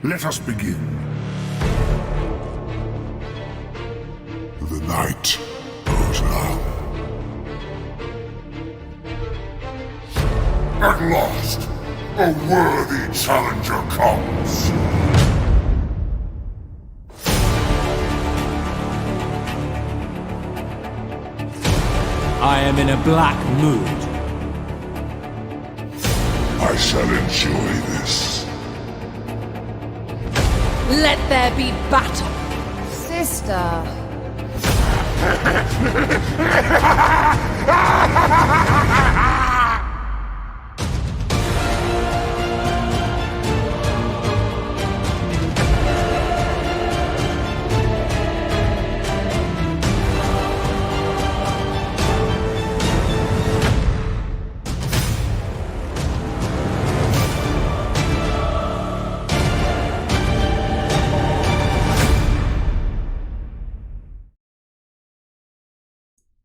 Let us begin. The night goes long. At last, a worthy challenger comes. I am in a black mood. I shall enjoy this. Let there be battle. Sister.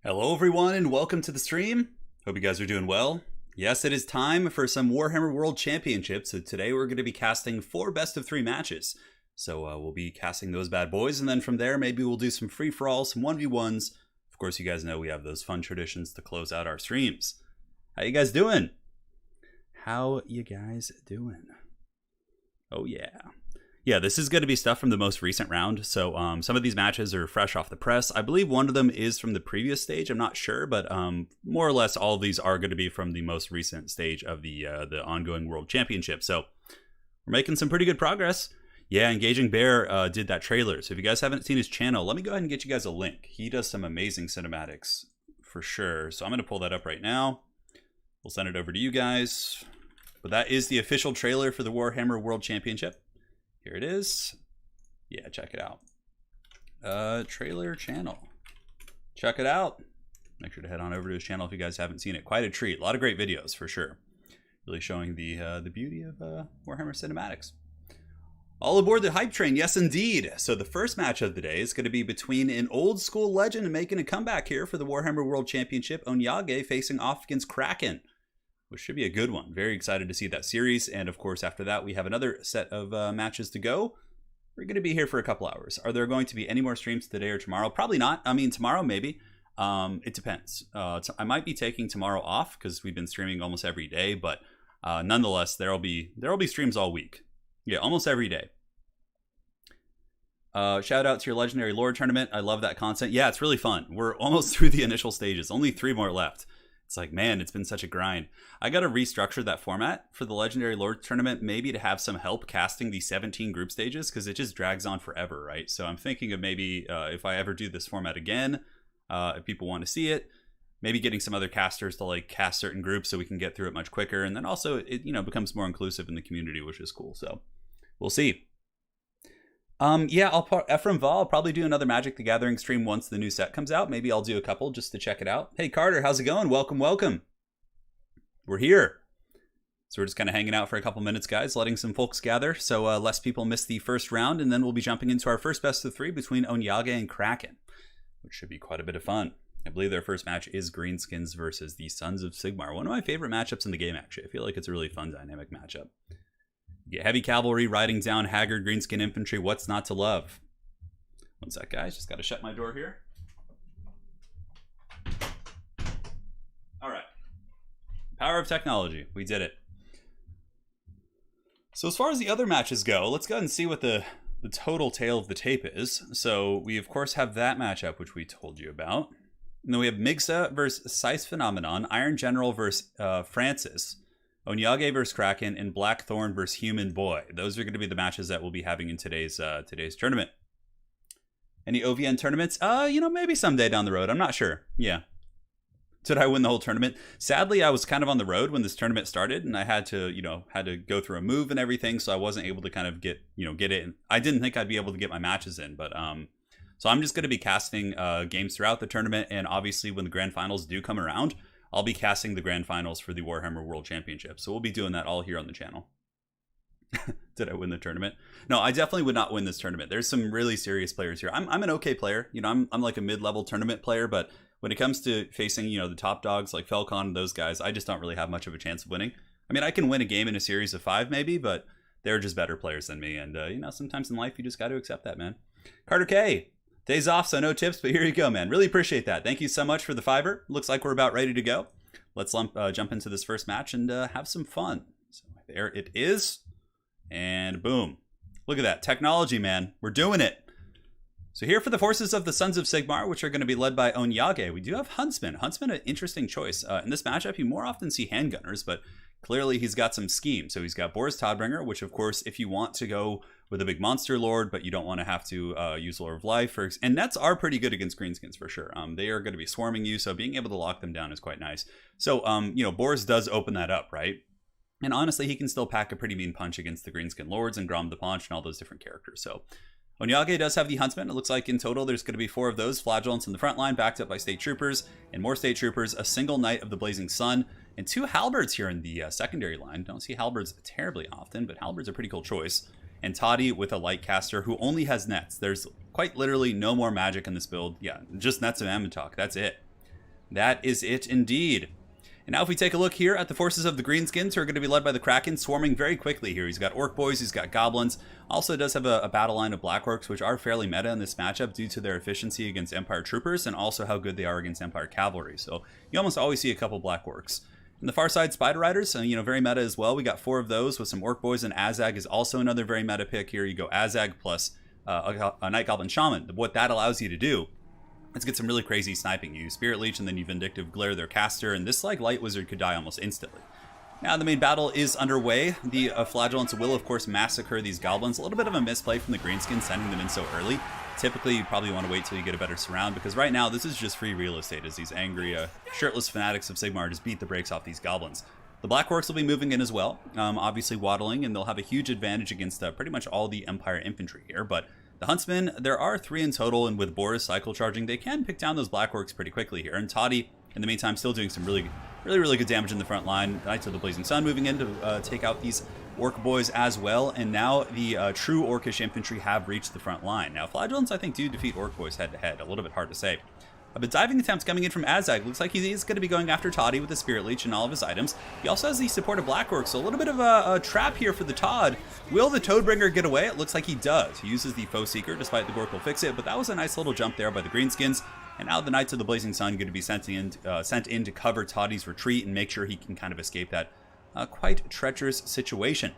Hello everyone and welcome to the stream. Hope you guys are doing well. Yes, it is time for some Warhammer World Championship. So today we're going to be casting 4 best of 3 matches. So we'll be casting those bad boys, and then from there maybe we'll do some free-for-all, some 1v1s. Of course, you guys know we have those fun traditions to close out our streams. How you guys doing? How you guys doing? Oh yeah. Yeah, this is going to be stuff from the most recent round. So some of these matches are fresh off the press. I believe one of them is from the previous stage. I'm not sure, but more or less all of these are going to be from the most recent stage of the ongoing World Championship. So we're making some pretty good progress. Yeah, Engaging Bear did that trailer. So if you guys haven't seen his channel, let me go ahead and get you guys a link. He does some amazing cinematics for sure. So I'm going to pull that up right now. We'll send it over to you guys. But that is the official trailer for the Warhammer World Championship. Here it is. Yeah, check it out. Trailer channel. Check it out. Make sure to head on over to his channel if you guys haven't seen it. Quite a treat. A lot of great videos for sure. Really showing the beauty of Warhammer cinematics. All aboard the hype train, yes indeed. So the first match of the day is going to be between an old school legend and making a comeback here for the Warhammer World Championship, Onyage, facing off against Kraken, which should be a good one. Very excited to see that series. And of course, after that, we have another set of matches to go. We're going to be here for a couple hours. Are there going to be any more streams today or tomorrow? Probably not. I mean, tomorrow maybe. It depends. I might be taking tomorrow off because we've been streaming almost every day. But nonetheless, there'll be streams all week. Yeah, almost every day. Shout out to your Legendary Lore tournament. I love that content. Yeah, it's really fun. We're almost through the initial stages. Only 3 more left. It's like, man, it's been such a grind. I got to restructure that format for the Legendary Lord Tournament, maybe to have some help casting the 17 group stages, because it just drags on forever, right? So I'm thinking of maybe if I ever do this format again, if people want to see it, maybe getting some other casters to like cast certain groups so we can get through it much quicker. And then also it becomes more inclusive in the community, which is cool. So we'll see. Yeah, Ephraim Val, I'll probably do another Magic the Gathering stream once the new set comes out. Maybe I'll do a couple just to check it out. Hey Carter, how's it going? Welcome. We're here. So we're just kind of hanging out for a couple minutes, guys, letting some folks gather so less people miss the first round, and then we'll be jumping into our first best of 3 between Onyage and Kraken, which should be quite a bit of fun. I believe their first match is Greenskins versus the Sons of Sigmar. One of my favorite matchups in the game, actually. I feel like it's a really fun dynamic matchup. You get heavy cavalry riding down haggard greenskin infantry. What's not to love? One sec, guys. Just got to shut my door here. All right. Power of technology. We did it. So as far as the other matches go, let's go ahead and see what the total tale of the tape is. So we, of course, have that matchup, which we told you about. And then we have Migsa versus Sice Phenomenon, Iron General versus Francis, Onyage versus Kraken, and Blackthorn versus Human Boy. Those are going to be the matches that we'll be having in today's tournament. Any OVN tournaments? Maybe someday down the road. I'm not sure. Yeah. Did I win the whole tournament? Sadly, I was kind of on the road when this tournament started, and I had to go through a move and everything, so I wasn't able to kind of get it. I didn't think I'd be able to get my matches in, but so I'm just going to be casting games throughout the tournament, and obviously when the grand finals do come around, I'll be casting the grand finals for the Warhammer World Championship. So we'll be doing that all here on the channel. Did I win the tournament? No, I definitely would not win this tournament. There's some really serious players here. I'm an okay player. I'm like a mid-level tournament player, but when it comes to facing, the top dogs like Felcon and those guys, I just don't really have much of a chance of winning. I mean, I can win a game in a series of 5 maybe, but they're just better players than me. And, you know, sometimes in life, you just got to accept that, man. Carter K, days off, so no tips, but here you go, man. Really appreciate that. Thank you so much for the $5. Looks like we're about ready to go. Let's jump into this first match and have some fun. So there it is. And boom. Look at that. Technology, man. We're doing it. So here for the forces of the Sons of Sigmar, which are going to be led by Onyage, we do have Huntsman. Huntsman, an interesting choice. In this matchup, you more often see handgunners, but clearly he's got some scheme. So he's got Boris Todbringer, which of course, if you want to go with a big monster lord, but you don't want to have to use Lord of Life, and nets are pretty good against greenskins for sure. They are going to be swarming you, so being able to lock them down is quite nice. So, you know, Boris does open that up, right? And honestly, he can still pack a pretty mean punch against the greenskin lords and Grom the Paunch and all those different characters. So Onyage does have the Huntsman. It looks like in total there's going to be 4 of those flagellants in the front line, backed up by state troopers and more state troopers, a single Knight of the Blazing Sun, and 2 halberds here in the secondary line. Don't see halberds terribly often, but halberds are a pretty cool choice. And Toddy with a light caster who only has nets. There's quite literally no more magic in this build. Yeah, just nets of Ammontok. That's it. That is it indeed. And now if we take a look here at the forces of the Greenskins, who are going to be led by the Kraken, swarming very quickly here. He's got Orc Boys, he's got Goblins. Also does have a battle line of Black Orcs, which are fairly meta in this matchup due to their efficiency against Empire Troopers and also how good they are against Empire Cavalry. So you almost always see a couple Black Orcs. In the far side, Spider Riders, you know, very meta as well. We got 4 of those with some Orc Boys, and Azag is also another very meta pick here. You go Azag plus a Night Goblin Shaman. What that allows you to do, let's get some really crazy sniping. You Spirit Leech and then you Vindictive Glare their caster, and this like Light Wizard could die almost instantly. Now the main battle is underway. The Flagellants will of course massacre these goblins. A little bit of a misplay from the Greenskins sending them in so early. Typically you probably want to wait till you get a better surround, because right now this is just free real estate as these angry shirtless fanatics of Sigmar just beat the brakes off these goblins. The Black Orcs will be moving in as well, obviously waddling, and they'll have a huge advantage against pretty much all the Empire infantry here, but the Huntsmen, there are 3 in total, and with Boris cycle charging, they can pick down those Black Orcs pretty quickly here. And Toddy, in the meantime, still doing some really good damage in the front line. Knights of the Blazing Sun moving in to take out these Orc Boys as well. And now the true Orcish infantry have reached the front line. Now, Flagellants, I think, do defeat Orc Boys head-to-head. A little bit hard to say. But diving attempts coming in from Azag. Looks like he is going to be going after Toddy with the Spirit Leech and all of his items. He also has the support of Black Orcs, so a little bit of a trap here for the Todd. Will the Toadbringer get away? It looks like he does. He uses the Foe Seeker, despite the Gork will fix it, but that was a nice little jump there by the Greenskins. And now the Knights of the Blazing Sun going to be sent in to cover Toddy's retreat and make sure he can kind of escape that quite treacherous situation.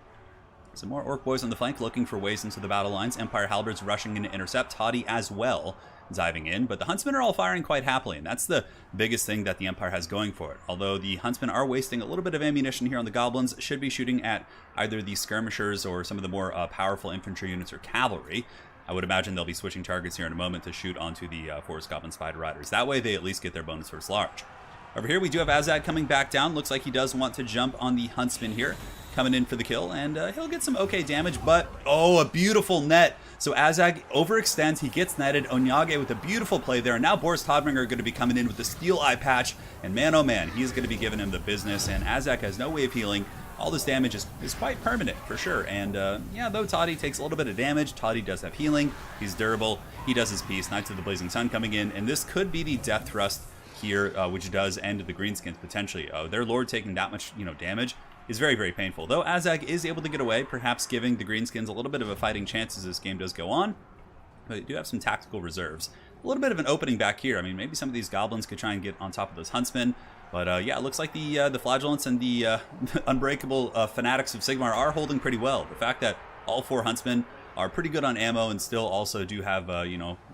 Some more Orc Boys on the flank looking for ways into the battle lines. Empire Halberds rushing in to intercept Toddy as well, diving in, but the Huntsmen are all firing quite happily, and that's the biggest thing that the Empire has going for it. Although the Huntsmen are wasting a little bit of ammunition here on the Goblins, should be shooting at either the Skirmishers or some of the more powerful infantry units or cavalry. I would imagine they'll be switching targets here in a moment to shoot onto the Forest Goblin Spider Riders. That way they at least get their bonus first large. Over here we do have Azag coming back down. Looks like he does want to jump on the Huntsman here, coming in for the kill, and he'll get some okay damage, but oh, a beautiful net. So Azag overextends, he gets netted. Onyage with a beautiful play there, and now Boris Todbringer are going to be coming in with the Steel Eye Patch, and man oh man, he's going to be giving him the business, and Azag has no way of healing. All this damage is quite permanent for sure, and yeah, though Toddy takes a little bit of damage, Toddy does have healing, he's durable, he does his piece. Knights of the Blazing Sun coming in, and this could be the Death Thrust here, which does end the Greenskins potentially. Their Lord taking that much damage is very, very painful. Though Azag is able to get away, perhaps giving the Greenskins a little bit of a fighting chance as this game does go on. But they do have some tactical reserves. A little bit of an opening back here. I mean, maybe some of these Goblins could try and get on top of those Huntsmen. But yeah, it looks like the Flagellants and the unbreakable fanatics of Sigmar are holding pretty well. The fact that all 4 Huntsmen are pretty good on ammo and still also do have,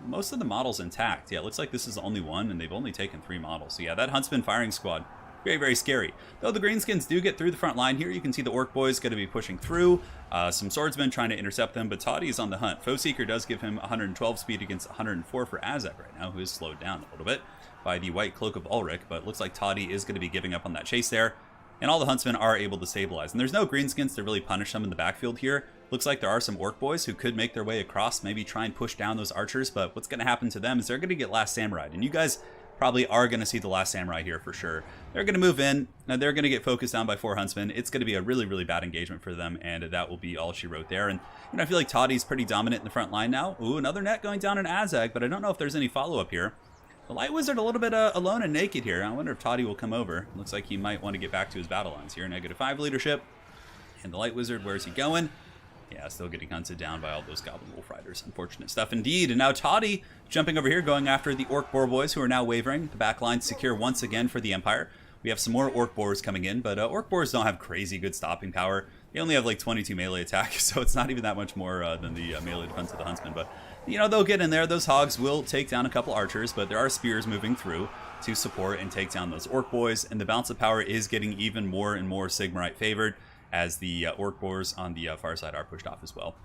most of the models intact. Yeah, it looks like this is the only one, and they've only taken 3 models. So yeah, that Huntsman firing squad, very, very scary. Though the Greenskins do get through the front line here, you can see the Orc Boys going to be pushing through. Some Swordsmen trying to intercept them, but Toddy is on the hunt. Foe Seeker does give him 112 speed against 104 for Azag right now, who is slowed down a little bit by the White Cloak of Ulrich, but it looks like Toddy is going to be giving up on that chase there. And all the Huntsmen are able to stabilize. And there's no Greenskins to really punish them in the backfield here. Looks like there are some Orc Boys who could make their way across, maybe try and push down those archers, but what's going to happen to them is they're going to get Last Samurai. And you guys probably are going to see the Last Samurai here for sure. They're going to move in, and they're going to get focused down by 4 Huntsmen. It's going to be a really, really bad engagement for them, and that will be all she wrote there. And I feel like Toddy's pretty dominant in the front line now. Ooh, another net going down in Azag, but I don't know if there's any follow-up here. The Light Wizard a little bit alone and naked here. I wonder if Toddy will come over. Looks like he might want to get back to his battle lines here. -5 leadership. And the Light Wizard, where's he going? Yeah, still getting hunted down by all those Goblin Wolf Riders. Unfortunate stuff indeed. And now Toddy jumping over here, going after the Orc Boar boys, who are now wavering. The back line secure once again for the Empire. We have some more Orc Boars coming in, but Orc Boars don't have crazy good stopping power. They only have like 22 melee attack, so it's not even that much more than the melee defense of the Huntsman. But, you know, they'll get in there. Those Hogs will take down a couple archers, but there are spears moving through to support and take down those Orc Boys. And the balance of power is getting even more and more Sigmarite favored, as the Orc Boars on the far side are pushed off as well.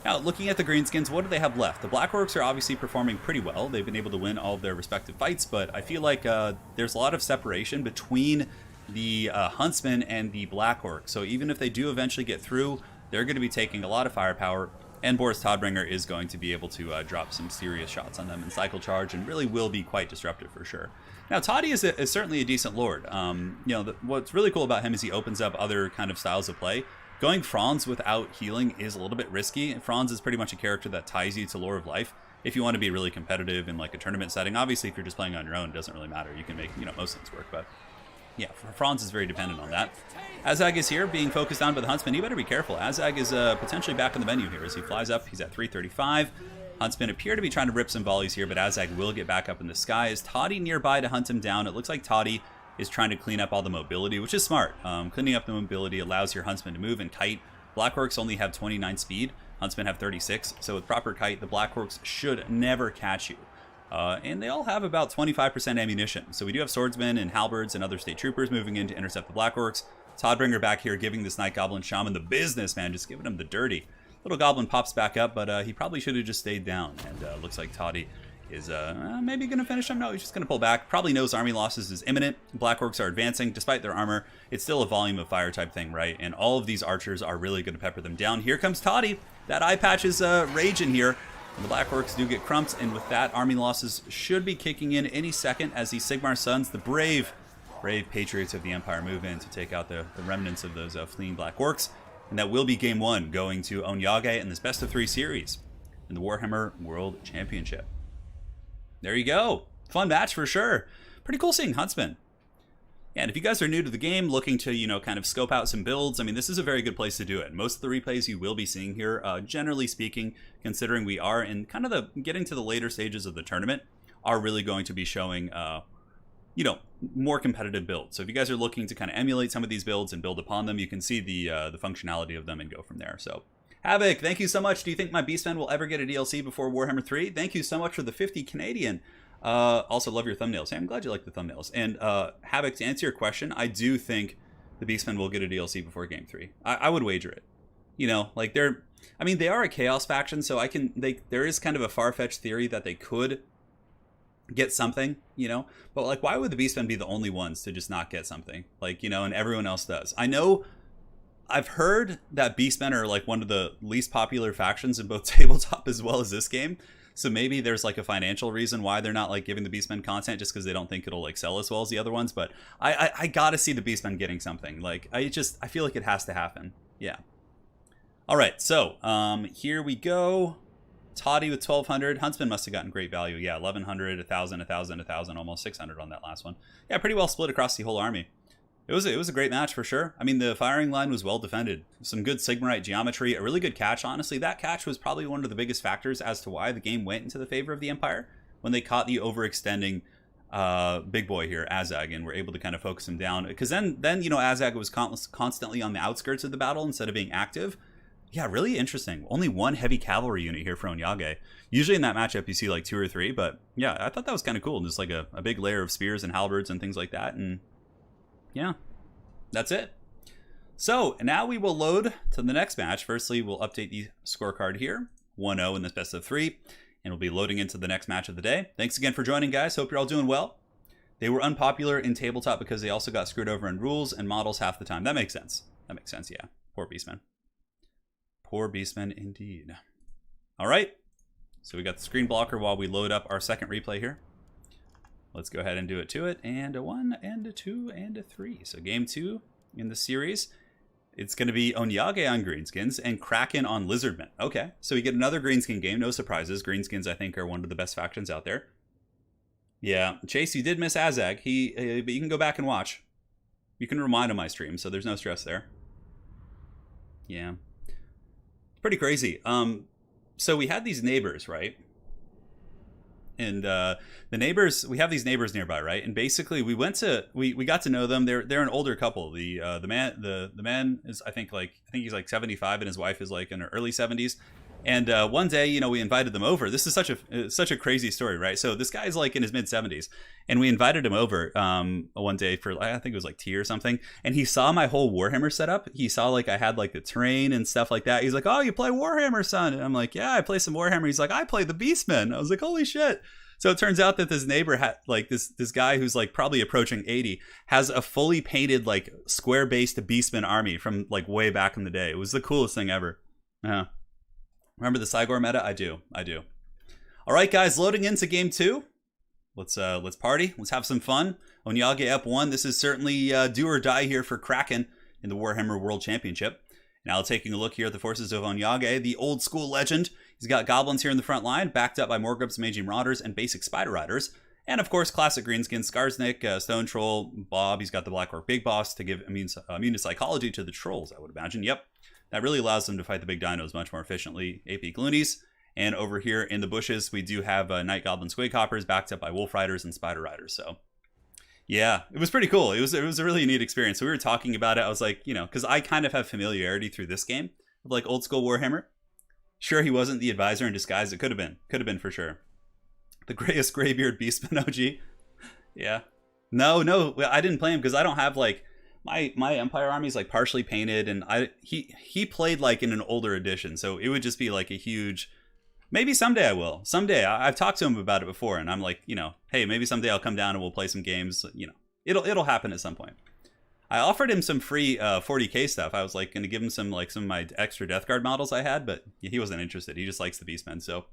Now, looking at the Greenskins, what do they have left? The Black Orcs are obviously performing pretty well. They've been able to win all of their respective fights, but I feel like there's a lot of separation between the Huntsmen and the Black Orcs. So even if they do eventually get through, they're going to be taking a lot of firepower, and Boris Todbringer is going to be able to drop some serious shots on them in Cycle Charge, and really will be quite disruptive for sure. Now, Toddy is certainly a decent lord. You know, what's really cool about him is he opens up other kind of styles of play. Going Franz without healing is a little bit risky. Franz is pretty much a character that ties you to Lore of Life. If you want to be really competitive in like a tournament setting, obviously if you're just playing on your own, it doesn't really matter. You can make, you know, most things work, but yeah, Franz is very dependent on that. Azag is here, being focused on by the Huntsman. You better be careful. Azag is potentially back on the menu here as he flies up. He's at 335. Huntsmen appear to be trying to rip some volleys here, but Azag will get back up in the sky. Is Toddy nearby to hunt him down? It looks like Toddy is trying to clean up all the mobility, which is smart. Cleaning up the mobility allows your Huntsman to move and kite. Black Orcs only have 29 speed. Huntsmen have 36. So with proper kite, the Black Orcs should never catch you. And they all have about 25% ammunition. So we do have swordsmen and halberds and other state troopers moving in to intercept the Black Orcs. Todbringer back here giving this Night Goblin Shaman the business, man, just giving him the dirty. Little Goblin pops back up, but he probably should have just stayed down. And looks like Toddy is maybe going to finish him. No, he's just going to pull back. Probably knows army losses is imminent. Black Orcs are advancing. Despite their armor, it's still a volume of fire type thing, right? And all of these archers are really going to pepper them down. Here comes Toddy. That eye patch is raging here. And the Black Orcs do get crumped, and with that, army losses should be kicking in any second as the Sigmar Sons, the brave patriots of the Empire, move in to take out the remnants of those fleeing Black Orcs. And that will be game one, going to Onyage in this best of 3 series in the Warhammer World Championship. There you go. Fun match for sure. Pretty cool seeing Huntsman. And if you guys are new to the game, looking to, you know, kind of scope out some builds, I mean, this is a very good place to do it. Most of the replays you will be seeing here, generally speaking, considering we are in kind of the getting to the later stages of the tournament, are really going to be showing, you know, more competitive builds. So if you guys are looking to kind of emulate some of these builds and build upon them, you can see the functionality of them and go from there. So Havoc, thank you so much. Do you think my Beastmen will ever get a DLC before Warhammer 3? Thank you so much for the 50 Canadian. Also love your thumbnails. Hey, I'm glad you like the thumbnails. And Havoc, to answer your question, I do think the Beastmen will get a DLC before Game 3. I would wager it. You know, like they are a Chaos faction, so there is kind of a far-fetched theory that they could get something, you know? But like, why would the Beastmen be the only ones to just not get something? Like, you know, and everyone else does. I know I've heard that Beastmen are like one of the least popular factions in both tabletop as well as this game. So maybe there's like a financial reason why they're not like giving the Beastmen content, just because they don't think it'll like sell as well as the other ones. But I gotta see the Beastmen getting something. Like I feel like it has to happen. Yeah. All right. So here we go. Toddy with 1200. Huntsman must have gotten great value. Yeah, 1100, 1000, 1000, 1000, almost 600 on that last one. Yeah, pretty well split across the whole army. It was a great match for sure. I mean, the firing line was well defended. Some good Sigmarite geometry, a really good catch. Honestly, that catch was probably one of the biggest factors as to why the game went into the favor of the Empire, when they caught the overextending big boy here, Azag, and were able to kind of focus him down. Because then you know, Azag was constantly on the outskirts of the battle instead of being active. Yeah, really interesting. Only one heavy cavalry unit here for Onyage. Usually in that matchup you see like 2 or 3, but yeah, I thought that was kind of cool. Just like a big layer of spears and halberds and things like that, and yeah, that's it. So now we will load to the next match. Firstly, we'll update the scorecard here. 1-0 in this best of 3. And we'll be loading into the next match of the day. Thanks again for joining, guys. Hope you're all doing well. They were unpopular in tabletop because they also got screwed over in rules and models half the time. That makes sense. That makes sense, yeah. Poor Beastmen. Poor Beastmen indeed. All right. So we got the screen blocker while we load up our second replay here. Let's go ahead and do it to it. And a 1, and a 2, and a 3. So game 2 in the series. It's going to be Onyage on Greenskins and Kraken on Lizardmen. Okay, so we get another Greenskin game. No surprises. Greenskins, I think, are one of the best factions out there. Yeah, Chase, you did miss Azag. But you can go back and watch. You can remind on my stream, so there's no stress there. Yeah. Pretty crazy. So we had these neighbors, right? And the neighbors, we have these neighbors nearby, right? And basically, we got to know them. They're an older couple. The man is I think he's like 75, and his wife is like in her early 70s. And one day, you know, we invited them over. This is such a crazy story, right? So this guy's like in his mid 70s, and we invited him over one day for, I think it was like tea or something. And he saw my whole Warhammer setup. He saw like I had like the Turin and stuff like that. He's like, "Oh, you play Warhammer, son?" And I'm like, "Yeah, I play some Warhammer." He's like, "I play the Beastmen." I was like, "Holy shit!" So it turns out that this neighbor had like this guy who's like probably approaching 80 has a fully painted like square based Beastman army from like way back in the day. It was the coolest thing ever. Yeah. Remember the Cygor meta? I do. All right, guys, loading into game 2. Let's party. Let's have some fun. Onyage up 1. This is certainly do or die here for Kraken in the Warhammer World Championship. Now taking a look here at the forces of Onyage, the old school legend. He's got goblins here in the front line, backed up by Morgrups, Magi Marauders, and basic Spider Riders. And of course, classic Greenskin, Skarsnik, Stone Troll, Bob. He's got the Black Orc Big Boss to give immune to psychology to the trolls, I would imagine. Yep. That really allows them to fight the big dinos much more efficiently. AP Gloonies. And over here in the bushes, we do have Night Goblin Squig Hoppers backed up by Wolf Riders and Spider Riders. So, yeah, it was pretty cool. It was a really neat experience. So we were talking about it. I was like, you know, because I kind of have familiarity through this game of like old school Warhammer. Sure, he wasn't the advisor in disguise. It could have been for sure. The grayest graybeard Beastman OG. Yeah. No, I didn't play him because I don't have like... My Empire army is like partially painted, and he played like in an older edition, so it would just be like a huge. Maybe someday I will. Someday I've talked to him about it before, and I'm like, you know, hey, maybe someday I'll come down and we'll play some games. You know, it'll happen at some point. I offered him some free 40k stuff. I was like going to give him some of my extra Death Guard models I had, but he wasn't interested. He just likes the Beastmen. So.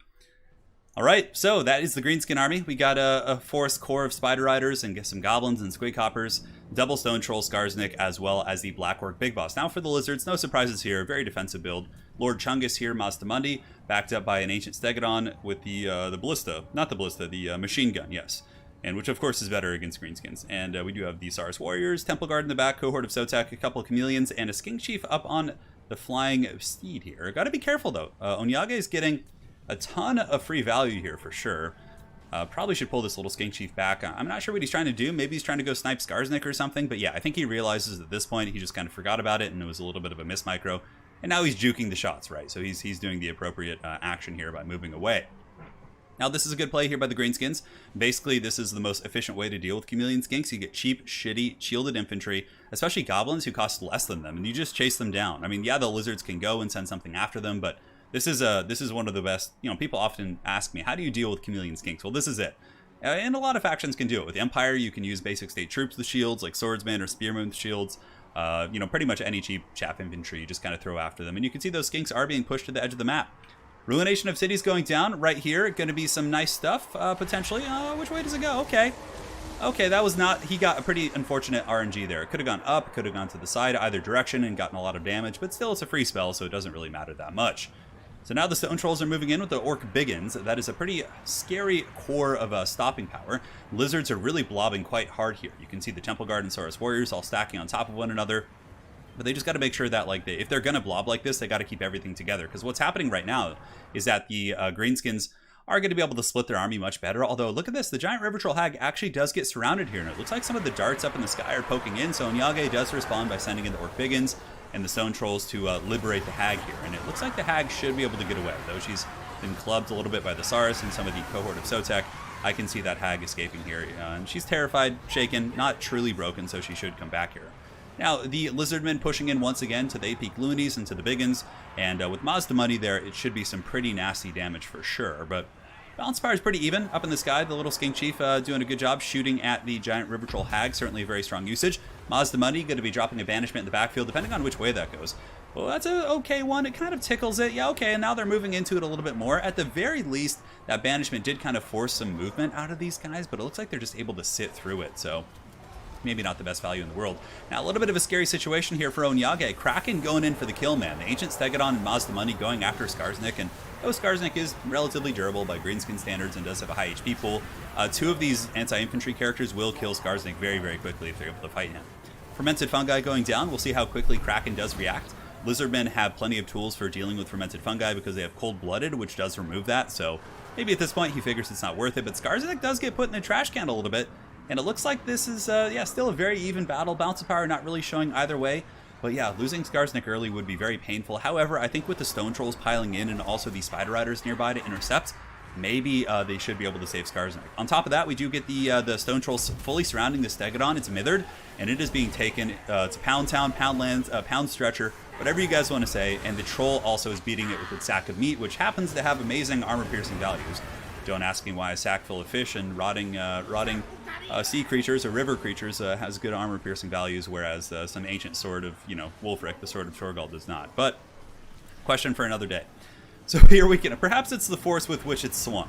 All right, so that is the Greenskin army. We got a forest core of Spider Riders and some Goblins and Squig Hoppers, double Stone Troll, Skarsnik, as well as the Black Orc Big Boss. Now for the Lizards, no surprises here. Very defensive build. Lord Chungus here, Mazdamundi, backed up by an Ancient Stegodon with the Ballista. Not the Ballista, the Machine Gun, yes. And which, of course, is better against Greenskins. And we do have the Saurus Warriors, Temple Guard in the back, Cohort of Sotek, a couple of Chameleons, and a Skink Chief up on the Flying Steed here. Got to be careful, though. Onyage is getting a ton of free value here for sure. Probably should pull this little Skink Chief back. I'm not sure what he's trying to do. Maybe he's trying to go snipe Skarsnik or something. But yeah, I think he realizes at this point he just kind of forgot about it and it was a little bit of a miss micro. And now he's juking the shots, right? So he's doing the appropriate action here by moving away. Now this is a good play here by the Greenskins. Basically, this is the most efficient way to deal with Chameleon Skinks. You get cheap, shitty, shielded infantry, especially Goblins who cost less than them. And you just chase them down. I mean, yeah, the Lizards can go and send something after them, but this is one of the best. You know, people often ask me, how do you deal with Chameleon Skinks? Well, this is it. And a lot of factions can do it. With Empire, you can use basic state troops with shields, like Swordsmen or Spearmen with shields. You know, pretty much any cheap chaff infantry, you just kind of throw after them. And you can see those Skinks are being pushed to the edge of the map. Ruination of Cities going down right here. Going to be some nice stuff, potentially. Which way does it go? Okay, that was not... He got a pretty unfortunate RNG there. It could have gone up, could have gone to the side, either direction, and gotten a lot of damage. But still, it's a free spell, so it doesn't really matter that much. So now the Stone Trolls are moving in with the Orc Biggins. That is a pretty scary core of stopping power. Lizards are really blobbing quite hard here. You can see the Temple Guard and Saurus Warriors all stacking on top of one another. But they just got to make sure that, like, if they're going to blob like this, they got to keep everything together. Because what's happening right now is that the Greenskins are going to be able to split their army much better. Although, look at this. The Giant River Troll Hag actually does get surrounded here. And it looks like some of the darts up in the sky are poking in. So Onyage does respond by sending in the Orc Biggins and the Stone Trolls to liberate the Hag here. And it looks like the Hag should be able to get away. Though she's been clubbed a little bit by the Saurus and some of the Cohort of Sotek, I can see that Hag escaping here. And she's terrified, shaken, not truly broken, so she should come back here. Now, the Lizardmen pushing in once again to the AP Gloonies and to the Biggins. And with Mazdamundi there, it should be some pretty nasty damage for sure. But Balance Fire is pretty even up in the sky. The little Skink Chief doing a good job shooting at the Giant River Troll Hag. Certainly a very strong usage. Mazdamundi going to be dropping a banishment in the backfield, depending on which way that goes. Well, that's an okay one. It kind of tickles it. Yeah, okay, and now they're moving into it a little bit more. At the very least, that banishment did kind of force some movement out of these guys, but it looks like they're just able to sit through it, so maybe not the best value in the world. Now, a little bit of a scary situation here for Onyage. Kraken going in for the kill, man. The Ancient Stegodon and Mazdamundi going after Skarsnik, and though Skarsnik is relatively durable by Greenskin standards and does have a high HP pool, two of these anti-infantry characters will kill Skarsnik very, very quickly if they're able to fight him. Fermented Fungi going down. We'll see how quickly Kraken does react. Lizardmen have plenty of tools for dealing with fermented fungi because they have cold-blooded, which does remove that, so maybe at this point he figures it's not worth it, but Skarsnik does get put in the trash can a little bit, and it looks like this is, yeah, still a very even battle. Balance of power not really showing either way, but yeah, losing Skarsnik early would be very painful. However, I think with the Stone Trolls piling in and also the Spider Riders nearby to intercept, maybe they should be able to save Skarsnik. On top of that, we do get the Stone Trolls fully surrounding the Stegodon. It's mithered, and it is being taken to Pound Town, Pound Lands, Pound Stretcher, whatever you guys want to say, and the Troll also is beating it with its sack of meat, which happens to have amazing armor-piercing values. Don't ask me why a sack full of fish and rotting sea creatures or river creatures has good armor-piercing values, whereas some ancient sword of, Wulfric, the Sword of Torgal, does not. But, question for another day. So here we can, perhaps it's the force with which it's swung.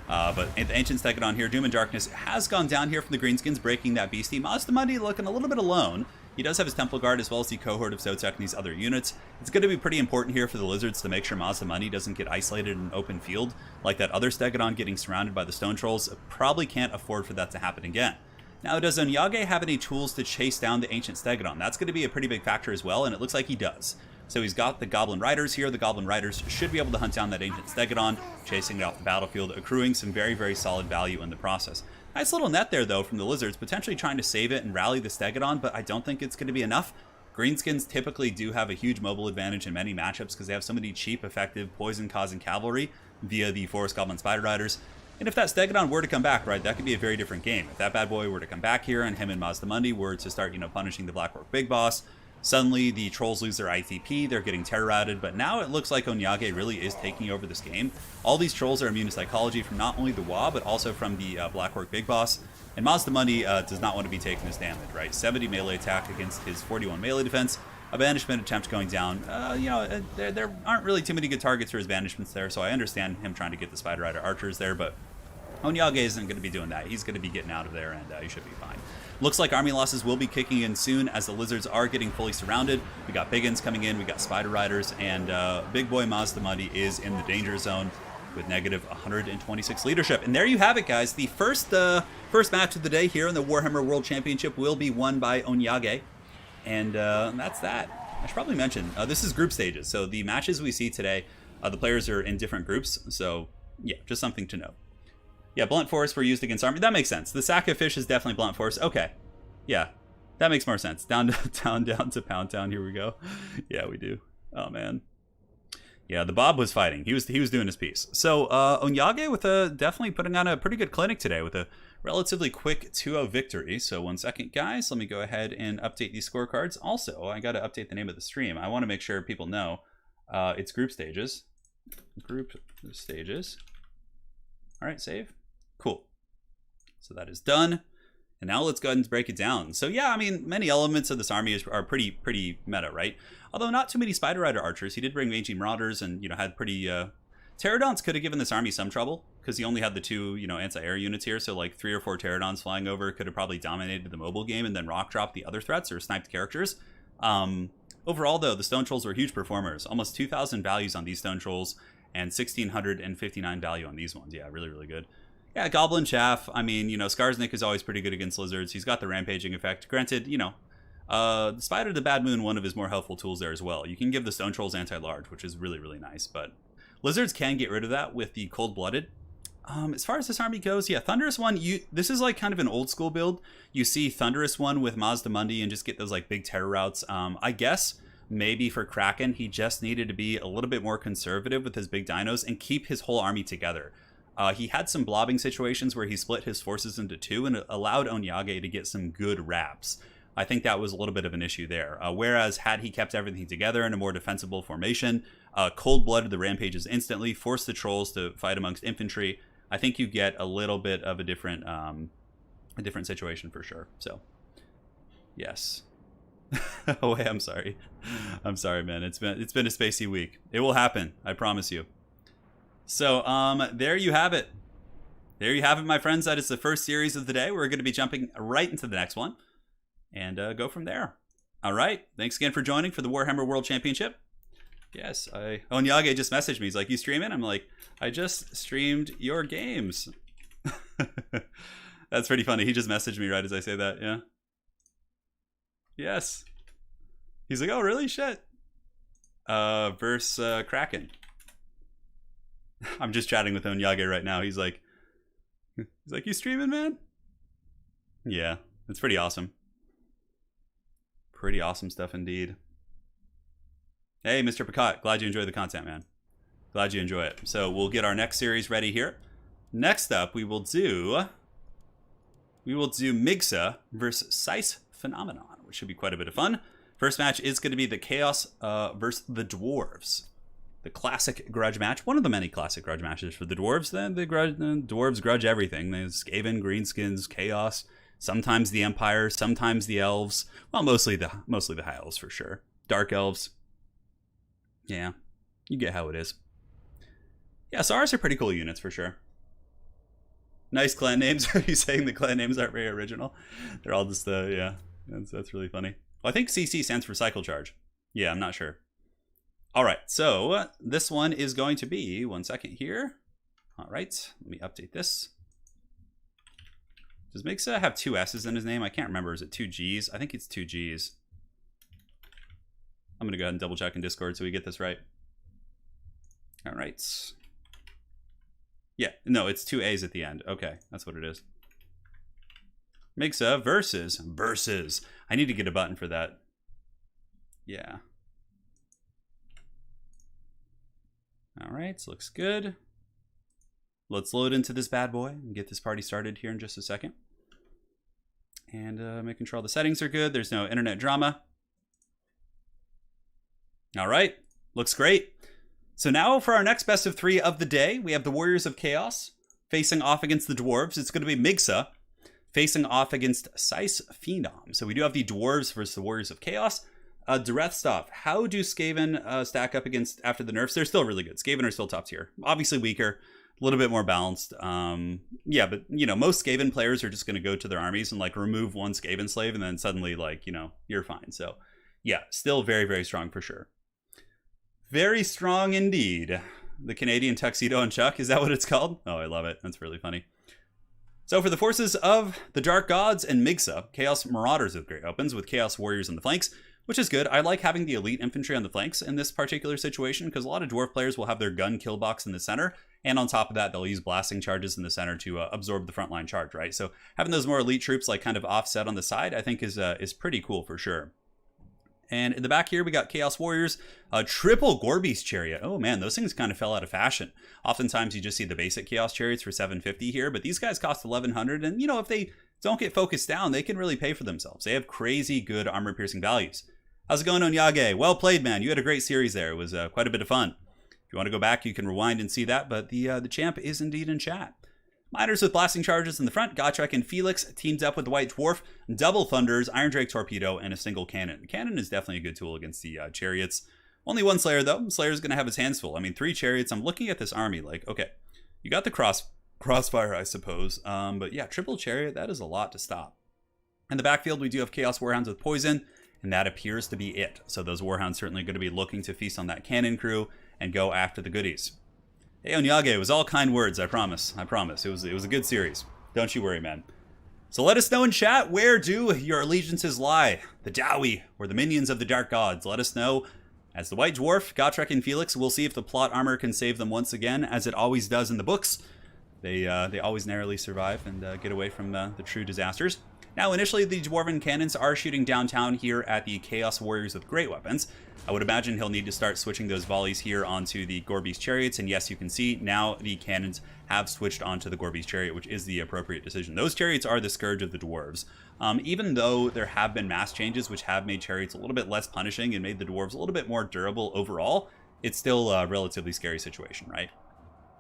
But the Ancient Stegodon here, Doom and Darkness, has gone down here from the Greenskins, breaking that beastie. Mazdamundi looking a little bit alone. He does have his Temple Guard as well as the cohort of Zotek and these other units. It's going to be pretty important here for the Lizards to make sure Mazdamundi doesn't get isolated in an open field. Like that other Stegodon getting surrounded by the Stone Trolls, probably can't afford for that to happen again. Now, does Onyage have any tools to chase down the Ancient Stegodon? That's going to be a pretty big factor as well, and it looks like he does. So he's got the Goblin Riders here. The Goblin Riders should be able to hunt down that Ancient Stegodon, chasing it off the battlefield, accruing some very, very solid value in the process. Nice little net there, though, from the Lizards, potentially trying to save it and rally the Stegodon, but I don't think it's going to be enough. Greenskins typically do have a huge mobile advantage in many matchups because they have so many cheap, effective, poison-causing cavalry via the Forest Goblin Spider Riders. And if that Stegodon were to come back, right, that could be a very different game. If that bad boy were to come back here and him and Mazdamundi were to start, punishing the Black Orc Big Boss, suddenly the Trolls lose their ITP, they're getting terror-routed, but now it looks like Onyage really is taking over this game. All these Trolls are immune to Psychology from not only the Wa, but also from the Black Orc Big Boss. And Mazdamundi does not want to be taking this damage, right? 70 melee attack against his 41 melee defense. A banishment attempt going down. There aren't really too many good targets for his banishments there, so I understand him trying to get the Spider Rider archers there, but Onyage isn't going to be doing that. He's going to be getting out of there, and he should be fine. Looks like army losses will be kicking in soon as the Lizards are getting fully surrounded. We got Biggins coming in, we got Spider Riders, and Big Boy Mazdamundi is in the danger zone with negative 126 leadership. And there you have it, guys. The first match of the day here in the Warhammer World Championship will be won by Onyage. And that's that. I should probably mention, this is group stages. So the matches we see today, the players are in different groups. So yeah, just something to know. Yeah, Blunt Force were used against army. That makes sense. The sack of fish is definitely Blunt Force. Okay. Yeah, that makes more sense. Down to Pound Town. Here we go. Yeah, we do. Oh, man. Yeah, the Bob was fighting. He was doing his piece. So Onyage with definitely putting on a pretty good clinic today with a relatively quick 2-0 victory. So 1 second, guys. Let me go ahead and update these scorecards. Also, I got to update the name of the stream. I want to make sure people know it's group stages. Group stages. All right, save. Cool. So that is done. And now let's go ahead and break it down. So yeah, I mean, many elements of this army are pretty meta, right? Although not too many Spider Rider archers. He did bring Mangy Marauders and, had pretty... Pterodons could have given this army some trouble because he only had the 2, anti-air units here. So like 3 or 4 Pterodons flying over could have probably dominated the mobile game and then rock dropped the other threats or sniped characters. Overall, though, the Stone Trolls were huge performers. Almost 2,000 values on these Stone Trolls and 1,659 value on these ones. Yeah, really, really good. Yeah, Goblin Chaff. I mean, Skarsnik is always pretty good against Lizards. He's got the rampaging effect. Granted, the Spider the Bad Moon, one of his more helpful tools there as well. You can give the Stone Trolls anti-large, which is really, really nice. But Lizards can get rid of that with the Cold-Blooded. As far as this army goes, yeah, Thunderous One, this is like kind of an old school build. You see Thunderous One with Mazdamundi and just get those like big terror routes. I guess maybe for Kraken, he just needed to be a little bit more conservative with his big dinos and keep his whole army together. He had some blobbing situations where he split his forces into 2 and it allowed Onyage to get some good wraps. I think that was a little bit of an issue there. Whereas had he kept everything together in a more defensible formation, cold-blooded the rampages instantly, forced the Trolls to fight amongst infantry, I think you get a little bit of a different situation for sure. So, yes. Oh, hey, I'm sorry. I'm sorry, man. It's been a spacey week. It will happen. I promise you. So, there you have it. There you have it, my friends. That is the first series of the day. We're going to be jumping right into the next one and go from there. All right. Thanks again for joining for the Warhammer World Championship. Yes, Onyage just messaged me. He's like, you streaming? I'm like, I just streamed your games. That's pretty funny. He just messaged me right as I say that. Yeah. Yes. He's like, oh, really? Shit. versus Kraken. I'm just chatting with Onyage right now. He's like, you streaming, man? Yeah, it's pretty awesome. Pretty awesome stuff indeed. Hey, Mr. Picot, glad you enjoy the content, man. Glad you enjoy it. So we'll get our next series ready here. Next up, we will do Migsa versus Sice Phenomenon, which should be quite a bit of fun. First match is going to be the Chaos versus the Dwarves. The classic grudge match. One of the many classic grudge matches for the Dwarves. The Dwarves grudge everything. There's Skaven, Greenskins, Chaos, sometimes the Empire, sometimes the Elves. Well, mostly the High Elves for sure. Dark Elves. Yeah, you get how it is. Yeah, so ours are pretty cool units for sure. Nice clan names. Are you saying the clan names aren't very original? They're all just, yeah, that's really funny. Well, I think CC stands for Cycle Charge. Yeah, I'm not sure. All right, so this one is going to be, 1 second here. All right, let me update this. Does Mixa have 2 S's in his name? I can't remember. Is it 2 G's? I think it's 2 G's. I'm going to go ahead and double check in Discord so we get this right. All right. Yeah, no, it's 2 A's at the end. Okay, that's what it is. Mixa versus. I need to get a button for that. Yeah. All right, so looks good. Let's load into this bad boy and get this party started here in just a second. And making sure all the settings are good. There's no internet drama. All right, looks great. So now for our next best of 3 of the day, we have the Warriors of Chaos facing off against the Dwarves. It's going to be Migsa facing off against Sice Phenom. So we do have the Dwarves versus the Warriors of Chaos. Direct stuff. How do Skaven stack up against after the nerfs? They're still really good. Skaven are still top tier. Obviously weaker, a little bit more balanced. Yeah, but you know, most Skaven players are just going to go to their armies and like remove one Skaven slave and then suddenly like, you know, you're fine. So yeah, still very, very strong for sure. Very strong indeed. The Canadian Tuxedo and Chuck, is that what it's called? Oh, I love it. That's really funny. So for the forces of the Dark Gods and Migsa, Chaos Marauders with great opens with Chaos Warriors on the flanks, which is good. I like having the elite infantry on the flanks in this particular situation because a lot of dwarf players will have their gun kill box in the center, and on top of that, they'll use blasting charges in the center to absorb the frontline charge, right? So having those more elite troops like kind of offset on the side, I think is pretty cool for sure. And in the back here, we got Chaos Warriors, triple Gorby's Chariot. Oh man, those things kind of fell out of fashion. Oftentimes you just see the basic Chaos Chariots for 750 here, but these guys cost 1100, and you know, if they don't get focused down, they can really pay for themselves. They have crazy good armor-piercing values. How's it going, Onyage? Well played, man. You had a great series there. It was quite a bit of fun. If you want to go back, you can rewind and see that, but the champ is indeed in chat. Miners with blasting charges in the front. Gotrek and Felix teams up with the White Dwarf, double Thunders, Iron Drake Torpedo, and a single cannon. The cannon is definitely a good tool against the Chariots. Only one Slayer, though. Slayer's going to have his hands full. I mean, 3 Chariots. I'm looking at this army like, okay, you got the Crossfire, I suppose. But yeah, triple Chariot, that is a lot to stop. In the backfield, we do have Chaos Warhounds with Poison, and that appears to be it. So those Warhounds certainly going to be looking to feast on that cannon crew and go after the goodies. Hey, Onyage, it was all kind words, I promise. I promise. It was a good series. Don't you worry, man. So let us know in chat, where do your allegiances lie? The Dowie or the minions of the Dark Gods? Let us know. As the White Dwarf, Gotrek and Felix, we'll see if the plot armor can save them once again, as it always does in the books. They always narrowly survive and get away from the true disasters. Now, initially, the Dwarven cannons are shooting downtown here at the Chaos Warriors with great weapons. I would imagine he'll need to start switching those volleys here onto the Gorby's Chariots, and yes, you can see now the cannons have switched onto the Gorby's Chariot, which is the appropriate decision. Those Chariots are the scourge of the Dwarves. Even though there have been mass changes which have made Chariots a little bit less punishing and made the Dwarves a little bit more durable overall, it's still a relatively scary situation, right?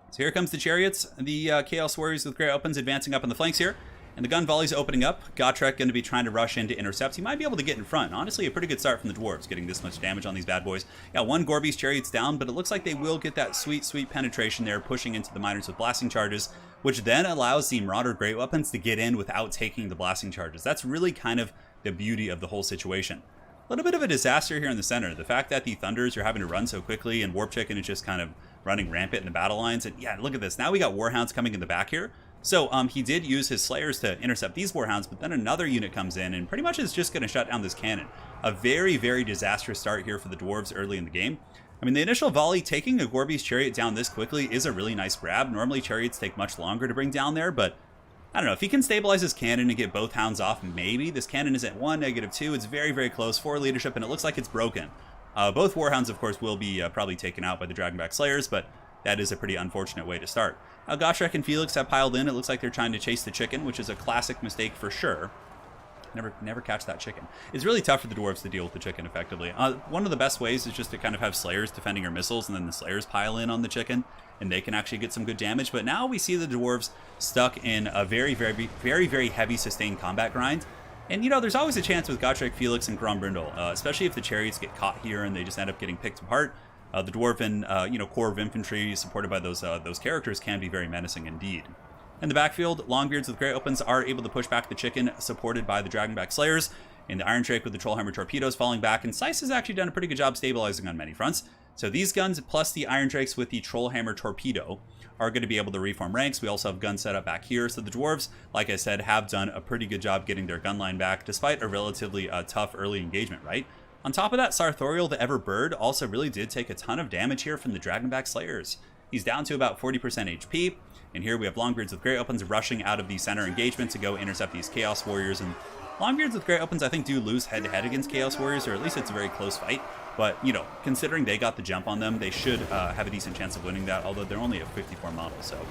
So here comes the Chariots, the Chaos Warriors with great opens advancing up on the flanks here. And the gun volley's opening up. Gotrek going to be trying to rush in to intercept. He might be able to get in front. Honestly, a pretty good start from the Dwarves, getting this much damage on these bad boys. Yeah, one Gorby's Chariot's down, but it looks like they will get that sweet, sweet penetration there, pushing into the Miners with blasting charges, which then allows the Marauder Great Weapons to get in without taking the blasting charges. That's really kind of the beauty of the whole situation. A little bit of a disaster here in the center. The fact that the Thunders are having to run so quickly and Warp Chicken is just kind of running rampant in the battle lines. And yeah, look at this. Now we got Warhounds coming in the back here. So he did use his Slayers to intercept these Warhounds, but then another unit comes in and pretty much is just going to shut down this cannon. A very, very disastrous start here for the Dwarves early in the game. I mean, the initial volley, taking a Gorby's Chariot down this quickly is a really nice grab. Normally, Chariots take much longer to bring down there, but I don't know. If he can stabilize his cannon and get both hounds off, maybe. This cannon is at 1, -2. It's very, very close for leadership, and it looks like it's broken. Both Warhounds, of course, will be probably taken out by the Dragonback Slayers, but that is a pretty unfortunate way to start. Now, Gotrek and Felix have piled in. It looks like they're trying to chase the chicken, which is a classic mistake for sure. Never catch that chicken. It's really tough for the Dwarves to deal with the chicken effectively. One of the best ways is just to kind of have Slayers defending your missiles, and then the Slayers pile in on the chicken, and they can actually get some good damage. But now we see the Dwarves stuck in a very, very, very, very heavy sustained combat grind. And, you know, there's always a chance with Gotrek, Felix, and Grombrindle, especially if the Chariots get caught here and they just end up getting picked apart. The Dwarven, core of infantry supported by those characters can be very menacing indeed. In the backfield, Longbeards with Great Opens are able to push back the chicken, supported by the Dragonback Slayers, and the Iron Drake with the Trollhammer torpedoes falling back, and Seiss has actually done a pretty good job stabilizing on many fronts. So these guns, plus the Iron Drakes with the Trollhammer torpedo, are going to be able to reform ranks. We also have guns set up back here, so the Dwarves, like I said, have done a pretty good job getting their gun line back, despite a relatively tough early engagement, right? On top of that, Sartorial, the Ever Bird, also really did take a ton of damage here from the Dragonback Slayers. He's down to about 40% HP, and here we have Longbeards with Great Opens rushing out of the center engagement to go intercept these Chaos Warriors, and Longbeards with Great Opens I think do lose head-to-head against Chaos Warriors, or at least it's a very close fight, but, you know, considering they got the jump on them, they should have a decent chance of winning that, although they're only a 54 model, so.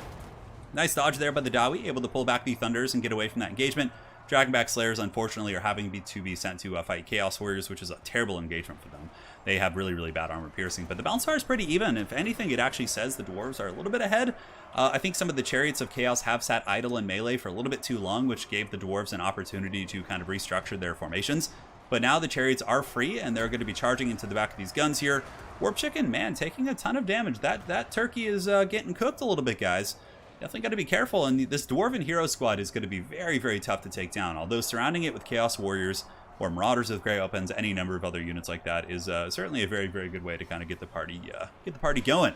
Nice dodge there by the Dawi, able to pull back the Thunders and get away from that engagement. Dragonback Slayers, unfortunately, are having to be sent to fight Chaos Warriors, which is a terrible engagement for them. They have really, really bad armor piercing, but the balance bar is pretty even. If anything, it actually says the Dwarves are a little bit ahead. I think some of the Chariots of Chaos have sat idle in melee for a little bit too long, which gave the Dwarves an opportunity to kind of restructure their formations. But now the Chariots are free, and they're going to be charging into the back of these guns here. Warp Chicken, man, taking a ton of damage. That turkey is getting cooked a little bit, guys. Definitely got to be careful, and this Dwarven Hero Squad is going to be very, very tough to take down. Although surrounding it with Chaos Warriors or Marauders with Grey Opens, any number of other units like that is certainly a very, very good way to kind of get the party going.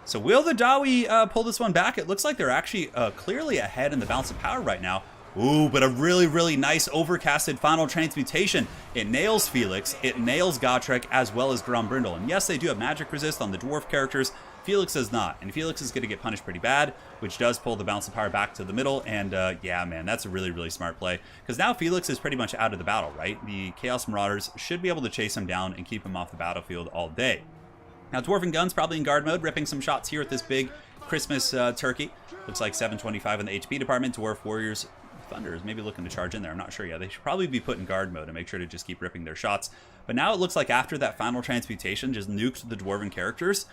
So will the Dawi pull this one back? It looks like they're actually clearly ahead in the balance of power right now. Ooh, but a really, really nice overcasted final transmutation. It nails Felix, it nails Gotrek, as well as Grombrindle. And yes, they do have magic resist on the dwarf characters. Felix does not, and Felix is going to get punished pretty bad, which does pull the balance of power back to the middle, and yeah, man, that's a really, really smart play, because now Felix is pretty much out of the battle, right? The Chaos Marauders should be able to chase him down and keep him off the battlefield all day. Now, Dwarven Guns probably in guard mode, ripping some shots here at this big Christmas turkey. Looks like 725 in the HP department. Dwarf Warriors, Thunders, maybe looking to charge in there. I'm not sure yet. They should probably be put in guard mode and make sure to just keep ripping their shots. But now it looks like after that final transmutation just nuked the Dwarven characters,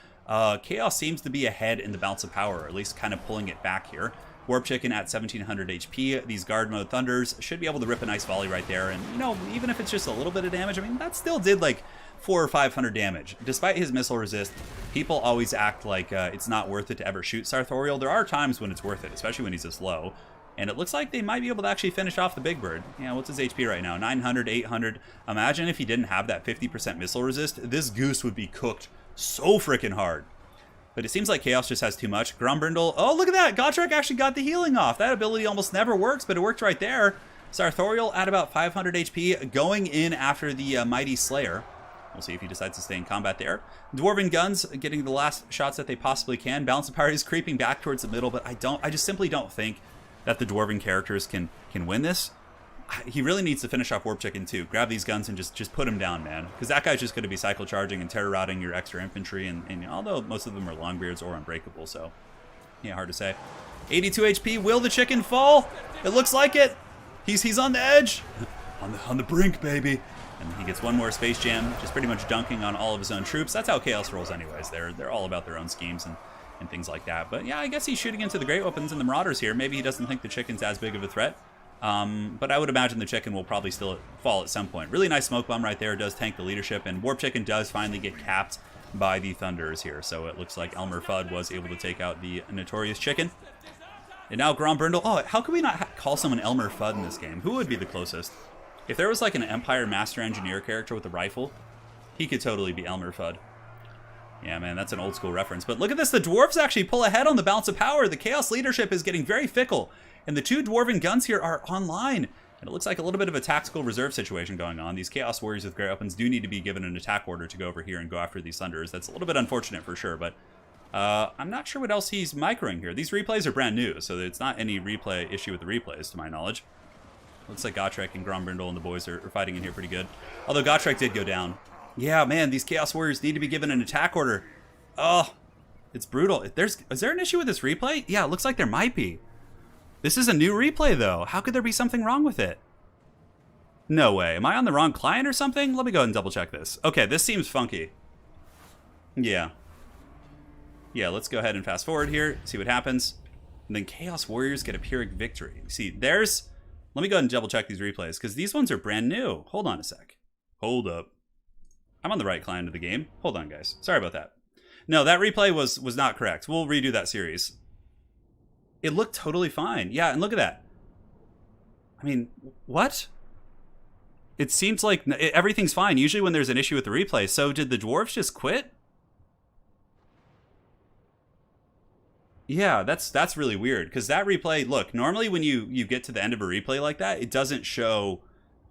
Chaos seems to be ahead in the balance of power, or at least kind of pulling it back here. Warp Chicken at 1700 HP. These guard mode Thunders should be able to rip a nice volley right there. And, you know, even if it's just a little bit of damage, I mean, that still did like 400 or 500 damage. Despite his missile resist, people always act like it's not worth it to ever shoot Sartorial. There are times when it's worth it, especially when he's this low. And it looks like they might be able to actually finish off the big bird. Yeah, what's his HP right now? 900, 800. Imagine if he didn't have that 50% missile resist. This goose would be cooked so freaking hard. But it seems like Chaos just has too much. Grombrindle, oh, look at that! Gotrek actually got the healing off. That ability almost never works, but it worked right there. Sartorial at about 500 HP, going in after the Mighty Slayer. We'll see if he decides to stay in combat there. Dwarven Guns getting the last shots that they possibly can. Balance of Power is creeping back towards the middle, but I just simply don't think that the Dwarven characters can win this. He really needs to finish off Warp Chicken too. Grab these guns and just put him down, man. Because that guy's just going to be cycle charging and terror routing your extra infantry. And although most of them are Longbeards or Unbreakable, so yeah, hard to say. 82 HP. Will the chicken fall? It looks like it. He's on the edge, on the brink, baby. And he gets one more Space Jam, just pretty much dunking on all of his own troops. That's how Chaos rolls, anyways. They're all about their own schemes and things like that. But yeah, I guess he's shooting into the Great Weapons and the Marauders here. Maybe he doesn't think the chicken's as big of a threat. But I would imagine the chicken will probably still fall at some point. Really nice smoke bomb right there. Does tank the leadership, and Warp Chicken does finally get capped by the Thunders here. So it looks like Elmer Fudd was able to take out the notorious chicken. And now Grombrindle. Oh, how could we not call someone Elmer Fudd in this game? Who would be the closest? If there was like an Empire Master Engineer character with a rifle, he could totally be Elmer Fudd. Yeah, man, that's an old school reference. But look at this. The dwarves actually pull ahead on the balance of power. The Chaos leadership is getting very fickle. And the two dwarven guns here are online. And it looks like a little bit of a tactical reserve situation going on. These Chaos Warriors with great weapons do need to be given an attack order to go over here and go after these Thunders. That's a little bit unfortunate for sure, but I'm not sure what else he's microing here. These replays are brand new, so it's not any replay issue with the replays, to my knowledge. Looks like Gotrek and Grombrindle and the boys are fighting in here pretty good. Although Gotrek did go down. Yeah, man, these Chaos Warriors need to be given an attack order. Oh, it's brutal. Is there an issue with this replay? Yeah, it looks like there might be. This is a new replay, though. How could there be something wrong with it? No way. Am I on the wrong client or something? Let me go ahead and double check this. Okay, this seems funky. Yeah. Yeah, let's go ahead and fast forward here, see what happens. And then Chaos Warriors get a Pyrrhic victory. See, there's... Let me go ahead and double check these replays, because these ones are brand new. Hold on a sec. Hold up. I'm on the right client of the game. Hold on, guys. Sorry about that. No, that replay was not correct. We'll redo that series. It looked totally fine. Yeah, and look at that. I mean, what? It seems like everything's fine. Usually when there's an issue with the replay. So did the dwarves just quit? Yeah, that's really weird. Because that replay, look, normally when you get to the end of a replay like that, it doesn't show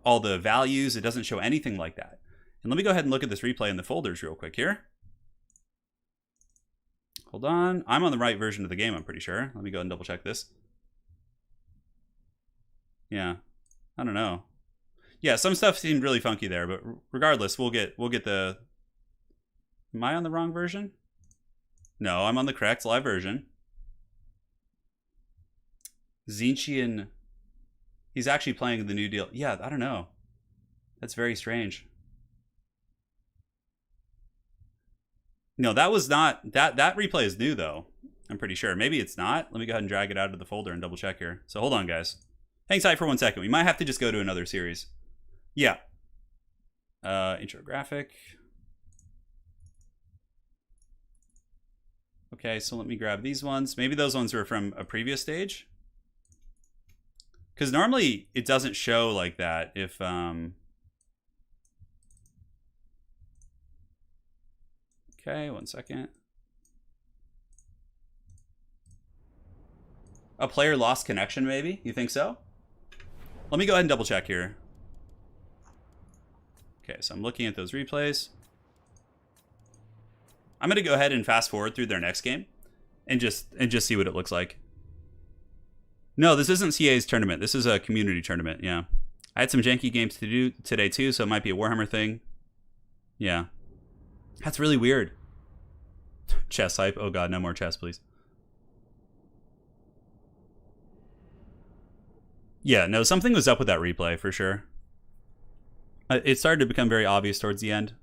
all the values. It doesn't show anything like that. And let me go ahead and look at this replay in the folders real quick here. Hold on. I'm on the right version of the game, I'm pretty sure. Let me go ahead and double check this. Yeah. I don't know. Yeah, some stuff seemed really funky there, but regardless, we'll get the... Am I on the wrong version? No, I'm on the correct live version. Zinchian... He's actually playing the new deal. Yeah, I don't know. That's very strange. No, that was not... That replay is new, though. I'm pretty sure. Maybe it's not. Let me go ahead and drag it out of the folder and double check here. So hold on, guys. Hang tight for 1 second. We might have to just go to another series. Yeah. Intro graphic. Okay, so let me grab these ones. Maybe those ones were from a previous stage. Because normally it doesn't show like that if... Okay, 1 second. A player lost connection, maybe? You think so? Let me go ahead and double check here. Okay, so I'm looking at those replays. I'm going to go ahead and fast forward through their next game and just see what it looks like. No, this isn't CA's tournament. This is a community tournament, yeah. I had some janky games to do today too, so it might be a Warhammer thing. Yeah. That's really weird. Chess hype. Oh god, no more chess, please. Yeah, no, something was up with that replay for sure. It started to become very obvious towards the end.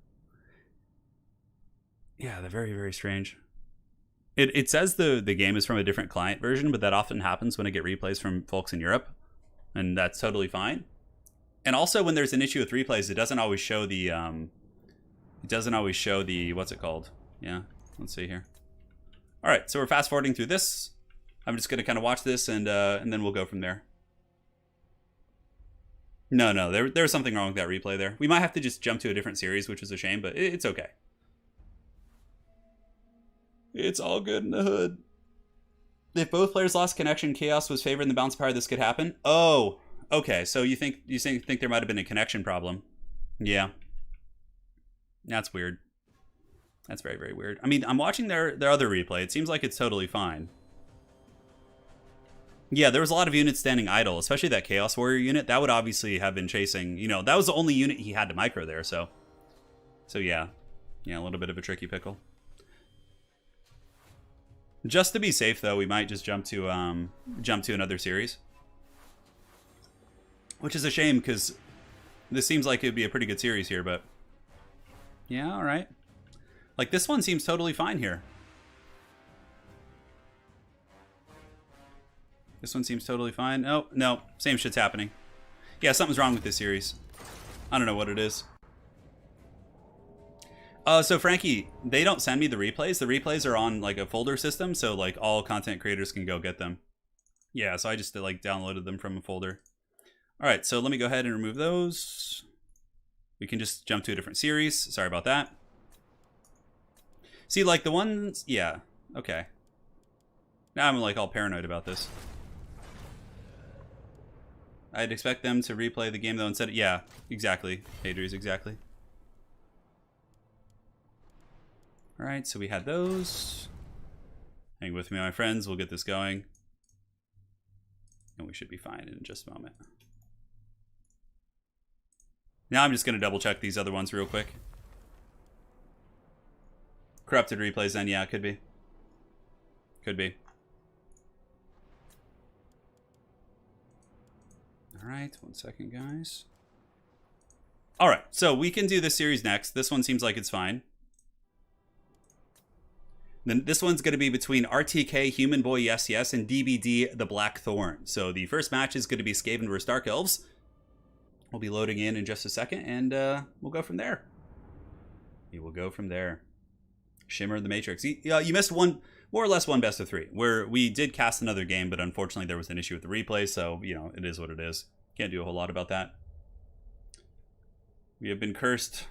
Yeah, they're very, very strange. It says the game is from a different client version, but that often happens when I get replays from folks in Europe, and that's totally fine. And also, when there's an issue with replays, it doesn't always show the what's it called? Yeah, let's see here. All right, so we're fast forwarding through this. I'm just gonna kind of watch this, and then we'll go from there. No, there was something wrong with that replay there. We might have to just jump to a different series, which is a shame, but it's okay. It's all good in the hood. If both players lost connection, Chaos was favored in the bounce power, this could happen. Oh, okay. So you think there might have been a connection problem? Yeah. That's weird. That's very, very weird. I mean, I'm watching their other replay. It seems like it's totally fine. Yeah, there was a lot of units standing idle, especially that Chaos Warrior unit. That would obviously have been chasing, you know, that was the only unit he had to micro there, so yeah. Yeah, a little bit of a tricky pickle. Just to be safe, though, we might just jump to another series. Which is a shame, because this seems like it'd be a pretty good series here, but... Yeah, alright. Like, this one seems totally fine here. This one seems totally fine. Oh, no. Same shit's happening. Yeah, something's wrong with this series. I don't know what it is. So Frankie, they don't send me the replays. The replays are on like a folder system, so like all content creators can go get them. Yeah, so I just like downloaded them from a folder. All right, so let me go ahead and remove those. We can just jump to a different series. Sorry about that. See, like the ones, yeah, okay. Now I'm like all paranoid about this. I'd expect them to replay the game though instead of, yeah, exactly. Hadri's, exactly. All right, so we had those. Hang with me, my friends. We'll get this going. And we should be fine in just a moment. Now I'm just going to double check these other ones real quick. Corrupted replays then, yeah, could be. Could be. Alright, 1 second, guys. Alright, so we can do this series next. This one seems like it's fine. Then this one's going to be between RTK, Human Boy Yes Yes, and DBD, the Black Thorn. So the first match is going to be Skaven vs Dark Elves. We'll be loading in just a second, and we'll go from there. We will go from there. Shimmer the Matrix. You missed one, more or less one best of three, where we did cast another game, but unfortunately there was an issue with the replay, so, you know, it is what it is. Can't do a whole lot about that. We have been cursed.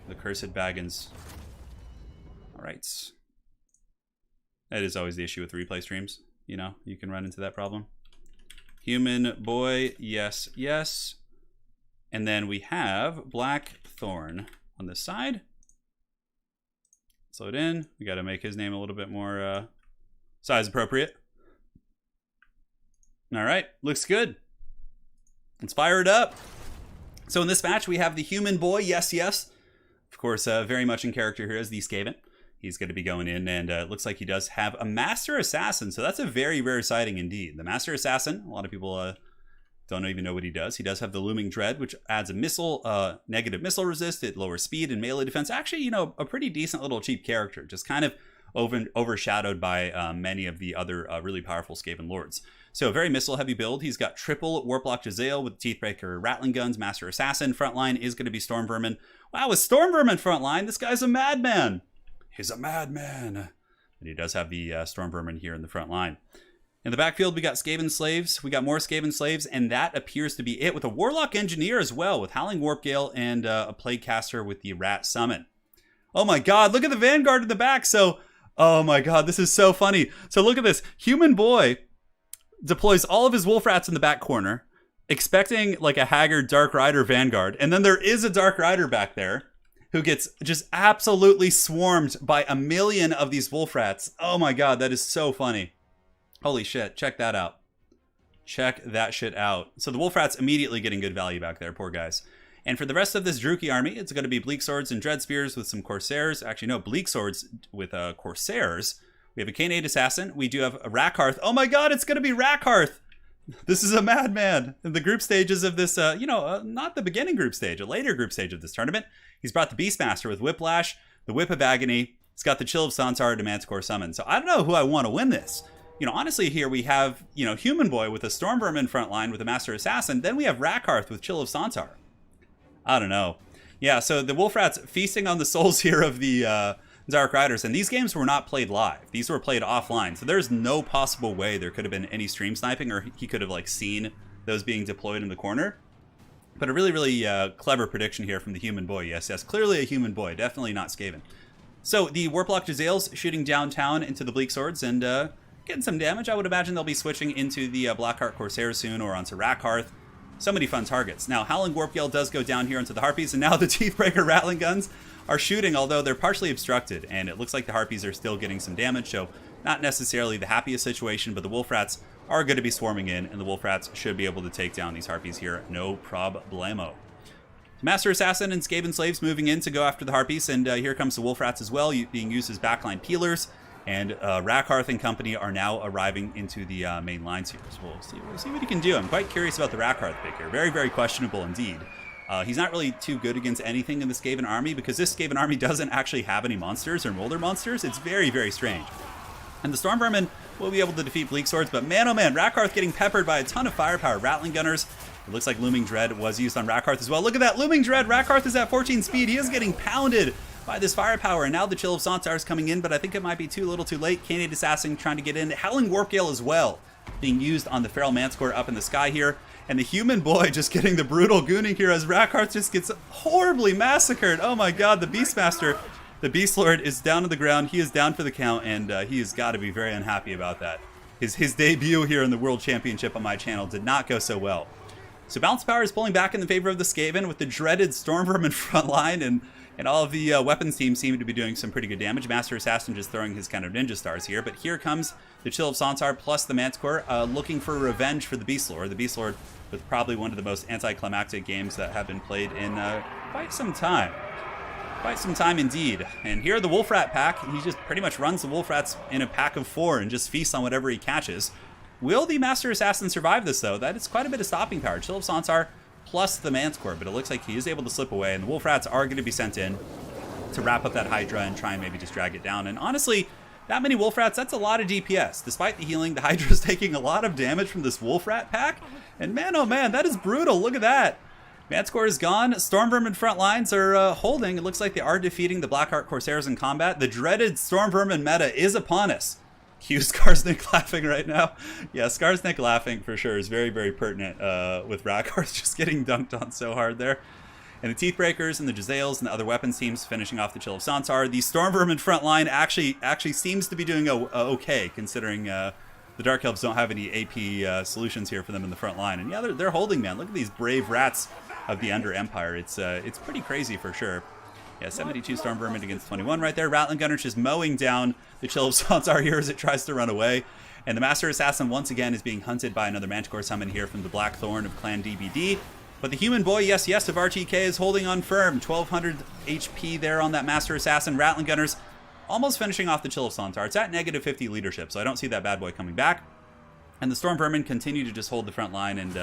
The cursed Baggins. Alright. That is always the issue with replay streams. You know, you can run into that problem. Human Boy, yes, yes. And then we have Black Thorn on this side. Slow it in. We got to make his name a little bit more size appropriate. All right, looks good. Let's fire it up. So in this match, we have the Human Boy, yes, yes. Of course, very much in character here as the Skaven. He's going to be going in, and it looks like he does have a Master Assassin. So that's a very rare sighting indeed. The Master Assassin, a lot of people don't even know what he does. He does have the Looming Dread, which adds a missile, negative missile resist. It lowers speed and melee defense. Actually, you know, a pretty decent little cheap character. Just kind of overshadowed by many of the other really powerful Skaven lords. So a very missile-heavy build. He's got triple Warplock Jezzail with Teethbreaker Rattling Guns, Master Assassin. Frontline is going to be Storm Vermin. Wow, with Storm Vermin frontline, this guy's a madman. He's a madman. And he does have the Storm Vermin here in the front line. In the backfield, we got Skaven Slaves. We got more Skaven Slaves, and that appears to be it, with a Warlock Engineer as well, with Howling Warpgale and a Plaguecaster with the Rat Summon. Oh my god, look at the Vanguard in the back. So, oh my god, this is so funny. So look at this. Human Boy deploys all of his Wolf Rats in the back corner, expecting like a haggard Dark Rider Vanguard, and then there is a Dark Rider back there who gets just absolutely swarmed by a million of these Wolf Rats. Oh my god, that is so funny. Holy shit, check that out. Check that shit out. So the Wolf Rat's immediately getting good value back there, poor guys. And for the rest of this Druchii army, it's going to be Bleak Swords and Dread Spears with some Corsairs. Actually, no, Bleak Swords with Corsairs. We have a Khanate Assassin. We do have a Rakarth. Oh my god, it's going to be Rakarth! This is a madman. In the group stages of this, not the beginning group stage, a later group stage of this tournament, he's brought the Beastmaster with Whiplash, the Whip of Agony. He's got the Chill of Santar to Manticore Summon. So I don't know who I want to win this. You know, honestly, here we have, you know, Human Boy with a Storm Vermin front line with a Master Assassin. Then we have Rakarth with Chill of Santar. I don't know. Yeah, so the Wolf Rat's feasting on the souls here of the Dark Riders. And these games were not played live. These were played offline. So there's no possible way there could have been any stream sniping, or he could have, like, seen those being deployed in the corner. But a really, really clever prediction here from the Human Boy. Yes, yes, clearly a Human Boy. Definitely not Skaven. So the Warplock Jezzail's shooting downtown into the Bleak Swords and getting some damage. I would imagine they'll be switching into the Blackheart Corsair soon, or onto Rakarth. So many fun targets. Now, Howling Warpgale does go down here into the Harpies, and now the Teethbreaker Rattling Guns are shooting, although they're partially obstructed, and it looks like the Harpies are still getting some damage, so not necessarily the happiest situation, but the Wolf Rats are going to be swarming in, and the Wolf Rats should be able to take down these Harpies here, no problemo. Master Assassin and Skaven Slaves moving in to go after the Harpies, and here comes the Wolf Rats as well, being used as backline peelers. And Rakarth and company are now arriving into the main lines here. So we'll see what he can do. I'm quite curious about the Rakarth pick here. Very, very questionable indeed. He's not really too good against anything in the Skaven army, because this Skaven army doesn't actually have any monsters or Molder monsters. It's very, very strange. And the Storm Vermin will be able to defeat Bleak Swords, but man, oh man, Rakarth getting peppered by a ton of firepower. Rattling Gunners. It looks like Looming Dread was used on Rakarth as well. Look at that, Looming Dread. Rakarth is at 14 speed. He is getting pounded by this firepower, and now the Chill of Santar is coming in, but I think it might be too little too late. Khanate Assassin trying to get in. Howling Warpgale as well, being used on the Feral Manticore up in the sky here. And the Human Boy just getting the brutal gooning here as Rakarth just gets horribly massacred. Oh my god, the Beastmaster The Beast Lord is down to the ground. He is down for the count, and he has got to be very unhappy about that. His debut here in the World Championship on my channel did not go so well. So Balance Power is pulling back in the favor of the Skaven with the dreaded Stormvermin front line, and all of the weapons teams seem to be doing some pretty good damage. Master Assassin just throwing his kind of ninja stars here, but here comes the Chill of Santar plus the Manticore looking for revenge for the Beast Lord. The Beast Lord with probably one of the most anticlimactic games that have been played in quite some time. Quite some time indeed. And here the Wolf Rat pack, he just pretty much runs the Wolf Rats in a pack of 4 and just feasts on whatever he catches. Will the Master Assassin survive this though? That is quite a bit of stopping power. Chill of Santar plus the Manticore, but it looks like he is able to slip away, and the Wolf Rats are going to be sent in to wrap up that Hydra and try and maybe just drag it down. And honestly, that many Wolf Rats, that's a lot of DPS. Despite the healing, the Hydra is taking a lot of damage from this Wolf Rat pack, and man oh man, that is brutal. Look at that. Manticore is gone. Stormvermin front lines are holding. It looks like they are defeating the Blackheart Corsairs in combat. The dreaded Stormvermin meta is upon us. Cue Skarsnik laughing right now. Yeah, Skarsnik laughing for sure is very, very pertinent with Rakarth just getting dunked on so hard there. And the Teethbreakers and the Jezzails and the other weapons teams finishing off the Chill of Santar. The Stormvermin front line actually seems to be doing okay, considering the Dark Elves don't have any AP solutions here for them in the front line. And yeah, they're holding, man. Look at these brave rats of the Under Empire. It's pretty crazy for sure. Yeah, 72 Stormvermin against 21 right there. Rattling Gunners just mowing down the Chill of Santar here as it tries to run away. And the Master Assassin once again is being hunted by another Manticore summon here from the Blackthorn of Clan DBD. But the Human Boy, yes, of RTK is holding on firm. 1200 HP there on that Master Assassin. Rattling Gunners almost finishing off the Chill of Santar. It's at negative 50 leadership, so I don't see that bad boy coming back. And the Stormvermin continue to just hold the front line, and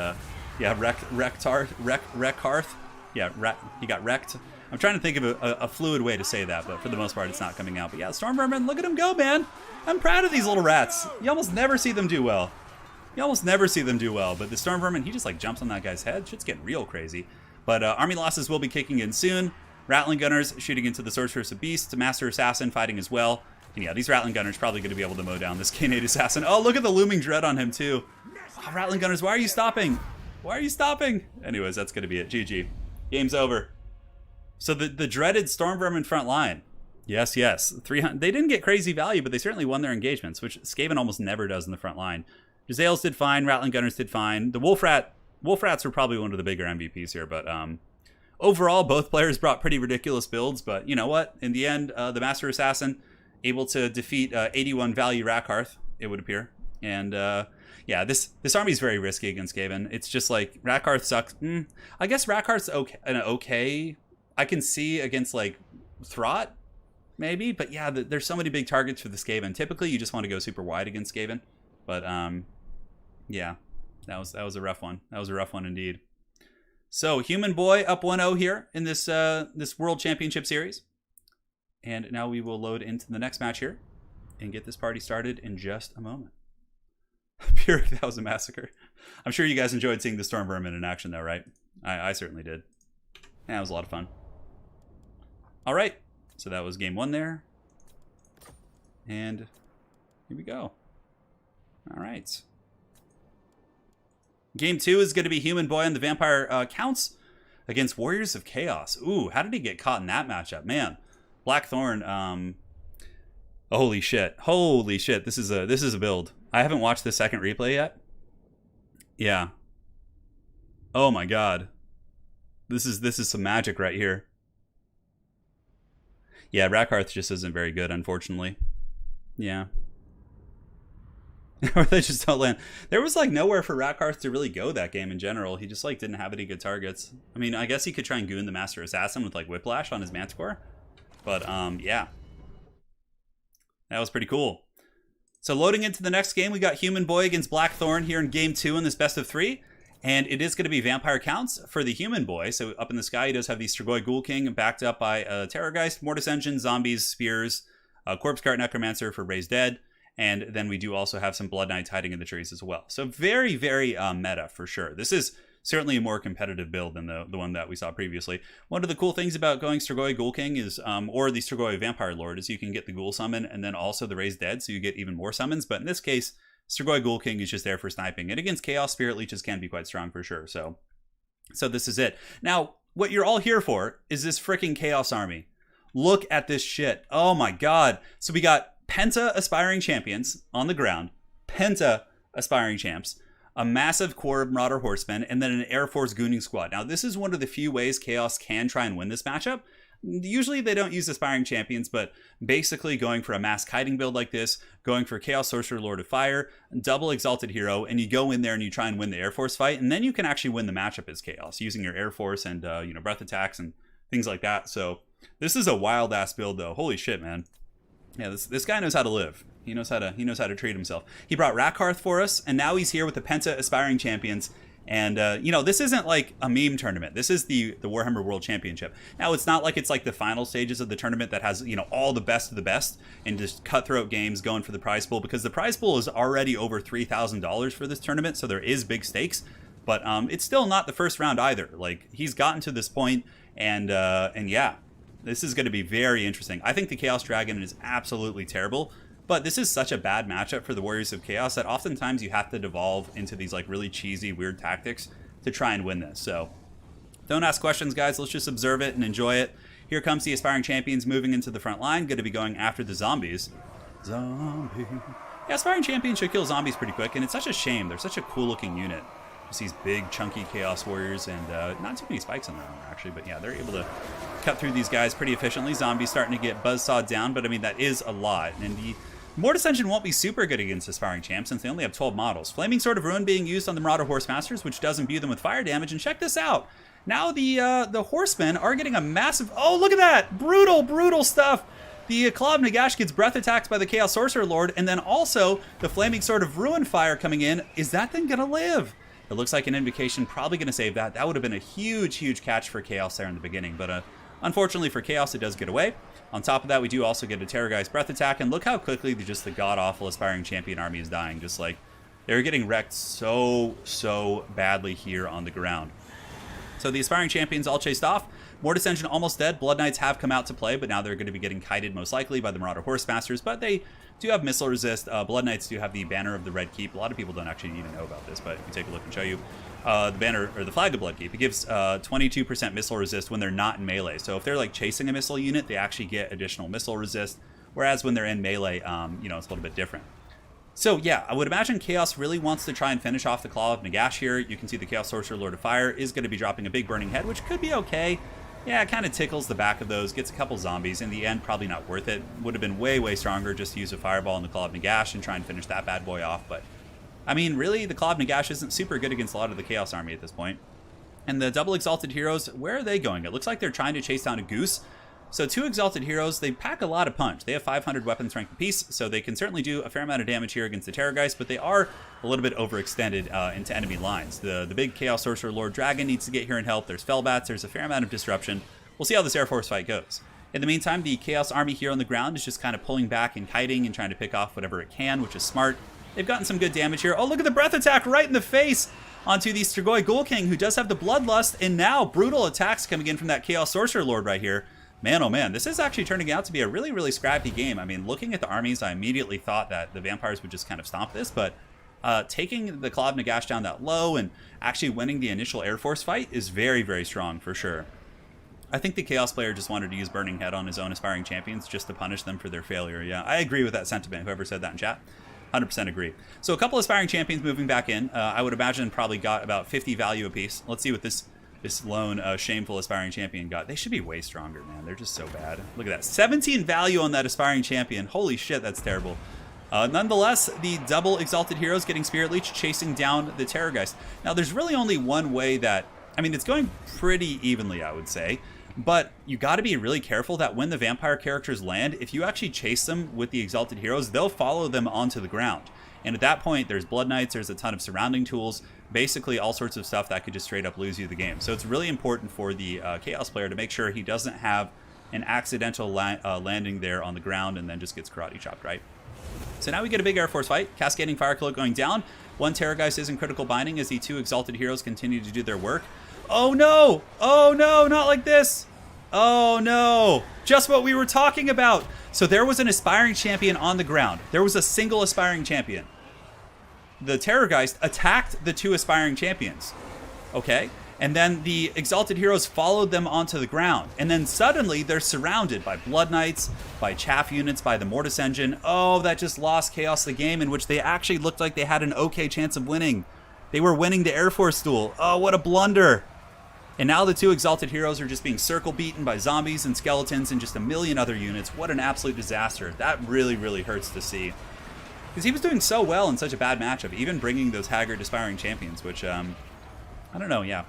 yeah, Rekarth. Yeah, he got wrecked. I'm trying to think of a fluid way to say that, but for the most part, it's not coming out. But yeah, Stormvermin, look at him go, man. I'm proud of these little rats. You almost never see them do well. But the Stormvermin, he just like jumps on that guy's head. Shit's getting real crazy. But army losses will be kicking in soon. Rattling Gunners shooting into the Sorceress of Beasts. Master Assassin fighting as well. And yeah, these Rattling Gunners probably going to be able to mow down this K8 Assassin. Oh, look at the looming dread on him too. Oh, Rattling Gunners, why are you stopping? Anyways, that's going to be it. GG. Game's over. So the dreaded Stormvermin front line. Yes. 300. They didn't get crazy value, but they certainly won their engagements, which Skaven almost never does in the front line. Jezzails did fine. Rattling Gunners did fine. The Wolf Rats were probably one of the bigger MVPs here, but overall, both players brought pretty ridiculous builds. But you know what? In the end, the Master Assassin able to defeat 81 value Rakarth, it would appear. And yeah, this army is very risky against Skaven. It's just like Rakarth sucks. I guess Rakarth's okay. I can see against like Throt, maybe, but yeah, there's so many big targets for the Skaven. Typically, you just want to go super wide against Skaven, but yeah, that was a rough one. That was a rough one indeed. So Human Boy up 1-0 here in this this World Championship Series, and now we will load into the next match here and get this party started in just a moment. Pyrrhic, that was a massacre. I'm sure you guys enjoyed seeing the Stormvermin in action, though, right? I certainly did. Yeah, it was a lot of fun. All right, so that was game 1 there. And here we go. All right. Game 2 is going to be Human Boy and the Vampire Counts against Warriors of Chaos. Ooh, how did he get caught in that matchup? Man, Blackthorn, holy shit. This is a build. I haven't watched the second replay yet. Yeah. Oh my god. This is some magic right here. Yeah, Rakarth just isn't very good, unfortunately. Yeah. Or they just don't land. There was like nowhere for Rakarth to really go that game in general. He just like didn't have any good targets. I mean, I guess he could try and goon the Master Assassin with like Whiplash on his Manticore. But yeah. That was pretty cool. So loading into the next game, we got Human Boy against Blackthorn here in game 2 in this best of 3. And it is going to be Vampire Counts for the Human Boy. So up in the sky, he does have the Strigoi Ghoul King backed up by Terrorgeist, Mortis Engine, Zombies, Spears, Corpse Cart Necromancer for Raise Dead. And then we do also have some Blood Knights hiding in the trees as well. So very, very meta for sure. This is certainly a more competitive build than the one that we saw previously. One of the cool things about going Strigoi Ghoul King is, or the Strigoi Vampire Lord, is you can get the Ghoul Summon and then also the Raise Dead, so you get even more summons. But in this case, Strigoi Ghoul King is just there for sniping. And against Chaos, Spirit Leeches can be quite strong for sure. So this is it. Now, what you're all here for is this freaking Chaos army. Look at this shit. Oh my god. So we got Penta Aspiring Champions on the ground, Penta Aspiring Champs, a massive core of Marauder Horsemen, and then an Air Force Gooning Squad. Now, this is one of the few ways Chaos can try and win this matchup. Usually they don't use Aspiring Champions, but basically going for a mass kiting build like this, going for Chaos Sorcerer Lord of Fire, double Exalted Hero, and you go in there and you try and win the Air Force fight, and then you can actually win the matchup as Chaos, using your Air Force and, breath attacks and things like that. So this is a wild-ass build, though. Holy shit, man. Yeah, this guy knows how to live. He knows how to treat himself. He brought Rakarth for us, and now he's here with the Penta Aspiring Champions. And, this isn't like a meme tournament. This is the Warhammer World Championship. Now, it's not like it's like the final stages of the tournament that has, all the best of the best and just cutthroat games going for the prize pool, because the prize pool is already over $3,000 for this tournament, so there is big stakes. But it's still not the first round either. Like, he's gotten to this point, and yeah, this is going to be very interesting. I think the Chaos Dragon is absolutely terrible. But this is such a bad matchup for the Warriors of Chaos that oftentimes you have to devolve into these like really cheesy, weird tactics to try and win this. So don't ask questions, guys. Let's just observe it and enjoy it. Here comes the Aspiring Champions moving into the front line. Going to be going after the zombies. Zombie. Yeah, Aspiring Champions should kill zombies pretty quick, and it's such a shame. They're such a cool-looking unit. Just these big, chunky Chaos Warriors, and not too many spikes on their armor, actually. But yeah, they're able to cut through these guys pretty efficiently. Zombies starting to get buzzsawed down, but I mean, that is a lot. And the Mortis Engine won't be super good against Aspiring Champs since they only have 12 models. Flaming Sword of Ruin being used on the Marauder Horse Masters, which does imbue them with fire damage. And check this out. Now the Horsemen are getting a massive... Oh, look at that! Brutal, brutal stuff! The Claw of Nagash gets breath attacked by the Chaos Sorcerer Lord, and then also the Flaming Sword of Ruin fire coming in. Is that thing gonna live? It looks like an Invocation probably gonna save that. That would have been a huge, huge catch for Chaos there in the beginning, but unfortunately for Chaos, it does get away. On top of that, we do also get a Terrorgeist Breath Attack, and look how quickly just the god-awful Aspiring Champion army is dying. Just like, they're getting wrecked so badly here on the ground. So the Aspiring Champions all chased off. Mortis Engine almost dead. Blood Knights have come out to play, but now they're going to be getting kited most likely by the Marauder Horse Masters, but they do have missile resist. Blood Knights do have the Banner of the Red Keep. A lot of people don't actually even know about this, but if you take a look and show you, the banner, or the Flag of Blood Keep, it gives 22% missile resist when they're not in melee. So if they're like chasing a missile unit, they actually get additional missile resist, whereas when they're in melee, it's a little bit different. So yeah, I would imagine Chaos really wants to try and finish off the Claw of Nagash here. You can see the Chaos Sorcerer Lord of Fire is going to be dropping a big Burning Head, which could be okay. Yeah, it kind of tickles the back of those, gets a couple zombies. In the end, probably not worth it. Would have been way stronger just to use a Fireball in the Claw of Nagash and try and finish that bad boy off, but I mean, really, the Claw of Nagash isn't super good against a lot of the Chaos army at this point. And the double Exalted Heroes, where are they going? It looks like they're trying to chase down a Goose. So 2 Exalted Heroes, they pack a lot of punch. They have 500 weapon strength apiece, so they can certainly do a fair amount of damage here against the Terrorgeist, but they are a little bit overextended into enemy lines. The big Chaos Sorcerer Lord Dragon needs to get here and help. There's Fellbats, there's a fair amount of disruption. We'll see how this Air Force fight goes. In the meantime, the Chaos army here on the ground is just kind of pulling back and kiting and trying to pick off whatever it can, which is smart. They've gotten some good damage here. Oh, look at the breath attack right in the face onto the Strigoi Ghoul King, who does have the Bloodlust, and now brutal attacks coming in from that Chaos Sorcerer Lord right here. Man, oh man, this is actually turning out to be a really scrappy game. I mean, looking at the armies, I immediately thought that the vampires would just kind of stomp this, but taking the Claw of Nagash down that low and actually winning the initial Air Force fight is very strong for sure. I think the Chaos player just wanted to use Burning Head on his own Aspiring Champions just to punish them for their failure. Yeah, I agree with that sentiment, whoever said that in chat. 100% agree. So a couple Aspiring Champions moving back in. I would imagine probably got about 50 value apiece. Let's see what this lone shameful Aspiring Champion got. They should be way stronger, man. They're just so bad. Look at that. 17 value on that Aspiring Champion. Holy shit, that's terrible. Nonetheless, the double Exalted Heroes getting Spirit Leech, chasing down the Terrorgeist. Now, there's really only one way that... I mean, it's going pretty evenly, I would say. But you got to be really careful that when the vampire characters land, if you actually chase them with the Exalted Heroes, they'll follow them onto the ground. And at that point, there's Blood Knights, there's a ton of surrounding tools, basically all sorts of stuff that could just straight up lose you the game. So it's really important for the Chaos player to make sure he doesn't have an accidental landing there on the ground and then just gets karate chopped, right? So now we get a big Air Force fight. Cascading Fire Cloak going down. One Terrorgeist is in critical binding as the 2 Exalted Heroes continue to do their work. Oh no! Oh no, not like this! Oh no! Just what we were talking about! So there was an Aspiring Champion on the ground. There was a single Aspiring Champion. The Terrorgeist attacked the 2 Aspiring Champions. Okay? And then the Exalted Heroes followed them onto the ground. And then suddenly they're surrounded by Blood Knights, by Chaff units, by the Mortis Engine. Oh, that just lost Chaos the game, in which they actually looked like they had an okay chance of winning. They were winning the Air Force duel. Oh, what a blunder. And now the two Exalted Heroes are just being circle beaten by zombies and skeletons and just a million other units. What an absolute disaster. That really, really hurts to see. Because he was doing so well in such a bad matchup, even bringing those Haggard Aspiring Champions, which, I don't know, yeah.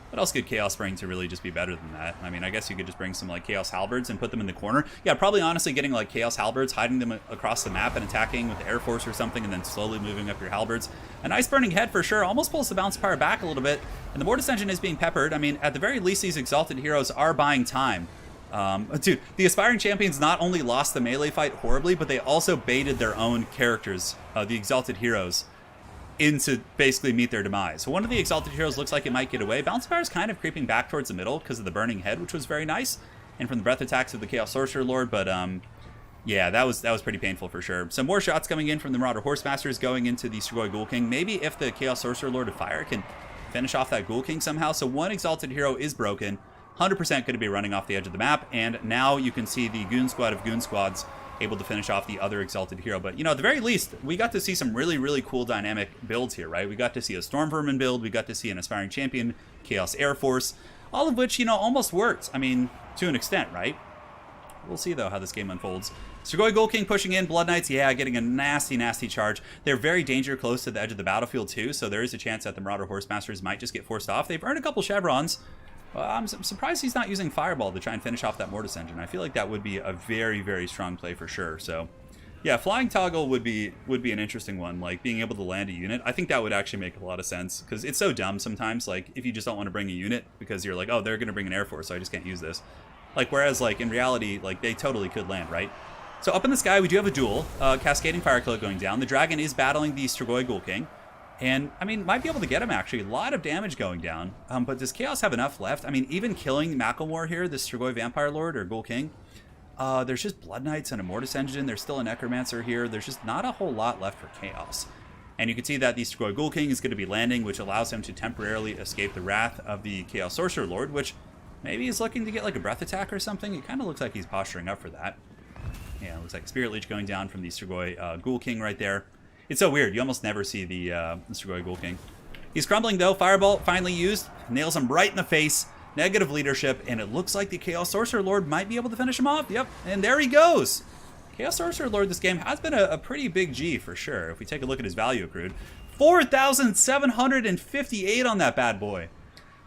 What else could Chaos bring to really just be better than that? I mean, I guess you could just bring some, like, Chaos Halberds and put them in the corner. Yeah, probably honestly getting, like, Chaos Halberds, hiding them across the map and attacking with the Air Force or something, and then slowly moving up your Halberds. A nice Burning Head for sure. Almost pulls the Bounce Power back a little bit. And the Mortis Engine is being peppered. I mean, at the very least, these Exalted Heroes are buying time. Dude, the Aspiring Champions not only lost the melee fight horribly, but they also baited their own characters, the Exalted Heroes, into basically meet their demise. So one of the Exalted Heroes looks like it might get away. Bounce Power is kind of creeping back towards the middle because of the Burning Head, which was very nice, and from the breath attacks of the Chaos Sorcerer Lord, but yeah, that was pretty painful for sure. Some more shots coming in from the Marauder Horsemasters going into the Strigoi Ghoul King. Maybe if the Chaos Sorcerer Lord of Fire can finish off that Ghoul King somehow. So one Exalted Hero is broken, 100% going to be running off the edge of the map, and now you can see the Goon Squad of Goon Squads able to finish off the other Exalted Hero. But, you know, at the very least, we got to see some really, really cool dynamic builds here, right? We got to see a Storm Vermin build, we got to see an Aspiring Champion, Chaos Air Force, all of which, you know, almost worked. I mean, to an extent, right? We'll see, though, how this game unfolds. Strigoi Ghoul King pushing in, Blood Knights, yeah, getting a nasty, nasty charge. They're very danger close to the edge of the battlefield, too, so there is a chance that the Marauder Horsemasters might just get forced off. They've earned a couple chevrons. I'm surprised he's not using Fireball to try and finish off that Mortis Engine. I feel like that would be a very, very strong play for sure. So, yeah, Flying Toggle would be an interesting one. Like, being able to land a unit. I think that would actually make a lot of sense. Because it's so dumb sometimes, like, if you just don't want to bring a unit because you're like, oh, they're going to bring an Air Force, so I just can't use this. Like, whereas, like, in reality, like, they totally could land, right? So, up in the sky, we do have a duel. Cascading Fire Killer going down. The Dragon is battling the Strigoi Ghoul King. And, I mean, might be able to get him, actually. A lot of damage going down. But does Chaos have enough left? I mean, even killing Macklemore here, this Strigoi Vampire Lord, or Ghoul King, there's just Blood Knights and a Mortis Engine. There's still a Necromancer here. There's just not a whole lot left for Chaos. And you can see that the Strigoi Ghoul King is going to be landing, which allows him to temporarily escape the wrath of the Chaos Sorcerer Lord, which maybe is looking to get, like, a breath attack or something. It kind of looks like he's posturing up for that. Yeah, it looks like Spirit Leech going down from the Strigoi Ghoul King right there. It's so weird. You almost never see the Strigoi Ghoul King. He's crumbling, though. Firebolt finally used. Nails him right in the face. Negative leadership. And it looks like the Chaos Sorcerer Lord might be able to finish him off. Yep. And there he goes. Chaos Sorcerer Lord this game has been a pretty big G for sure. If we take a look at his value accrued. 4,758 on that bad boy.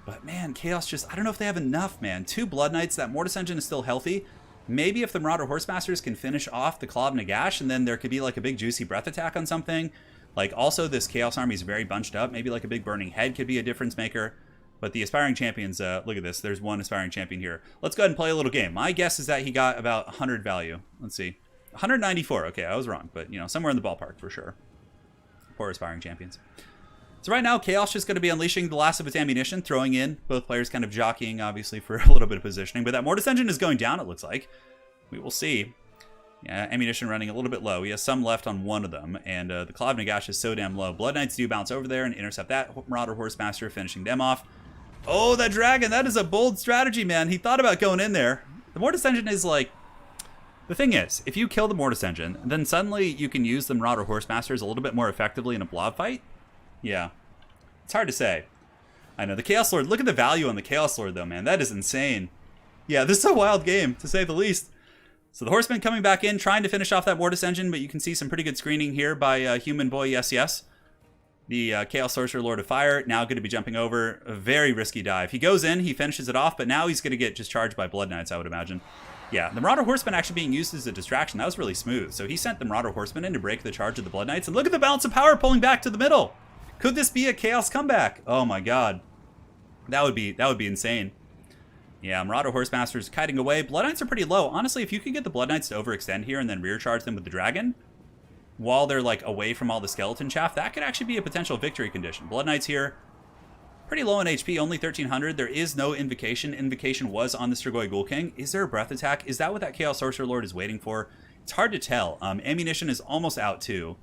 But, man, Chaos just... I don't know if they have enough, man. 2 Blood Knights. That Mortis Engine is still healthy. Maybe if the Marauder Horsemasters can finish off the Claw of Nagash, and then there could be like a big juicy breath attack on something. Like, also this Chaos Army is very bunched up. Maybe like a big Burning Head could be a difference maker. But the Aspiring Champions, look at this. There's one Aspiring Champion here. Let's go ahead and play a little game. My guess is that he got about 100 value. Let's see. 194. Okay, I was wrong. But, you know, somewhere in the ballpark for sure. Poor Aspiring Champions. So right now, Chaos just going to be unleashing the last of its ammunition, throwing in both players kind of jockeying, obviously, for a little bit of positioning. But that Mortis Engine is going down, it looks like. We will see. Yeah, ammunition running a little bit low. He has some left on one of them, and the Claw of Nagash is so damn low. Blood Knights do bounce over there and intercept that Marauder Horsemaster, finishing them off. Oh, that Dragon! That is a bold strategy, man. He thought about going in there. The Mortis Engine is like... The thing is, if you kill the Mortis Engine, then suddenly you can use the Marauder Horsemasters a little bit more effectively in a blob fight. Yeah. It's hard to say. I know. The Chaos Lord, look at the value on the Chaos Lord, though, man. That is insane. Yeah, this is a wild game, to say the least. So the Horseman coming back in, trying to finish off that Mortis Engine, but you can see some pretty good screening here by Human Boy Yes Yes. The Chaos Sorcerer Lord of Fire, now going to be jumping over. A very risky dive. He goes in, he finishes it off, but now he's going to get just charged by Blood Knights, I would imagine. Yeah, the Marauder Horseman actually being used as a distraction. That was really smooth. So he sent the Marauder Horseman in to break the charge of the Blood Knights. And look at the balance of power pulling back to the middle. Could this be a Chaos comeback? Oh my god. That would be insane. Yeah, Marauder Horsemaster's kiting away. Blood Knights are pretty low. Honestly, if you could get the Blood Knights to overextend here and then rear charge them with the Dragon, while they're like away from all the skeleton chaff, that could actually be a potential victory condition. Blood Knights here, pretty low in HP, only 1,300. There is no Invocation. Invocation was on the Strigoi Ghoul King. Is there a breath attack? Is that what that Chaos Sorcerer Lord is waiting for? It's hard to tell. Ammunition is almost out too.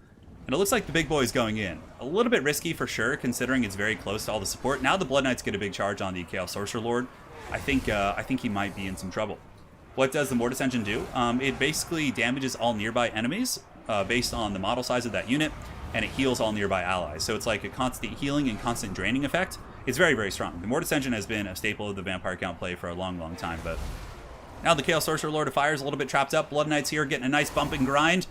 And it looks like the big boy's going in. A little bit risky for sure, considering it's very close to all the support. Now the Blood Knights get a big charge on the Chaos Sorcerer Lord. I think he might be in some trouble. What does the Mortis Engine do? It basically damages all nearby enemies based on the model size of that unit, and it heals all nearby allies. So it's like a constant healing and constant draining effect. It's very, very strong. The Mortis Engine has been a staple of the Vampire Count play for a long, long time, but now the Chaos Sorcerer Lord of Fire is a little bit trapped up. Blood Knights here getting a nice bump and grind.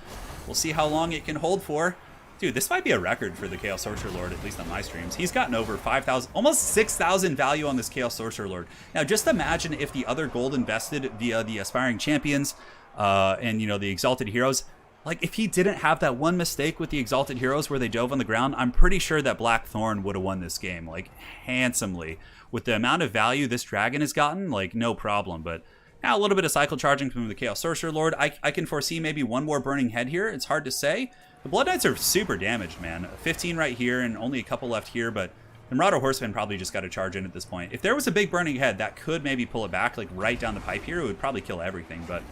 We'll see how long it can hold for. Dude, this might be a record for the Chaos Sorcerer Lord, at least on my streams. He's gotten over 5,000, almost 6,000 value on this Chaos Sorcerer Lord. Now, just imagine if the other gold invested via the Aspiring Champions and, you know, the Exalted Heroes, like, if he didn't have that one mistake with the Exalted Heroes where they dove on the ground, I'm pretty sure that Blackthorn would have won this game, like, handsomely. With the amount of value this dragon has gotten, like, no problem. But now a little bit of cycle charging from the Chaos Sorcerer Lord. I can foresee maybe one more Burning Head here. It's hard to say. The Blood Knights are super damaged, man. 15 right here and only a couple left here, but the Marauder Horseman probably just got to charge in at this point. If there was a big Burning Head, that could maybe pull it back, like right down the pipe here. It would probably kill everything, but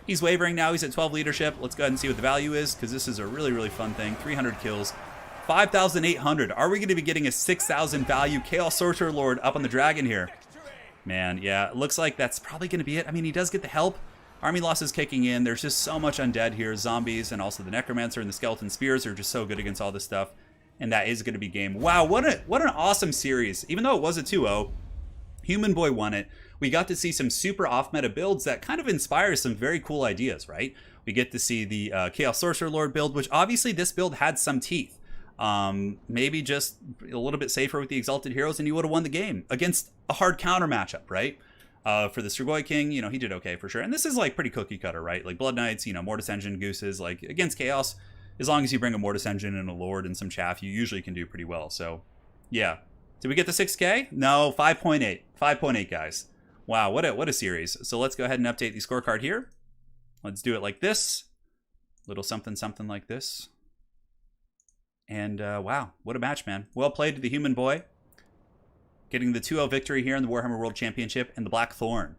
he's wavering now. He's at 12 leadership. Let's go ahead and see what the value is, because this is a really, really fun thing. 300 kills, 5,800. Are we going to be getting a 6,000 value Chaos Sorcerer Lord up on the dragon here? Man, yeah, it looks like that's probably going to be it. I mean, he does get the help. Army losses kicking in. There's just so much undead here. Zombies and also the Necromancer and the Skeleton Spears are just so good against all this stuff. And that is going to be game. Wow, what an awesome series. Even though it was a 2-0, Human Boy won it. We got to see some super off-meta builds that kind of inspire some very cool ideas, right? We get to see the Chaos Sorcerer Lord build, which obviously this build had some teeth. Maybe just a little bit safer with the Exalted Heroes and you would have won the game against a hard counter matchup, right? For the Strigoi King, you know, he did okay for sure. And this is like pretty cookie cutter, right? Like Blood Knights, you know, Mortis Engine, Gooses, like against Chaos, as long as you bring a Mortis Engine and a Lord and some chaff, you usually can do pretty well. So, yeah. Did we get the 6K? No, 5.8. 5.8, guys. Wow, what a series. So let's go ahead and update the scorecard here. Let's do it like this. Little something, something like this. And wow, what a match, man. Well played to the Human Boy. Getting the 2-0 victory here in the Warhammer World Championship and the Black Thorn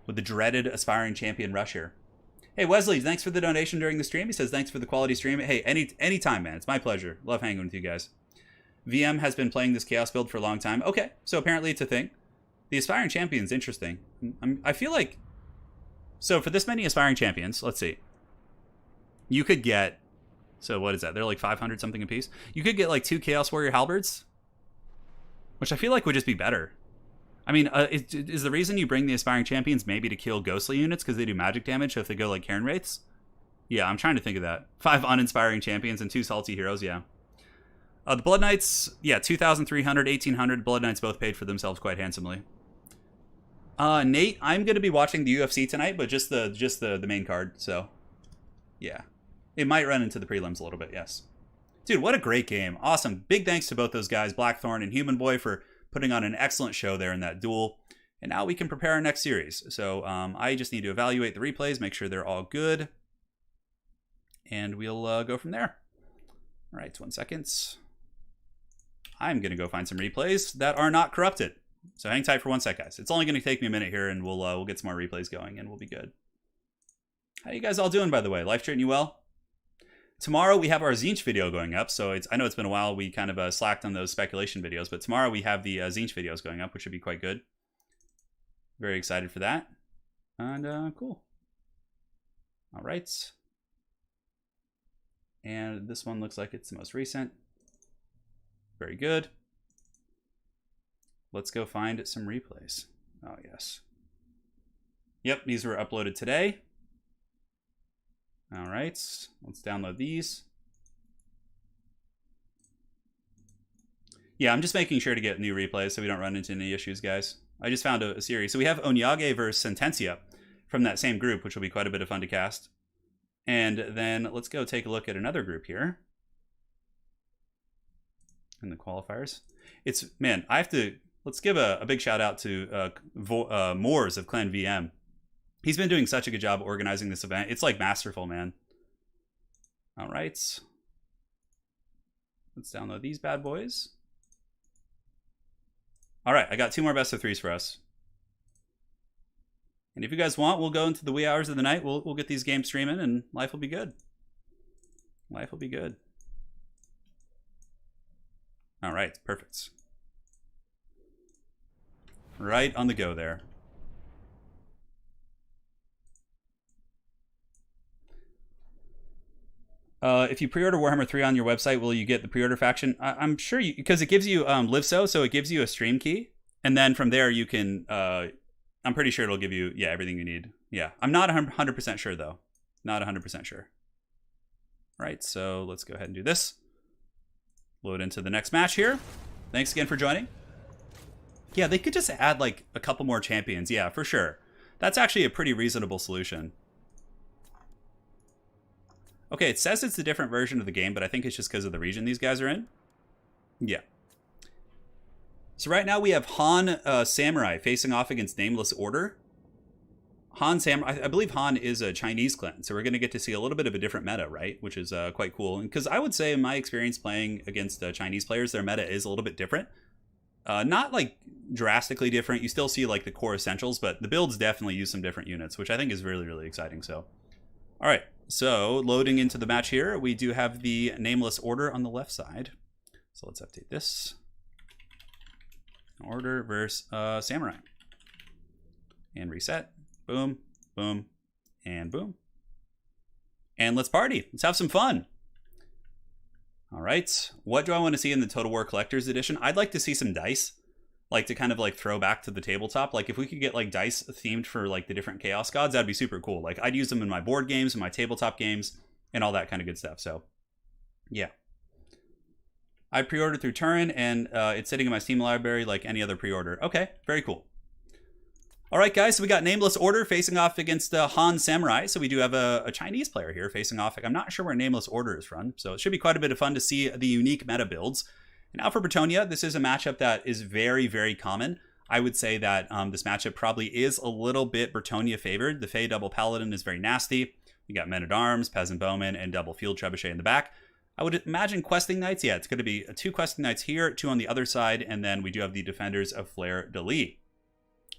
with the dreaded Aspiring Champion rush here. Hey, Wesley, thanks for the donation during the stream. He says, thanks for the quality stream. Hey, anytime, man. It's my pleasure. Love hanging with you guys. VM has been playing this Chaos build for a long time. Okay, so apparently it's a thing. The Aspiring Champion's interesting. I feel like... So for this many Aspiring Champions, let's see. You could get... So what is that? They're like 500 something a piece. You could get like 2 Chaos Warrior Halberds, which I feel like would just be better. I mean, is the reason you bring the Aspiring Champions maybe to kill ghostly units because they do magic damage, so if they go like Cairn Wraiths? Yeah, I'm trying to think of that. 5 uninspiring champions and 2 salty heroes, yeah. The Blood Knights, yeah, 2,300, 1,800. Blood Knights both paid for themselves quite handsomely. Nate, I'm going to be watching the UFC tonight, but just the main card, so yeah. It might run into the prelims a little bit, yes. Dude, what a great game. Awesome. Big thanks to both those guys, Blackthorn and Human Boy, for putting on an excellent show there in that duel. And now we can prepare our next series. So I just need to evaluate the replays, make sure they're all good. And we'll go from there. All right, 1 second. I'm going to go find some replays that are not corrupted. So hang tight for 1 sec, guys. It's only going to take me a minute here, and we'll get some more replays going, and we'll be good. How you guys all doing, by the way? Life treating you well? Tomorrow we have our Zinch video going up, so I know it's been a while. We kind of slacked on those speculation videos, but tomorrow we have the Zinch videos going up, which should be quite good. Very excited for that. And cool. All right. And this one looks like it's the most recent. Very good. Let's go find some replays. Oh, yes. Yep, these were uploaded today. All right, let's download these. Yeah, I'm just making sure to get new replays so we don't run into any issues, guys. I just found a series. So we have Onyage versus Sentencia from that same group, which will be quite a bit of fun to cast. And then let's go take a look at another group here. In the qualifiers. Man, I have to, let's give a big shout out to Moores of Clan VM. He's been doing such a good job organizing this event. It's like masterful, man. All right. Let's download these bad boys. All right, I got 2 more best of 3s for us. And if you guys want, we'll go into the wee hours of the night. We'll get these games streaming, and life will be good. Life will be good. All right, perfect. Right on the go there. If you pre-order Warhammer 3 on your website, will you get the pre-order faction? I'm sure you, because it gives you LiveSo, so it gives you a stream key, and then from there you can. I'm pretty sure it'll give you everything you need. Yeah, I'm not 100% sure though. Not 100% sure. Right, so let's go ahead and do this. Load into the next match here. Thanks again for joining. Yeah, they could just add like a couple more champions. Yeah, for sure. That's actually a pretty reasonable solution. Okay, it says it's a different version of the game, but I think it's just because of the region these guys are in. Yeah. So right now we have Han Samurai facing off against Nameless Order. Han Samurai, I believe Han is a Chinese clan, so we're going to get to see a little bit of a different meta, right? Which is quite cool. Because I would say in my experience playing against Chinese players, their meta is a little bit different. Not like drastically different. You still see like the core essentials, but the builds definitely use some different units, which I think is really, really exciting. So, all right. So loading into the match here, we do have the Nameless Order on the left side. So let's update this. Order versus Samurai. And reset. Boom, boom, and boom. And let's party. Let's have some fun. All right. What do I want to see in the Total War Collector's Edition? I'd like to see some dice. Like to kind of like throw back to the tabletop. Like if we could get like dice themed for like the different Chaos Gods, that'd be super cool. Like I'd use them in my board games, in my tabletop games, and all that kind of good stuff. So yeah. I pre-ordered through Turin, and it's sitting in my Steam library like any other pre-order. Okay, very cool. All right, guys, so we got Nameless Order facing off against Han Samurai. So we do have a Chinese player here facing off. I'm not sure where Nameless Order is from, so it should be quite a bit of fun to see the unique meta builds. And now for Bretonnia, this is a matchup that is very, very common. I would say that this matchup probably is a little bit Bretonnia favored. The Fey Double Paladin is very nasty. You got Men-at-Arms, Peasant Bowman, and Double Field Trebuchet in the back. I would imagine Questing Knights. Yeah, it's going to be 2 Questing Knights here, 2 on the other side, and then we do have the Defenders of Fleur de Lis.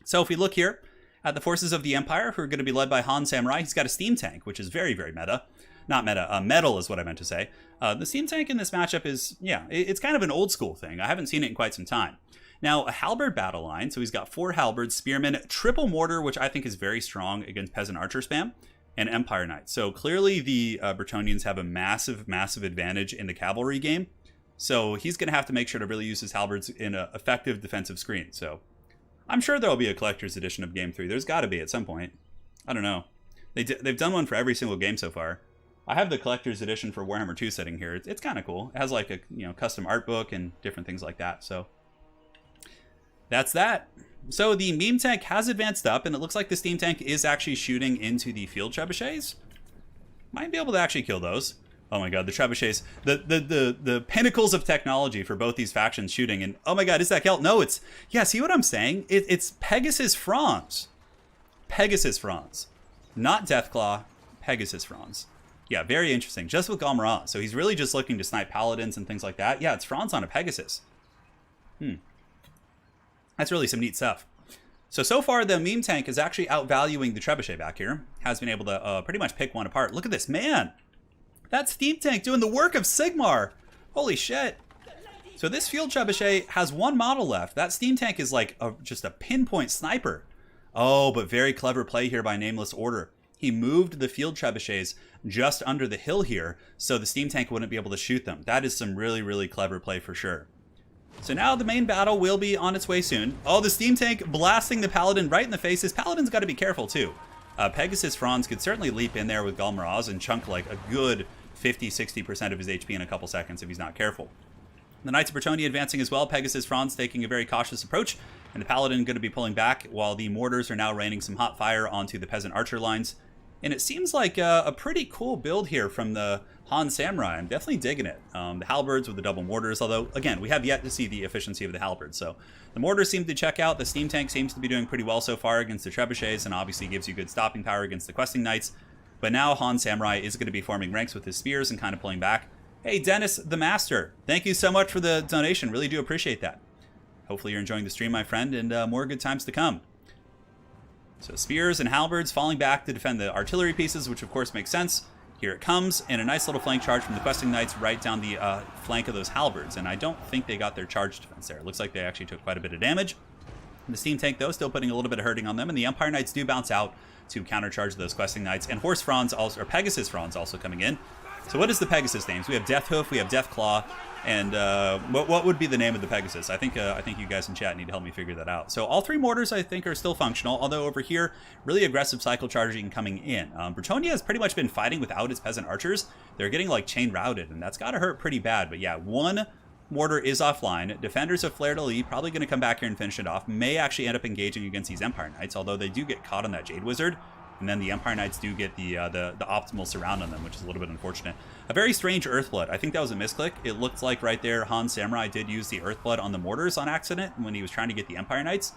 So if we look here at the forces of the Empire, who are going to be led by Han Samurai, he's got a steam tank, which is very, very meta. Not meta, metal is what I meant to say. The steam tank in this matchup is, yeah, it's kind of an old school thing. I haven't seen it in quite some time. Now, a halberd battle line, so he's got 4 halberds, spearmen, triple mortar, which I think is very strong against peasant archer spam, and Empire Knight. So clearly the Bretonnians have a massive, massive advantage in the cavalry game. So he's going to have to make sure to really use his halberds in an effective defensive screen. So I'm sure there'll be a collector's edition of Game 3. There's got to be at some point. I don't know. They've done one for every single game so far. I have the collector's edition for Warhammer 2 sitting here. It's kind of cool. It has like a custom art book and different things like that. So that's that. So the meme tank has advanced up, and it looks like the steam tank is actually shooting into the field trebuchets. Might be able to actually kill those. Oh my god, the trebuchets, the pinnacles of technology for both these factions shooting. And oh my god, is that Kelt? No, it's, yeah, see what I'm saying? It's Pegasus Franz. Pegasus Franz. Not Deathclaw, Pegasus Franz. Yeah, very interesting. Just with Galmaraz. So he's really just looking to snipe paladins and things like that. Yeah, it's Franz on a Pegasus. That's really some neat stuff. So far, the meme tank is actually outvaluing the trebuchet back here. Has been able to pretty much pick one apart. Look at this, man. That steam tank doing the work of Sigmar. Holy shit. So this field trebuchet has 1 model left. That steam tank is like just a pinpoint sniper. Oh, but very clever play here by Nameless Order. He moved the field trebuchets just under the hill here, so the steam tank wouldn't be able to shoot them. That is some really, really clever play for sure. So now the main battle will be on its way soon. Oh, the steam tank blasting the paladin right in the face. This paladin's got to be careful too. Pegasus Franz could certainly leap in there with Galmaraz and chunk like a good 50-60% of his HP in a couple seconds if he's not careful. The Knights of Bretonnia advancing as well. Pegasus Franz taking a very cautious approach, and the paladin going to be pulling back while the mortars are now raining some hot fire onto the peasant archer lines. And it seems like a pretty cool build here from the Han Samurai. I'm definitely digging it. The halberds with the double mortars, although, again, we have yet to see the efficiency of the halberds. So the mortars seem to check out. The steam tank seems to be doing pretty well so far against the trebuchets, and obviously gives you good stopping power against the questing knights. But now Han Samurai is going to be forming ranks with his spears and kind of pulling back. Hey, Dennis the Master, thank you so much for the donation. Really do appreciate that. Hopefully you're enjoying the stream, my friend, and more good times to come. So spears and halberds falling back to defend the artillery pieces, which of course makes sense. Here it comes, and a nice little flank charge from the questing knights right down the flank of those halberds, and I don't think they got their charge defense there. It looks like they actually took quite a bit of damage. The steam tank, though, still putting a little bit of hurting on them, and the Empire Knights do bounce out to countercharge those questing knights, and Horse Franz also, or Pegasus Franz also coming in. So what is the Pegasus names? We have Death Hoof, we have Death Claw, and what would be the name of the Pegasus? I think you guys in chat need to help me figure that out. So all 3 mortars, I think, are still functional, although over here, really aggressive cycle charging coming in. Bretonnia has pretty much been fighting without its peasant archers. They're getting, like, chain routed, and that's got to hurt pretty bad. But yeah, 1 mortar is offline. Defenders of Fleur de Lis probably going to come back here and finish it off. May actually end up engaging against these Empire Knights, although they do get caught on that Jade Wizard. And then the Empire Knights do get the optimal surround on them, which is a little bit unfortunate. A very strange Earthblood. I think that was a misclick. It looked like right there Han Samurai did use the Earthblood on the mortars on accident when he was trying to get the Empire Knights.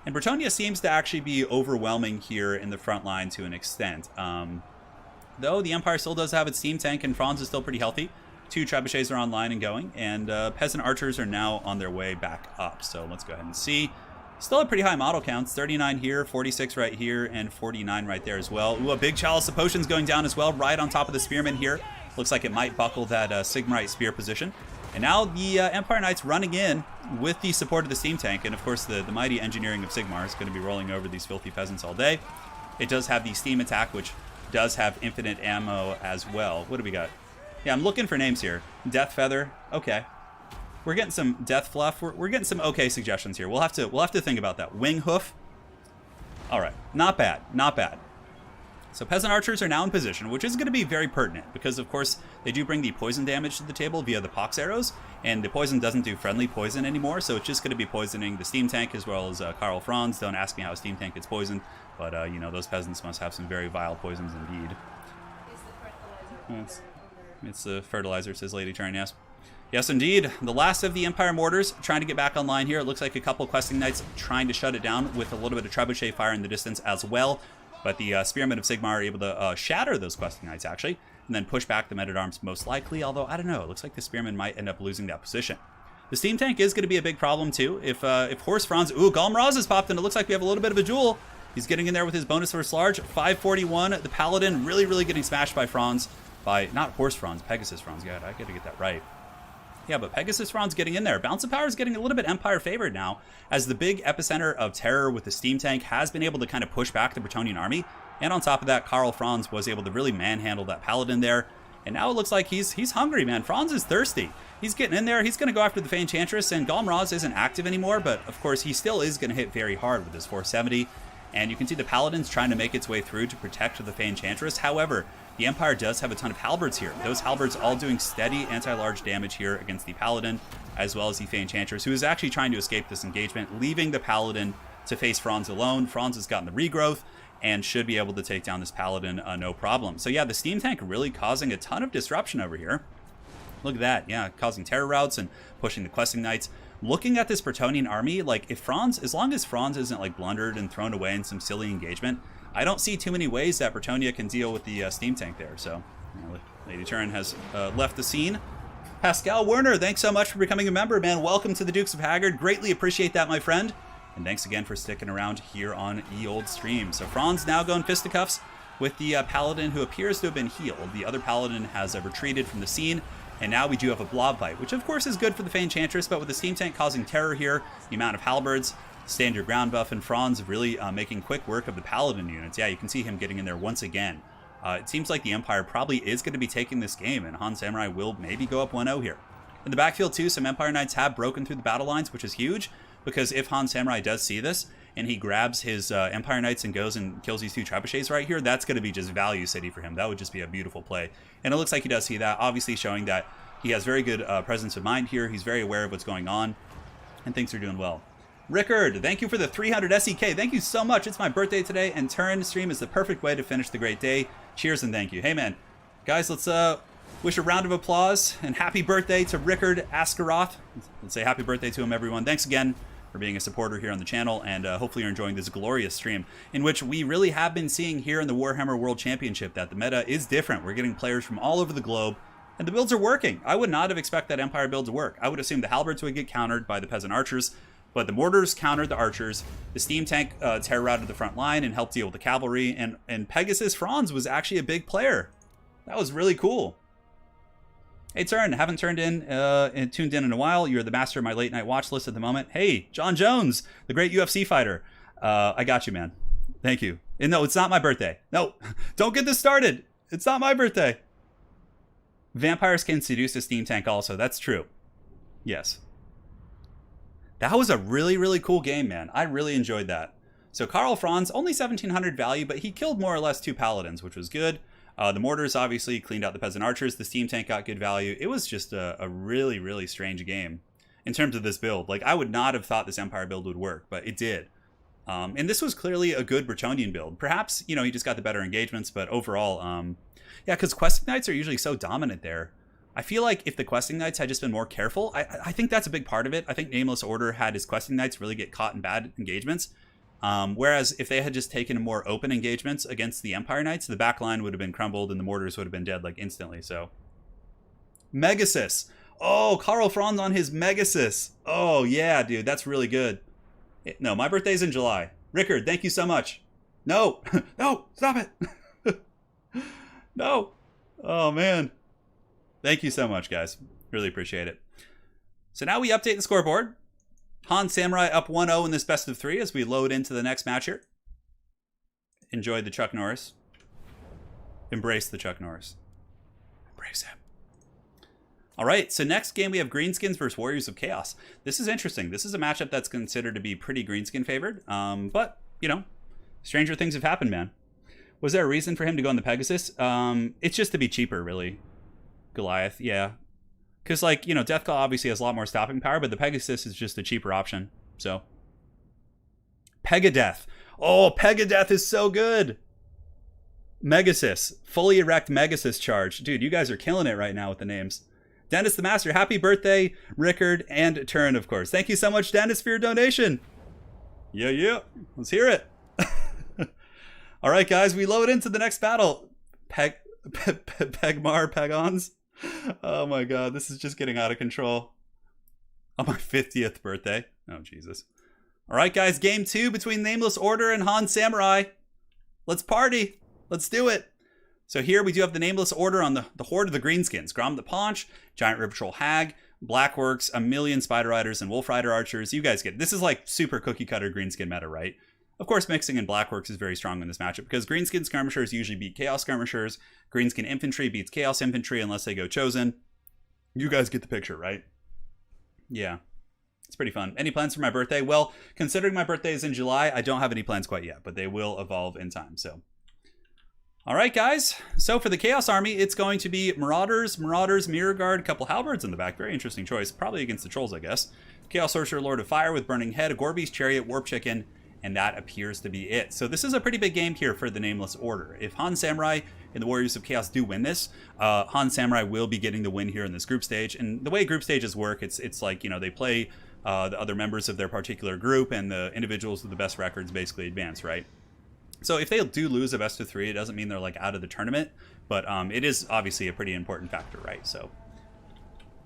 And Bretonnia seems to actually be overwhelming here in the front line to an extent. Though the Empire still does have its steam tank, and Franz is still pretty healthy. 2 trebuchets are online and going, and peasant archers are now on their way back up. So let's go ahead and see. Still have pretty high model counts, 39 here, 46 right here, and 49 right there as well. Ooh, a big chalice of potions going down as well, right on top of the spearman here. Looks like it might buckle that Sigmarite spear position. And now the Empire Knights running in with the support of the steam tank, and of course the mighty engineering of Sigmar is going to be rolling over these filthy peasants all day. It does have the steam attack, which does have infinite ammo as well. What do we got? Yeah, I'm looking for names here. Death Feather, okay. We're getting some Death Fluff. We're getting some okay suggestions here. We'll have to think about that. Wing Hoof. All right, not bad, not bad. So peasant archers are now in position, which is going to be very pertinent because, of course, they do bring the poison damage to the table via the pox arrows, and the poison doesn't do friendly poison anymore, so it's just going to be poisoning the steam tank as well as Karl Franz. Don't ask me how a steam tank gets poisoned, but you know, those peasants must have some very vile poisons indeed. It's the fertilizer, says Lady Turin, yes. Yes, indeed. The last of the Empire mortars trying to get back online here. It looks like a couple questing knights trying to shut it down with a little bit of trebuchet fire in the distance as well. But the Spearmen of Sigmar are able to shatter those questing knights, actually, and then push back the men-at-arms most likely, although, I don't know, it looks like the Spearmen might end up losing that position. The steam tank is going to be a big problem, too. If Horse Franz... Ooh, Galmraz has popped in. It looks like we have a little bit of a duel. He's getting in there with his bonus first large. 541. The Paladin really getting smashed by Franz. By, not Horse Franz, Pegasus Franz. God, I got to get that right. Yeah, but Pegasus Franz getting in there. Balance of Power is getting a little bit Empire favored now, as the big epicenter of terror with the steam tank has been able to kind of push back the Bretonnian army. And on top of that, Karl Franz was able to really manhandle that Paladin there. And now it looks like he's hungry, man. Franz is thirsty. He's getting in there. He's going to go after the Enchantress, and Galmraz isn't active anymore, but of course he still is going to hit very hard with his 470. And you can see the Paladin's trying to make its way through to protect the Enchantress. However, the Empire does have a ton of halberds here. Those halberds all doing steady anti-large damage here against the Paladin, as well as the Enchantress, who is actually trying to escape this engagement, leaving the Paladin to face Franz alone. Franz has gotten the regrowth and should be able to take down this Paladin no problem. So yeah, the steam tank really causing a ton of disruption over here. Look at that, yeah, causing terror routes and pushing the questing knights. Looking at this Bretonnian army, like if Franz, as long as Franz isn't like blundered and thrown away in some silly engagement, I don't see too many ways that Bretonnia can deal with the steam tank there. So, you know, Lady Turin has left the scene. Pascal Werner, thanks so much for becoming a member, man. Welcome to the Dukes of Haggard. Greatly appreciate that, my friend. And thanks again for sticking around here on Old Stream. So Franz now going fisticuffs with the Paladin, who appears to have been healed. The other Paladin has retreated from the scene. And now we do have a blob fight, which of course is good for the Enchantress, but with the steam tank causing terror here, the amount of halberds, stand your ground buff, and Franz really making quick work of the Paladin units. Yeah, you can see him getting in there once again. It seems like the Empire probably is going to be taking this game, and Han Samurai will maybe go up 1-0 here. In the backfield too, some Empire Knights have broken through the battle lines, which is huge, because if Han Samurai does see this, and he grabs his Empire Knights and goes and kills these 2 trebuchets right here, that's going to be just value city for him. That would just be a beautiful play. And it looks like he does see that, obviously showing that he has very good presence of mind here. He's very aware of what's going on, and things are doing well. Rickard, thank you for the 300 SEK. Thank you so much. It's my birthday today, and Turin stream is the perfect way to finish the great day. Cheers and thank you. Hey, man. Guys, let's wish a round of applause and happy birthday to Rickard Askaroth. Let's say happy birthday to him, everyone. Thanks again for being a supporter here on the channel, and hopefully you're enjoying this glorious stream in which we really have been seeing here in the Warhammer World Championship that the meta is different. We're getting players from all over the globe, and the builds are working. I would not have expected that Empire build to work. I would assume the halberds would get countered by the peasant archers, but the mortars countered the archers. The steam tank terror routed the front line and helped deal with the cavalry, and Pegasus Franz was actually a big player. That was really cool. Hey, Turin, haven't tuned in in a while. You're the master of my late night watch list at the moment. Hey, John Jones, the great UFC fighter. I got you, man. Thank you. And no, it's not my birthday. No, don't get this started. It's not my birthday. Vampires can seduce a steam tank also. That's true. Yes. That was a really, really cool game, man. I really enjoyed that. So Karl Franz, only 1,700 value, but he killed more or less 2 paladins, which was good. The mortars obviously cleaned out the peasant archers. The steam tank got good value. It was just a really, really strange game in terms of this build. Like, I would not have thought this Empire build would work, but it did. And this was clearly a good Bretonnian build. Perhaps, you know, he just got the better engagements, but overall, yeah, because questing knights are usually so dominant there. I feel like if the questing knights had just been more careful, I think that's a big part of it. I think Nameless Order had his questing knights really get caught in bad engagements. Whereas if they had just taken more open engagements against the Empire Knights, the back line would have been crumbled and the mortars would have been dead like instantly. So, Megasis. Oh, Karl Franz on his Megasis. Oh, yeah, dude, that's really good. No, my birthday's in July. Rickard, thank you so much. No, no, stop it. No. Oh, man. Thank you so much, guys. Really appreciate it. So now we update the scoreboard. Han Samurai up 1-0 in this best of 3 as we load into the next match here. Enjoyed the Chuck Norris. Embrace the Chuck Norris. Embrace him. All right, so next game we have Greenskins versus Warriors of Chaos. This is interesting. This is a matchup that's considered to be pretty Greenskin favored. But, you know, stranger things have happened, man. Was there a reason for him to go on the Pegasus? It's just to be cheaper, really. Goliath, yeah. Because, like, you know, Deathclaw obviously has a lot more stopping power, but the Pegasus is just a cheaper option. So, Pegadeath. Oh, Pegadeath is so good. Megasis. Fully erect Megasis charge. Dude, you guys are killing it right now with the names. Dennis the Master, happy birthday, Rickard, and Turin, of course. Thank you so much, Dennis, for your donation. Yeah, yeah. Let's hear it. All right, guys, we load into the next battle. Pegmar Pagons. Oh my god, this is just getting out of control. On my 50th birthday. Oh, Jesus. All right, guys, game 2 between Nameless Order and Han Samurai. Let's party. Let's do it. So here we do have the Nameless Order on the Horde of the Greenskins. Grom the Paunch, Giant Rib Patrol Hag, Blackworks, a million Spider Riders, and Wolf Rider Archers. You guys get it. This is like super cookie cutter Greenskin meta, right? Of course, mixing in Blackworks is very strong in this matchup because Greenskin Skirmishers usually beat Chaos Skirmishers. Greenskin Infantry beats Chaos Infantry unless they go Chosen. You guys get the picture, right? Yeah. It's pretty fun. Any plans for my birthday? Well, considering my birthday is in July, I don't have any plans quite yet, but they will evolve in time, so. All right, guys. So for the Chaos Army, it's going to be Marauders, Mirror Guard, a couple Halberds in the back. Very interesting choice. Probably against the Trolls, I guess. Chaos Sorcerer, Lord of Fire with Burning Head, a Gorby's Chariot, Warp Chicken, and that appears to be it. So this is a pretty big game here for the Nameless Order. If Han Samurai and the Warriors of Chaos do win this, Han Samurai will be getting the win here in this group stage. And the way group stages work, it's like, you know, they play the other members of their particular group, and the individuals with the best records basically advance, right? So if they do lose a best of 3, it doesn't mean they're like out of the tournament, but it is obviously a pretty important factor, right? So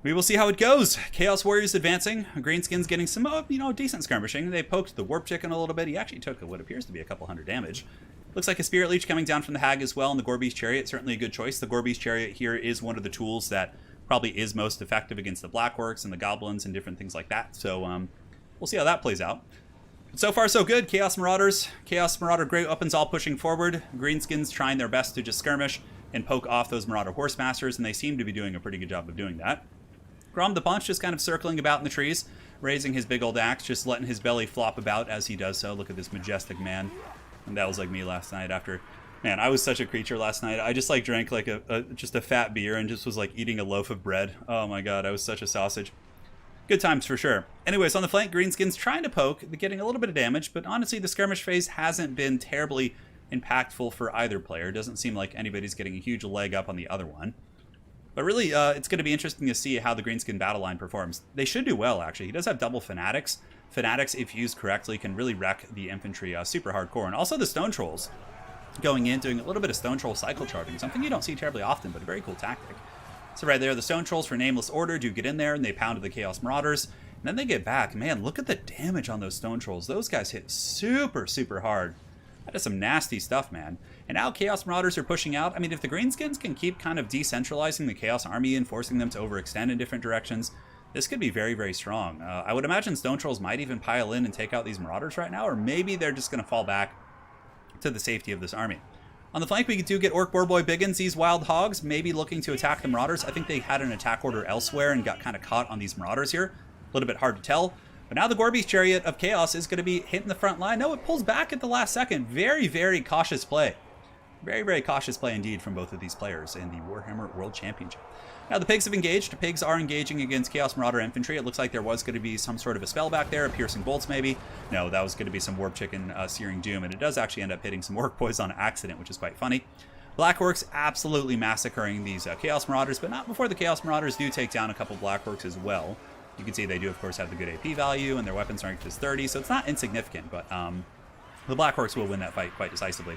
we will see how it goes. Chaos Warriors advancing. Greenskins getting some, you know, decent skirmishing. They poked the Warp Chicken a little bit. He actually took what appears to be a couple hundred damage. Looks like a Spirit Leech coming down from the Hag as well, and the Gorby's Chariot, certainly a good choice. The Gorby's Chariot here is one of the tools that probably is most effective against the Blackworks and the Goblins and different things like that. So we'll see how that plays out. But so far, so good. Chaos Marauders. Chaos Marauder Great Weapons all pushing forward. Greenskins trying their best to just skirmish and poke off those Marauder Horsemasters, and they seem to be doing a pretty good job of doing that. Grom the Punch just kind of circling about in the trees, raising his big old axe, just letting his belly flop about as he does so. Look at this majestic man. And that was like me last night after... Man, I was such a creature last night. I just like drank like just a fat beer and just was like eating a loaf of bread. Oh my god, I was such a sausage. Good times for sure. Anyways, on the flank, Greenskins trying to poke. They're getting a little bit of damage, but honestly, the skirmish phase hasn't been terribly impactful for either player. Doesn't seem like anybody's getting a huge leg up on the other one. But really, it's going to be interesting to see how the Greenskin battle line performs. They should do well, actually. He does have double Fanatics. Fanatics, if used correctly, can really wreck the infantry super hardcore. And also the Stone Trolls going in, doing a little bit of Stone Troll cycle charging. Something you don't see terribly often, but a very cool tactic. So right there, the Stone Trolls for Nameless Order do get in there, and they pounded the Chaos Marauders. And then they get back. Man, look at the damage on those Stone Trolls. Those guys hit super, super hard. That is some nasty stuff, man. And now Chaos Marauders are pushing out. I mean, if the Greenskins can keep kind of decentralizing the Chaos Army and forcing them to overextend in different directions, this could be very, very strong. I would imagine Stone Trolls might even pile in and take out these Marauders right now, or maybe they're just going to fall back to the safety of this army. On the flank, we do get Orc Boarboy Biggins, these Wild Hogs, maybe looking to attack the Marauders. I think they had an attack order elsewhere and got kind of caught on these Marauders here. A little bit hard to tell. But now the Gorby's Chariot of Chaos is going to be hitting the front line. No, it pulls back at the last second. Very, very cautious play. Very, very cautious play indeed from both of these players in the Warhammer World Championship. Now the Pigs have engaged. The Pigs are engaging against Chaos Marauder Infantry. It looks like there was going to be some sort of a spell back there, a Piercing Bolts maybe. No, that was going to be some Warp Chicken Searing Doom, and it does actually end up hitting some Orc Boys on accident, which is quite funny. Black Orcs absolutely massacring these Chaos Marauders, but not before the Chaos Marauders do take down a couple Black Orcs as well. You can see they do, of course, have the good AP value, and their weapon strength is 30, so it's not insignificant, but the Black Orcs will win that fight quite decisively.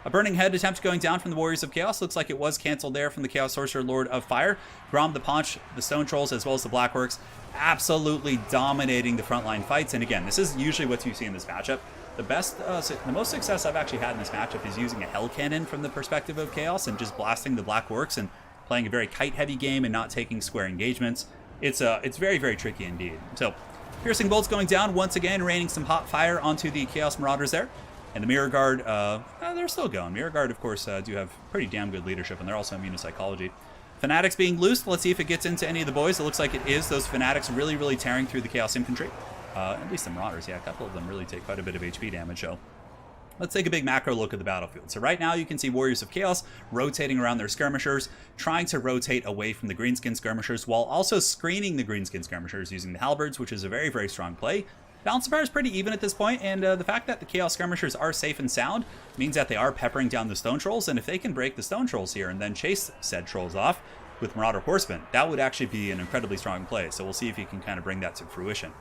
A Burning Head attempt going down from the Warriors of Chaos. Looks like it was canceled there from the Chaos Sorcerer Lord of Fire. Grom the Paunch, the Stone Trolls, as well as the Black Orcs, absolutely dominating the frontline fights. And again, this is usually what you see in this matchup. The most success I've actually had in this matchup is using a Hell Cannon from the perspective of Chaos and just blasting the Black Orcs and playing a very kite-heavy game and not taking square engagements. It's very, very tricky indeed. So, Piercing Bolts going down once again, raining some hot fire onto the Chaos Marauders there. And the Mirror Guard, they're still going. Mirror Guard, of course, do have pretty damn good leadership, and they're also immune to psychology. Fanatics being loosed. Let's see if it gets into any of the boys. It looks like it is. Those Fanatics really, really tearing through the Chaos Infantry. At least the Marauders, yeah, a couple of them really take quite a bit of HP damage, so let's take a big macro look at the battlefield. So right now you can see Warriors of Chaos rotating around their skirmishers, trying to rotate away from the Greenskin skirmishers while also screening the Greenskin skirmishers using the Halberds, which is a very, very strong play. Balance of Fire is pretty even at this point, and the fact that the Chaos Skirmishers are safe and sound means that they are peppering down the Stone Trolls, and if they can break the Stone Trolls here and then chase said Trolls off with Marauder Horsemen, that would actually be an incredibly strong play, so we'll see if you can kind of bring that to fruition.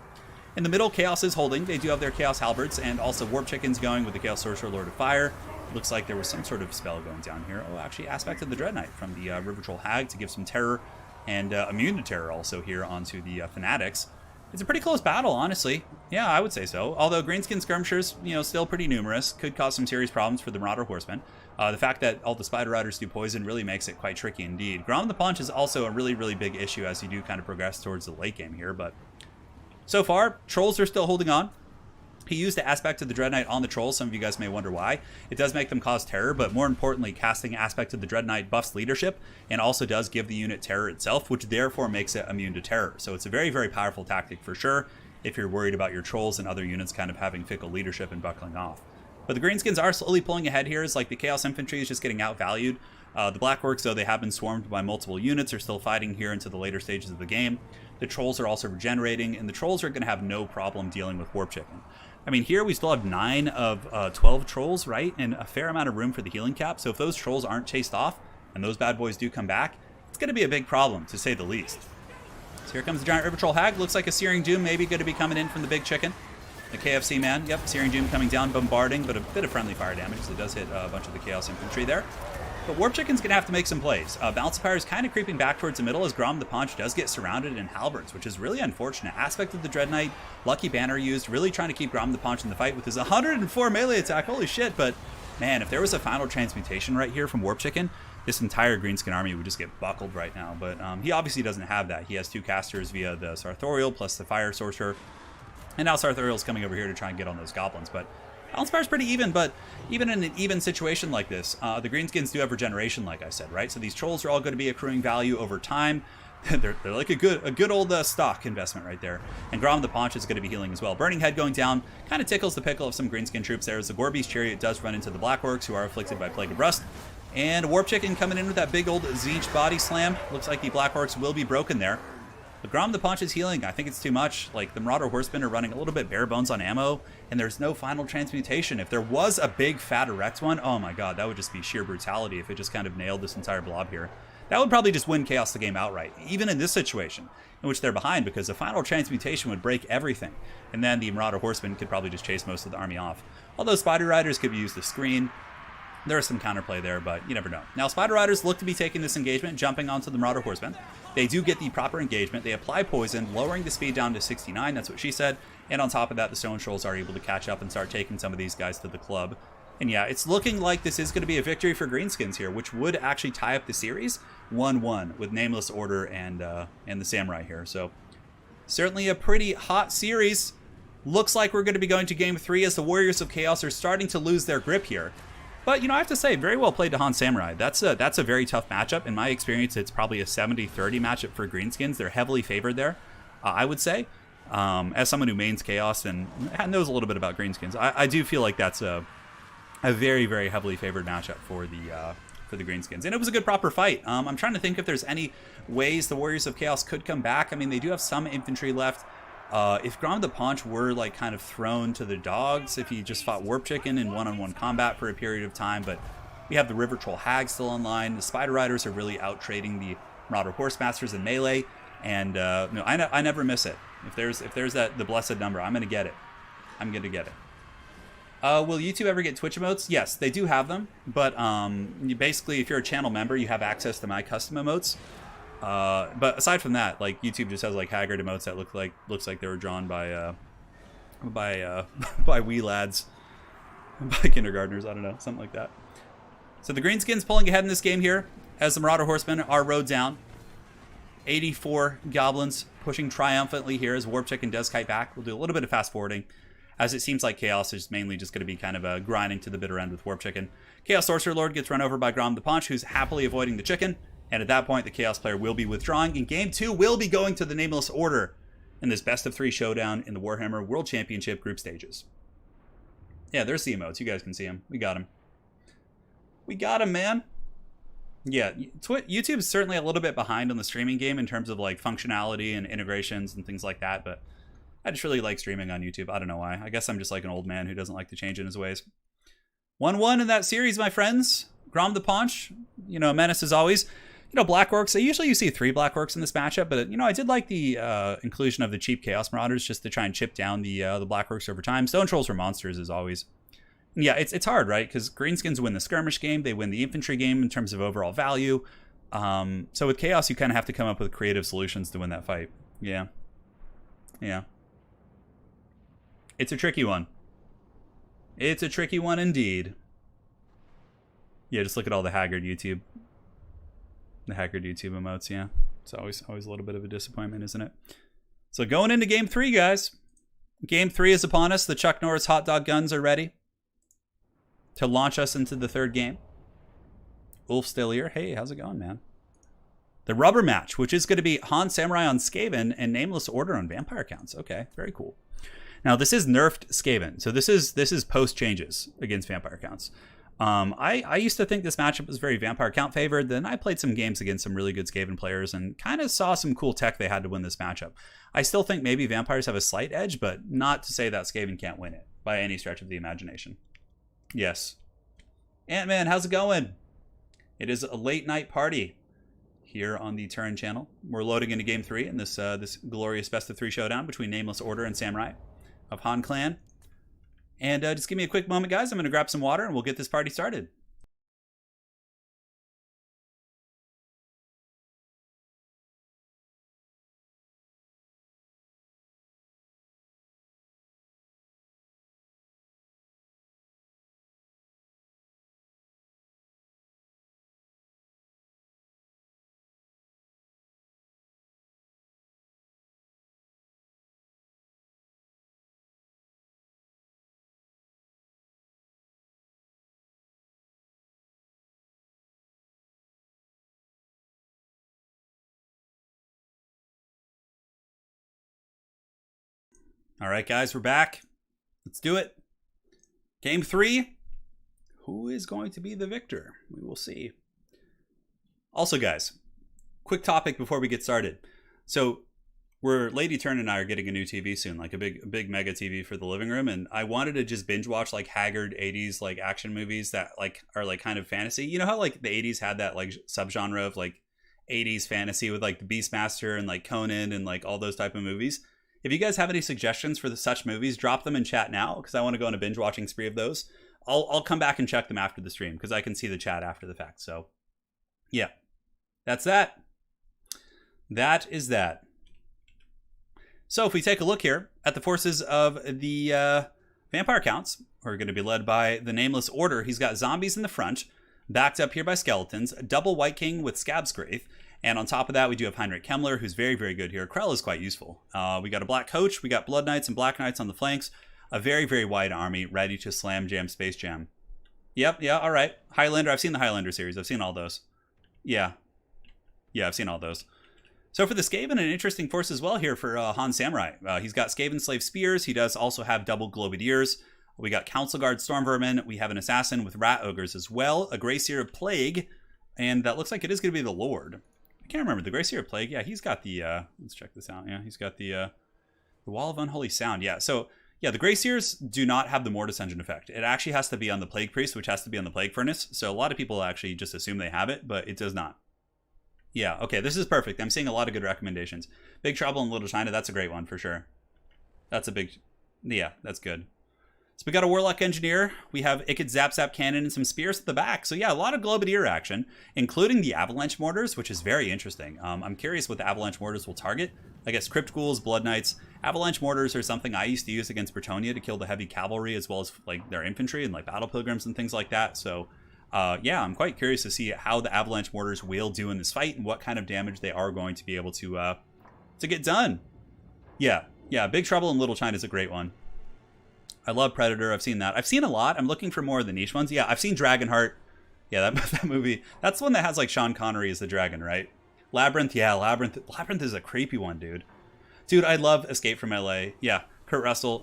In the middle, Chaos is holding. They do have their Chaos Halberds, and also Warp Chickens going with the Chaos Sorcerer Lord of Fire. Looks like there was some sort of spell going down here. Oh, actually, Aspect of the Dread Knight from the River Troll Hag to give some terror, and immune to terror also here onto the Fanatics. It's a pretty close battle, honestly. Yeah, I would say so. Although Greenskin Skirmishers, still pretty numerous, could cause some serious problems for the Marauder Horsemen. The fact that all the Spider Riders do poison really makes it quite tricky indeed. Grom the Paunch is also a really, really big issue as you do kind of progress towards the late game here, but so far, Trolls are still holding on. He used the Aspect of the Dread Knight on the Trolls. Some of you guys may wonder why. It does make them cause terror, but more importantly, casting Aspect of the Dread Knight buffs leadership and also does give the unit terror itself, which therefore makes it immune to terror. So it's a very, very powerful tactic for sure if you're worried about your Trolls and other units kind of having fickle leadership and buckling off. But the Greenskins are slowly pulling ahead here. It's like the Chaos Infantry is just getting outvalued. The Black Orcs, though they have been swarmed by multiple units, are still fighting here into the later stages of the game. The Trolls are also regenerating, and the Trolls are going to have no problem dealing with Warp Chicken. I mean, here we still have 9 of 12 Trolls, right? And a fair amount of room for the healing cap. So if those Trolls aren't chased off, and those bad boys do come back, it's going to be a big problem, to say the least. So here comes the Giant River Troll Hag. Looks like a Searing Doom maybe going to be coming in from the Big Chicken. The KFC man, yep, Searing Doom coming down, bombarding, but a bit of friendly fire damage. So it does hit a bunch of the Chaos Infantry there. But Warp Chicken's going to have to make some plays. Balance of Fire is kind of creeping back towards the middle as Grom the Paunch does get surrounded in Halberds, which is really unfortunate. Aspect of the Dread Knight, Lucky Banner used, really trying to keep Grom the Paunch in the fight with his 104 melee attack. Holy shit, but man, if there was a final transmutation right here from Warp Chicken, this entire Greenskin army would just get buckled right now. But he obviously doesn't have that. He has 2 casters via the Sartorial plus the Fire Sorcerer. And now Sartorial's coming over here to try and get on those goblins, but Balance Fire's pretty even, but even in an even situation like this, the Greenskins do have regeneration, like I said, right? So these Trolls are all going to be accruing value over time. they're like a good old stock investment right there. And Grom the Paunch is going to be healing as well. Burning Head going down kind of tickles the pickle of some Greenskin troops there as the Gorby's Chariot does run into the Black Orcs, who are afflicted by Plague of Rust. And Warp Chicken coming in with that big old Zeech body slam. Looks like the Black Orcs will be broken there. But Grom the Paunch is healing. I think it's too much. Like, the Marauder Horsemen are running a little bit bare bones on ammo, and there's no final transmutation. If there was a big fat erect one, oh my god, that would just be sheer brutality if it just kind of nailed this entire blob here. That would probably just win Chaos the game outright, even in this situation, in which they're behind, because the final transmutation would break everything. And then the Marauder Horsemen could probably just chase most of the army off. Although Spider Riders could be used to screen. There is some counterplay there, but you never know. Now, Spider Riders look to be taking this engagement, jumping onto the Marauder Horsemen. They do get the proper engagement. They apply poison, lowering the speed down to 69. That's what she said. And on top of that, the Stone Trolls are able to catch up and start taking some of these guys to the club. And yeah, it's looking like this is going to be a victory for Greenskins here, which would actually tie up the series 1-1 with Nameless Order and the Samurai here. So certainly a pretty hot series. Looks like we're going to be going to Game 3 as the Warriors of Chaos are starting to lose their grip here. But, you know, I have to say, very well played to Han Samurai. That's a very tough matchup. In my experience, it's probably a 70-30 matchup for Greenskins. They're heavily favored there, I would say. As someone who mains Chaos and knows a little bit about Greenskins, I do feel like that's a very, very heavily favored matchup for the Greenskins. And it was a good proper fight. I'm trying to think if there's any ways the Warriors of Chaos could come back. I mean, they do have some infantry left. If Grom the Paunch were like kind of thrown to the dogs, if he just fought Warp Chicken in one-on-one combat for a period of time, but we have the River Troll Hag still online. The Spider Riders are really out trading the Marauder Horsemasters in melee, and no, I never miss it. If there's the blessed number, I'm gonna get it. I'm gonna get it. Will YouTube ever get Twitch emotes? Yes, they do have them, but basically, if you're a channel member, you have access to my custom emotes. But aside from that, like YouTube just has like haggard emotes that looks like they were drawn by wee lads, by kindergartners. I don't know, something like that. So the Greenskins pulling ahead in this game here as the Marauder Horsemen are rode down. 84 goblins pushing triumphantly here as Warp Chicken does kite back. We'll do a little bit of fast forwarding, as it seems like Chaos is mainly just going to be kind of grinding to the bitter end with Warp Chicken. Chaos Sorcerer Lord gets run over by Grom the Paunch, who's happily avoiding the chicken. And at that point, the Chaos player will be withdrawing, and Game 2 will be going to the Nameless Order in this best-of-3 showdown in the Warhammer World Championship group stages. Yeah, there's the emotes. You guys can see them. We got him. We got him, man. Yeah, YouTube's certainly a little bit behind on the streaming game in terms of like functionality and integrations and things like that, but I just really like streaming on YouTube. I don't know why. I guess I'm just like an old man who doesn't like to change in his ways. 1-1 in that series, my friends. Grom the Paunch, you know, a menace as always. You know, Black Orcs, usually you see 3 Black Orcs in this matchup, but, you know, I did like the inclusion of the cheap Chaos Marauders just to try and chip down the Black Orcs over time. Stone Trolls are monsters, as always. And yeah, it's hard, right? Because Greenskins win the skirmish game. They win the infantry game in terms of overall value. So with Chaos, you kind of have to come up with creative solutions to win that fight. Yeah. Yeah. It's a tricky one. It's a tricky one indeed. Yeah, just look at all the haggard YouTube. The haggard YouTube emotes, yeah. It's always a little bit of a disappointment, isn't it? So going into Game 3, guys. Game 3 is upon us. The Chuck Norris hot dog guns are ready to launch us into the third game. Ulf still here. Hey, how's it going, man? The rubber match, which is going to be Han Samurai on Skaven and Nameless Order on Vampire Counts. Okay, very cool. Now, this is nerfed Skaven. So this is post changes against Vampire Counts. I used to think this matchup was very Vampire Count favored. Then I played some games against some really good Skaven players and kind of saw some cool tech they had to win this matchup. I still think maybe Vampires have a slight edge, but not to say that Skaven can't win it by any stretch of the imagination. Yes. Ant-Man, how's it going? It is a late night party here on the Turin channel. We're loading into Game 3 in this glorious best-of-3 showdown between Nameless Order and Samurai of Han Clan. And just give me a quick moment, guys. I'm going to grab some water and we'll get this party started. All right, guys, we're back. Let's do it. Game 3. Who is going to be the victor? We will see. Also, guys, quick topic before we get started. So, Lady Turn and I are getting a new TV soon, like a big mega TV for the living room, and I wanted to just binge watch like haggard 80s like action movies that like are like kind of fantasy. You know how like the 80s had that like subgenre of like 80s fantasy with like the Beastmaster and like Conan and like all those type of movies? If you guys have any suggestions for such movies, drop them in chat now because I want to go on a binge watching spree of those. I'll come back and check them after the stream because I can see the chat after the fact. So, yeah, that's that. That is that. So if we take a look here at the forces of the Vampire Counts, are going to be led by the Nameless Order. He's got zombies in the front, backed up here by skeletons, a double White King with Scabsgraith, and on top of that, we do have Heinrich Kemmler, who's very, very good here. Krell is quite useful. We got a Black Coach, we got Blood Knights and Black Knights on the flanks, a very, very wide army ready to slam jam Space Jam. Yep, yeah, all right. Highlander, I've seen the Highlander series. I've seen all those. Yeah, I've seen all those. So for the Skaven, an interesting force as well here for Han Samurai. He's got Skaven Slave Spears. He does also have double Globadiers. We got Council Guard Stormvermin. We have an Assassin with Rat Ogres as well. A Grey Seer of Plague. And that looks like it is going to be the Lord. I can't remember. The Grey Seer of Plague. Yeah, he's got the... let's check this out. Yeah, he's got the Wall of Unholy Sound. Yeah, so... Yeah, the Grey Seers do not have the Mortis Engine effect. It actually has to be on the Plague Priest, which has to be on the Plague Furnace. So a lot of people actually just assume they have it, but it does not. Yeah, okay, this is perfect. I'm seeing a lot of good recommendations. Big Trouble in Little China, that's a great one for sure. That's a big... Yeah, that's good. So we got a Warlock Engineer. We have Ikid Zap Cannon and some Spears at the back. So yeah, a lot of Globadier action, including the Avalanche Mortars, which is very interesting. I'm curious what the Avalanche Mortars will target. I guess Crypt Ghouls, Blood Knights. Avalanche Mortars are something I used to use against Bretonnia to kill the heavy cavalry as well as like their infantry and like Battle Pilgrims and things like that. So yeah, I'm quite curious to see how the Avalanche Mortars will do in this fight and what kind of damage they are going to be able to get done. Yeah, Big Trouble in Little China is a great one. I love Predator. I've seen that. I've seen a lot. I'm looking for more of the niche ones. Yeah, I've seen Dragonheart. Yeah, that movie. That's the one that has like Sean Connery as the dragon, right? Labyrinth. Yeah, Labyrinth. Labyrinth is a creepy one, dude. Dude, I love Escape from LA. Yeah, Kurt Russell.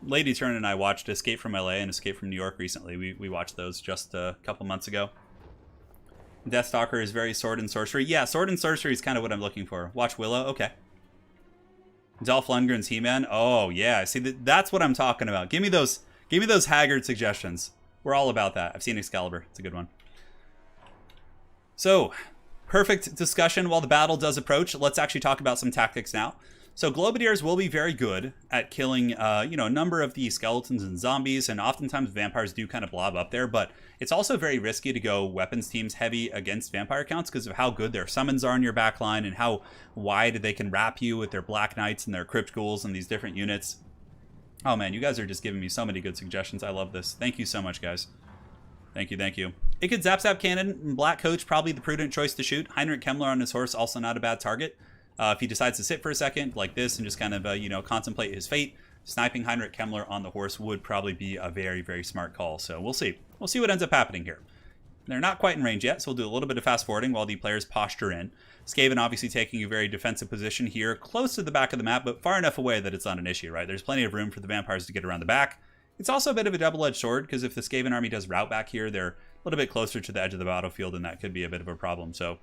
Lady Turin and I watched Escape from LA and Escape from New York recently. We watched those just a couple months ago. Deathstalker is very sword and sorcery. Yeah, sword and sorcery is kind of what I'm looking for. Watch Willow. Okay. Dolph Lundgren's He-Man. Oh yeah, see that's what I'm talking about. Give me those Haggard suggestions. We're all about that. I've seen Excalibur. It's a good one. So, perfect discussion while the battle does approach. Let's actually talk about some tactics now. So Globadiers will be very good at killing, a number of the skeletons and zombies, and oftentimes vampires do kind of blob up there, but it's also very risky to go weapons teams heavy against vampire counts because of how good their summons are in your backline and how wide they can wrap you with their Black Knights and their Crypt Ghouls and these different units. Oh man, you guys are just giving me so many good suggestions. I love this. Thank you so much, guys. Thank you. Ikid Zap Cannon, Black Coach, probably the prudent choice to shoot. Heinrich Kemmler on his horse, also not a bad target. If he decides to sit for a second like this and just kind of, contemplate his fate, sniping Heinrich Kemmler on the horse would probably be a very, very smart call. So we'll see. We'll see what ends up happening here. They're not quite in range yet, so we'll do a little bit of fast forwarding while the players posture in. Skaven obviously taking a very defensive position here, close to the back of the map, but far enough away that it's not an issue, right? There's plenty of room for the vampires to get around the back. It's also a bit of a double-edged sword, because if the Skaven army does route back here, they're a little bit closer to the edge of the battlefield, and that could be a bit of a problem. So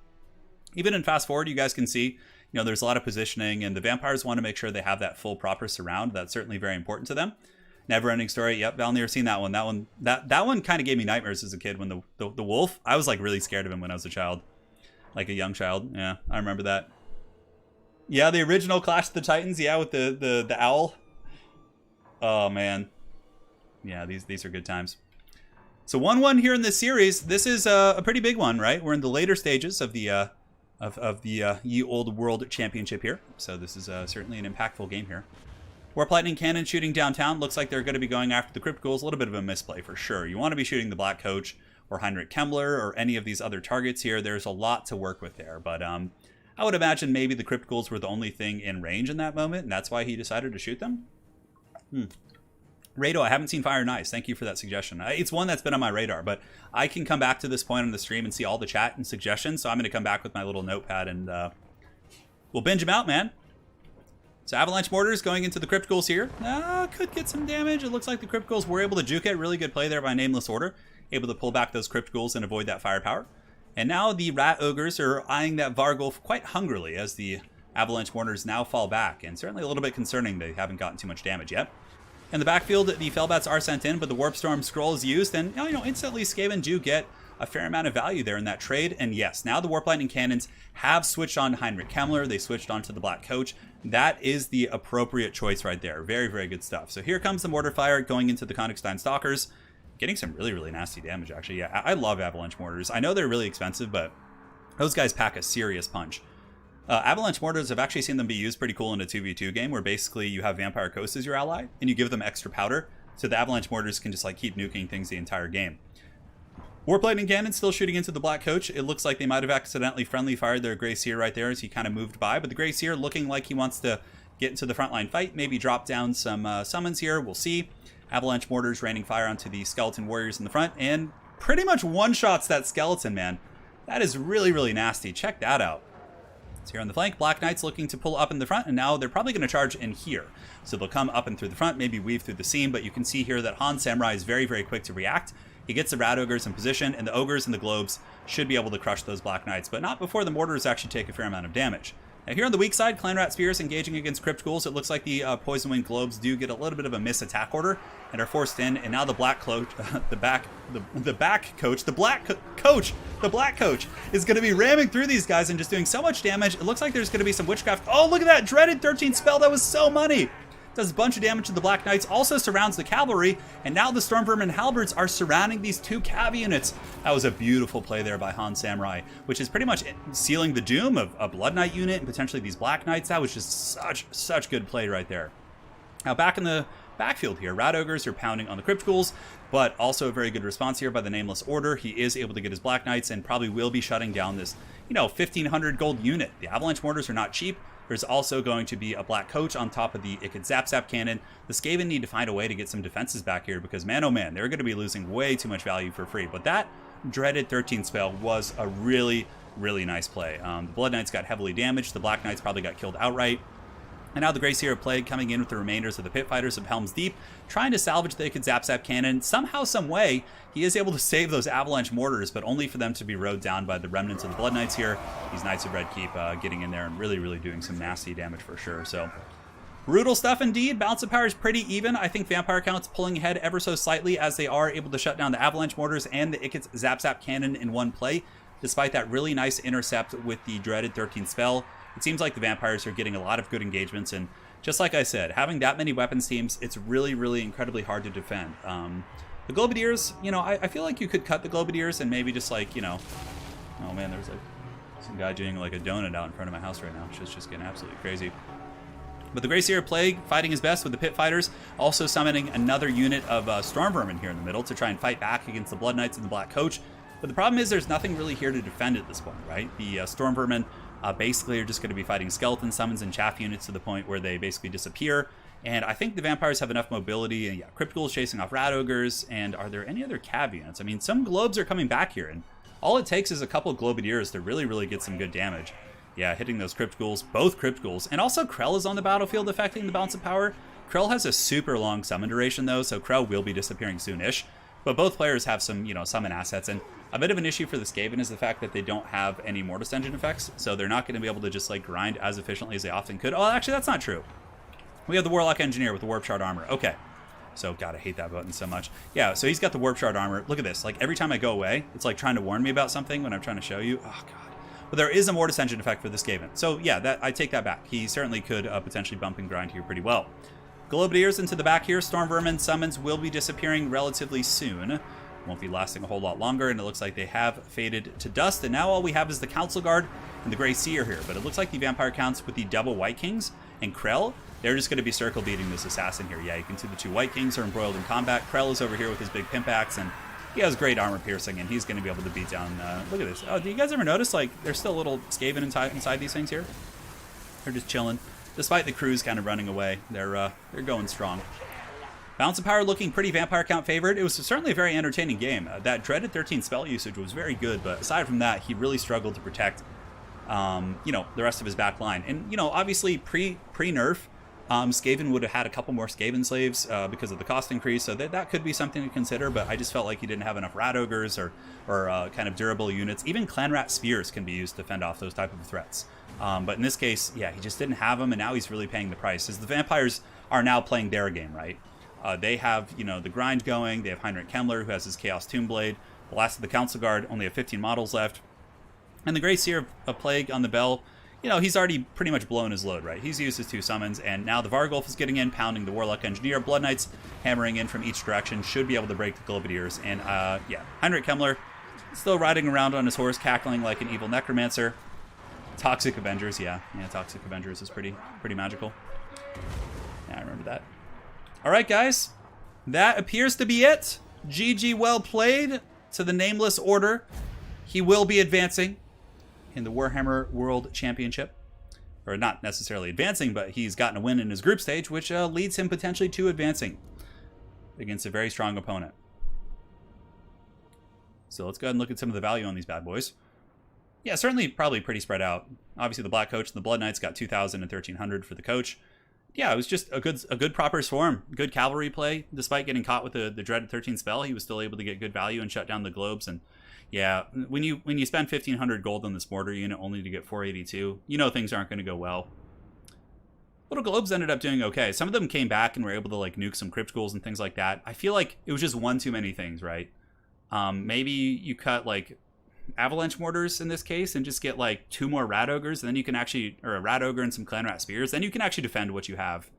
even in fast forward, you guys can see, there's a lot of positioning, and the vampires want to make sure they have that full proper surround. That's certainly very important to them. Never-ending Story. Yep, Valnir, seen that one. That one kind of gave me nightmares as a kid when the wolf. I was like really scared of him when I was a child, like a young child. Yeah, I remember that. Yeah, the original Clash of the Titans. Yeah, with the owl. Oh man. Yeah, these are good times. So 1-1 here in this series. This is a pretty big one, right? We're in the later stages of the Ye Old World Championship here. So this is certainly an impactful game here. Warp Lightning Cannon shooting downtown. Looks like they're going to be going after the Crypt Ghouls. A little bit of a misplay for sure. You want to be shooting the Black Coach or Heinrich Kemmler or any of these other targets here. There's a lot to work with there. But I would imagine maybe the Crypt Ghouls were the only thing in range in that moment, and that's why he decided to shoot them. Rado, I haven't seen Fire and Ice. Thank you for that suggestion. It's one that's been on my radar, but I can come back to this point on the stream and see all the chat and suggestions, so I'm going to come back with my little notepad and we'll binge them out, man. So Avalanche Mortars going into the Crypt Ghouls here. Could get some damage. It looks like the Crypt Ghouls were able to juke it. Really good play there by Nameless Order. Able to pull back those Crypt Ghouls and avoid that firepower. And now the Rat Ogres are eyeing that Vargulf quite hungrily as the Avalanche Mortars now fall back. And certainly a little bit concerning they haven't gotten too much damage yet. In the backfield, the Fellbats are sent in, but the Warp Storm Scroll is used. And, instantly Skaven do get a fair amount of value there in that trade. And yes, now the Warp Lightning Cannons have switched on Heinrich Kemmler. They switched on to the Black Coach. That is the appropriate choice right there. Very, very good stuff. So here comes the Mortar Fire going into the Königstein Stalkers. Getting some really, really nasty damage, actually. Yeah, I love Avalanche Mortars. I know they're really expensive, but those guys pack a serious punch. Avalanche Mortars, I've actually seen them be used pretty cool in a 2v2 game where basically you have Vampire Coast as your ally and you give them extra powder. so the Avalanche Mortars can just like keep nuking things the entire game. Warplane and Cannon still shooting into the Black Coach. It looks like they might have accidentally friendly fired their Grey Seer right there as he kind of moved by, but the Grey Seer looking like he wants to get into the frontline fight, maybe drop down some summons here. We'll see. Avalanche Mortars raining fire onto the Skeleton Warriors in the front, and pretty much one-shots that Skeleton, man. That is really, really nasty. Check that out. So here on the flank, Black Knights looking to pull up in the front, and now they're probably going to charge in here. So they'll come up and through the front, maybe weave through the seam, but you can see here that Han Samurai is very, very quick to react. He gets the Rat Ogres in position, and the Ogres and the Globes should be able to crush those Black Knights, but not before the Mortars actually take a fair amount of damage. Now here on the weak side, Clan Rat Spears engaging against Crypt Ghouls. It looks like the Poison Wing Globes do get a little bit of a miss attack order and are forced in, and now the Black Coach, the Black Coach is going to be ramming through these guys and just doing so much damage. It looks like there's going to be some witchcraft. Oh, look at that dreaded 13 spell. That was so money. Does a bunch of damage to the Black Knights, also surrounds the cavalry, and now the Storm Vermin Halberds are surrounding these two cav units. That was a beautiful play there by Han Samurai, which is pretty much sealing the doom of a Blood Knight unit and potentially these Black Knights. That was just such good play right there. Now back in the backfield here, Rat Ogres are pounding on the Crypt Ghouls, but also a very good response here by the Nameless Order. He is able to get his Black Knights and probably will be shutting down this, 1,500 gold unit. The Avalanche Mortars are not cheap. There's also going to be a Black Coach on top of the Ikid Zap Zap Cannon. The Skaven need to find a way to get some defenses back here because, man, oh man, they're going to be losing way too much value for free. But that dreaded 13 spell was a really, really nice play. The Blood Knights got heavily damaged. The Black Knights probably got killed outright. And now the Grey Seer Plague coming in with the remainders of the Pit Fighters of Helm's Deep, trying to salvage the Ikid Zap Zap Cannon. Somehow, some way, he is able to save those Avalanche Mortars, but only for them to be rode down by the remnants of the Blood Knights here. These Knights of Red Keep getting in there and really, really doing some nasty damage for sure. So, brutal stuff indeed. Balance of power is pretty even. I think Vampire Count's pulling ahead ever so slightly as they are able to shut down the Avalanche Mortars and the Ikid Zap Zap Cannon in one play, despite that really nice intercept with the dreaded 13 spell. It seems like the Vampires are getting a lot of good engagements, and just like I said, having that many weapons teams, it's really, really incredibly hard to defend. The Globadiers, I feel like you could cut the Globadiers and maybe just like, oh man, there's like some guy doing like a donut out in front of my house right now, which is just getting absolutely crazy. But the Grey Seer Plague fighting his best with the Pit Fighters, also summoning another unit of Storm Vermin here in the middle to try and fight back against the Blood Knights and the Black Coach. But the problem is there's nothing really here to defend at this point, right? The Storm Vermin basically are just going to be fighting skeleton summons and chaff units to the point where they basically disappear. And I think the Vampires have enough mobility, and yeah, Crypt Ghouls chasing off Rat Ogres, and are there any other cav units? I mean, some Globes are coming back here, and all it takes is a couple of Globadiers to really, really get some good damage. Yeah, hitting those Crypt Ghouls, both Crypt Ghouls, and also Krell is on the battlefield affecting the balance of power. Krell has a super long summon duration though, so Krell will be disappearing soonish. But both players have some, summon assets, and a bit of an issue for the Skaven is the fact that they don't have any Mortis Engine effects, so they're not going to be able to just like grind as efficiently as they often could. Oh, actually, that's not true. We have the Warlock Engineer with the Warp Shard Armor. Okay. So, God, I hate that button so much. Yeah, so he's got the Warp Shard Armor. Look at this. Like, every time I go away, it's like trying to warn me about something when I'm trying to show you. Oh, God. But there is a Mortis Engine effect for this Skaven. So, yeah, I take that back. He certainly could potentially bump and grind here pretty well. Globadiers into the back here. Storm Vermin summons will be disappearing relatively soon. Won't be lasting a whole lot longer, and it looks like they have faded to dust. And now all we have is the Council Guard and the Grey Seer here. But it looks like the Vampire Counts with the double White Kings and Krell, they're just going to be circle beating this assassin here. Yeah, you can see the two White Kings are embroiled in combat. Krell is over here with his big pimp axe, and he has great armor piercing, and he's going to be able to beat down. Look at this. Oh, do you guys ever notice like there's still a little Skaven inside these things here? They're just chilling, despite the crews kind of running away. They're going strong. Balance of power looking pretty Vampire Count favored. It was certainly a very entertaining game. That dreaded 13 spell usage was very good, but aside from that, he really struggled to protect, the rest of his back line. And obviously pre-nerf, Skaven would have had a couple more Skaven slaves because of the cost increase, so that could be something to consider. But I just felt like he didn't have enough Rat Ogres or kind of durable units. Even Clan Rat Spears can be used to fend off those type of threats. But in this case, yeah, he just didn't have them, and now he's really paying the price. As the Vampires are now playing their game, right? They have, the grind going. They have Heinrich Kemmler, who has his Chaos Tomb Blade. The last of the Council Guard only have 15 models left. And the Grey Seer of Plague on the bell, he's already pretty much blown his load, right? He's used his 2 summons, and now the Vargulf is getting in, pounding the Warlock Engineer. Blood Knights hammering in from each direction, should be able to break the Globadiers. And, yeah, Heinrich Kemmler still riding around on his horse, cackling like an evil necromancer. Toxic Avengers, yeah, Toxic Avengers is pretty magical. Yeah, I remember that. All right, guys. that appears to be it. GG, well played to the Nameless Order. He will be advancing in the Warhammer World Championship. Or not necessarily advancing, but he's gotten a win in his group stage, which leads him potentially to advancing against a very strong opponent. So let's go ahead and look at some of the value on these bad boys. Yeah, certainly probably pretty spread out. Obviously the Black Coach and the Blood Knights got 2,000 and 1,300 for the Coach. Yeah, it was just a good proper swarm. Good cavalry play. Despite getting caught with the dreaded 13 spell, he was still able to get good value and shut down the globes. And yeah, when you spend 1,500 gold on this mortar unit only to get 482, you know things aren't going to go well. Little globes ended up doing okay. Some of them came back and were able to like nuke some crypt ghouls and things like that. I feel like it was just one too many things, right? Maybe you cut like avalanche mortars in this case and just get like 2 more rat ogres, and then you can actually, or a rat ogre and some clan rat spears, then you can actually defend what you have.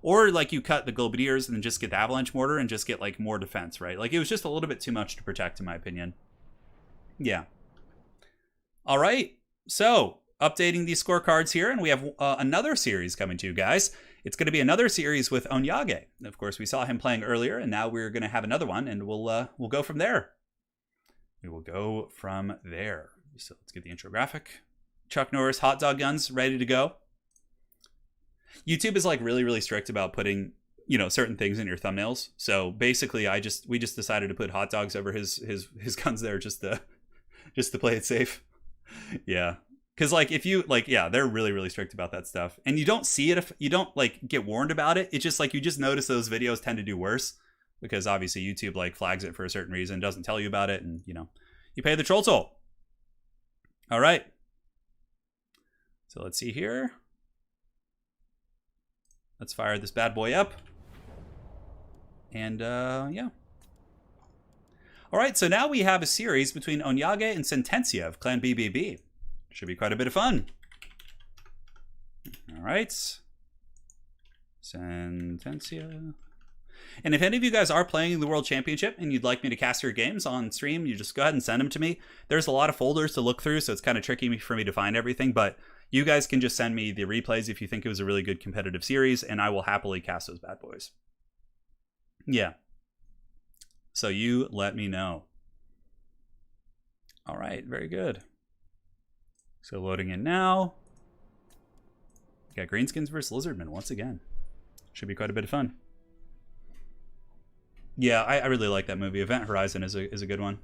Or like you cut the globadiers and then just get the avalanche mortar and just get like more defense, right? Like it was just a little bit too much to protect in my opinion. Yeah. All right. So updating these scorecards here, and we have another series coming to you guys. It's going to be another series with Onyage. Of course, we saw him playing earlier, and now we're going to have another one, and we'll go from there. We will go from there. So let's get the intro graphic. Chuck Norris hot dog guns ready to go. YouTube is like really, really strict about putting, you know, certain things in your thumbnails. So basically, we just decided to put hot dogs over his guns there just to play it safe. Yeah. Because like if you like, yeah, they're really, really strict about that stuff, and you don't see it if you don't like get warned about it. It's just like you just notice those videos tend to do worse because obviously YouTube like flags it for a certain reason, doesn't tell you about it, and you know you pay the troll toll. All right, so let's see here. Let's fire this bad boy up, and yeah. All right, so now we have a series between Onyage and Sentencia of Clan BBB. Should be quite a bit of fun. All right. Sentencia. And if any of you guys are playing the World Championship and you'd like me to cast your games on stream, you just go ahead and send them to me. There's a lot of folders to look through, so it's kind of tricky for me to find everything, but you guys can just send me the replays if you think it was a really good competitive series, and I will happily cast those bad boys. Yeah. So you let me know. All right, very good. So loading in now. We got Greenskins versus Lizardmen once again. Should be quite a bit of fun. Yeah, I really like that movie. Event Horizon is a good one.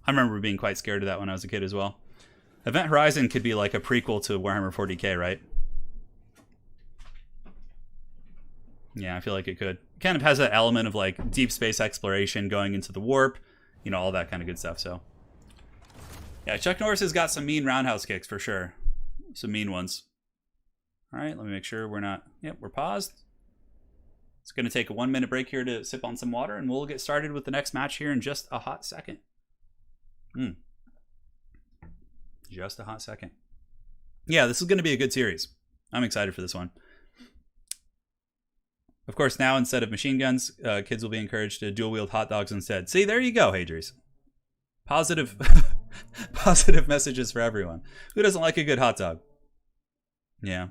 I remember being quite scared of that when I was a kid as well. Event Horizon could be like a prequel to Warhammer 40k, right? Yeah, I feel like it could. It kind of has that element of like deep space exploration, going into the warp, you know, all that kind of good stuff, so. Yeah, Chuck Norris has got some mean roundhouse kicks for sure. Some mean ones. All right, let me make sure we're not... Yep, we're paused. It's going to take a 1-minute break here to sip on some water, and we'll get started with the next match here in just a hot second. Just a hot second. Yeah, this is going to be a good series. I'm excited for this one. Of course, now instead of machine guns, kids will be encouraged to dual-wield hot dogs instead. See, there you go, Hadries. Positive... Positive messages for everyone. Who doesn't like a good hot dog? Yeah.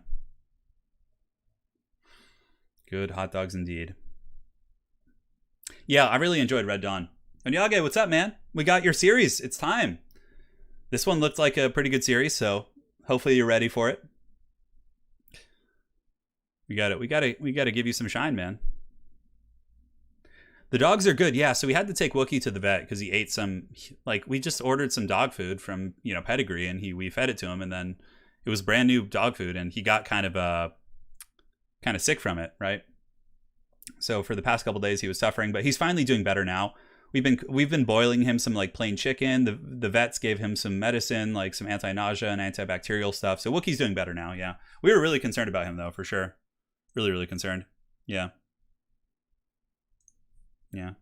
Good hot dogs indeed. Yeah, I really enjoyed Red Dawn. Onyage, what's up, man? We got your series. It's time. This one looked like a pretty good series, so hopefully you're ready for it. We gotta give you some shine, man. The dogs are good, yeah. So we had to take Wookiee to the vet because he ate some, like, we just ordered some dog food from, you know, Pedigree, and we fed it to him, and then it was brand new dog food, and he got kind of sick from it, right? So for the past couple days he was suffering, but he's finally doing better now. We've been boiling him some like plain chicken. The vets gave him some medicine, like some anti-nausea and antibacterial stuff. So Wookiee's doing better now, yeah. We were really concerned about him though, for sure. Really, really concerned. Yeah. Yeah.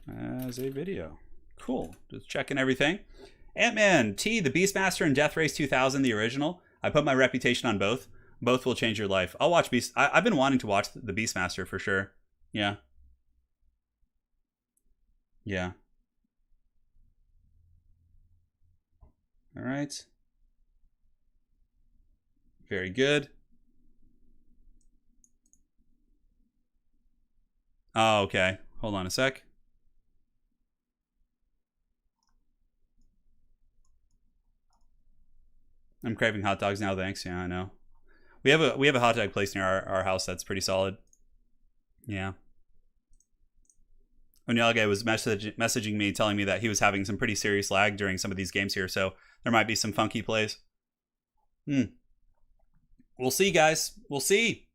As a video. Cool. Just checking everything. Ant-Man, T, the Beastmaster, and Death Race 2000, the original. I put my reputation on both. Both will change your life. I'll watch I've been wanting to watch the Beastmaster for sure. Yeah. Yeah. All right. Very good. Oh, okay. Hold on a sec. I'm craving hot dogs now, thanks. Yeah, I know. We have a hot dog place near our house that's pretty solid. Yeah. Onyage was messaging me, telling me that he was having some pretty serious lag during some of these games here, so there might be some funky plays. We'll see, guys. We'll see.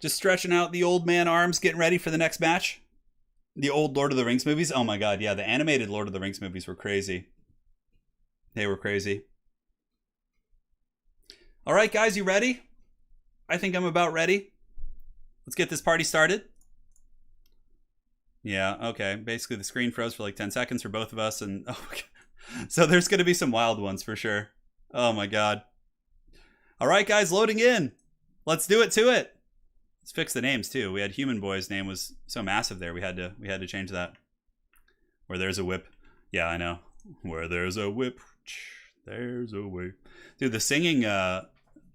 Just stretching out the old man arms, getting ready for the next match. The old Lord of the Rings movies. Oh my god, yeah, the animated Lord of the Rings movies were crazy. They were crazy. All right, guys, you ready? I think I'm about ready. Let's get this party started. Yeah, okay. Basically, the screen froze for like 10 seconds for both of us. And oh, so there's going to be some wild ones for sure. Oh, my God. All right, guys, loading in. Let's do it to it. Let's fix the names, too. We had Human Boy's name was so massive there. We had to change that. Where there's a whip. Yeah, I know. Where there's a whip, there's a way. Dude, the singing...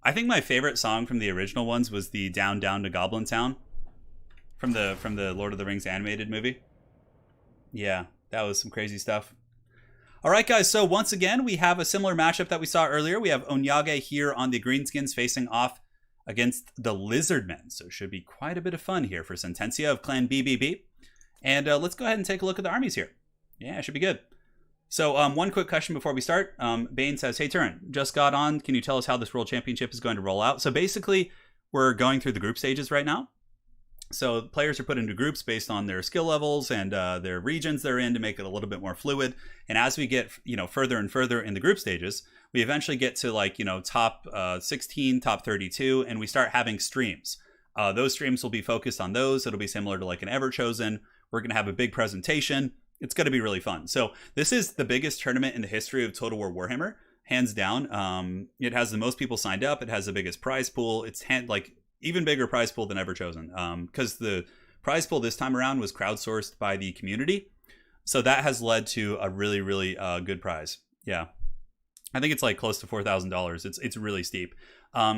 I think my favorite song from the original ones was the Down Down to Goblin Town. From the Lord of the Rings animated movie. Yeah, that was some crazy stuff. All right, guys, so once again, we have a similar matchup that we saw earlier. We have Onyage here on the Greenskins facing off against the Lizardmen. So it should be quite a bit of fun here for Sentencia of Clan BBB. And let's go ahead and take a look at the armies here. Yeah, it should be good. So one quick question before we start. Bane says, hey, Turin, just got on. Can you tell us how this World Championship is going to roll out? So basically, we're going through the group stages right now. So players are put into groups based on their skill levels and their regions they're in to make it a little bit more fluid. And as we get further and further in the group stages, we eventually get to top 16, top 32, and we start having streams. Those streams will be focused on those. It'll be similar to like an Everchosen. We're going to have a big presentation. It's going to be really fun. So this is the biggest tournament in the history of Total War Warhammer, hands down. It has the most people signed up. It has the biggest prize pool. It's even bigger prize pool than Everchosen, because the prize pool this time around was crowdsourced by the community. So that has led to a really, really good prize. Yeah. I think it's like close to $4,000. It's really steep.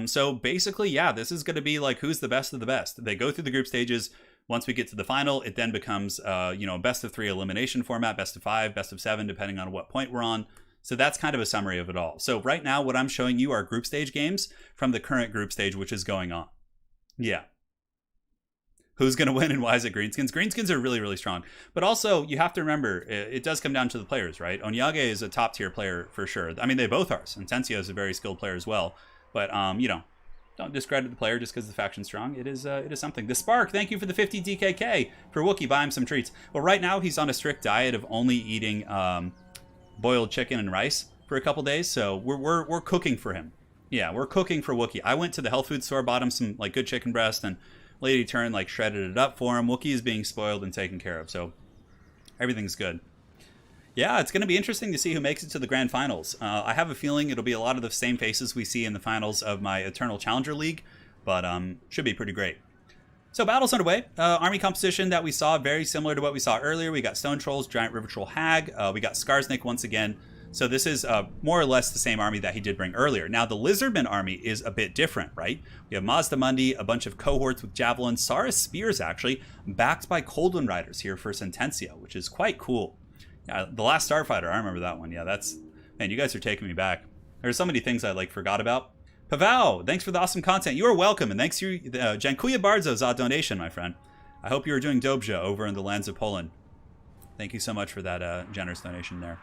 So basically, yeah, this is going to be like who's the best of the best. They go through the group stages. Once we get to the final, it then becomes a best of 3 elimination format, best of 5, best of 7, depending on what point we're on. So that's kind of a summary of it all. So right now, what I'm showing you are group stage games from the current group stage, which is going on. Yeah. Who's going to win and why is it Greenskins? Greenskins are really, really strong. But also, you have to remember, it does come down to the players, right? Onyage is a top tier player for sure. I mean, they both are. Sentencia is a very skilled player as well. But, don't discredit the player just because the faction's strong. It is something. The Spark, thank you for the 50 DKK. For Wookie, buy him some treats. Well, right now, he's on a strict diet of only eating boiled chicken and rice for a couple days. So we're cooking for him. Yeah, we're cooking for Wookie. I went to the health food store, bought him some good chicken breast, and Lady Turin shredded it up for him. Wookie is being spoiled and taken care of, so everything's good. Yeah, it's going to be interesting to see who makes it to the grand finals. I have a feeling it'll be a lot of the same faces we see in the finals of my Eternal Challenger League, but should be pretty great. So battle's underway. Army composition that we saw, very similar to what we saw earlier. We got Stone Trolls, Giant River Troll Hag. We got Skarsnik once again. So this is more or less the same army that he did bring earlier. Now, the Lizardman army is a bit different, right? We have Mazda Mundi, a bunch of cohorts with javelins, Saurus spears, actually, backed by Coldwind Riders here for Sentencia, which is quite cool. Yeah, the Last Starfighter, I remember that one. Yeah, man, you guys are taking me back. There's so many things I forgot about. Pavao, thanks for the awesome content. You are welcome, and thanks to Jankuya Bardzo za donation, my friend. I hope you are doing Dobja over in the lands of Poland. Thank you so much for that generous donation there.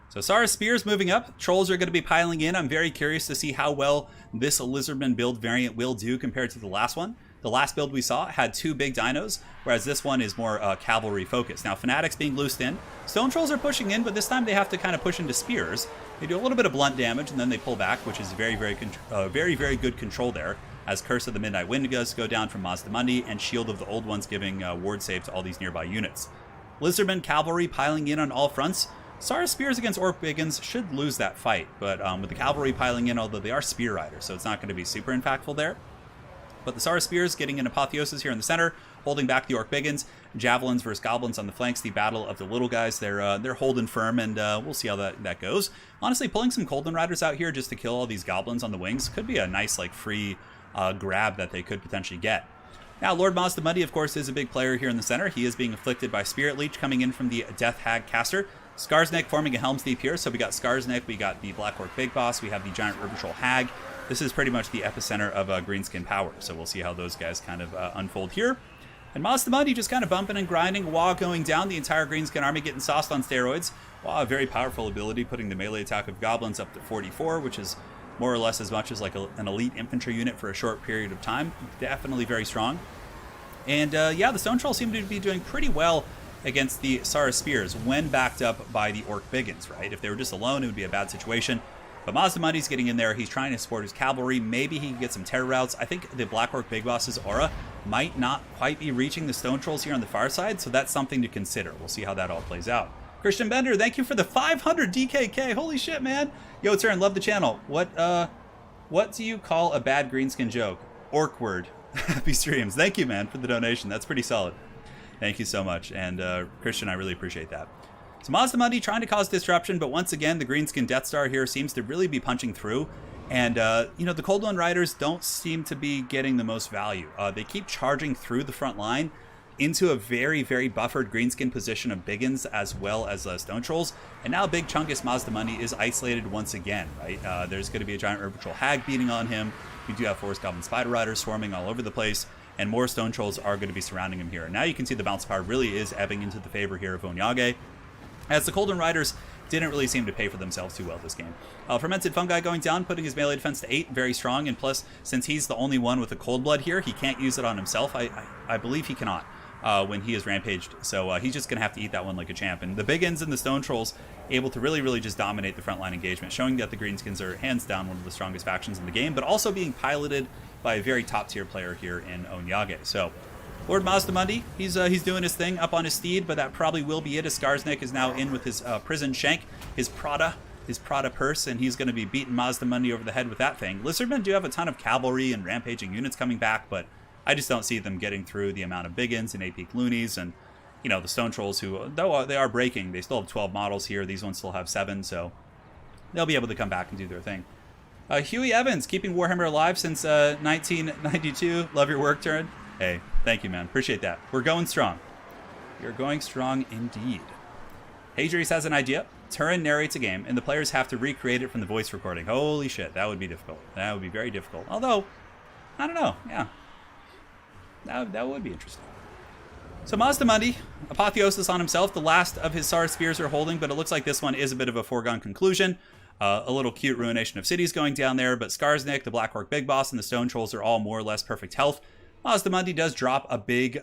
So Saurus Spears moving up. Trolls are going to be piling in. I'm very curious to see how well this Lizardman build variant will do compared to the last one. The last build we saw had 2 big dinos, whereas this one is more cavalry focused. Now, Fanatics being loosed in. Stone Trolls are pushing in, but this time they have to kind of push into Spears. They do a little bit of blunt damage, and then they pull back, which is very, very good control there, as Curse of the Midnight Wind does go down from Mazda Mundi, and Shield of the Old Ones giving ward save to all these nearby units. Lizardman cavalry piling in on all fronts. Saurus Spears against Orc Biggins should lose that fight, but with the cavalry piling in, although they are Spear Riders, so it's not going to be super impactful there. But the Sara Spears getting an Apotheosis here in the center, holding back the Orc Biggins. Javelins versus Goblins on the flanks, the battle of the little guys. They're holding firm, and we'll see how that goes. Honestly, pulling some Coldland Riders out here just to kill all these Goblins on the wings could be a nice, like, free grab that they could potentially get. Now, Lord Mazdamundi, of course, is a big player here in the center. He is being afflicted by Spirit Leech coming in from the Death Hag caster. Skarsnik forming a Helm's Deep here. So we got Skarsnik, we got the Black Orc Big Boss, we have the Giant River Troll Hag. This is pretty much the epicenter of Greenskin power. So we'll see how those guys kind of unfold here. And Mazdamundi just kind of bumping and grinding. Waaagh going down, the entire Greenskin army getting sauced on steroids. Waaagh, a very powerful ability, putting the melee attack of Goblins up to 44, which is more or less as much as like an elite infantry unit for a short period of time. Definitely very strong. And yeah, the Stone Trolls seem to be doing pretty well against the Sara Spears when backed up by the Orc Biggins, right? If they were just alone, it would be a bad situation. But Mazdamundi's getting in there. He's trying to support his cavalry. Maybe he can get some terror routes. I think the Black Orc Big Boss's aura might not quite be reaching the Stone Trolls here on the far side, so that's something to consider. We'll see how that all plays out. Christian Bender, thank you for the 500 DKK. Holy shit, man. Yo, Turin, love the channel. What do you call a bad Greenskin joke? Orc word. Happy streams. Thank you, man, for the donation. That's pretty solid. Thank you so much. And Christian, I really appreciate that. So Mazdamundi trying to cause disruption, but once again, the Greenskin Death Star here seems to really be punching through. And, you know, the Coldland Riders don't seem to be getting the most value. They keep charging through the front line into a very, very buffered Greenskin position of Biggins as well as Stone Trolls. And now Big Chungus Mazdamundi is isolated once again, right? There's going to be a Giant River Troll Hag beating on him. We do have Forest Goblin Spider Riders swarming all over the place. And more Stone Trolls are going to be surrounding him here. And now you can see the bounce power really is ebbing into the favor here of Onyage, as the Coldland Riders didn't really seem to pay for themselves too well this game. Fermented Fungi going down, putting his melee defense to 8, very strong. And plus, since he's the only one with a Cold Blood here, he can't use it on himself. I believe he cannot when he is rampaged. So he's just going to have to eat that one like a champ. And the Biggins and the Stone Trolls able to really, really just dominate the frontline engagement, showing that the Greenskins are hands down one of the strongest factions in the game, but also being piloted by a very top-tier player here in Onyage. So Lord Mazdamundi, he's doing his thing up on his steed, but that probably will be it, as Skarsnik is now in with his prison shank, his Prada purse, and he's going to be beating Mazdamundi over the head with that thing. Lizardmen do have a ton of cavalry and rampaging units coming back, but I just don't see them getting through the amount of Biggins and AP Loonies and, you know, the Stone Trolls, who, though they are breaking, they still have 12 models here. These ones still have 7, so they'll be able to come back and do their thing. Huey Evans, keeping Warhammer alive since 1992. Love your work, Turin. Hey, thank you, man. Appreciate that. We're going strong. You're going strong indeed. Hadrius has an idea. Turin narrates a game, and the players have to recreate it from the voice recording. Holy shit, that would be difficult. That would be very difficult. Although, I don't know. Yeah. That would be interesting. So Mazdamundi, Apotheosis on himself. The last of his Sara Spears are holding, but it looks like this one is a bit of a foregone conclusion. A little cute ruination of cities going down there, but Skarsnik, the Black Orc Big Boss, and the Stone Trolls are all more or less perfect health. Mazdamundi does drop a big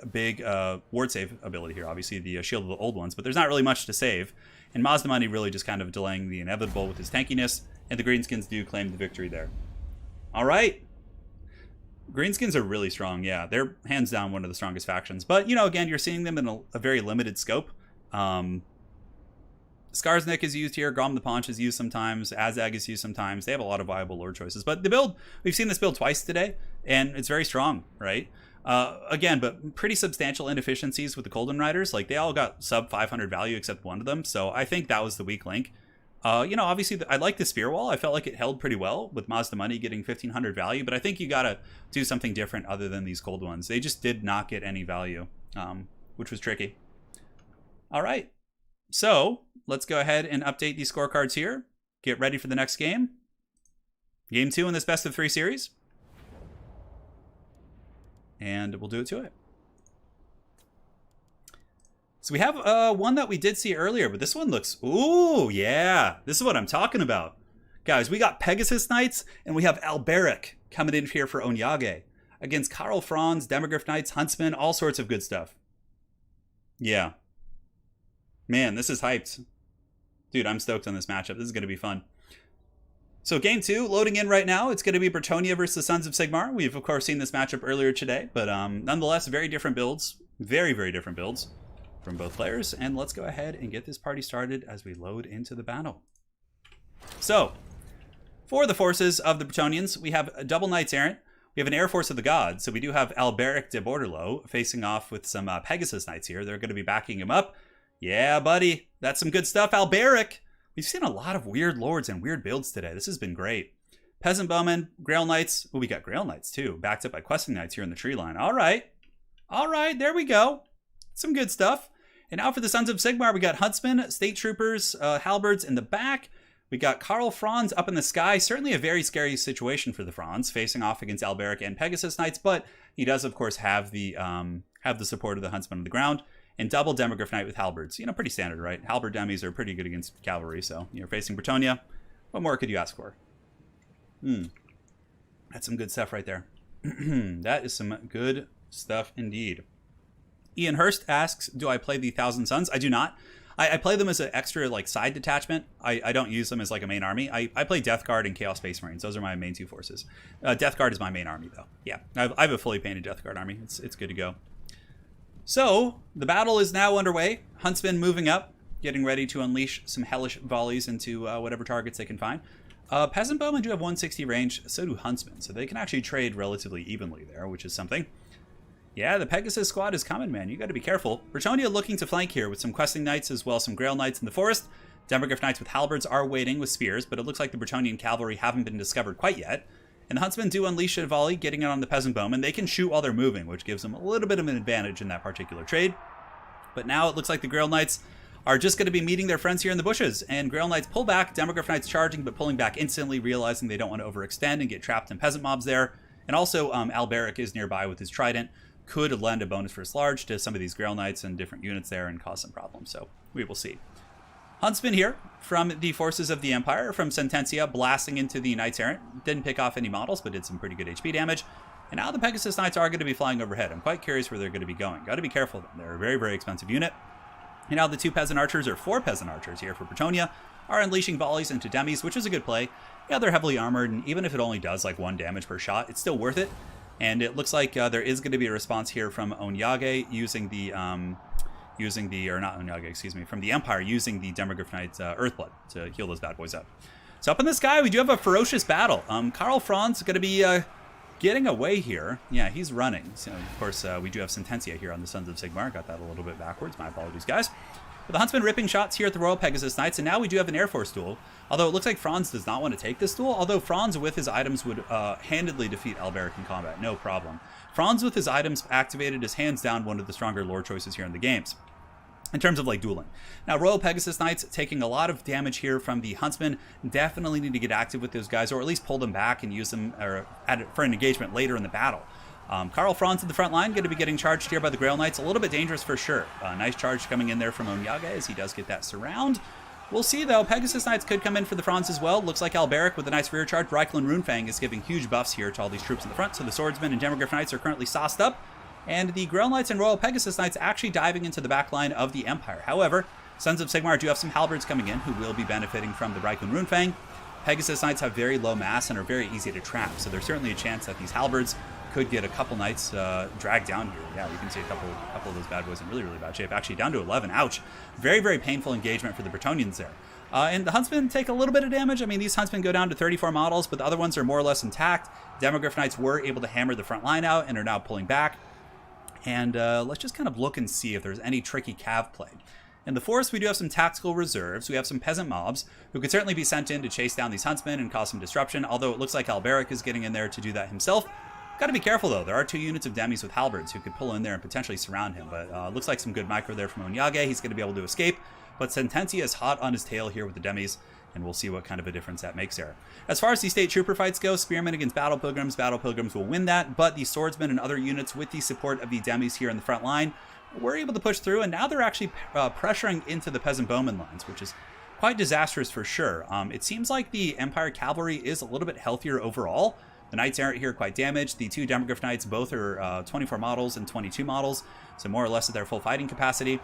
ward save ability here, obviously the Shield of the Old Ones, but there's not really much to save. And Mazdamundi really just kind of delaying the inevitable with his tankiness, and the Greenskins do claim the victory there. All right. Greenskins are really strong, yeah. They're hands down one of the strongest factions. But, you know, again, you're seeing them in a very limited scope. Skarsnik is used here. Grom the Paunch is used sometimes. Azag is used sometimes. They have a lot of viable lord choices. But the build, we've seen this build twice today, and it's very strong, right? Again, but pretty substantial inefficiencies with the Coldland Riders. Like, they all got sub 500 value except one of them. So I think that was the weak link. You know, obviously, I like the Spear Wall. I felt like it held pretty well with Mazdamundi getting 1,500 value. But I think you got to do something different other than these cold ones. They just did not get any value, which was tricky. All right. So let's go ahead and update these scorecards here. Get ready for the next game. Game 2 in this best of 3 series. And we'll do it to it. So we have one that we did see earlier, but this one looks... Ooh, yeah. This is what I'm talking about. Guys, we got Pegasus Knights, and we have Alberic coming in here for Onyage. Against Karl Franz, Demogryph Knights, Huntsmen, all sorts of good stuff. Yeah. Man, this is hyped. Dude, I'm stoked on this matchup. This is going to be fun. So game 2, loading in right now. It's going to be Bretonia versus the Sons of Sigmar. We've, of course, seen this matchup earlier today, but nonetheless, very different builds. Very, very different builds from both players. And let's go ahead and get this party started as we load into the battle. So, for the forces of the Bretonians, we have a double Knights Errant. We have an Air Force of the Gods, so we do have Alberic de Bordelot facing off with some Pegasus Knights here. They're going to be backing him up. Yeah, buddy, that's some good stuff, Alberic. We've seen a lot of weird lords and weird builds today. This has been great. Peasant Bowmen, Grail Knights. Oh, we got Grail Knights too, backed up by Questing Knights here in the tree line. All right, there we go. Some good stuff. And now for the Sons of Sigmar, we got Huntsmen, State Troopers, Halberds in the back. We got Karl Franz up in the sky. Certainly a very scary situation for the Franz, facing off against Alberic and Pegasus Knights, but he does, of course, have the support of the Huntsmen on the ground. And double Demogryph Knight with Halberds. You know, pretty standard, right? Halberd demis are pretty good against cavalry, so you're facing Bretonnia. What more could you ask for? That's some good stuff right there. That is some good stuff indeed. Ian Hurst asks, do I play the Thousand Sons? I do not. I play them as an extra like side detachment. I don't use them as like a main army. I play Death Guard and Chaos Space Marines. Those are my main two forces. Death Guard is my main army though. Yeah, I have a fully painted Death Guard army. It's good to go. So the battle is now underway. Huntsmen moving up, getting ready to unleash some hellish volleys into whatever targets they can find. Peasant Bowmen do have 160 range, so do Huntsmen, so they can actually trade relatively evenly there, which is something. Yeah, the Pegasus squad is coming, man. You got to be careful. Bretonnia looking to flank here with some Questing Knights as well as some Grail Knights in the forest. Demogryph Knights with Halberds are waiting with spears, but it looks like the Bretonian cavalry haven't been discovered quite yet. And the Huntsmen do unleash a volley, getting it on the Peasant Bowmen. They can shoot while they're moving, which gives them a little bit of an advantage in that particular trade. But now it looks like the Grail Knights are just going to be meeting their friends here in the bushes. And Grail Knights pull back, Demogryph Knights charging, but pulling back instantly, realizing they don't want to overextend and get trapped in peasant mobs there. And also, Alberic is nearby with his trident. Could lend a bonus first large to some of these Grail Knights and different units there and cause some problems. So we will see. Huntsman here from the forces of the Empire from Sentencia, blasting into the Knights Errant. Didn't pick off any models, but did some pretty good HP damage. And now the Pegasus Knights are going to be flying overhead. I'm quite curious where they're going to be going. Got to be careful of them. They're a very, very expensive unit. And now the two Peasant Archers, or four Peasant Archers here for Bretonnia, are unleashing volleys into demis, which is a good play. Yeah, they're heavily armored, and even if it only does like 1 damage per shot, it's still worth it. And it looks like there is going to be a response here from Onyage using the, from the Empire using the Demogryph Knight's Earthblood to heal those bad boys up. So up in the sky, we do have a ferocious battle. Karl Franz is going to be getting away here. Yeah, he's running. So, of course, we do have Sentencia here on the Sons of Sigmar. Got that a little bit backwards. My apologies, guys. But the Huntsman ripping shots here at the Royal Pegasus Knights, and now we do have an Air Force duel. Although it looks like Franz does not want to take this duel, although Franz with his items would handedly defeat Alberic in combat, no problem. Franz with his items activated is hands down one of the stronger lore choices here in the games, in terms of like dueling. Now Royal Pegasus Knights taking a lot of damage here from the Huntsman. Definitely need to get active with those guys, or at least pull them back and use them for an engagement later in the battle. Karl Franz in the front line, going to be getting charged here by the Grail Knights. A little bit dangerous for sure. Nice charge coming in there from Onyage as he does get that surround. We'll see though. Pegasus Knights could come in for the Franz as well. Looks like Alberic with a nice rear charge. Reichlin Runefang is giving huge buffs here to all these troops in the front. So the Swordsmen and Demogryph Knights are currently sauced up. And the Grail Knights and Royal Pegasus Knights actually diving into the back line of the Empire. However, Sons of Sigmar do have some Halberds coming in who will be benefiting from the Reichlin Runefang. Pegasus Knights have very low mass and are very easy to trap. So there's certainly a chance that these Halberds could get a couple Knights dragged down here. Yeah, you can see a couple of those bad boys in really, really bad shape. Actually, down to 11. Ouch. Very, very painful engagement for the Bretonians there. And the Huntsmen take a little bit of damage. I mean, these Huntsmen go down to 34 models, but the other ones are more or less intact. Demogryph Knights were able to hammer the front line out and are now pulling back. And let's just kind of look and see if there's any tricky cav play. In the forest, we do have some tactical reserves. We have some peasant mobs who could certainly be sent in to chase down these Huntsmen and cause some disruption, although it looks like Alberic is getting in there to do that himself. Got to be careful, though. There are 2 units of demis with halberds who could pull in there and potentially surround him, but looks like some good micro there from Onyage. He's going to be able to escape, but Sentencia is hot on his tail here with the demis, and we'll see what kind of a difference that makes there. As far as the state trooper fights go, Spearmen against Battle Pilgrims will win that, but the Swordsmen and other units with the support of the demis here in the front line were able to push through, and now they're actually pressuring into the Peasant Bowman lines, which is quite disastrous for sure. It seems like the Empire Cavalry is a little bit healthier overall. The Knights Errant here quite damaged. The 2 Demogryph Knights both are 24 models and 22 models, so more or less at their full fighting capacity.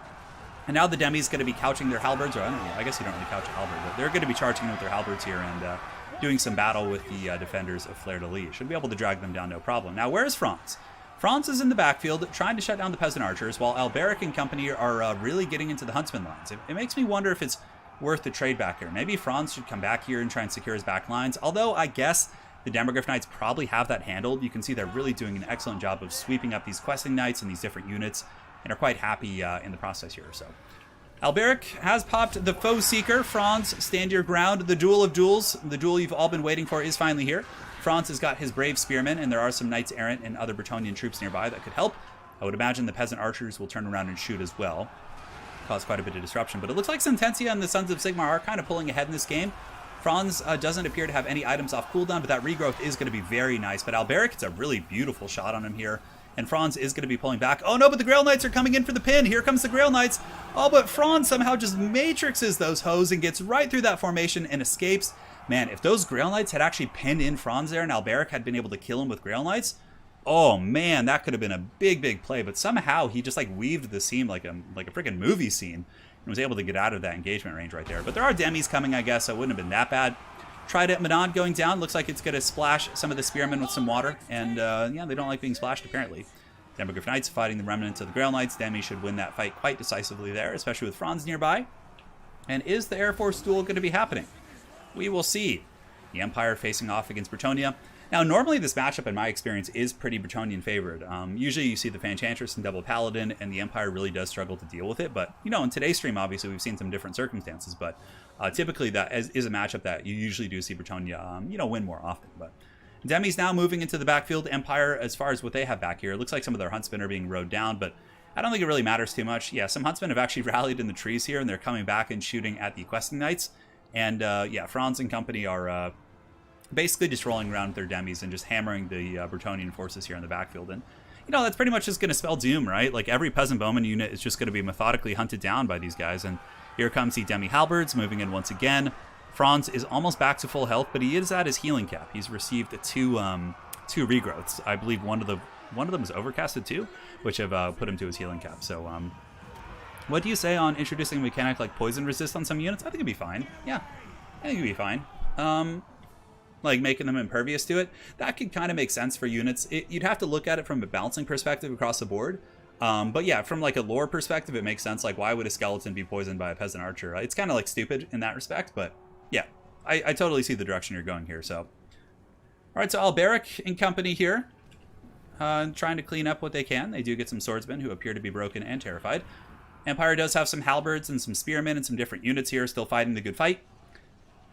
And now the Demi's going to be couching their halberds, or I guess you don't really couch a halberd, but they're going to be charging in with their halberds here and doing some battle with the defenders of Fleur-de-Lis. Should be able to drag them down no problem. Now, where's Franz? Franz is in the backfield trying to shut down the Peasant Archers, while Alberic and company are really getting into the Huntsman lines. It makes me wonder if it's worth the trade back here. Maybe Franz should come back here and try and secure his back lines, although I guess The Demogryph Knights probably have that handled. You can see they're really doing an excellent job of sweeping up these questing knights and these different units, and are quite happy in the process here. So Alberic has popped the Foe Seeker. Franz, stand your ground. The duel of duels, the duel you've all been waiting for, is finally here. Franz has got his Brave Spearmen, and there are some Knights Errant and other Bretonnian troops nearby that could help. I would imagine the Peasant Archers will turn around and shoot as well. Cause quite a bit of disruption, but it looks like Sentencia and the Sons of Sigmar are kind of pulling ahead in this game. Franz doesn't appear to have any items off cooldown, but that regrowth is going to be very nice. But Alberic, it's a really beautiful shot on him here. And Franz is going to be pulling back. Oh no, but the Grail Knights are coming in for the pin. Here comes the Grail Knights. Oh, but Franz somehow just matrixes those hoes and gets right through that formation and escapes. Man, if those Grail Knights had actually pinned in Franz there and Alberic had been able to kill him with Grail Knights, oh man, that could have been a big play. But somehow he just like weaved the scene like a freaking movie scene and was able to get out of that engagement range right there. But there are demis coming, I guess, so it wouldn't have been that bad. Trident Manon going down. Looks like it's going to splash some of the Spearmen with some water. And yeah, they don't like being splashed, apparently. Demogryph Knights fighting the remnants of the Grail Knights. Demi should win that fight quite decisively there, especially with Franz nearby. And is the Air Force duel going to be happening? We will see. The Empire facing off against Bretonnia. Now, normally this matchup, in my experience, is pretty Bretonnian favored. Usually you see the Fanchantress and Double Paladin, and the Empire really does struggle to deal with it. But, you know, in today's stream, obviously, we've seen some different circumstances. But typically that is a matchup that you usually do see Bretonnia, you know, win more often. But Demi's now moving into the backfield. Empire, as far as what they have back here, it looks like some of their Huntsmen are being rode down, but I don't think it really matters too much. Yeah, some Huntsmen have actually rallied in the trees here, and they're coming back and shooting at the Questing Knights. And yeah, Franz and company are basically just rolling around with their demis and just hammering the Bretonnian forces here in the backfield. And, you know, that's pretty much just going to spell doom, right? Like, every Peasant Bowman unit is just going to be methodically hunted down by these guys. And here comes the Demi Halberds moving in once again. Franz is almost back to full health, but he is at his healing cap. He's received two regrowths. I believe one of them is overcasted too, which have put him to his healing cap. So, what do you say on introducing a mechanic like poison resist on some units? I think it'd be fine. Yeah, I think it'd be fine. Like making them impervious to it, that could kind of make sense for units. You'd have to look at it from a balancing perspective across the board. But yeah, from like a lore perspective, it makes sense. Like, why would a skeleton be poisoned by a peasant archer? It's kind of like stupid in that respect, but yeah, I totally see the direction you're going here. So, all right, so Alberic and company here, trying to clean up what they can. They do get some swordsmen who appear to be broken and terrified. Empire does have some halberds and some spearmen and some different units here still fighting the good fight.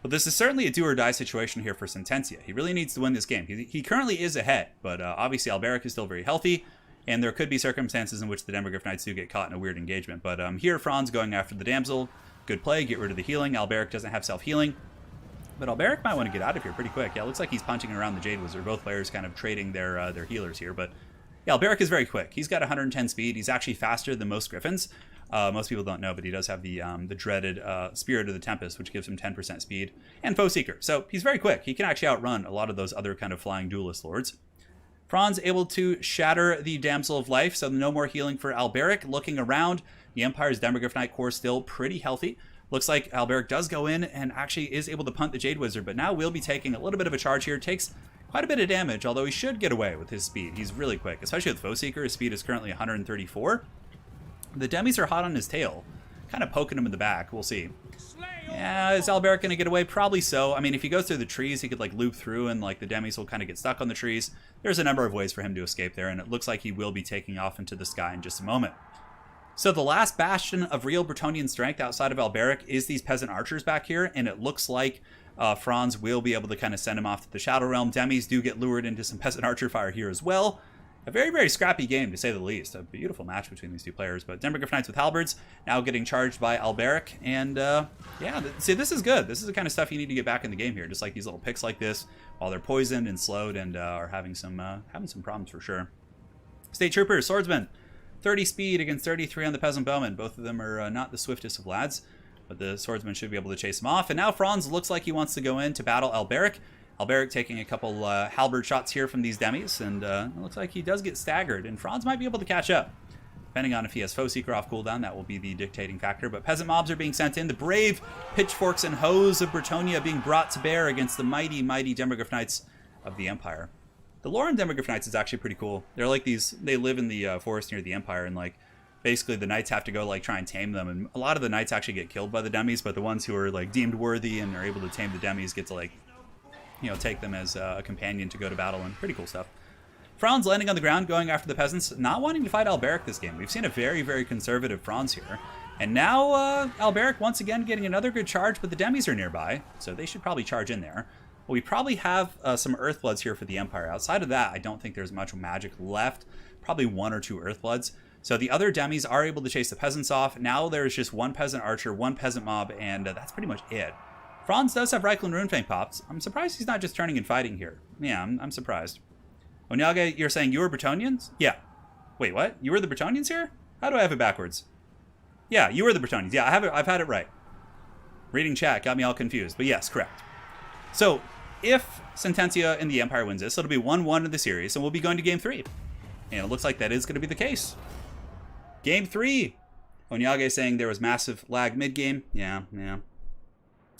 But this is certainly a do-or-die situation here for Sentencia. He really needs to win this game. He currently is ahead, but obviously Alberic is still very healthy, and there could be circumstances in which the Demogryph Knights do get caught in a weird engagement. But here, Franz going after the damsel. Good play, get rid of the healing. Alberic doesn't have self-healing, but Alberic might want to get out of here pretty quick. Yeah, it looks like he's punching around the Jade Wizard. Both players kind of trading their healers here, but yeah, Alberic is very quick. He's got 110 speed. He's actually faster than most Griffins. Most people don't know, but he does have the dreaded Spirit of the Tempest, which gives him 10% speed, and Foe Seeker. So he's very quick. He can actually outrun a lot of those other kind of flying duelist lords. Franz able to shatter the Damsel of Life, so no more healing for Alberic. Looking around, the Empire's Demogryph Knight core still pretty healthy. Looks like Alberic does go in and actually is able to punt the Jade Wizard, but now we'll be taking a little bit of a charge here. Takes quite a bit of damage, although he should get away with his speed. He's really quick, especially with Foe Seeker. His speed is currently 134. The demis are hot on his tail, kind of poking him in the back. We'll see. Yeah, is Alberic going to get away? Probably so. I mean, if he goes through the trees, he could like loop through and like the demis will kind of get stuck on the trees. There's a number of ways for him to escape there, and it looks like he will be taking off into the sky in just a moment. So the last bastion of real Bretonnian strength outside of Alberic is these peasant archers back here, and it looks like Franz will be able to kind of send him off to the Shadow Realm. Demis do get lured into some peasant archer fire here as well. A very, very scrappy game, to say the least. A beautiful match between these two players. But Demogryph Knights with halberds now getting charged by Alberic. And, yeah, see, this is good. This is the kind of stuff you need to get back in the game here. Just like these little picks like this, while they're poisoned and slowed and are having some problems for sure. State Troopers, Swordsman. 30 speed against 33 on the Peasant Bowman. Both of them are not the swiftest of lads. But the Swordsman should be able to chase them off. And now Franz looks like he wants to go in to battle Alberic. Alberic taking a couple halberd shots here from these demis, and it looks like he does get staggered, and Franz might be able to catch up. Depending on if he has Foe Seeker off cooldown, that will be the dictating factor. But peasant mobs are being sent in. The brave pitchforks and hoes of Bretonnia being brought to bear against the mighty, mighty Demogryph Knights of the Empire. The lore in Demogryph Knights is actually pretty cool. They're like these, they live in the forest near the Empire, and like basically the knights have to go like try and tame them, and a lot of the knights actually get killed by the demis, but the ones who are like deemed worthy and are able to tame the demis get to like you know, take them as a companion to go to battle, and pretty cool stuff. Franz landing on the ground, going after the peasants, not wanting to fight Alberic this game. We've seen a very, very conservative Franz here. And now Alberic once again getting another good charge, but the demis are nearby, so they should probably charge in there. We probably have some Earthbloods here for the Empire. Outside of that, I don't think there's much magic left. Probably 1 or 2 Earthbloods. So the other demis are able to chase the peasants off. Now there's just 1 peasant archer, 1 peasant mob, and that's pretty much it. Franz does have Reikland Runefang pops. I'm surprised he's not just turning and fighting here. Yeah, I'm surprised. Onyage, you're saying you were Bretonnians? Yeah. Wait, what? You were the Bretonnians here? How do I have it backwards? Yeah, you were the Bretonnians. Yeah, I've had it right. Reading chat got me all confused, but yes, correct. So, if Sentencia in the Empire wins this, it'll be 1-1 in the series, and we'll be going to Game 3. And it looks like that is going to be the case. Game 3! Onyage saying there was massive lag mid-game. Yeah.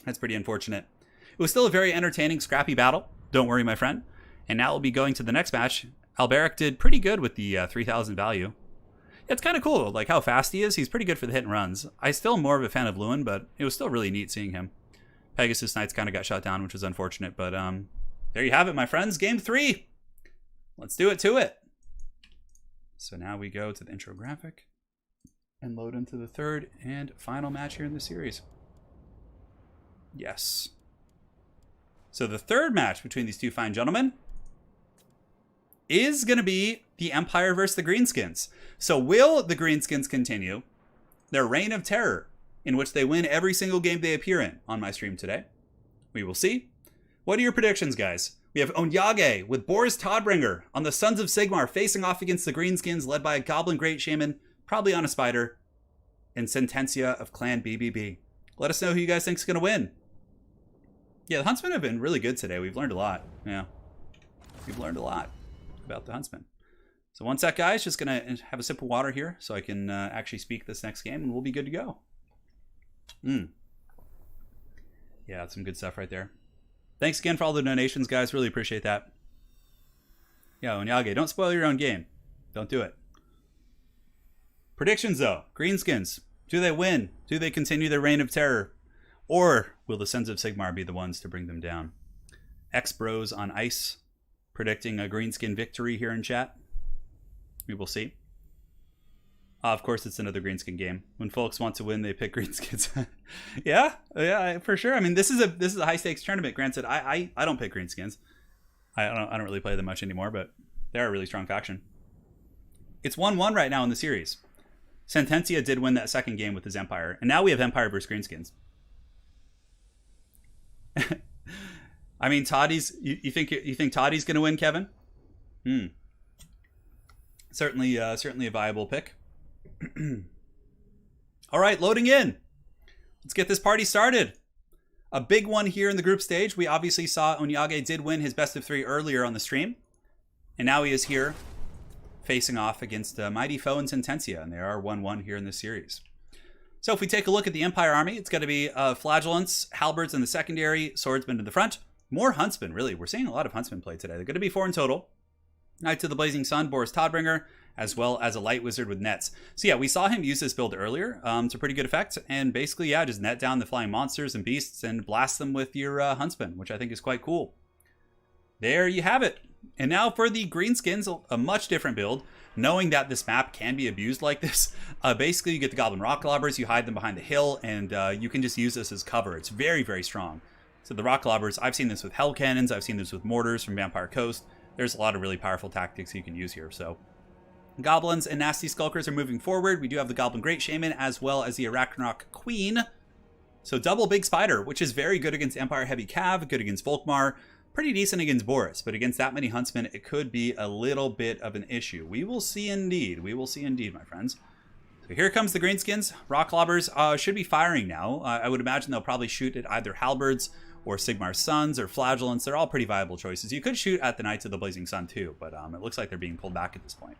That's pretty unfortunate. It was still a very entertaining, scrappy battle. Don't worry, my friend. And now we'll be going to the next match. Alberic did pretty good with the 3,000 value. It's kind of cool, like how fast he is. He's pretty good for the hit and runs. I still am more of a fan of Lewin, but it was still really neat seeing him. Pegasus Knights kind of got shot down, which was unfortunate, but there you have it, my friends. Game 3. Let's do it to it. So now we go to the intro graphic and load into the third and final match here in the series. Yes. So the third match between these two fine gentlemen is going to be the Empire versus the Greenskins. So will the Greenskins continue their reign of terror, in which they win every single game they appear in on my stream today? We will see. What are your predictions, guys? We have Onyage with Boris Todbringer on the Sons of Sigmar facing off against the Greenskins, led by a Goblin Great Shaman, probably on a spider, and Sentencia of Clan BBB. Let us know who you guys think is going to win. Yeah, the Huntsmen have been really good today. We've learned a lot. Yeah, we've learned a lot about the Huntsmen. So one sec, guys. Just going to have a sip of water here so I can actually speak this next game, and we'll be good to go. Yeah, that's some good stuff right there. Thanks again for all the donations, guys. Really appreciate that. Yeah, Onyage, don't spoil your own game. Don't do it. Predictions, though. Greenskins. Do they win? Do they continue their reign of terror? Or will the Sons of Sigmar be the ones to bring them down? X-Bros on Ice predicting a Greenskin victory here in chat. We will see. Of course, it's another Greenskin game. When folks want to win, they pick Greenskins. yeah, for sure. I mean, this is a high stakes tournament. Granted, I don't pick Greenskins. I don't really play them much anymore, but they're a really strong faction. It's 1-1 right now in the series. Sentencia did win that second game with his Empire, and now we have Empire versus Greenskins. I mean, Toddy's. You think Toddy's going to win, Kevin? Certainly a viable pick. All right, loading in. Let's get this party started. A big one here in the group stage. We obviously saw Onyage did win his best of 3 earlier on the stream, and now he is here facing off against a mighty foe in Sentencia, and they are 1-1 here in this series. So if we take a look at the Empire army, it's going to be Flagellants, Halberds in the secondary, Swordsmen in the front. More Huntsmen, really. We're seeing a lot of Huntsmen play today. They're going to be 4 in total. Knights of the Blazing Sun, Boris Todbringer, as well as a Light Wizard with nets. So yeah, we saw him use this build earlier to pretty good effect. And basically, yeah, just net down the flying monsters and beasts and blast them with your Huntsmen, which I think is quite cool. There you have it. And now for the Greenskins, a much different build. Knowing that this map can be abused like this, basically you get the Goblin Rock Lobbers, you hide them behind the hill, and you can just use this as cover. It's very, very strong. So the Rock Lobbers, I've seen this with Hell Cannons, I've seen this with Mortars from Vampire Coast. There's a lot of really powerful tactics you can use here. So Goblins and Nasty Skulkers are moving forward. We do have the Goblin Great Shaman as well as the Arachnarok Queen. So double Big Spider, which is very good against Empire Heavy Cav, good against Volkmar, pretty decent against Boris, but against that many Huntsmen, it could be a little bit of an issue. We will see indeed. We will see indeed, my friends. So here comes the Greenskins. Rock Lobbers should be firing now. I would imagine they'll probably shoot at either Halberds or Sigmar's Sons or Flagellants. They're all pretty viable choices. You could shoot at the Knights of the Blazing Sun too, but it looks like they're being pulled back at this point.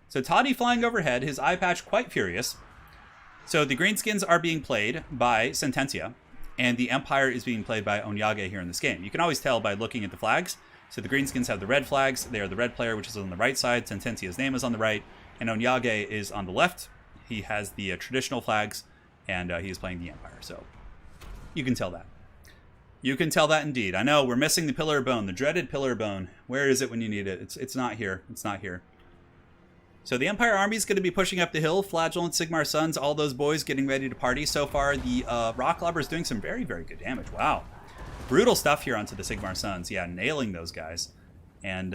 So Toddy flying overhead, his eye patch quite furious. So the Greenskins are being played by Sentencia, and the Empire is being played by Onyage here in this game. You can always tell by looking at the flags. So the Greenskins have the red flags. They are the red player, which is on the right side. Sentencia's name is on the right, and Onyage is on the left. He has the traditional flags, and he is playing the Empire. So you can tell that. You can tell that indeed. I know, we're missing the Pillar of Bone, the dreaded Pillar of Bone. Where is it when you need it? It's not here. It's not here. So the Empire Army is going to be pushing up the hill. Flagellant, Sigmar Sons, all those boys getting ready to party. So far, the Rock Lobber is doing some very, very good damage. Wow. Brutal stuff here onto the Sigmar Sons. Yeah, nailing those guys. And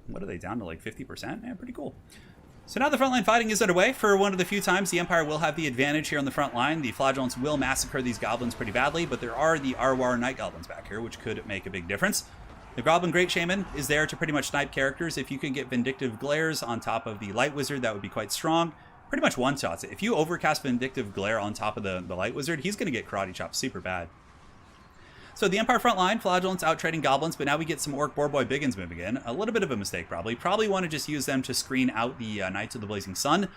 what are they, down to like 50%? Yeah, pretty cool. So now the frontline fighting is underway. For one of the few times the Empire will have the advantage here on the front line. The Flagellants will massacre these goblins pretty badly, but there are the Arwar Night Goblins back here, which could make a big difference. The Goblin Great Shaman is there to pretty much snipe characters. If you can get Vindictive Glares on top of the Light Wizard, that would be quite strong. Pretty much one-shots it. If you overcast Vindictive Glare on top of the Light Wizard, he's going to get Karate Chopped super bad. So the Empire front line, Flagellants out trading goblins, but now we get some Orc Boarboy Biggins moving in. A little bit of a mistake, probably. Probably want to just use them to screen out the Knights of the Blazing Sun.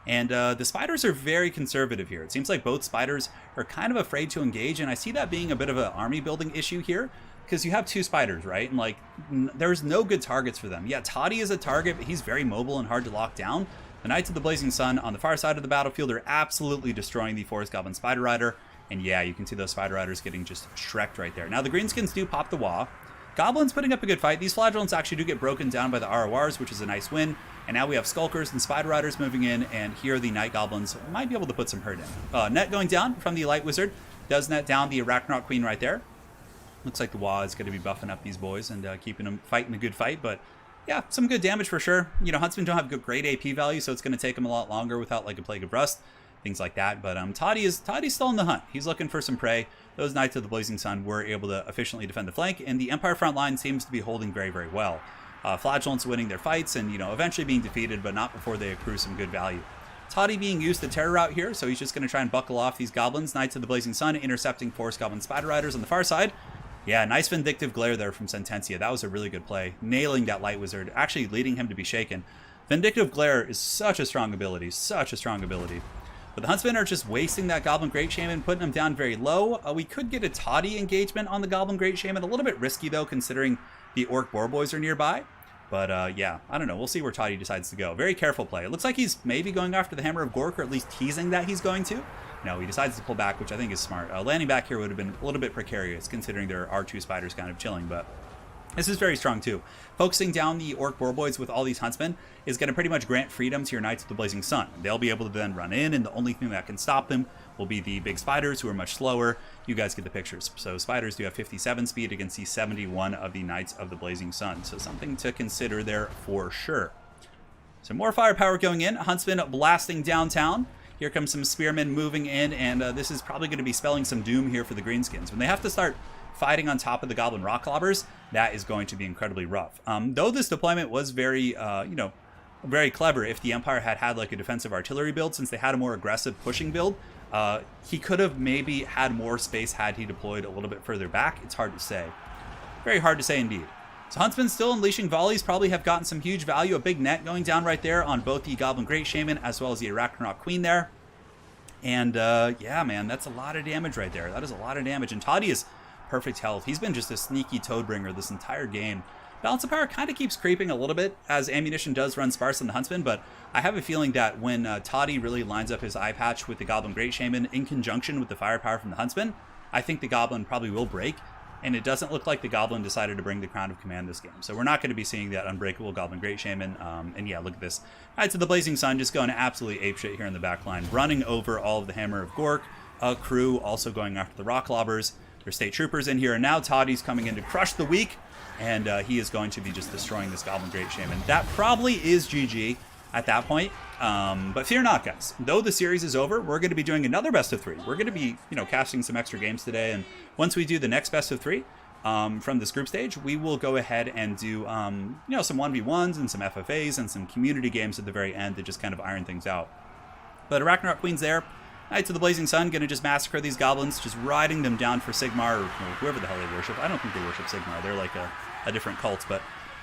And the Spiders are very conservative here. It seems like both Spiders are kind of afraid to engage, and I see that being a bit of an army building issue here, because you have two Spiders, right? And like, there's no good targets for them. Yeah, Toddy is a target, but he's very mobile and hard to lock down. The Knights of the Blazing Sun on the far side of the battlefield are absolutely destroying the Forest Goblin Spider Rider. And yeah, you can see those Spider Riders getting just shreked right there. Now, the Greenskins do pop the wah. Goblins putting up a good fight. These Flagellants actually do get broken down by the RORs, which is a nice win. And now we have Skulkers and Spider Riders moving in, and here the Night Goblins might be able to put some hurt in. Net going down from the Light Wizard. Does net down the Arachnoid Queen right there. Looks like the wah is going to be buffing up these boys and keeping them fighting a good fight. But yeah, some good damage for sure. You know, Huntsmen don't have good great AP value, so it's going to take them a lot longer without like a Plague of Rust. Things like that, but Toddy's still in the hunt. He's looking for some prey. Those Knights of the Blazing Sun were able to efficiently defend the flank, and the Empire front line seems to be holding very, very well. Flagellants winning their fights and, you know, eventually being defeated, but not before they accrue some good value. Toddy being used to terror out here, so he's just going to try and buckle off these goblins. Knights of the Blazing Sun intercepting Forest Goblin Spider Riders on the far side. Yeah, nice Vindictive Glare there from Sentencia. That was a really good play. Nailing that Light Wizard, actually leading him to be shaken. Vindictive Glare is such a strong ability, such a strong ability. But the Huntsmen are just wasting that Goblin Great Shaman, putting him down very low. We could get a Toddy engagement on the Goblin Great Shaman. A little bit risky, though, considering the Orc Boarboys are nearby. But, yeah, I don't know. We'll see where Toddy decides to go. Very careful play. It looks like he's maybe going after the Hammer of Gork, or at least teasing that he's going to. No, he decides to pull back, which I think is smart. Landing back here would have been a little bit precarious, considering there are two Spiders kind of chilling, but this is very strong, too. Focusing down the Orc Boarboys with all these Huntsmen is going to pretty much grant freedom to your Knights of the Blazing Sun. They'll be able to then run in, and the only thing that can stop them will be the big Spiders, who are much slower. You guys get the pictures. So Spiders do have 57 speed against the 71 of the Knights of the Blazing Sun. So something to consider there for sure. So more firepower going in. Huntsmen blasting downtown. Here comes some Spearmen moving in, and this is probably going to be spelling some doom here for the Greenskins. When they have to start fighting on top of the Goblin Rock Lobbers, that is going to be incredibly rough. Though this deployment was very, you know, very clever. If the Empire had had like a defensive artillery build, since they had a more aggressive pushing build, he could have maybe had more space had he deployed a little bit further back. It's hard to say. Very hard to say indeed. So Huntsmen still unleashing volleys, probably have gotten some huge value. A big net going down right there on both the Goblin Great Shaman as well as the Arachnoid Queen there. And yeah, man, that's a lot of damage right there. That is a lot of damage. And Toddy is perfect health. He's been just a sneaky Toadbringer this entire game. Balance of power kind of keeps creeping a little bit as ammunition does run sparse on the Huntsman, but I have a feeling that when Toddy really lines up his eye patch with the Goblin Great Shaman in conjunction with the firepower from the Huntsman, I think the Goblin probably will break, and it doesn't look like the Goblin decided to bring the Crown of Command this game. So we're not going to be seeing that unbreakable Goblin Great Shaman, and yeah, look at this. Knights of the Blazing Sun just going absolutely apeshit here in the back line, running over all of the Hammer of Gork, a crew also going after the Rock Lobbers. There's State Troopers in here, and now Toddy's coming in to crush the weak, and he is going to be just destroying this Goblin Great Shaman. That probably is GG at that point, but fear not, guys. Though the series is over, we're going to be doing another best of 3. We're going to be, you know, casting some extra games today, and once we do the next best of 3 from this group stage, we will go ahead and do, you know, some 1v1s and some FFAs and some community games at the very end to just kind of iron things out. But Arachnoid Queen's there. Knights of the Blazing Sun going to just massacre these goblins, just riding them down for Sigmar, or whoever the hell they worship. I don't think they worship Sigmar. They're like a different cult. But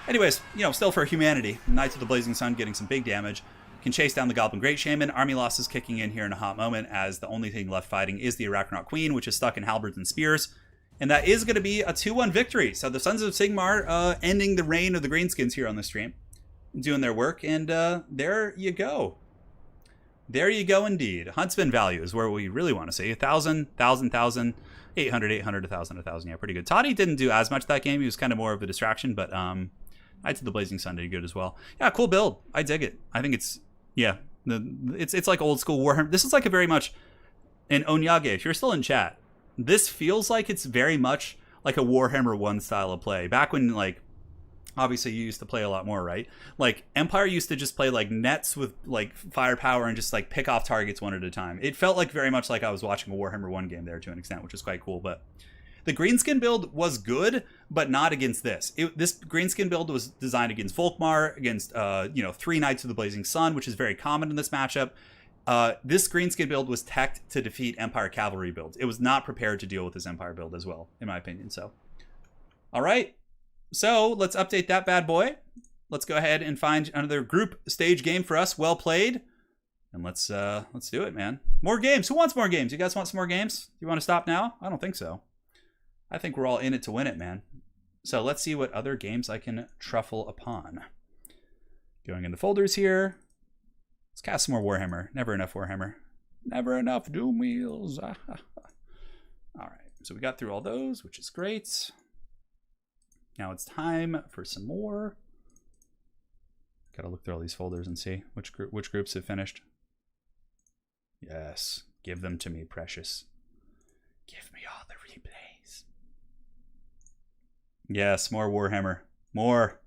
anyways, you know, still for humanity. Knights of the Blazing Sun getting some big damage. Can chase down the Goblin Great Shaman. Army losses kicking in here in a hot moment, as the only thing left fighting is the Arachnoid Queen, which is stuck in halberds and spears. And that is going to be a 2-1 victory. So the Sons of Sigmar ending the reign of the Greenskins here on the stream. Doing their work. And there you go. There you go, indeed. Huntsman value is where we really want to see. 1,000, 1,000, 1,000, 800, 800, 1,000, 1,000. Yeah, pretty good. Toddy didn't do as much that game. He was kind of more of a distraction, but Knights of the Blazing Sun did good as well. Yeah, cool build. I dig it. I think it's, yeah, it's like old school Warhammer. This is like a very much, and Onyage, if you're still in chat, this feels like it's very much like a Warhammer 1 style of play. Back when, like, obviously you used to play a lot more, right? Like, Empire used to just play, like, nets with, like, firepower and just, like, pick off targets one at a time. It felt like very much like I was watching a Warhammer 1 game there to an extent, which is quite cool. But the greenskin build was good, but not against this. This greenskin build was designed against Volkmar, against, 3 Knights of the Blazing Sun, which is very common in this matchup. This greenskin build was teched to defeat Empire cavalry builds. It was not prepared to deal with this Empire build as well, in my opinion. So, all right. So let's update that bad boy. Let's go ahead and find another group stage game for us. Well played. And let's do it, man. More games. Who wants more games? You guys want some more games? Do you want to stop now? I don't think so. I think we're all in it to win it, man. So let's see what other games I can truffle upon. Going in the folders here. Let's cast some more Warhammer. Never enough Warhammer. Never enough Doom Wheels. All right. So we got through all those, which is great. Now it's time for some more. Got to look through all these folders and see which groups have finished. Yes, give them to me, precious. Give me all the replays. Yes, more Warhammer. More.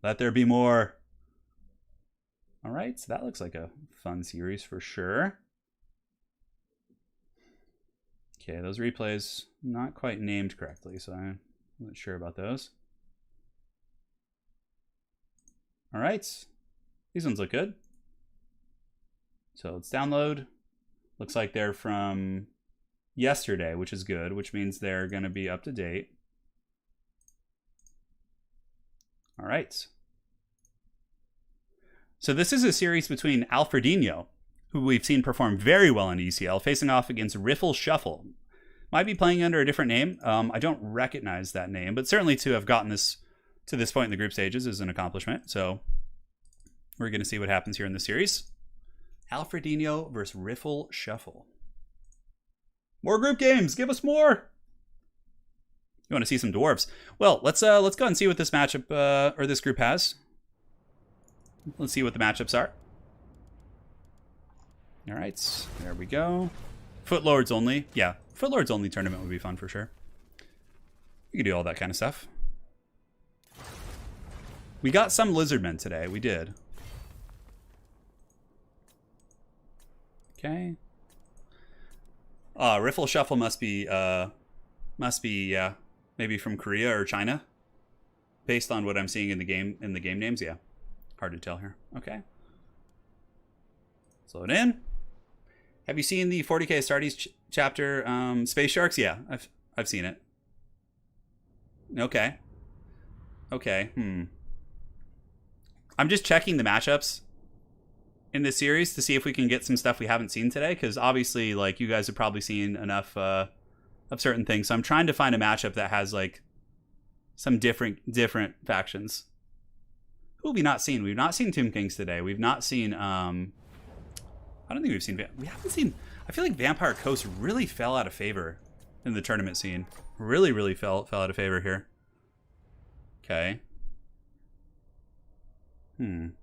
Let there be more. All right, so that looks like a fun series for sure. Okay, those replays not quite named correctly, so I'm not sure about those. All right, these ones look good. So let's download. Looks like they're from yesterday, which is good, which means they're going to be up to date. All right. So this is a series between Alfredinho, who we've seen perform very well in ECL, facing off against Riffle Shuffle. Might be playing under a different name. I don't recognize that name, but certainly to have gotten this to this point in the group stages is an accomplishment. So we're going to see what happens here in the series. Alfredinho versus Riffle Shuffle. More group games. Give us more. You want to see some dwarves? Well, let's go ahead and see what this matchup or this group has. Let's see what the matchups are. All right, there we go. Footlords only. Yeah, Footlords only tournament would be fun for sure. You can do all that kind of stuff. We got some Lizardmen today. We did. Okay. Riffle Shuffle must be yeah, maybe from Korea or China, based on what I'm seeing in the game names. Yeah, hard to tell here. Okay. Let's load in. Have you seen the 40K Astartes chapter, Space Sharks? Yeah, I've seen it. Okay. Okay. I'm just checking the matchups in this series to see if we can get some stuff we haven't seen today, because obviously, like, you guys have probably seen enough of certain things. So I'm trying to find a matchup that has like some different factions. Who have we not seen? We've not seen Tomb Kings today. We've not seen I don't think we've seen we haven't seen. I feel like Vampire Coast really fell out of favor in the tournament scene. Really fell out of favor here. Okay. You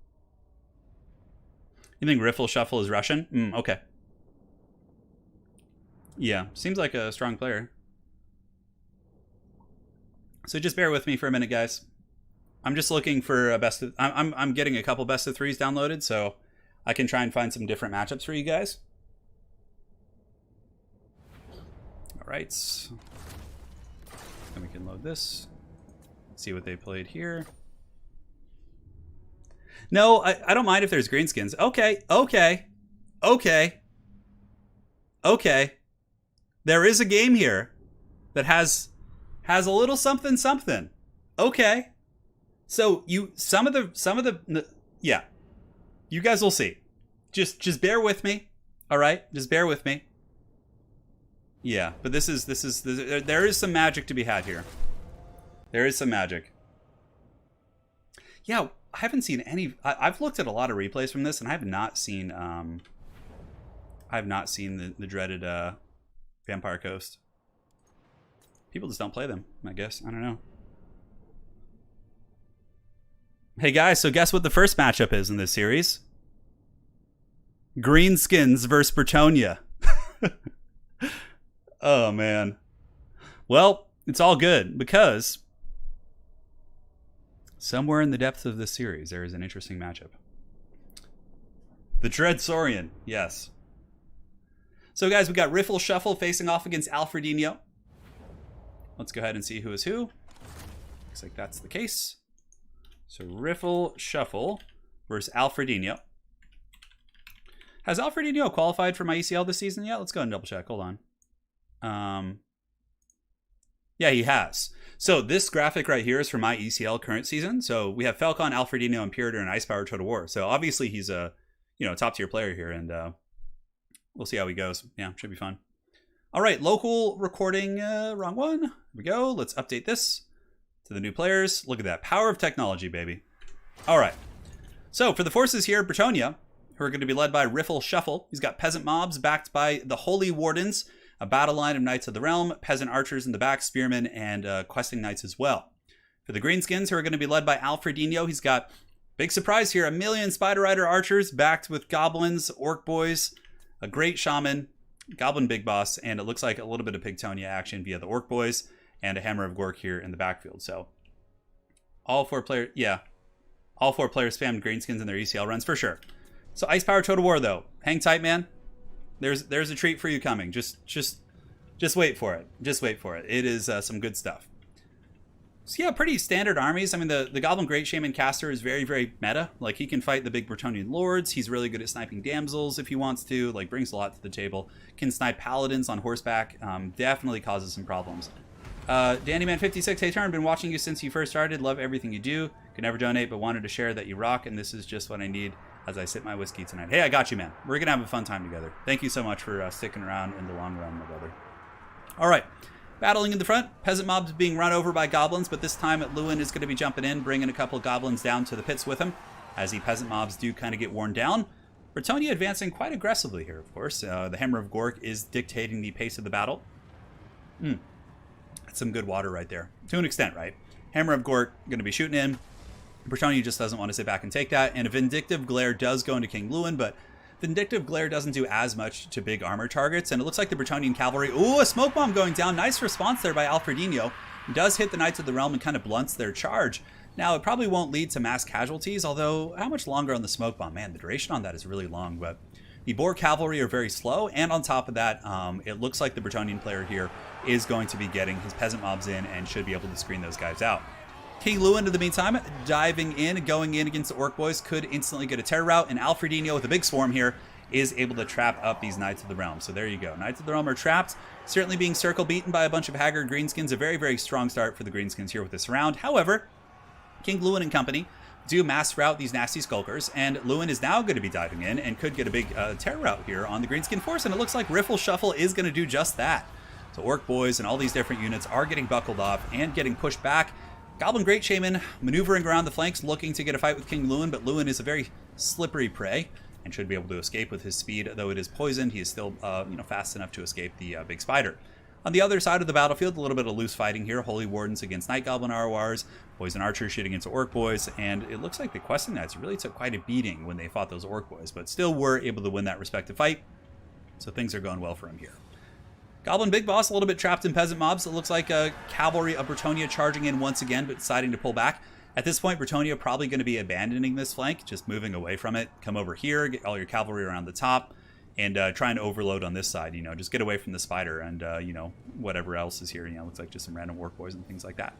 think Riffle Shuffle is Russian? Okay. Yeah, seems like a strong player. So just bear with me for a minute, guys. I'm just looking for a best of... I'm getting a couple best of threes downloaded, so I can try and find some different matchups for you guys. All right. Then we can load this. See what they played here. No, I don't mind if there's greenskins. Okay. There is a game here that has a little something. Okay. So yeah. You guys will see. Just bear with me. All right? Just bear with me. Yeah, but there is some magic to be had here. There is some magic. Yeah, I haven't seen any. I've looked at a lot of replays from this, and I have not seen I have not seen the dreaded Vampire Coast. People just don't play them, I guess. I don't know. Hey guys, so guess what the first matchup is in this series? Greenskins versus Bretonnia. Oh man. Well, it's all good because somewhere in the depths of this series there is an interesting matchup. The Dread Saurian, yes. So guys, we got Riffle Shuffle facing off against Alfredinho. Let's go ahead and see who is who. Looks like that's the case. So Riffle Shuffle versus Alfredinho. Has Alfredinho qualified for my ECL this season yet? Let's go and double check. Hold on. Yeah, he has. So this graphic right here is for my ECL current season. So we have Falcon, Alfredinho, Imperator, and Ice Power Total War. So obviously he's a top tier player here, and we'll see how he goes. Yeah, should be fun. All right, local recording, wrong one. Here we go. Let's update this to the new players. Look at that. Power of technology, baby. All right. So for the forces here, Bretonnia, who are going to be led by Riffle Shuffle. He's got peasant mobs backed by the Holy Wardens, a battle line of Knights of the Realm, peasant archers in the back, spearmen, and questing knights as well. For the Greenskins, who are going to be led by Alfredinho, he's got, big surprise here, 1,000,000 Spider Rider archers backed with goblins, orc boys, a great shaman, goblin big boss, and it looks like a little bit of Pigtonia action via the orc boys, and a Hammer of Gork here in the backfield. So all four players spammed Greenskins in their ECL runs for sure. So Ice Power Total War though, hang tight, man. There's a treat for you coming. Just wait for it. Just wait for it. It is some good stuff. So yeah, pretty standard armies. I mean, the Goblin Great Shaman caster is very, very meta. Like, he can fight the big Bretonian lords. He's really good at sniping damsels if he wants to. Like, brings a lot to the table. Can snipe paladins on horseback. Definitely causes some problems. DandyMan56, hey Turin, been watching you since you first started. Love everything you do. Could never donate, but wanted to share that you rock, and this is just what I need as I sip my whiskey tonight. Hey, I got you, man. We're gonna have a fun time together. Thank you so much for sticking around in the long run, my brother. All right. Battling in the front, peasant mobs being run over by goblins, but this time Lewin is going to be jumping in, bringing a couple goblins down to the pits with him, as the peasant mobs do kind of get worn down. Bretonnia advancing quite aggressively here, of course. The Hammer of Gork is dictating the pace of the battle. That's some good water right there, to an extent, right? Hammer of Gork going to be shooting in. Bretonnia just doesn't want to sit back and take that, and a Vindictive Glare does go into King Lewin, but Vindictive Glare doesn't do as much to big armor targets, and it looks like the Bretonnian cavalry... Ooh, a smoke bomb going down. Nice response there by Alfredinho. Does hit the Knights of the Realm and kind of blunts their charge. Now, it probably won't lead to mass casualties, although how much longer on the smoke bomb? Man, the duration on that is really long, but the Boar cavalry are very slow, and on top of that, it looks like the Bretonnian player here is going to be getting his peasant mobs in and should be able to screen those guys out. King Lewin, in the meantime, diving in, going in against the Orc Boys, could instantly get a terror route, and Alfredinho with a big swarm here is able to trap up these Knights of the Realm. So there you go. Knights of the Realm are trapped, certainly being circle beaten by a bunch of haggard Greenskins. A very, very strong start for the Greenskins here with this round. However, King Lewin and company do mass route these nasty Skulkers, and Lewin is now going to be diving in and could get a big terror route here on the Greenskin force, and it looks like Riffle Shuffle is going to do just that. So Orc Boys and all these different units are getting buckled off and getting pushed back. Goblin Great Shaman maneuvering around the flanks, looking to get a fight with King Lewin, but Lewin is a very slippery prey and should be able to escape with his speed. Though it is poisoned, he is still fast enough to escape the big spider. On the other side of the battlefield, a little bit of loose fighting here. Holy Wardens against Night Goblin RORs, Poison Archers shooting against Orc Boys, and it looks like the Questing Knights really took quite a beating when they fought those Orc Boys, but still were able to win that respective fight, so things are going well for him here. Goblin Big Boss a little bit trapped in peasant mobs. It looks like a cavalry of Bretonnia charging in once again, but deciding to pull back. At this point, Bretonnia probably going to be abandoning this flank, just moving away from it. Come over here, get all your cavalry around the top, and trying to overload on this side. Just get away from the spider and, whatever else is here. Looks like just some random Orc Boys and things like that.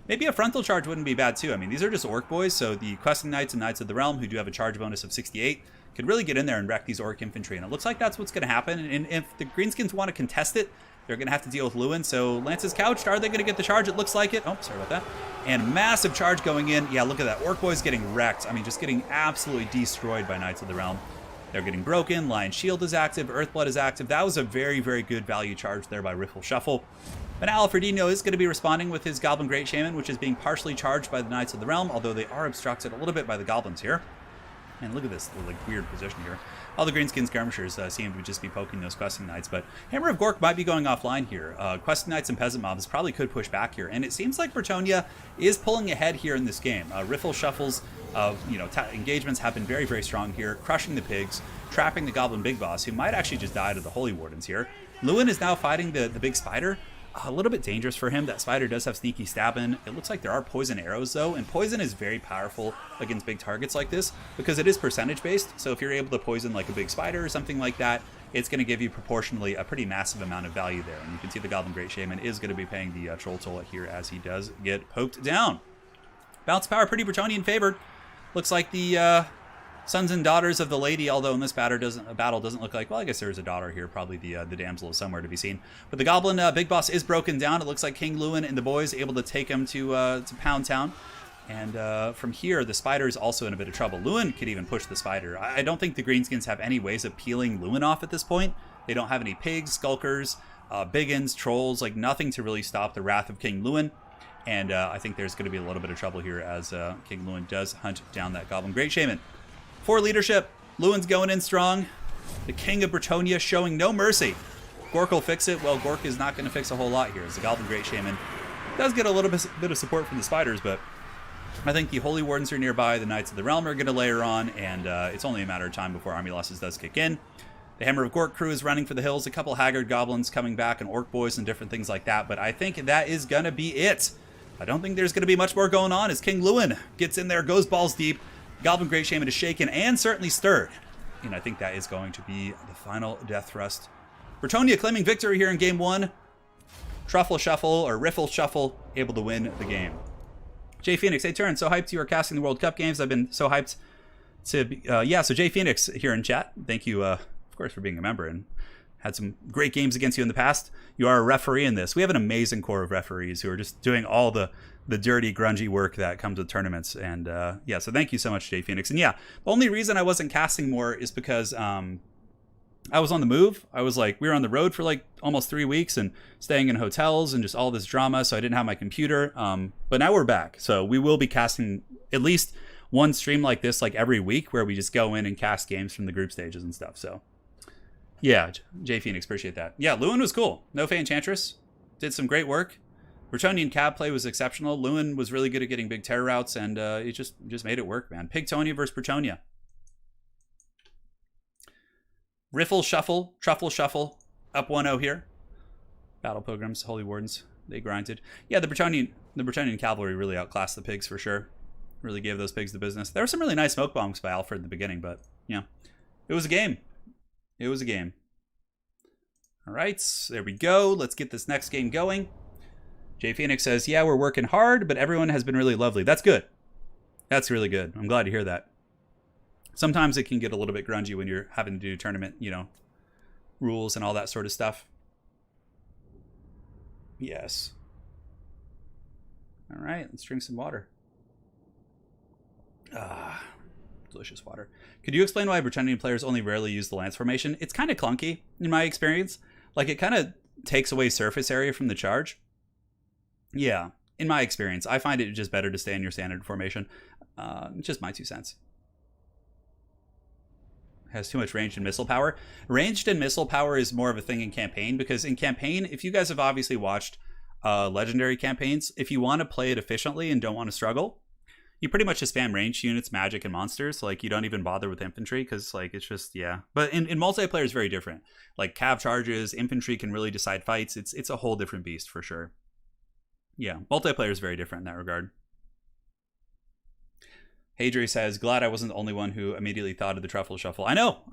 Maybe a frontal charge wouldn't be bad too. I mean, these are just Orc Boys, so the Questing Knights and Knights of the Realm, who do have a charge bonus of 68, could really get in there and wreck these Orc infantry. And it looks like that's what's going to happen. And if the Greenskins want to contest it, they're going to have to deal with Lewin. So Lance is couched. Are they going to get the charge? It looks like it. Oh, sorry about that. And massive charge going in. Yeah, look at that. Orc Boys getting wrecked. I mean, just getting absolutely destroyed by Knights of the Realm. They're getting broken. Lion Shield is active. Earthblood is active. That was a very, very good value charge there by Riffle Shuffle. But now Alfredinho is going to be responding with his Goblin Great Shaman, which is being partially charged by the Knights of the Realm, although they are obstructed a little bit by the Goblins here. And look at this like weird position here. All the Greenskin skirmishers seem to just be poking those questing knights, but Hammer of Gork might be going offline here. Questing knights and peasant mobs probably could push back here, and it seems like Bretonnia is pulling ahead here in this game. Riffle shuffles of engagements have been very, very strong here, crushing the pigs, trapping the Goblin Big Boss, who might actually just die to the Holy Wardens here. Lewin is now fighting the big spider. A little bit dangerous for him. That spider does have sneaky stabbing. It looks like there are poison arrows though, and poison is very powerful against big targets like this because it is percentage based. So if you're able to poison like a big spider or something like that, it's going to give you proportionally a pretty massive amount of value there. And you can see the Goblin Great Shaman is going to be paying the troll toll here as he does get poked down. Bounce power pretty Bretonnian favored. Looks like the sons and daughters of the lady, although in this battle doesn't look like, well, I guess there's a daughter here, probably the damsel is somewhere to be seen. But the Goblin Big Boss is broken down. It looks like King Lewin and the boys able to take him to Pound Town. And from here, the spider is also in a bit of trouble. Lewin could even push the spider. I don't think the Greenskins have any ways of peeling Lewin off at this point. They don't have any pigs, skulkers, biggins, trolls, like nothing to really stop the wrath of King Lewin. And I think there's going to be a little bit of trouble here as King Lewin does hunt down that Goblin Great Shaman. For leadership, Lewin's going in strong. The King of Bretonnia showing no mercy. Gork will fix it. Well, Gork is not going to fix a whole lot here as the Goblin Great Shaman does get a little bit of support from the spiders, but I think the Holy Wardens are nearby. The Knights of the Realm are going to layer on, and it's only a matter of time before army losses does kick in. The Hammer of Gork crew is running for the hills. A couple Haggard Goblins coming back and Orc Boys and different things like that, but I think that is going to be it. I don't think there's going to be much more going on as King Lewin gets in there, goes balls deep. Goblin Great Shaman is shaken and certainly stirred. And I think that is going to be the final death thrust. Bretonnia claiming victory here in game one. Truffle Shuffle or Riffle Shuffle able to win the game. Jay Phoenix, hey Turin, so hyped you are casting the World Cup games. I've been so hyped to be, so Jay Phoenix here in chat. Thank you, of course, for being a member and had some great games against you in the past. You are a referee in this. We have an amazing core of referees who are just doing all the dirty, grungy work that comes with tournaments. And so thank you so much, Jay Phoenix. And yeah, the only reason I wasn't casting more is because I was on the move. I was like, we were on the road for like almost 3 weeks and staying in hotels and just all this drama. So I didn't have my computer. But now we're back. So we will be casting at least one stream like this, like every week, where we just go in and cast games from the group stages and stuff. So yeah, Jay Phoenix, appreciate that. Yeah, Lewin was cool. No Fey Enchantress. Did some great work. Bretonnian cab play was exceptional. Lewin was really good at getting big terror routes, and it just made it work, man. Pigtonia versus Bretonnia. Riffle Shuffle, Truffle Shuffle, up 1-0 here. Battle Pilgrims, Holy Wardens, they grinded. Yeah, the Bretonnian cavalry really outclassed the pigs for sure. Really gave those pigs the business. There were some really nice smoke bombs by Alfred in the beginning, but yeah, it was a game. It was a game. All right, there we go. Let's get this next game going. Jay Phoenix says, yeah, we're working hard, but everyone has been really lovely. That's good. That's really good. I'm glad to hear that. Sometimes it can get a little bit grungy when you're having to do tournament, rules and all that sort of stuff. Yes. All right, let's drink some water. Delicious water. Could you explain why Bretonnian players only rarely use the lance formation? It's kind of clunky in my experience. Like, it kind of takes away surface area from the charge. Yeah, in my experience, I find it just better to stay in your standard formation. Just my 2 cents. Has too much ranged and missile power. Ranged and missile power is more of a thing in campaign, because in campaign, if you guys have obviously watched legendary campaigns, if you want to play it efficiently and don't want to struggle, you pretty much just spam ranged units, magic, and monsters. Like, you don't even bother with infantry because, like, it's just, yeah. But in multiplayer, it's very different. Like, cav charges, infantry can really decide fights. It's a whole different beast for sure. Yeah, multiplayer is very different in that regard. Hadri says, glad I wasn't the only one who immediately thought of the Truffle Shuffle. I know.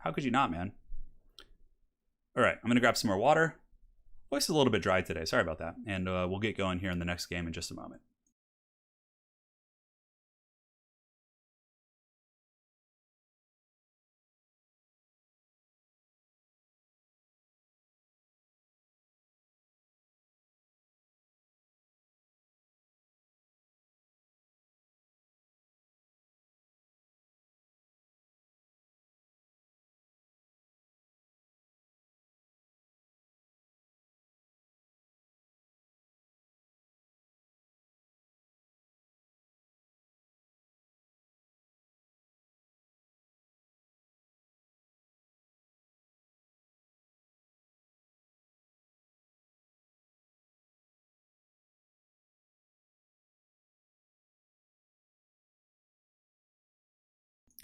How could you not, man? All right, I'm going to grab some more water. Voice is a little bit dry today. Sorry about that. And we'll get going here in the next game in just a moment.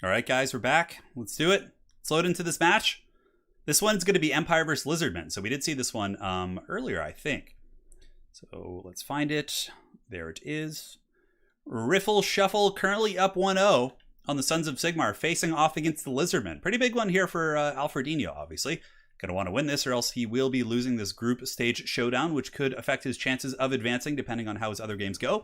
All right, guys, we're back. Let's do it. Let's load into this match. This one's going to be Empire versus Lizardmen. So we did see this one earlier, I think. So let's find it. There it is. Riffle Shuffle currently up 1-0 on the Sons of Sigmar, facing off against the Lizardmen. Pretty big one here for Alfredinho, obviously. Going to want to win this, or else he will be losing this group stage showdown, which could affect his chances of advancing, depending on how his other games go.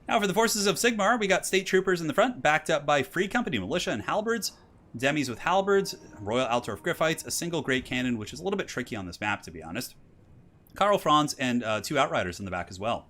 Now for the forces of Sigmar, we got State Troopers in the front, backed up by Free Company Militia and Halberds, Demis with Halberds, Royal Altdorf Griffites, a single Great Cannon, which is a little bit tricky on this map, to be honest. Karl Franz, and 2 Outriders in the back as well.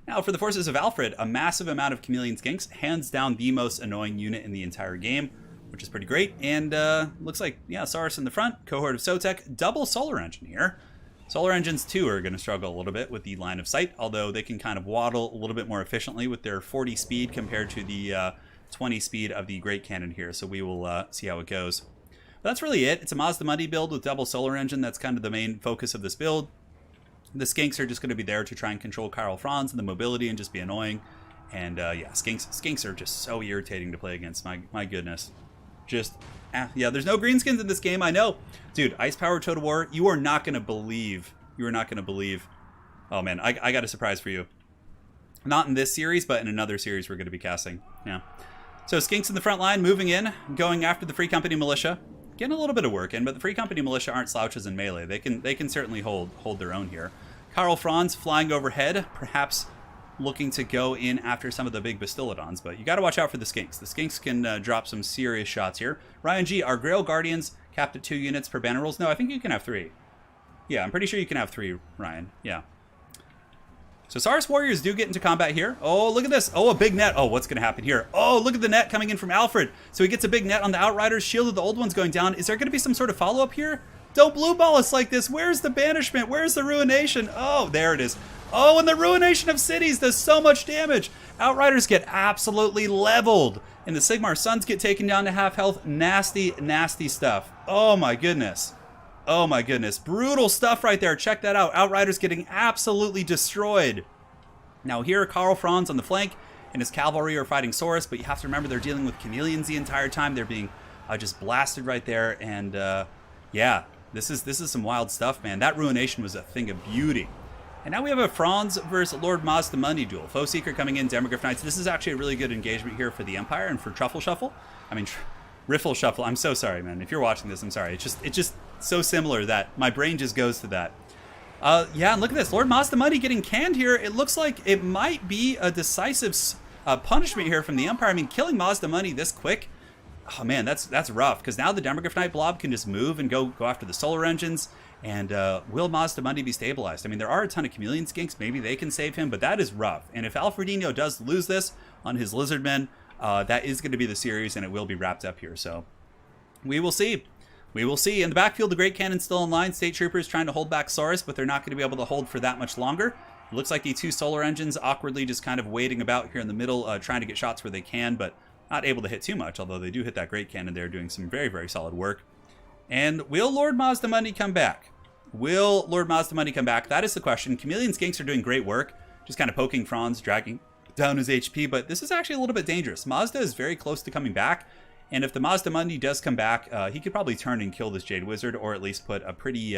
Now for the forces of Alfred, a massive amount of Chameleon Skinks, hands down the most annoying unit in the entire game, which is pretty great. And looks like, yeah, Saurus in the front, cohort of Sotek, double Solar Engine here. Solar Engines too are going to struggle a little bit with the line of sight, although they can kind of waddle a little bit more efficiently with their 40 speed compared to the 20 speed of the Great Cannon here. So we will see how it goes. But that's really it. It's a Mazda Mundi build with double Solar Engine. That's kind of the main focus of this build. The Skinks are just going to be there to try and control Karl Franz and the mobility and just be annoying. And yeah, Skinks are just so irritating to play against. My goodness. Just, yeah, there's no greenskins in this game, I know. Dude, Ice Power Total War, you are not going to believe. Oh man, I got a surprise for you. Not in this series, but in another series we're going to be casting. Yeah. So Skinks in the front line, moving in, going after the Free Company Militia. Getting a little bit of work in, but the Free Company Militia aren't slouches in melee. They can certainly hold their own here. Karl Franz flying overhead, perhaps looking to go in after some of the big Bastillodons, but you got to watch out for the Skinks. The Skinks can drop some serious shots here. Ryan G, our Grail Guardians capped at 2 units per banner rules. No, I think you can have 3. Yeah, I'm pretty sure you can have 3, Ryan. Yeah. So Saurus Warriors do get into combat here. Oh, look at this. Oh, a big net. Oh, what's going to happen here? Oh, look at the net coming in from Alfred. So he gets a big net on the Outriders. Shield of the Old Ones going down. Is there going to be some sort of follow-up here? Don't blue ball us like this. Where's the banishment? Where's the ruination? Oh, there it is. Oh, and the ruination of cities does so much damage. Outriders get absolutely leveled. And the Sigmar Sons get taken down to half health. Nasty, nasty stuff. Oh my goodness. Oh my goodness. Brutal stuff right there. Check that out. Outriders getting absolutely destroyed. Now here, Karl Franz on the flank and his cavalry are fighting Saurus, but you have to remember they're dealing with chameleons the entire time. They're being just blasted right there. And yeah, this is some wild stuff, man. That ruination was a thing of beauty. And now we have a Franz versus Lord Mazda Mundi duel. Foe Seeker coming in, Demogryph Knights. This is actually a really good engagement here for the Empire and for Truffle Shuffle. I mean, Riffle Shuffle. I'm so sorry, man. If you're watching this, I'm sorry. It's just so similar that my brain just goes to that. Yeah, and look at this. Lord Mazda Mundi getting canned here. It looks like it might be a decisive punishment here from the Empire. I mean, killing Mazda Mundi this quick. Oh man, that's rough, because now the Demogryph Knight blob can just move and go after the Solar Engines. And will Mazda Mundi be stabilized? I mean, there are a ton of Chameleon Skinks. Maybe they can save him, but that is rough. And if Alfredinho does lose this on his Lizardmen, that is going to be the series, and it will be wrapped up here. So we will see. We will see. In the backfield, the Great Cannon's still in line. State Troopers trying to hold back Saurus, but they're not going to be able to hold for that much longer. It looks like the 2 Solar Engines awkwardly just kind of waiting about here in the middle, trying to get shots where they can, but not able to hit too much, although they do hit that Great Cannon there, doing some very, very solid work. And will Lord Mazda Mundi come back? Will Lord Mazda Mundi come back? That is the question. Chameleon Skinks are doing great work, just kind of poking Franz, dragging down his HP, but this is actually a little bit dangerous. Mazda is very close to coming back, and if the Mazda Mundi does come back, he could probably turn and kill this Jade Wizard, or at least put a pretty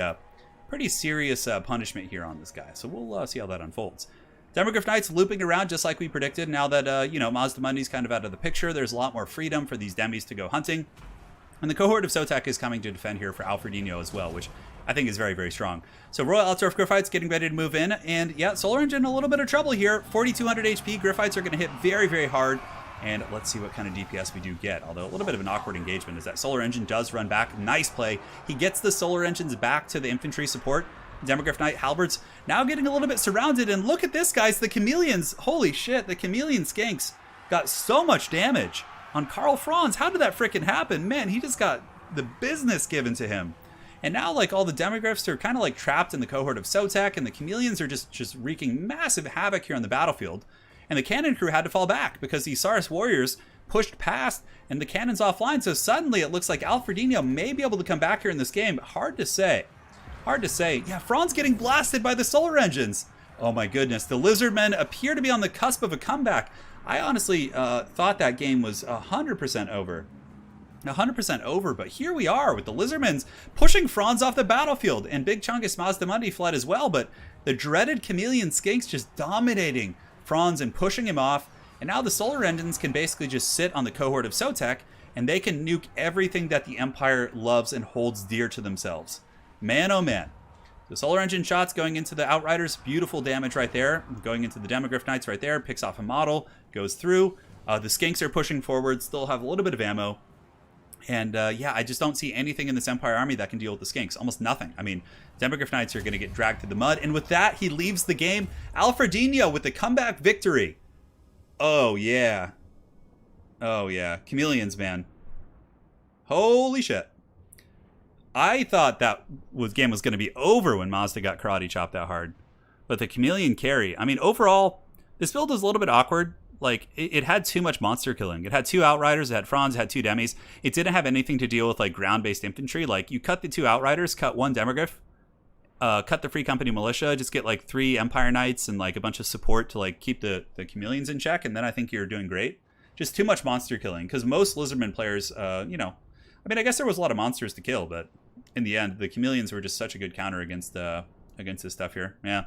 serious punishment here on this guy. So we'll see how that unfolds. Demogryph Knights looping around just like we predicted. Now that, Mazda Mundi's kind of out of the picture, there's a lot more freedom for these demis to go hunting. And the cohort of Sotek is coming to defend here for Alfredinho as well, which I think is very, very strong. So Royal Altdorf Griffites getting ready to move in. And yeah, Solar Engine a little bit of trouble here. 4,200 HP. Griffites are going to hit very, very hard. And let's see what kind of DPS we do get. Although a little bit of an awkward engagement is that Solar Engine does run back. Nice play. He gets the Solar Engines back to the infantry support. Demogryph Knight Halberds now getting a little bit surrounded. And look at this, guys. The Chameleons. Holy shit. The Chameleon Skinks got so much damage on Karl Franz. How did that frickin' happen? Man, he just got the business given to him. And now, like, all the Demogryphs are kind of like trapped in the cohort of Sotek, and the Chameleons are just wreaking massive havoc here on the battlefield. And the cannon crew had to fall back because the Saurus Warriors pushed past and the cannon's offline. So suddenly it looks like Alfredinho may be able to come back here in this game. Hard to say. Hard to say. Yeah, Franz getting blasted by the Solar Engines. Oh my goodness. The Lizardmen appear to be on the cusp of a comeback. I honestly thought that game was 100% over. 100% over, but here we are with the Lizardmans pushing Franz off the battlefield, and Big Chungus Mazdamundi fled as well, but the dreaded Chameleon Skinks just dominating Franz and pushing him off, and now the Solar Engines can basically just sit on the cohort of Sotek, and they can nuke everything that the Empire loves and holds dear to themselves. Man, oh man. The Solar Engine shots going into the Outriders, beautiful damage right there. Going into the Demogryph Knights right there, picks off a model, goes through. The Skinks are pushing forward, still have a little bit of ammo. And yeah, I just don't see anything in this Empire army that can deal with the Skinks. Almost nothing. I mean, Demogryph Knights are going to get dragged through the mud. And with that, he leaves the game. Alfredinho with the comeback victory. Oh, yeah. Oh, yeah. Chameleons, man. Holy shit. I thought that game was going to be over when Mazda got karate chopped that hard. But the Chameleon carry. I mean, overall, this build was a little bit awkward. Like, it had too much monster killing. It had 2 Outriders, it had Franz, it had 2 Demis. It didn't have anything to deal with, like, ground-based infantry. Like, you cut the 2 Outriders, cut 1 Demogryph, cut the Free Company Militia, just get, like, 3 Empire Knights and, like, a bunch of support to, like, keep the Chameleons in check, and then I think you're doing great. Just too much monster killing, because most Lizardman players, you know... I mean, I guess there was a lot of monsters to kill, but in the end, the Chameleons were just such a good counter against this stuff here. Yeah.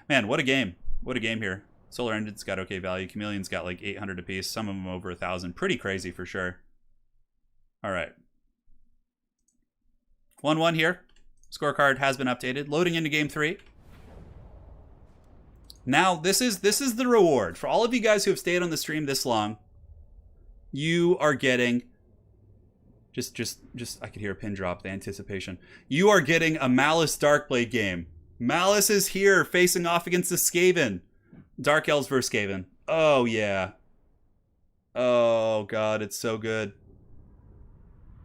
Man, what a game. What a game here. Solar Engine's got okay value. Chameleon's got like 800 apiece. Some of them over 1,000. Pretty crazy for sure. All right. 1-1 here. Scorecard has been updated. Loading into game 3. Now, this is the reward. For all of you guys who have stayed on the stream this long, you are getting... Just, I could hear a pin drop, the anticipation. You are getting a Malice Darkblade game. Malice is here, facing off against the Skaven. Dark Elves versus Skaven. Oh, yeah. Oh, God, it's so good.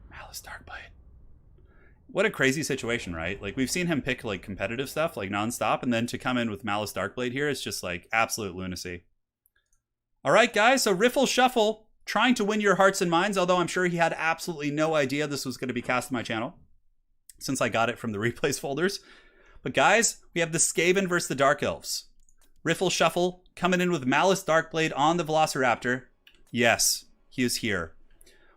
Malice Darkblade. What a crazy situation, right? Like, we've seen him pick, like, competitive stuff, like, nonstop, and then to come in with Malice Darkblade here, it's just, like, absolute lunacy. All right, guys, so Riffle Shuffle, trying to win your hearts and minds, although I'm sure he had absolutely no idea this was going to be cast on my channel, since I got it from the replays folders. But, guys, we have the Skaven versus the Dark Elves. Riffle Shuffle coming in with Malice Darkblade on the Velociraptor. Yes, he is here.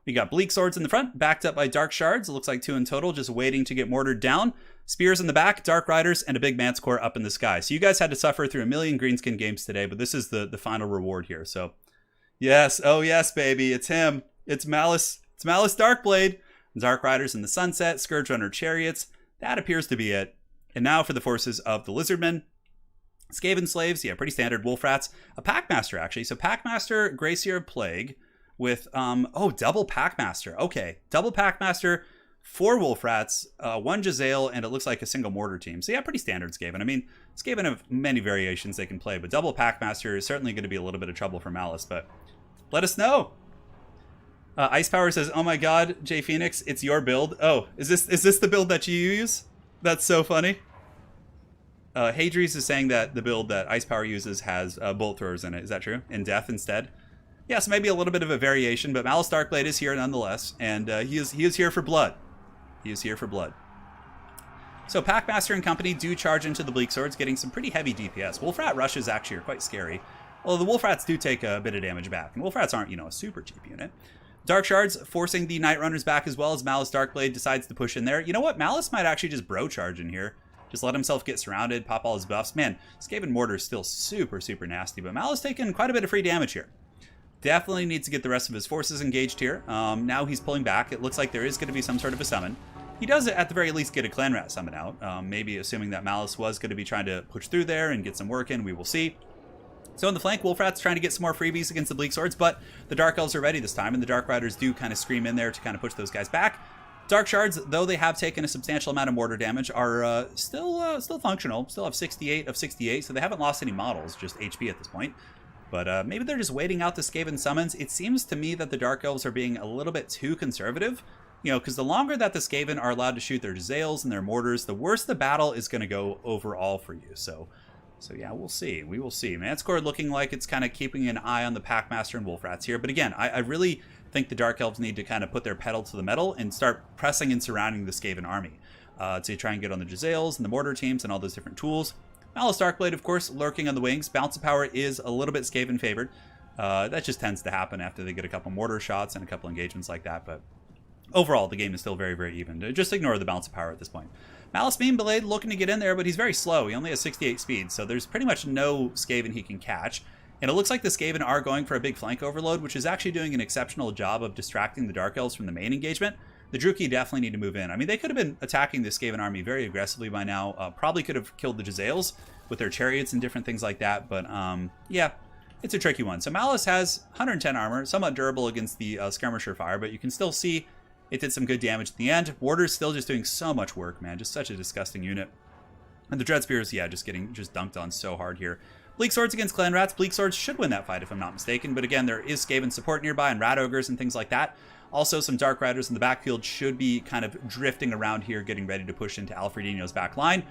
We got Bleak Swords in the front, backed up by Dark Shards. It looks like 2 in total, just waiting to get mortared down. Spears in the back, Dark Riders, and a big Manticore up in the sky. So you guys had to suffer through a million Greenskin games today, but this is the final reward here. So, yes, oh yes, baby, it's him. It's Malice Darkblade. Dark Riders in the Sunset, Scourge Runner Chariots. That appears to be it. And now for the forces of the Lizardmen. Skaven Slaves, yeah, pretty standard. Wolf Rats. A Packmaster, actually. So Packmaster, Gracier Plague with, double Packmaster. Okay, double Packmaster, 4 Wolf Rats, 1 Jezzail, and it looks like a single Mortar team. So yeah, pretty standard Skaven. I mean, Skaven have many variations they can play, but double Packmaster is certainly going to be a little bit of trouble for Malice, but let us know. Ice Power says, oh my god, Jay Phoenix, it's your build. Oh, is this the build that you use? That's so funny. Hadries is saying that the build that Ice Power uses has bolt throwers in it. Is that true? In Death instead? Yeah, so maybe a little bit of a variation, but Malice Darkblade is here nonetheless, and he is here for blood. He is here for blood. So Packmaster and company do charge into the Bleak Swords, getting some pretty heavy DPS. Wolfrat rushes actually are quite scary, although the Wolfrats do take a bit of damage back, and Wolfrats aren't, a super cheap unit. Dark Shards forcing the Night Runners back as well as Malice Darkblade decides to push in there. You know what? Malice might actually just bro charge in here. Just let himself get surrounded, pop all his buffs. Man, Skaven Mortar is still super, super nasty, but Malice taking quite a bit of free damage here. Definitely needs to get the rest of his forces engaged here. Now he's pulling back. It looks like there is going to be some sort of a summon. He does at the very least get a Clan Rat summon out. Maybe assuming that Malice was going to be trying to push through there and get some work in. We will see. So in the flank, Wolfrat's trying to get some more freebies against the Bleak Swords, but the Dark Elves are ready this time, and the Dark Riders do kind of scream in there to kind of push those guys back. Dark Shards, though they have taken a substantial amount of mortar damage, are still functional. Still have 68 of 68, so they haven't lost any models, just HP at this point. But maybe they're just waiting out the Skaven summons. It seems to me that the Dark Elves are being a little bit too conservative. Because the longer that the Skaven are allowed to shoot their Jezzails and their mortars, the worse the battle is going to go overall for you. So yeah, we'll see. We will see. Manticore looking like it's kind of keeping an eye on the Packmaster and Wolfrats here. But again, I really think the Dark Elves need to kind of put their pedal to the metal and start pressing and surrounding the Skaven army to try and get on the Jezzails and the mortar teams and all those different tools. Malice Darkblade, of course, lurking on the wings. Bounce of Power is a little bit Skaven favored. That just tends to happen after they get a couple mortar shots and a couple engagements like that, but overall, the game is still very, very even. Just ignore the balance of power at this point. Malice Beam Blade looking to get in there, but he's very slow. He only has 68 speed, so there's pretty much no Skaven he can catch. And it looks like the Skaven are going for a big flank overload, which is actually doing an exceptional job of distracting the Dark Elves from the main engagement. The Druchii definitely need to move in. I mean, they could have been attacking the Skaven army very aggressively by now. Probably could have killed the Jezzails with their chariots and different things like that, but yeah, it's a tricky one. So Malice has 110 armor, somewhat durable against the Skirmisher fire, but you can still see it did some good damage at the end. Warder's still just doing so much work, man. Just such a disgusting unit. And the Dread Spears, yeah, just getting dunked on so hard here. Bleak Swords against Clan Rats. Bleak Swords should win that fight if I'm not mistaken. But again, there is Skaven support nearby and Rat Ogres and things like that. Also, some Dark Riders in the backfield should be kind of drifting around here, getting ready to push into Alfredino's back line.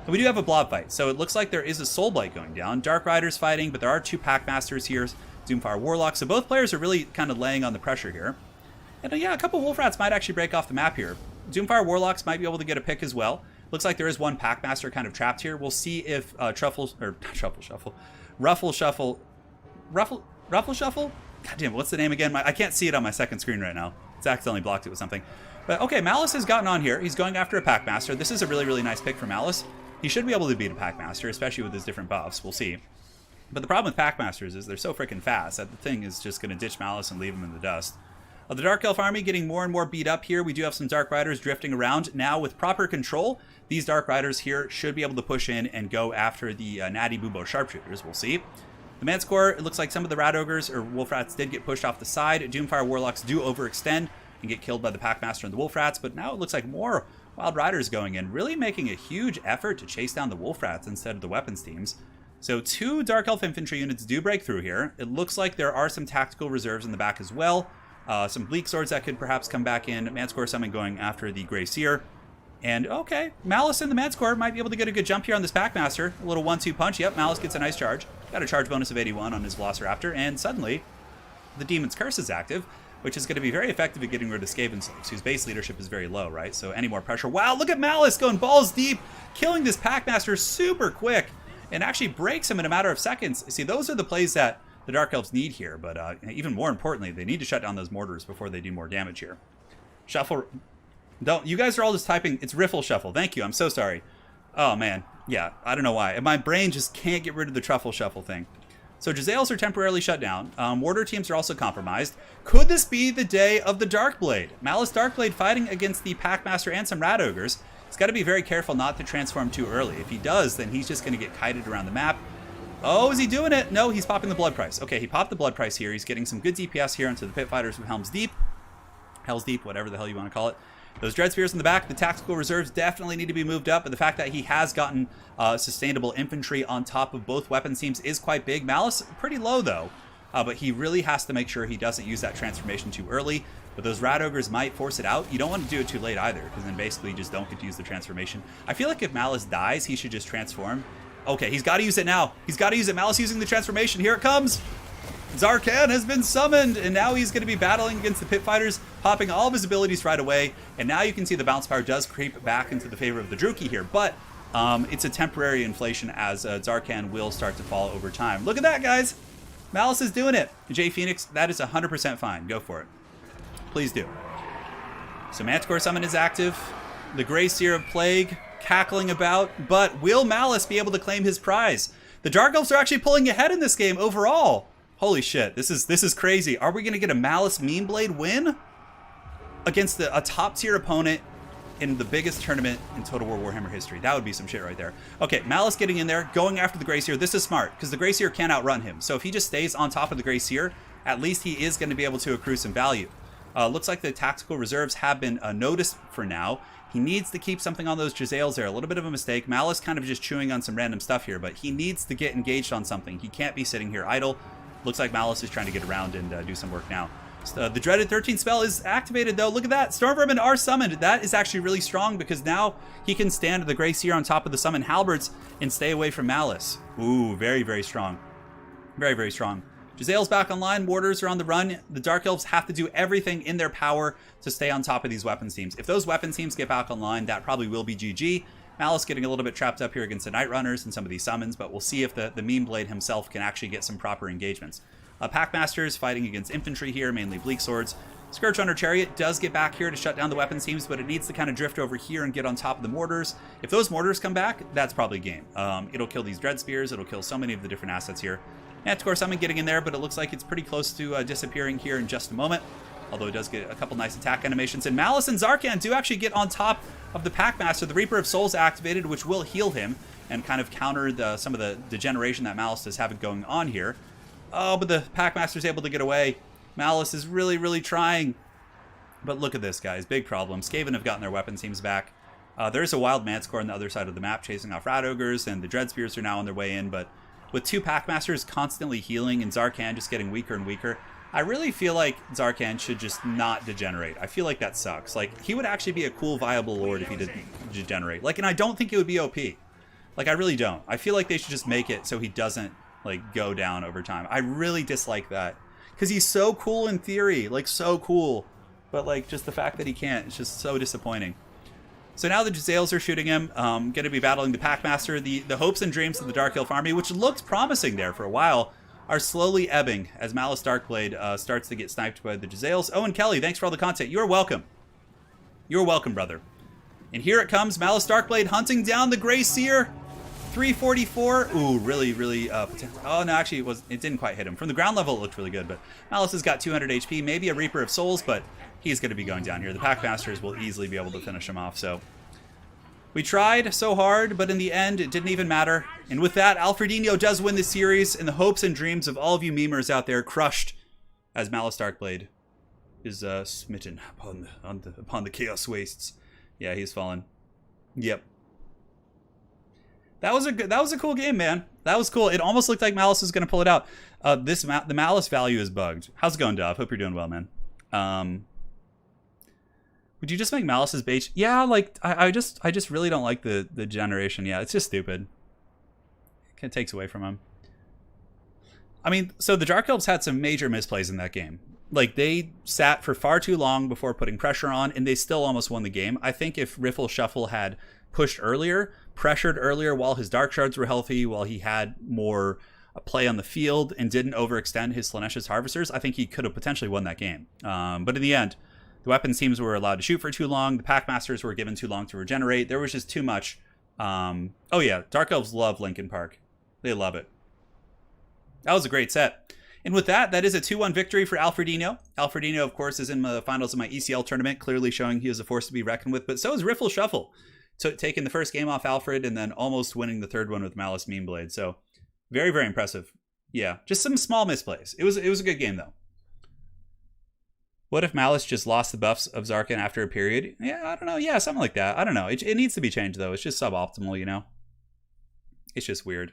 And we do have a blob fight, so it looks like there is a Soul Blight going down. Dark Riders fighting, but there are 2 Packmasters here. Doomfire Warlock. So both players are really kind of laying on the pressure here. And yeah, a couple Wolf Rats might actually break off the map here. Doomfire Warlocks might be able to get a pick as well. Looks like there is one Packmaster kind of trapped here. We'll see if Ruffle Shuffle? God damn, what's the name again? I can't see it on my second screen right now. It's accidentally blocked it with something. But okay, Malice has gotten on here. He's going after a Packmaster. This is a really, really nice pick for Malice. He should be able to beat a Packmaster, especially with his different buffs. We'll see. But the problem with Packmasters is they're so freaking fast that the thing is just going to ditch Malice and leave him in the dust. The Dark Elf army getting more and more beat up here. We do have some Dark Riders drifting around. Now, with proper control, these Dark Riders here should be able to push in and go after the Natty Bubo Sharpshooters. We'll see. The Manticore, it looks like some of the Rat Ogres or Wolf Rats did get pushed off the side. Doomfire Warlocks do overextend and get killed by the Packmaster and the Wolf Rats, but now it looks like more Wild Riders going in, really making a huge effort to chase down the Wolf Rats instead of the weapons teams. So 2 Dark Elf infantry units do break through here. It looks like there are some tactical reserves in the back as well. Some Bleak Swords that could perhaps come back in. Manticore Summon going after the Grey Seer. And okay, Malice and the Manticore might be able to get a good jump here on this Packmaster. A little 1-2 punch. Yep, Malice gets a nice charge. Got a charge bonus of 81 on his Velociraptor. And suddenly, the Demon's Curse is active, which is going to be very effective at getting rid of Skaven Slaves, whose base leadership is very low, right? So any more pressure. Wow, look at Malice going balls deep, killing this Packmaster super quick, and actually breaks him in a matter of seconds. See, those are the plays that the Dark Elves need here, but even more importantly, they need to shut down those mortars before they do more damage here. Shuffle. Don't. You guys are all just typing. It's Riffle Shuffle. Thank you. I'm so sorry. Oh, man. Yeah, I don't know why. My brain just can't get rid of the Truffle Shuffle thing. So Jezzails are temporarily shut down. Mortar teams are also compromised. Could this be the day of the Darkblade? Malice Darkblade fighting against the Packmaster and some Rat Ogres. He's got to be very careful not to transform too early. If he does, then he's just going to get kited around the map. Oh, is he doing it? No, he's popping the Blood Price. Okay, he popped the Blood Price here. He's getting some good DPS here into the Pit Fighters from Helm's Deep. Hell's Deep, whatever the hell you want to call it. Those Dread Spears in the back, the tactical reserves definitely need to be moved up, but the fact that he has gotten sustainable infantry on top of both weapon teams is quite big. Malice, pretty low though, but he really has to make sure he doesn't use that transformation too early. But those Rat Ogres might force it out. You don't want to do it too late either, because then basically you just don't get to use the transformation. I feel like if Malice dies, he should just transform. Okay, he's got to use it now. He's got to use it. Malice using the transformation. Here it comes. Zarkan has been summoned, and now he's going to be battling against the Pit Fighters, popping all of his abilities right away. And now you can see the bounce power does creep back into the favor of the Druchii here, but it's a temporary inflation as Zarkan will start to fall over time. Look at that, guys. Malice is doing it. Jay Phoenix, that is 100% fine. Go for it. Please do. So Manticore Summon is active. The Grey Seer of Plague cackling about, but will Malice be able to claim his prize? The Dark Elves are actually pulling ahead in this game overall. Holy shit, this is crazy. Are we going to get a Malice Mean Blade win against a top tier opponent in the biggest tournament in Total War Warhammer history? That would be some shit right there. Okay, Malice getting in there, going after the Grey Seer. This is smart, because the Grey Seer can't outrun him. So if he just stays on top of the Grey Seer, at least he is going to be able to accrue some value. Looks like the tactical reserves have been noticed for now. He needs to keep something on those Jezzails there. A little bit of a mistake. Malice kind of just chewing on some random stuff here, but he needs to get engaged on something. He can't be sitting here idle. Looks like Malice is trying to get around and do some work now. The dreaded 13 spell is activated, though. Look at that. Storm Vermin are summoned. That is actually really strong, because now he can stand the Grey Seer on top of the summoned halberds and stay away from Malice. Ooh, very, very strong. Very, very strong. Jezzail's back online. Mortars are on the run. The Dark Elves have to do everything in their power to stay on top of these weapons teams. If those weapons teams get back online, that probably will be GG. Malice getting a little bit trapped up here against the Night Runners and some of these summons, but we'll see if the Meme Blade himself can actually get some proper engagements. Packmasters fighting against infantry here, mainly bleak swords. Scourge Hunter Chariot does get back here to shut down the weapons teams, but it needs to kind of drift over here and get on top of the mortars. If those mortars come back, that's probably game. It'll kill these Dread Spears. It'll kill so many of the different assets here. And of course, I'm getting in there, but it looks like it's pretty close to disappearing here in just a moment. Although it does get a couple nice attack animations. And Malice and Zarkan do actually get on top of the Packmaster. The Reaper of Souls activated, which will heal him and kind of counter some of the degeneration that Malice is having going on here. Oh, but the Packmaster's able to get away. Malice is really, really trying. But look at this, guys. Big problem. Skaven have gotten their weapon teams back. There's a Wild Manticore on the other side of the map chasing off Rat Ogres, and the Dread Spears are now on their way in. But with two Packmasters constantly healing and Zarkan just getting weaker and weaker, I really feel like Zarkan should just not degenerate. I feel like that sucks. Like, he would actually be a cool, viable lord if he didn't degenerate. Like, and I don't think it would be OP. Like, I really don't. I feel like they should just make it so he doesn't, like, go down over time. I really dislike that. Because he's so cool in theory. Like, so cool. But, like, just the fact that he can't, it's just so disappointing. So now the Jezzails are shooting him. Going to be battling the Packmaster. The hopes and dreams of the Dark Elf army, which looked promising there for a while, are slowly ebbing as Malice Darkblade starts to get sniped by the Jezzails. Owen Kelly, thanks for all the content. You're welcome. You're welcome, brother. And here it comes, Malice Darkblade hunting down the Grey Seer. 344. Ooh, really, really... oh, no, actually, it didn't quite hit him. From the ground level, it looked really good, but Malice has got 200 HP, maybe a Reaper of Souls, but he's going to be going down here. The Packmasters will easily be able to finish him off, so... We tried so hard, but in the end, it didn't even matter. And with that, Alfredinho does win the series, and the hopes and dreams of all of you memers out there crushed as Malice Darkblade is smitten upon the Chaos Wastes. Yeah, he's fallen. Yep. That was a cool game, man. That was cool. It almost looked like Malice was going to pull it out. The Malice value is bugged. How's it going, Dov? Hope you're doing well, man. Would you just make Malice's bait? Yeah, like, I just really don't like the generation. Yeah, it's just stupid. It takes away from him. I mean, so the Dark Elves had some major misplays in that game. Like, they sat for far too long before putting pressure on, and they still almost won the game. I think if Riffle Shuffle had pushed earlier, pressured earlier while his Dark Shards were healthy, while he had more play on the field, and didn't overextend his Slaanesha's Harvesters, I think he could have potentially won that game. But in the end... The weapons teams were allowed to shoot for too long. The Packmasters were given too long to regenerate. There was just too much. Oh yeah, Dark Elves love Linkin Park. They love it. That was a great set. And with that, that is a 2-1 victory for Alfredinho. Alfredinho, of course, is in the finals of my ECL tournament, clearly showing he is a force to be reckoned with. But so is Riffle Shuffle, taking the first game off Alfred and then almost winning the third one with Malice Meanblade. So very, very impressive. Yeah, just some small misplays. It was a good game, though. What if Malice just lost the buffs of Zarkan after a period? Yeah, I don't know. Yeah, something like that. I don't know. It needs to be changed, though. It's just suboptimal, you know? It's just weird.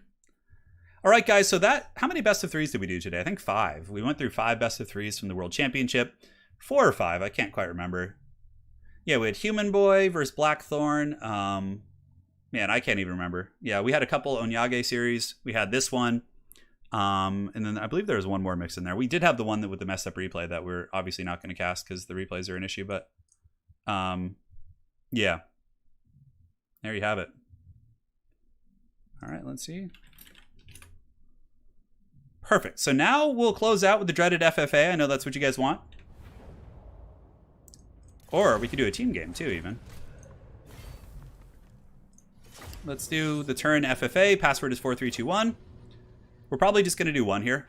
All right, guys. So how many best of threes did we do today? I think 5. We went through 5 best of threes from the World Championship. 4 or 5. I can't quite remember. Yeah, we had Human Boy versus Blackthorn. Man, I can't even remember. Yeah, we had a couple Onyage series. We had this one. And then I believe there was one more mix in there. We did have the one with the messed up replay that we're obviously not going to cast because the replays are an issue, but yeah, there you have it. All right, let's see. Perfect. So now we'll close out with the dreaded FFA. I know that's what you guys want. Or we could do a team game too, even. Let's do the Turin FFA. Password is 4321. We're probably just going to do one here.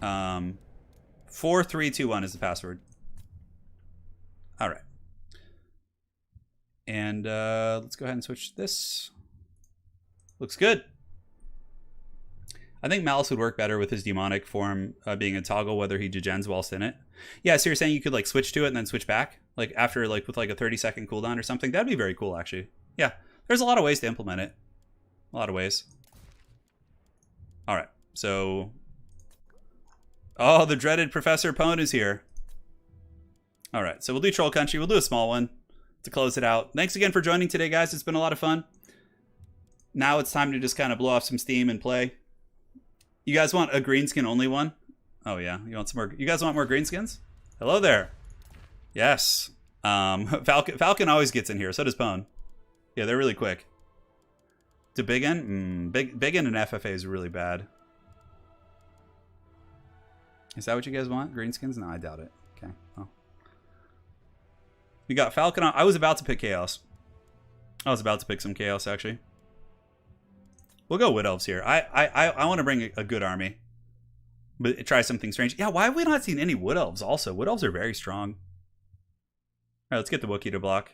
4321 is the password. All right. And let's go ahead and switch this. Looks good. I think Malice would work better with his demonic form being a toggle, whether he degens whilst in it. Yeah, so you're saying you could like switch to it and then switch back? Like after like with like a 30-second cooldown or something? That'd be very cool, actually. Yeah, there's a lot of ways to implement it. A lot of ways. All right. So, oh, the dreaded Professor Pone is here. All right, so we'll do Troll Country. We'll do a small one to close it out. Thanks again for joining today, guys. It's been a lot of fun. Now it's time to just kind of blow off some steam and play. You guys want a green skin only one? Oh yeah, you want some more? You guys want more green skins? Hello there. Yes. Falcon always gets in here. So does Pone. Yeah, they're really quick. To Biggin? Biggin and FFA is really bad. Is that what you guys want? Greenskins? No, I doubt it. Okay. Well. We got Falcon on. I was about to pick Chaos. I was about to pick some Chaos, actually. We'll go Wood Elves here. I want to bring a good army. But try something strange. Yeah, why have we not seen any Wood Elves also? Wood Elves are very strong. Alright, let's get the Wookiee to block.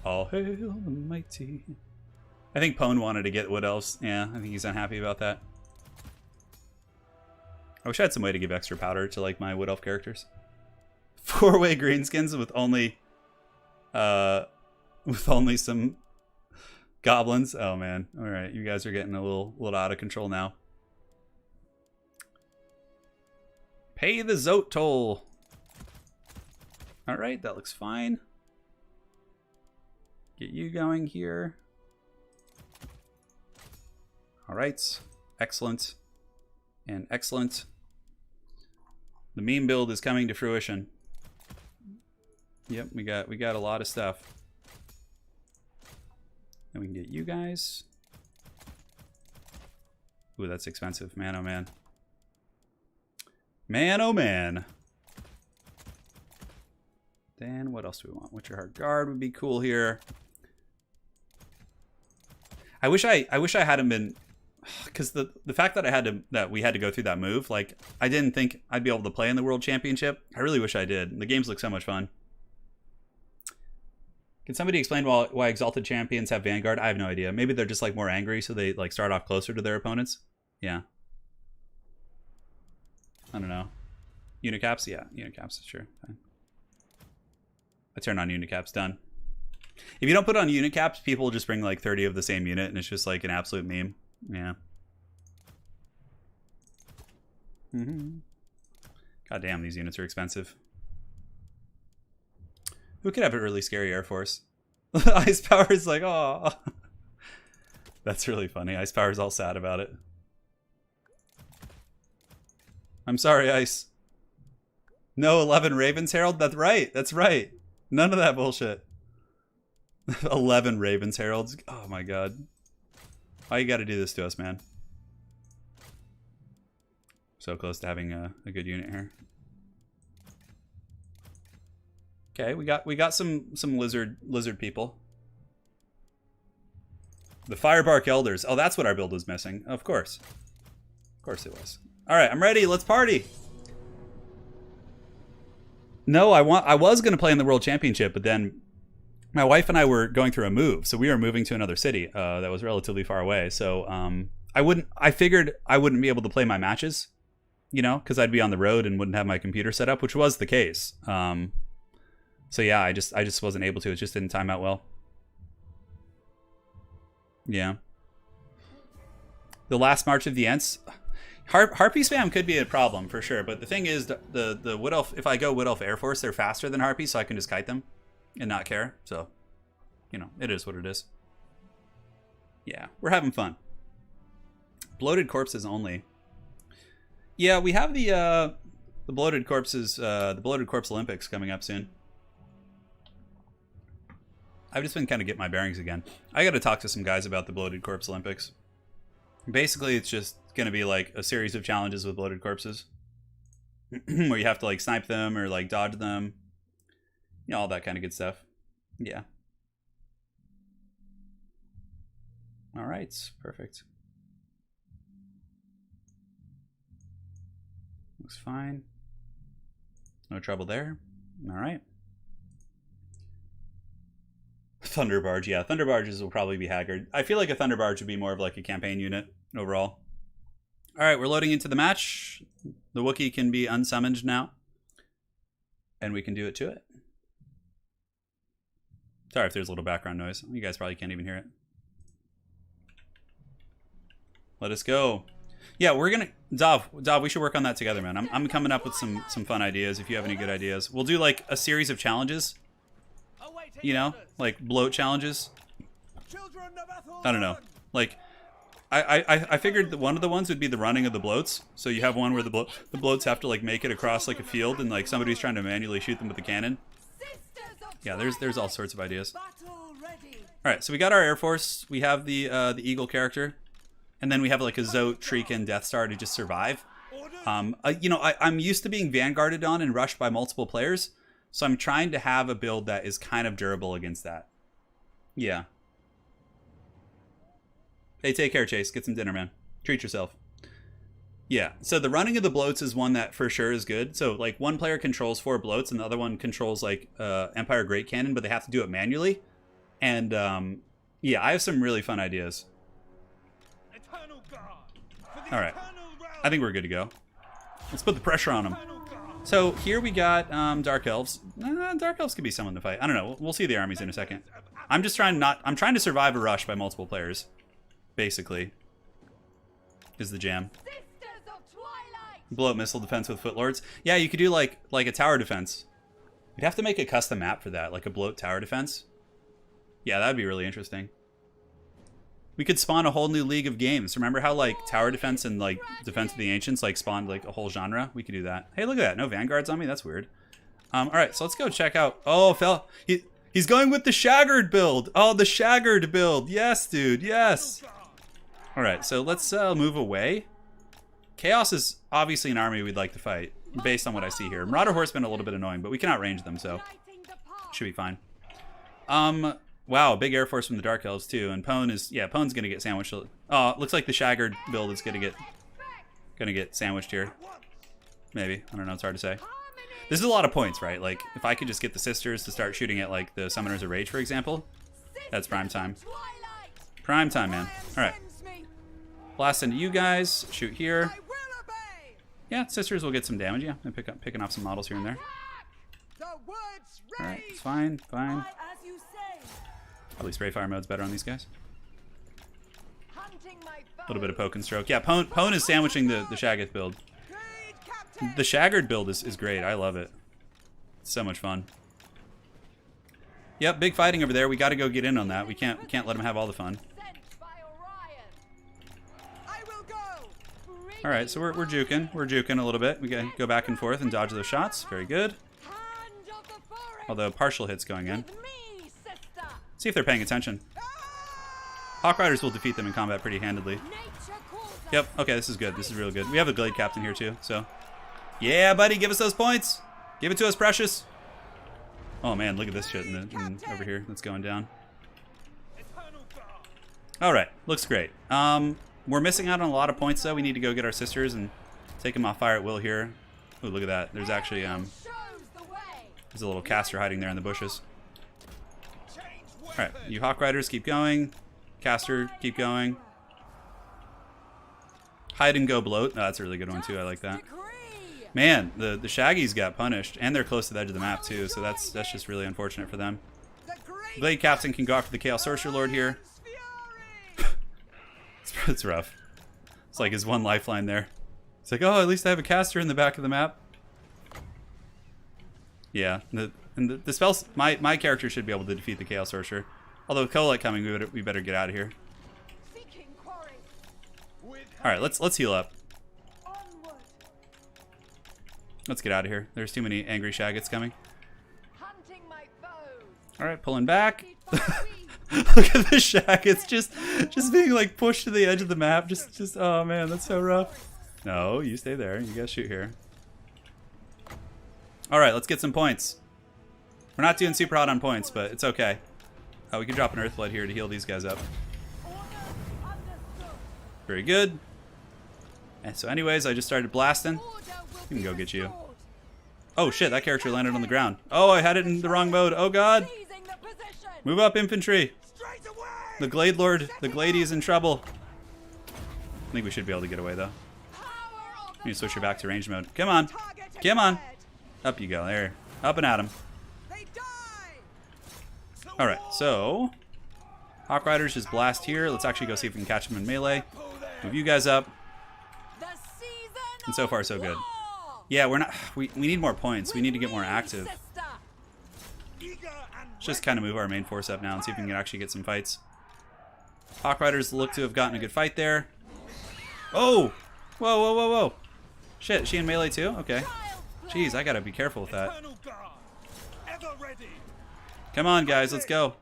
All hail the mighty. I think Pone wanted to get Wood Elves. Yeah, I think he's unhappy about that. I wish I had some way to give extra powder to like my Wood Elf characters. 4-way greenskins with only some goblins. Oh man. Alright, you guys are getting a little out of control now. Pay the Zote toll. Alright, that looks fine. Get you going here. Alright. Excellent. And excellent. The meme build is coming to fruition. Yep, we got a lot of stuff. And we can get you guys. Ooh, that's expensive. Man, oh man. Man, oh man. Then what else do we want? Witcher Heart Guard would be cool here. I wish I hadn't been, because the fact that we had to go through that move, like I didn't think I'd be able to play in the World Championship. I really wish I did. The games look so much fun. Can somebody explain why Exalted Champions have Vanguard? I have no idea. Maybe they're just like more angry, so they like start off closer to their opponents. Yeah. I don't know. Unicaps? Yeah, Unicaps, sure. Fine. I turn on Unicaps, done. If you don't put on Unicaps, people just bring like 30 of the same unit, and it's just like an absolute meme. Yeah. God damn, these units are expensive. Who could have a really scary Air Force? Ice Power is like, oh. That's really funny. Ice Power's all sad about it. I'm sorry, Ice. No 11 Ravens Herald? That's right. That's right. None of that bullshit. 11 Ravens Heralds. Oh my god. Why you gotta do this to us, man? So close to having a good unit here. Okay, we got some lizard people. The Firebark Elders. Oh, that's what our build was missing. Of course. Of course it was. Alright, I'm ready. Let's party. No, I was gonna play in the World Championship, but then my wife and I were going through a move, so we were moving to another city that was relatively far away. So I figured I wouldn't be able to play my matches, you know, because I'd be on the road and wouldn't have my computer set up, which was the case. So yeah, I just wasn't able to. It just didn't time out well. Yeah. The last March of the Ents. Harpy spam could be a problem for sure, but the thing is, the Wood Elf, if I go Wood Elf Air Force, they're faster than Harpy, so I can just kite them and not care. So, you know, it is what it is. Yeah, we're having fun. Bloated Corpses only. Yeah, we have the Bloated Corpses, the Bloated Corpse Olympics coming up soon. I've just been kind of getting my bearings again. I got to talk to some guys about the Bloated Corpse Olympics. Basically, it's just going to be like a series of challenges with bloated corpses where you have to like snipe them or like dodge them. You know, all that kind of good stuff. Yeah. All right. Perfect. Looks fine. No trouble there. All right. Thunder Barge, yeah. Thunder Barges will probably be haggard. I feel like a Thunder Barge would be more of like a campaign unit overall. All right, we're loading into the match. The Wookiee can be unsummoned now. And we can do it to it. Sorry if there's a little background noise. You guys probably can't even hear it. Let us go. Yeah, we're gonna... Dav, we should work on that together, man. I'm coming up with some fun ideas if you have any good ideas. We'll do like a series of challenges. You know, like bloat challenges. I don't know. Like, I figured that one of the ones would be the running of the bloats. So you have one where the bloats have to like make it across like a field, and like somebody's trying to manually shoot them with a cannon. Yeah, there's all sorts of ideas. All right, so we got our Air Force. We have the Eagle character, And then we have like a Zote, Shriek, and Death Star to just survive. You know, I'm used to being vanguarded on and rushed by multiple players. So I'm trying to have a build that is kind of durable against that. Yeah. Hey, take care, Chase. Get some dinner, man. Treat yourself. Yeah, so the running of the bloats is one that for sure is good. So, like, one player controls 4 bloats and the other one controls, like, Empire Great Cannon, but they have to do it manually. And, yeah, I have some really fun ideas. Alright, I think we're good to go. Let's put the pressure on them. So, here we got Dark Elves. Dark Elves could be someone to fight. I don't know, we'll see the armies in a second. I'm just trying I'm trying to survive a rush by multiple players. Basically. Is the jam. Bloat missile defense with footlords. Yeah, you could do like a tower defense. You'd have to make a custom map for that, like a bloat tower defense. Yeah, that'd be really interesting. We could spawn a whole new league of games. Remember how like tower defense and like Defense of the Ancients like spawned like a whole genre? We could do that. Hey, look at that. No vanguards on me. That's weird. All right, so let's go check out. Oh, he's going with the Shaggard build. Oh, the Shaggard build. Yes, dude. Yes. All right, so let's move away. Chaos is obviously an army we'd like to fight, based on what I see here. Marauder Horsemen a little bit annoying, but we can outrange them, so should be fine. Wow, big Air Force from the Dark Elves too, and Pone's gonna get sandwiched. Oh, looks like the Shaggard build is gonna get sandwiched here. Maybe, I don't know, it's hard to say. This is a lot of points, right? Like, if I could just get the sisters to start shooting at like the Summoners of Rage, for example, that's prime time. Prime time, man. All right. Blast into you guys. Shoot here. Yeah, sisters will get some damage. Yeah, I'm picking off some models here and there. All right, it's fine, fine. Probably spray fire mode's better on these guys. A little bit of poke and stroke. Yeah, Pone is sandwiching the Shaggoth build. The Shaggard build is great. I love it. It's so much fun. Yep, big fighting over there. We got to go get in on that. We can't let them have all the fun. All right, so we're juking. We're juking a little bit. We gotta go back and forth and dodge those shots. Very good. Although partial hits going in. See if they're paying attention. Hawk Riders will defeat them in combat pretty handedly. Yep. Okay, this is good. This is real good. We have a Glade Captain here too, so. Yeah, buddy, give us those points. Give it to us, precious. Oh man, look at this shit over here that's going down. All right, looks great. We're missing out on a lot of points though. We need to go get our sisters and take them off fire at will here. Oh, look at that. There's actually there's a little caster hiding there in the bushes. All right, you Hawk Riders keep going. Caster, keep going. Hide and go bloat. Oh, that's a really good one too. I like that. Man, the Shaggies got punished, and they're close to the edge of the map too. So that's just really unfortunate for them. Blade Captain can go after the Chaos Sorcerer Lord here. It's rough. It's like his one lifeline there. It's like, oh, at least I have a caster in the back of the map. Yeah, the spells. My character should be able to defeat the Chaos Sorcerer. Although with Colette coming, we better get out of here. All right, let's heal up. Let's get out of here. There's too many angry Shaggoths coming. All right, pulling back. Look at the Shaggoths just being like pushed to the edge of the map. Just oh man, that's so rough. No, you stay there. You guys shoot here. All right, let's get some points. We're not doing super hot on points, but it's okay. We can drop an Earthblood here to heal these guys up. Very good. And so anyways, I just started blasting. We can go get you. Oh shit, that character landed on the ground. Oh, I had it in the wrong mode. Oh god. Move up, infantry. The Glade Lord, the Glady is in trouble. I think we should be able to get away though. You need to switch her back to range mode. Come on. Come on. Up you go. There. Up and at him. Alright, so Hawk Riders just blast here. Let's actually go see if we can catch them in melee. Move you guys up. And so far so good. Yeah, we're not we need more points. We need to get more active. Let's just kind of move our main force up now and see if we can actually get some fights. Hawk Riders look to have gotten a good fight there. Oh! Whoa, whoa, whoa, whoa. Shit, is she in melee too? Okay. Jeez, I gotta be careful with that. Come on, guys, let's go.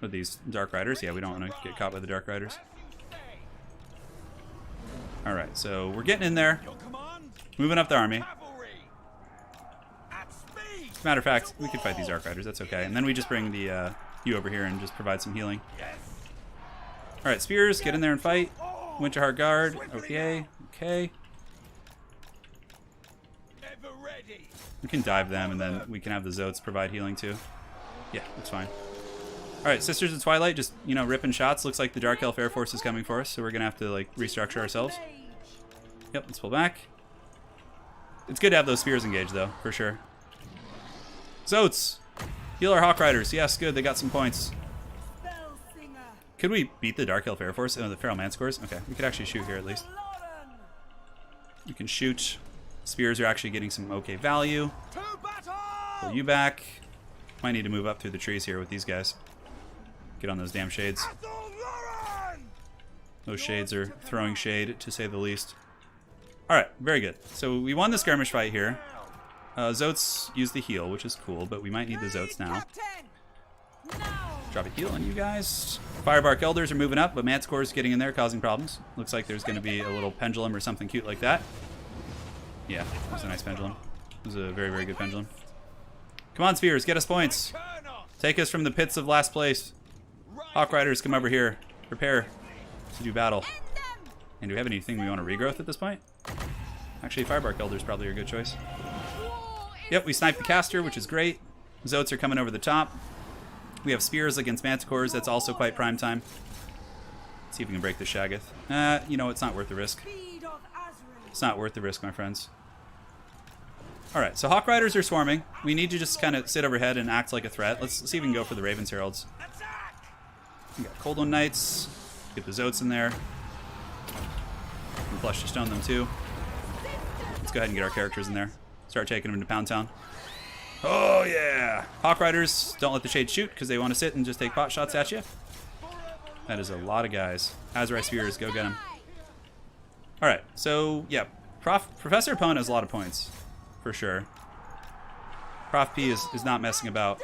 With these Dark Riders? Yeah, we don't want to get caught by the Dark Riders. Alright, so we're getting in there. Moving up the army. As a matter of fact, we could fight these Arc Riders, that's okay. And then we just bring the you over here and just provide some healing. Alright, spears, get in there and fight. Winterheart Guard, okay, okay. We can dive them and then we can have the Zotes provide healing too. Yeah, that's fine. Alright, Sisters of Twilight, just, you know, ripping shots. Looks like the Dark Elf Air Force is coming for us, so we're gonna have to, like, restructure ourselves. Yep, let's pull back. It's good to have those spears engaged, though, for sure. Zotes! Heal our Hawk Riders. Yes, good, they got some points. Could we beat the Dark Elf Air Force? Oh, the Feral Manscores? Okay, we could actually shoot here at least. We can shoot. Spears are actually getting some okay value. Pull you back. Might need to move up through the trees here with these guys. Get on those damn shades. Those shades are throwing shade, to say the least. Alright, very good. So we won the skirmish fight here. Zotes use the heal, which is cool, but we might need the Zotes now. Drop a heal on you guys. Firebark Elders are moving up, but Manscore's getting in there, causing problems. Looks like there's going to be a little pendulum or something cute like that. Yeah, it was a nice pendulum. It was a very, very good pendulum. Come on, Spheres, get us points. Take us from the pits of last place. Hawk Riders, come over here. Prepare to do battle. And do we have anything we want to regrowth at this point? Actually, Firebark Elder is probably a good choice. Yep, we sniped the caster, which is great. Zotes are coming over the top. We have spears against Manticores. That's also quite prime time. Let's see if we can break the Shaggoth. You know, it's not worth the risk. It's not worth the risk, my friends. Alright, so Hawk Riders are swarming. We need to just kind of sit overhead and act like a threat. Let's see if we can go for the Ravens Heralds. We got Cold One Knights. Get the Zotes in there. We can Flush to Stone them too. Let's go ahead and get our characters in there. Start taking them to Pound Town. Oh yeah! Hawk Riders, don't let the Shades shoot because they want to sit and just take pot shots at you. That is a lot of guys. Azrai Spears, go get them. Alright, so yeah, Professor Pone has a lot of points, for sure. Prof P is not messing about.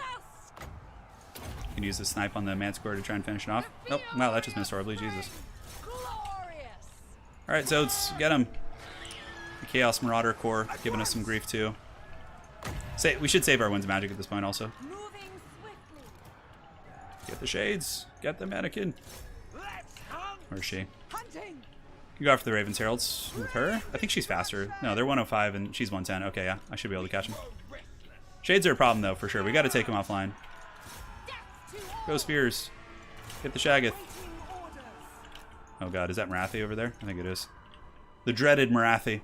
You can use the snipe on the Manticore to try and finish it off. Nope, wow, that just missed horribly, Jesus. Alright, Zotes, get him. The Chaos Marauder Corps giving us some grief too. We should save our Winds Magic at this point also. Get the Shades. Get the Mannequin. Where is she? You go after the Ravens Heralds with her. I think she's faster. No, they're 105 and she's 110. Okay, yeah, I should be able to catch them. Shades are a problem though, for sure. We got to take them offline. Go Spears. Get the Shaggoth. Oh god, is that Marathi over there? I think it is. The dreaded Marathi.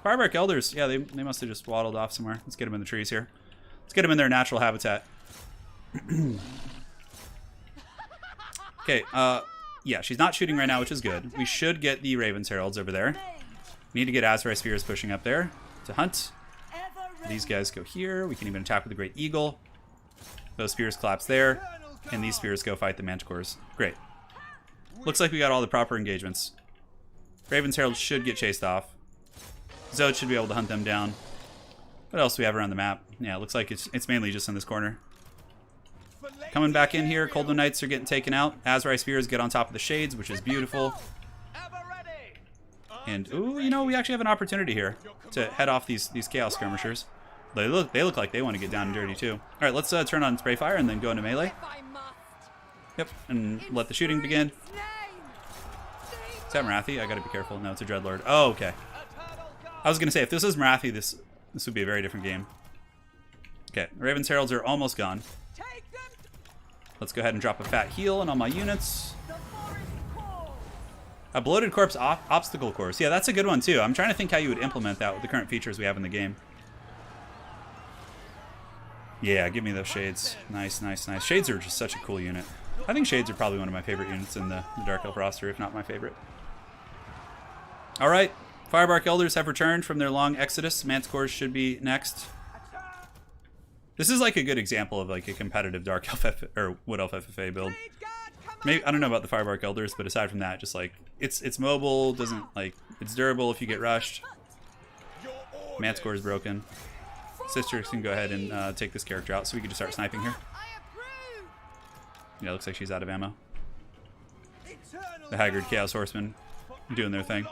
Firebark Elders, yeah, they must have just waddled off somewhere. Let's get them in the trees here. Let's get them in their natural habitat. Okay, yeah, she's not shooting right now, which is good. We should get the Ravens Heralds over there. We need to get Azrai Spears pushing up there to hunt. These guys go here. We can even attack with the Great Eagle. Those spears collapse there. And these spears go fight the Manticores. Great. Looks like we got all the proper engagements. Ravens Heralds should get chased off. Zote should be able to hunt them down. What else do we have around the map? Yeah, it looks like it's mainly just in this corner. Coming back in here, Cold One Knights are getting taken out. Azrai Spears get on top of the Shades, which is beautiful. And, ooh, you know, we actually have an opportunity here to head off these Chaos Skirmishers. They look like they want to get down and dirty too. Alright, let's turn on Spray Fire and then go into melee. Yep, and let the shooting begin. Is that Marathi? I gotta be careful. No, it's a Dreadlord. Oh, okay. I was gonna say, if this is Marathi, this would be a very different game. Okay, Ravens Heralds are almost gone. Let's go ahead and drop a fat heal on all my units. A Bloated Corpse Obstacle Course. Yeah, that's a good one too. I'm trying to think how you would implement that with the current features we have in the game. Yeah, give me those Shades. Nice, nice, nice. Shades are just such a cool unit. I think Shades are probably one of my favorite units in the Dark Elf roster, if not my favorite. Alright, Firebark Elders have returned from their long exodus. Manticores should be next. This is like a good example of like a competitive Dark Elf or Wood Elf FFA build. Maybe I don't know about the Firebark Elders, but aside from that, just like it's mobile, doesn't like it's durable if you get rushed. Manticore is broken. Sisters can go ahead and take this character out, so we can just start sniping here. Yeah, looks like she's out of ammo. The Haggard Chaos Horsemen doing their thing.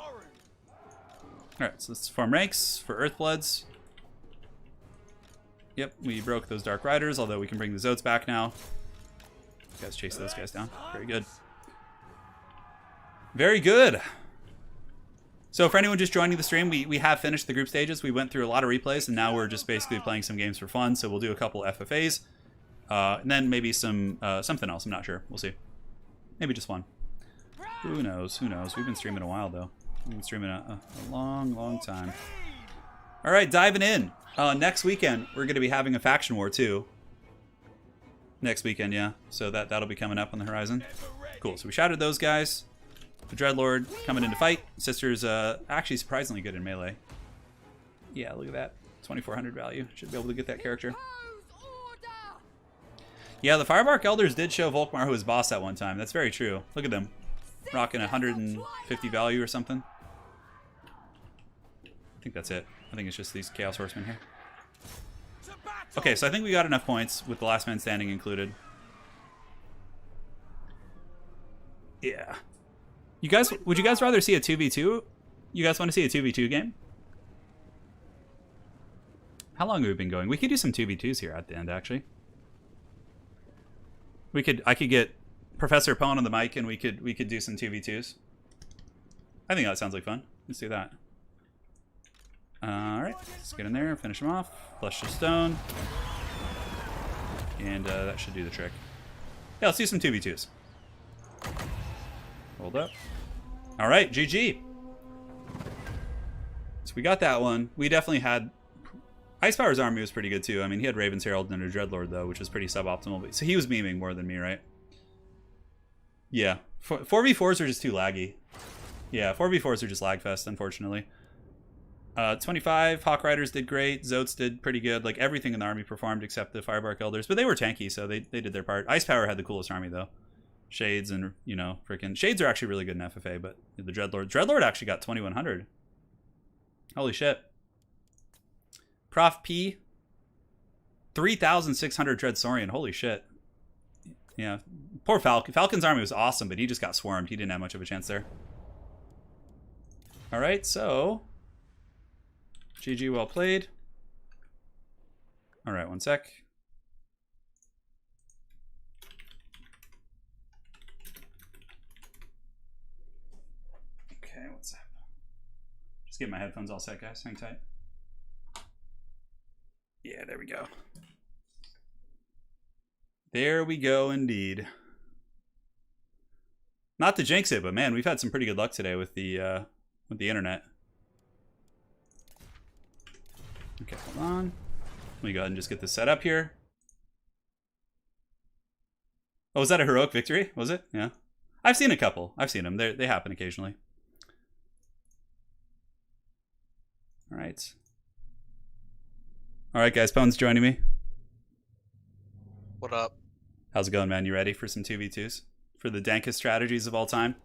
Alright, so let's form ranks for Earthbloods. Yep, we broke those Dark Riders, although we can bring the Zotes back now. You guys chase those guys down. Very good. Very good. So for anyone just joining the stream, we have finished the group stages. We went through a lot of replays, and now we're just basically playing some games for fun. So we'll do a couple FFAs, and then maybe some something else. I'm not sure. We'll see. Maybe just one. Who knows? Who knows? We've been streaming a while, though. We've been streaming a long, long time. All right, diving in. Next weekend, we're going to be having a faction war, too. Next weekend, yeah. So that'll be coming up on the horizon. Cool. So we shouted those guys. The Dreadlord coming in to fight. Sister's actually surprisingly good in melee. Yeah, look at that. 2400 value. Should be able to get that character. Yeah, the Firebark Elders did show Volkmar who was boss at one time. That's very true. Look at them. Rocking 150 value or something. I think that's it. I think it's just these Chaos Horsemen here. Okay, so I think we got enough points with the last man standing included. Yeah. You guys, would you guys rather see a 2v2? You guys want to see a 2v2 game? How long have we been going? We could do some 2v2s here at the end, actually. I could get Professor Pone on the mic and we could do some 2v2s. I think that sounds like fun. Let's do that. Alright, let's get in there, finish him off. Flush the stone. And that should do the trick. Yeah, let's do some 2v2s. Hold up. Alright, GG. So we got that one. We definitely had... Ice Power's army was pretty good too. I mean, he had Raven's Herald and a Dreadlord though, which was pretty suboptimal. So he was memeing more than me, right? Yeah. 4v4s are just too laggy. Yeah, 4v4s are just lagfest, unfortunately. 25, Hawk Riders did great. Zotes did pretty good. Like, everything in the army performed except the Firebark Elders. But they were tanky, so they did their part. Ice Power had the coolest army, though. Shades and, you know, freaking... Shades are actually really good in FFA, but the Dreadlord... Dreadlord actually got 2100. Holy shit. Prof P. 3,600 Dread Saurian. Holy shit. Yeah. Poor Falcon. Falcon's army was awesome, but he just got swarmed. He didn't have much of a chance there. Alright, so... GG, well played. Alright, one sec. Okay, what's up? Just get my headphones all set, guys. Hang tight. Yeah, there we go. There we go, indeed. Not to jinx it, but man, we've had some pretty good luck today with the internet. Okay, hold on. Let me go ahead and just get this set up here. Oh, was that a heroic victory? Was it? Yeah. I've seen a couple. I've seen them. They happen occasionally. All right. All right, guys. Pone's joining me. What up? How's it going, man? You ready for some 2v2s? For the dankest strategies of all time?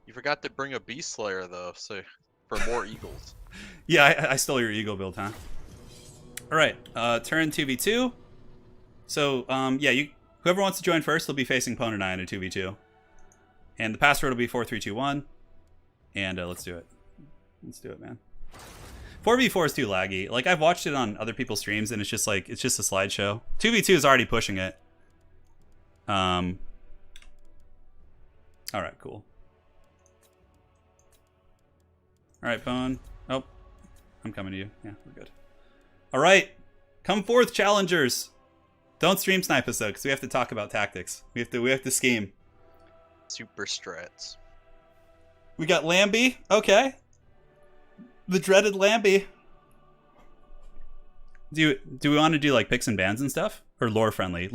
You forgot to bring a Beast Slayer, though, so for more eagles. Yeah, I stole your eagle build, huh? All right, turn 2v2. So, yeah, whoever wants to join first, they'll be facing Pone and I in a 2v2. And the password will be 4321. And let's do it. Let's do it, man. 4v4 is too laggy. Like, I've watched it on other people's streams, and it's just like, it's just a slideshow. 2v2 is already pushing it. All right, cool. All right, Pone. Oh, I'm coming to you. Yeah, we're good. All right, come forth, challengers. Don't stream snipe us though, because we have to talk about tactics. We have to scheme. Super strats. We got Lambie. Okay. The dreaded Lambie. Do we want to do like picks and bans and stuff, or lore friendly?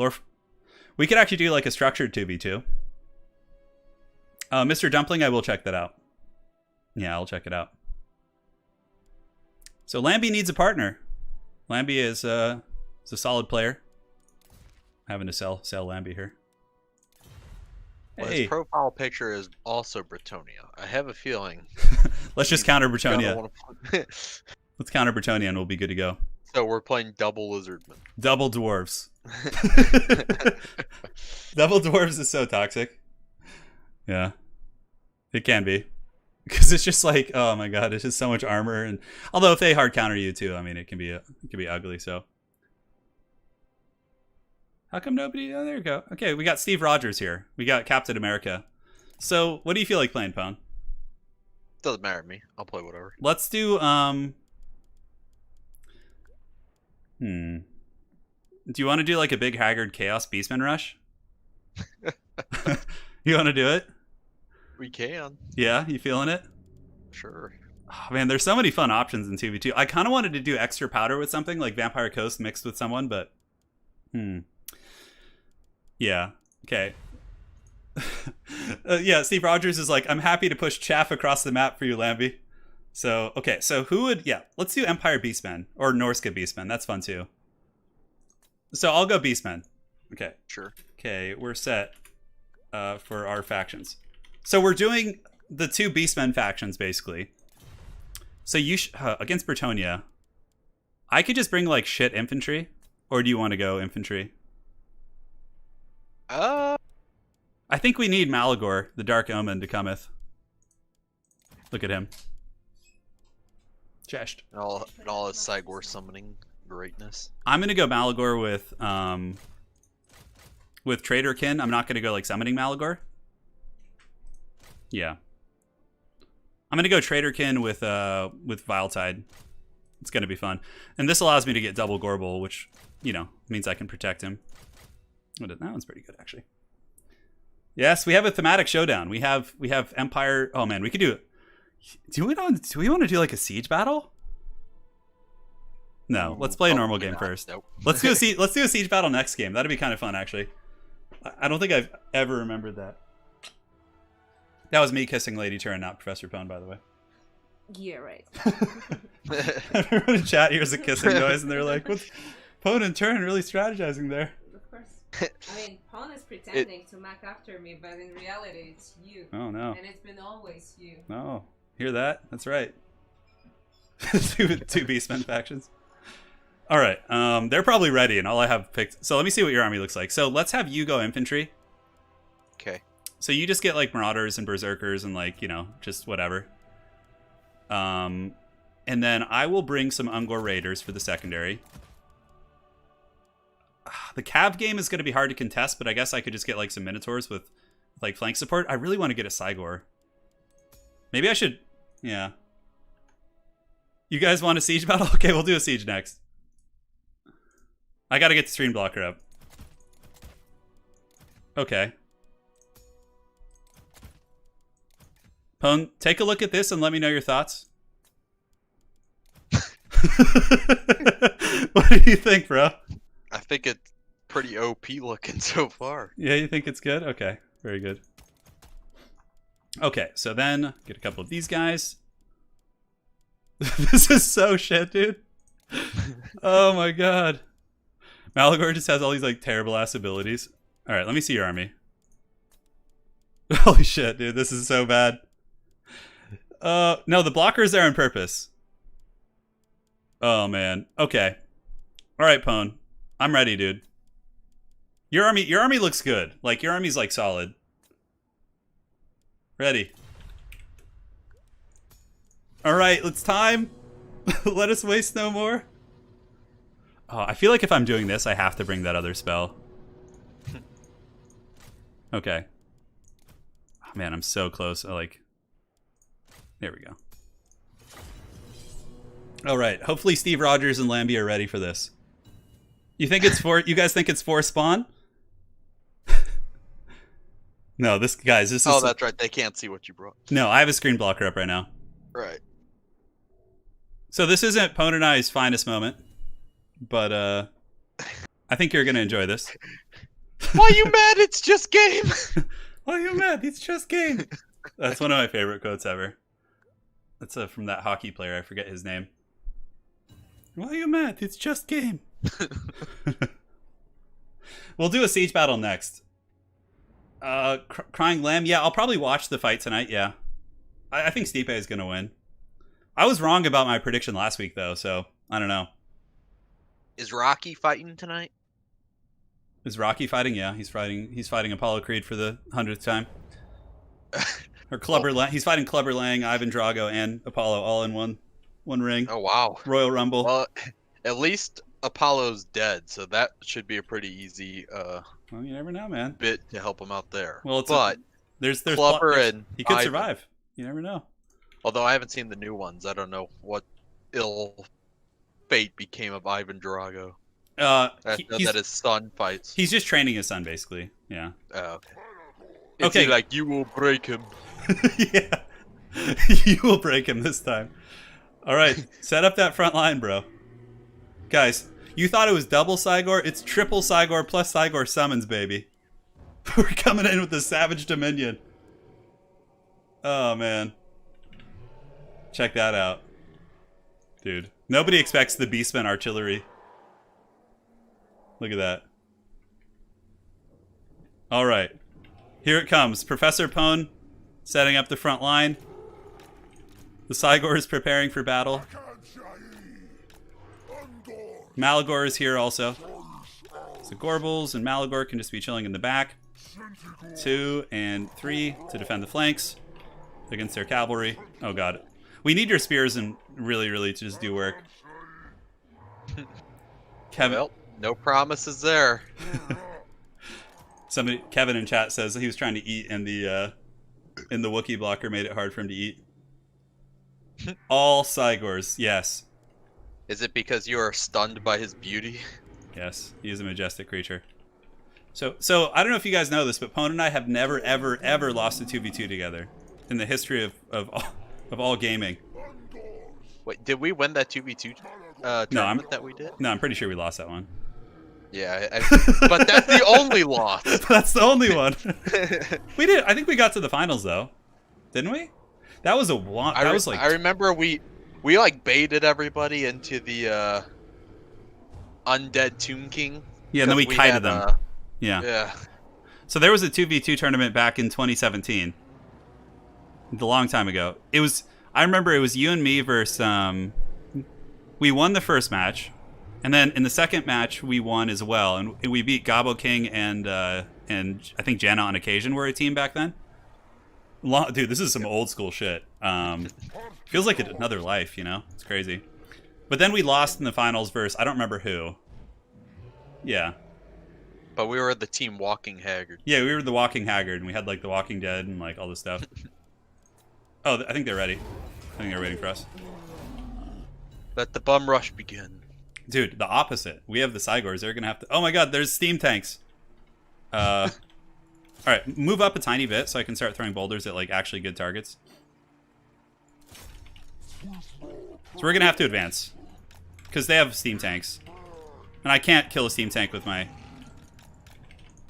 We could actually do like a structured 2v2. Mr. Dumpling, I will check that out. Yeah, I'll check it out. So Lambie needs a partner. Lambie is a solid player. I'm having to sell Lambie here. Well, Hey. his profile picture is also Bretonia. I have a feeling. Let's just counter Bretonia. Wanna... Let's counter Bretonia and we'll be good to go. So we're playing double Lizardman. Double dwarves. Double dwarves is so toxic. Yeah. It can be. Because it's just like, oh my god, it's just so much armor. And although if they hard counter you too, I mean, it can be ugly. So how come nobody? Oh, there you go. Okay, we got Steve Rogers here. We got Captain America. So what do you feel like playing, Pone? Doesn't matter to me. I'll play whatever. Let's do Do you want to do like a big Haggard Chaos Beastman rush? You want to do it? We can. Yeah, you feeling it? Sure. Oh, man, there's so many fun options in 2v2. I kind of wanted to do extra powder with something like Vampire Coast mixed with someone, but yeah. Okay. Yeah, Steve Rogers is like, I'm happy to push chaff across the map for you, Lambie. So, okay, so who would... Yeah, let's do Empire Beastmen. Or Norska Beastmen. That's fun, too. So, I'll go Beastmen. Okay. Sure. Okay, we're set for our factions. So, we're doing the 2 Beastmen factions, basically. So, you against Bretonia, I could just bring, like, shit infantry. Or do you want to go infantry? I think we need Malagor, the Dark Omen, to cometh. Look at him. Chest. And all his Cygor summoning greatness. I'm gonna go Malagor with Traderkin. I'm not gonna go like summoning Malagor. Yeah. I'm gonna go Traderkin with Viletide. It's gonna be fun. And this allows me to get double Gorbel, which, you know, means I can protect him. That one's pretty good, actually. Yes, we have a thematic showdown. We have Empire. Oh man, we could do. Do we want to do like a siege battle? No, let's play a normal game first. Nope. Let's do a siege battle next game. That'd be kind of fun, actually. I don't think I've ever remembered that. That was me kissing Lady Turin, not Professor Pone, by the way. Yeah, right. Everyone in chat hears a kissing noise, and they're like, "What's Pone and Turin really strategizing there?" Of course. I mean, Pawn is pretending to mac after me, but in reality, it's you. Oh no! And it's been always you. No, hear that? That's right. two Beastmen factions. All right, they're probably ready, and all I have picked. So let me see what your army looks like. So let's have you go infantry. Okay. So you just get like Marauders and Berserkers and like, you know, just whatever. And then I will bring some Ungor Raiders for the secondary. The Cav game is going to be hard to contest, but I guess I could just get like some Minotaurs with like flank support. I really want to get a Cygor. Maybe I should... Yeah. You guys want a siege battle? Okay, we'll do a siege next. I got to get the stream blocker up. Okay. Pone, take a look at this and let me know your thoughts. What do you think, bro? I think it's pretty OP looking so far. Yeah, you think it's good? Okay, very good. Okay, so then get a couple of these guys. This is so shit, dude. Oh my god. Malagor just has all these like terrible ass abilities. All right, let me see your army. Holy shit, dude, this is so bad. No, the blocker is there on purpose. Oh man. Okay. All right, Pone. I'm ready, dude. Your army looks good. Like your army's like solid. Ready. All right, it's time. Let us waste no more. Oh, I feel like if I'm doing this, I have to bring that other spell. Okay. Oh, man, I'm so close. There we go. All right. Hopefully Steve Rogers and Lambie are ready for this. You think it's for... You guys think it's for spawn? No, this is... Oh, that's right. They can't see what you brought. No, I have a screen blocker up right now. Right. So this isn't Pone and I's finest moment, but I think you're going to enjoy this. Why you mad? It's just game. Why you mad? It's just game. That's one of my favorite quotes ever. That's from that hockey player. I forget his name. Why you mad? It's just game. We'll do a siege battle next. Crying Lamb. Yeah, I'll probably watch the fight tonight. Yeah. I think Stipe is going to win. I was wrong about my prediction last week, though, so I don't know. Is Rocky fighting tonight? Is Rocky fighting? Yeah, he's fighting Apollo Creed for the 100th time. Or Clubber Lang. He's fighting Clubber Lang, Ivan Drago, and Apollo all in one ring. Oh wow. Royal Rumble. Well, at least Apollo's dead, so that should be a pretty easy Well, you never know, man. bit to help him out there. Well, there's Clubber and he could Ivan. survive. You never know. Although I haven't seen the new ones, I don't know what ill fate became of Ivan Drago. That his son fights. He's just training his son, basically. Yeah. Oh, okay. Okay. Is he like, you will break him? Yeah. You will break him this time. All right, set up that front line, bro. Guys, you thought it was double Cygor? It's triple Cygor plus Cygor summons, baby. We're coming in with the Savage Dominion. Oh, man. Check that out. Dude, nobody expects the Beastmen artillery. Look at that. All right. Here it comes. Professor Pone setting up the front line. The Cygor is preparing for battle. Malagor is here also. So Gorbals and Malagor can just be chilling in the back. 2 and 3 to defend the flanks against their cavalry. Oh god. We need your spears and really to just do work. Kevin. Well, no promises there. Kevin in chat says he was trying to eat and the Wookiee blocker made it hard for him to eat. All Cygors, yes. Is it because you are stunned by his beauty? Yes, he is a majestic creature. So I don't know if you guys know this, but Pone and I have never, ever lost a 2v2 together in the history of all gaming. Wait, did we win that 2v2 tournament that we did? No, I'm pretty sure we lost that one. Yeah, but that's the only loss. That's the only one. We did. I think we got to the finals though, didn't we? That was a one. That was like. I remember we like baited everybody into the Undead Tomb King. Yeah, and then we kited them. Yeah. Yeah. So there was a 2v2 tournament back in 2017. A long time ago. It was. I remember it was you and me versus. We won the first match, and then in the second match we won as well, and we beat Gobbo King and I think Janna on occasion were a team back then. Dude, this is some old school shit. Feels like another life, you know? It's crazy. But then we lost in the finals versus I don't remember who. Yeah. But we were the team Walking Haggard. Yeah, we were the Walking Haggard, and we had like the Walking Dead and like all this stuff. Oh, I think they're ready. I think they're waiting for us. Let the bum rush begin. Dude, the opposite. We have the Cygors. They're gonna have to. Oh my god, there's steam tanks. All right, move up a tiny bit so I can start throwing boulders at like actually good targets. So we're gonna have to advance because they have steam tanks, and I can't kill a steam tank with my.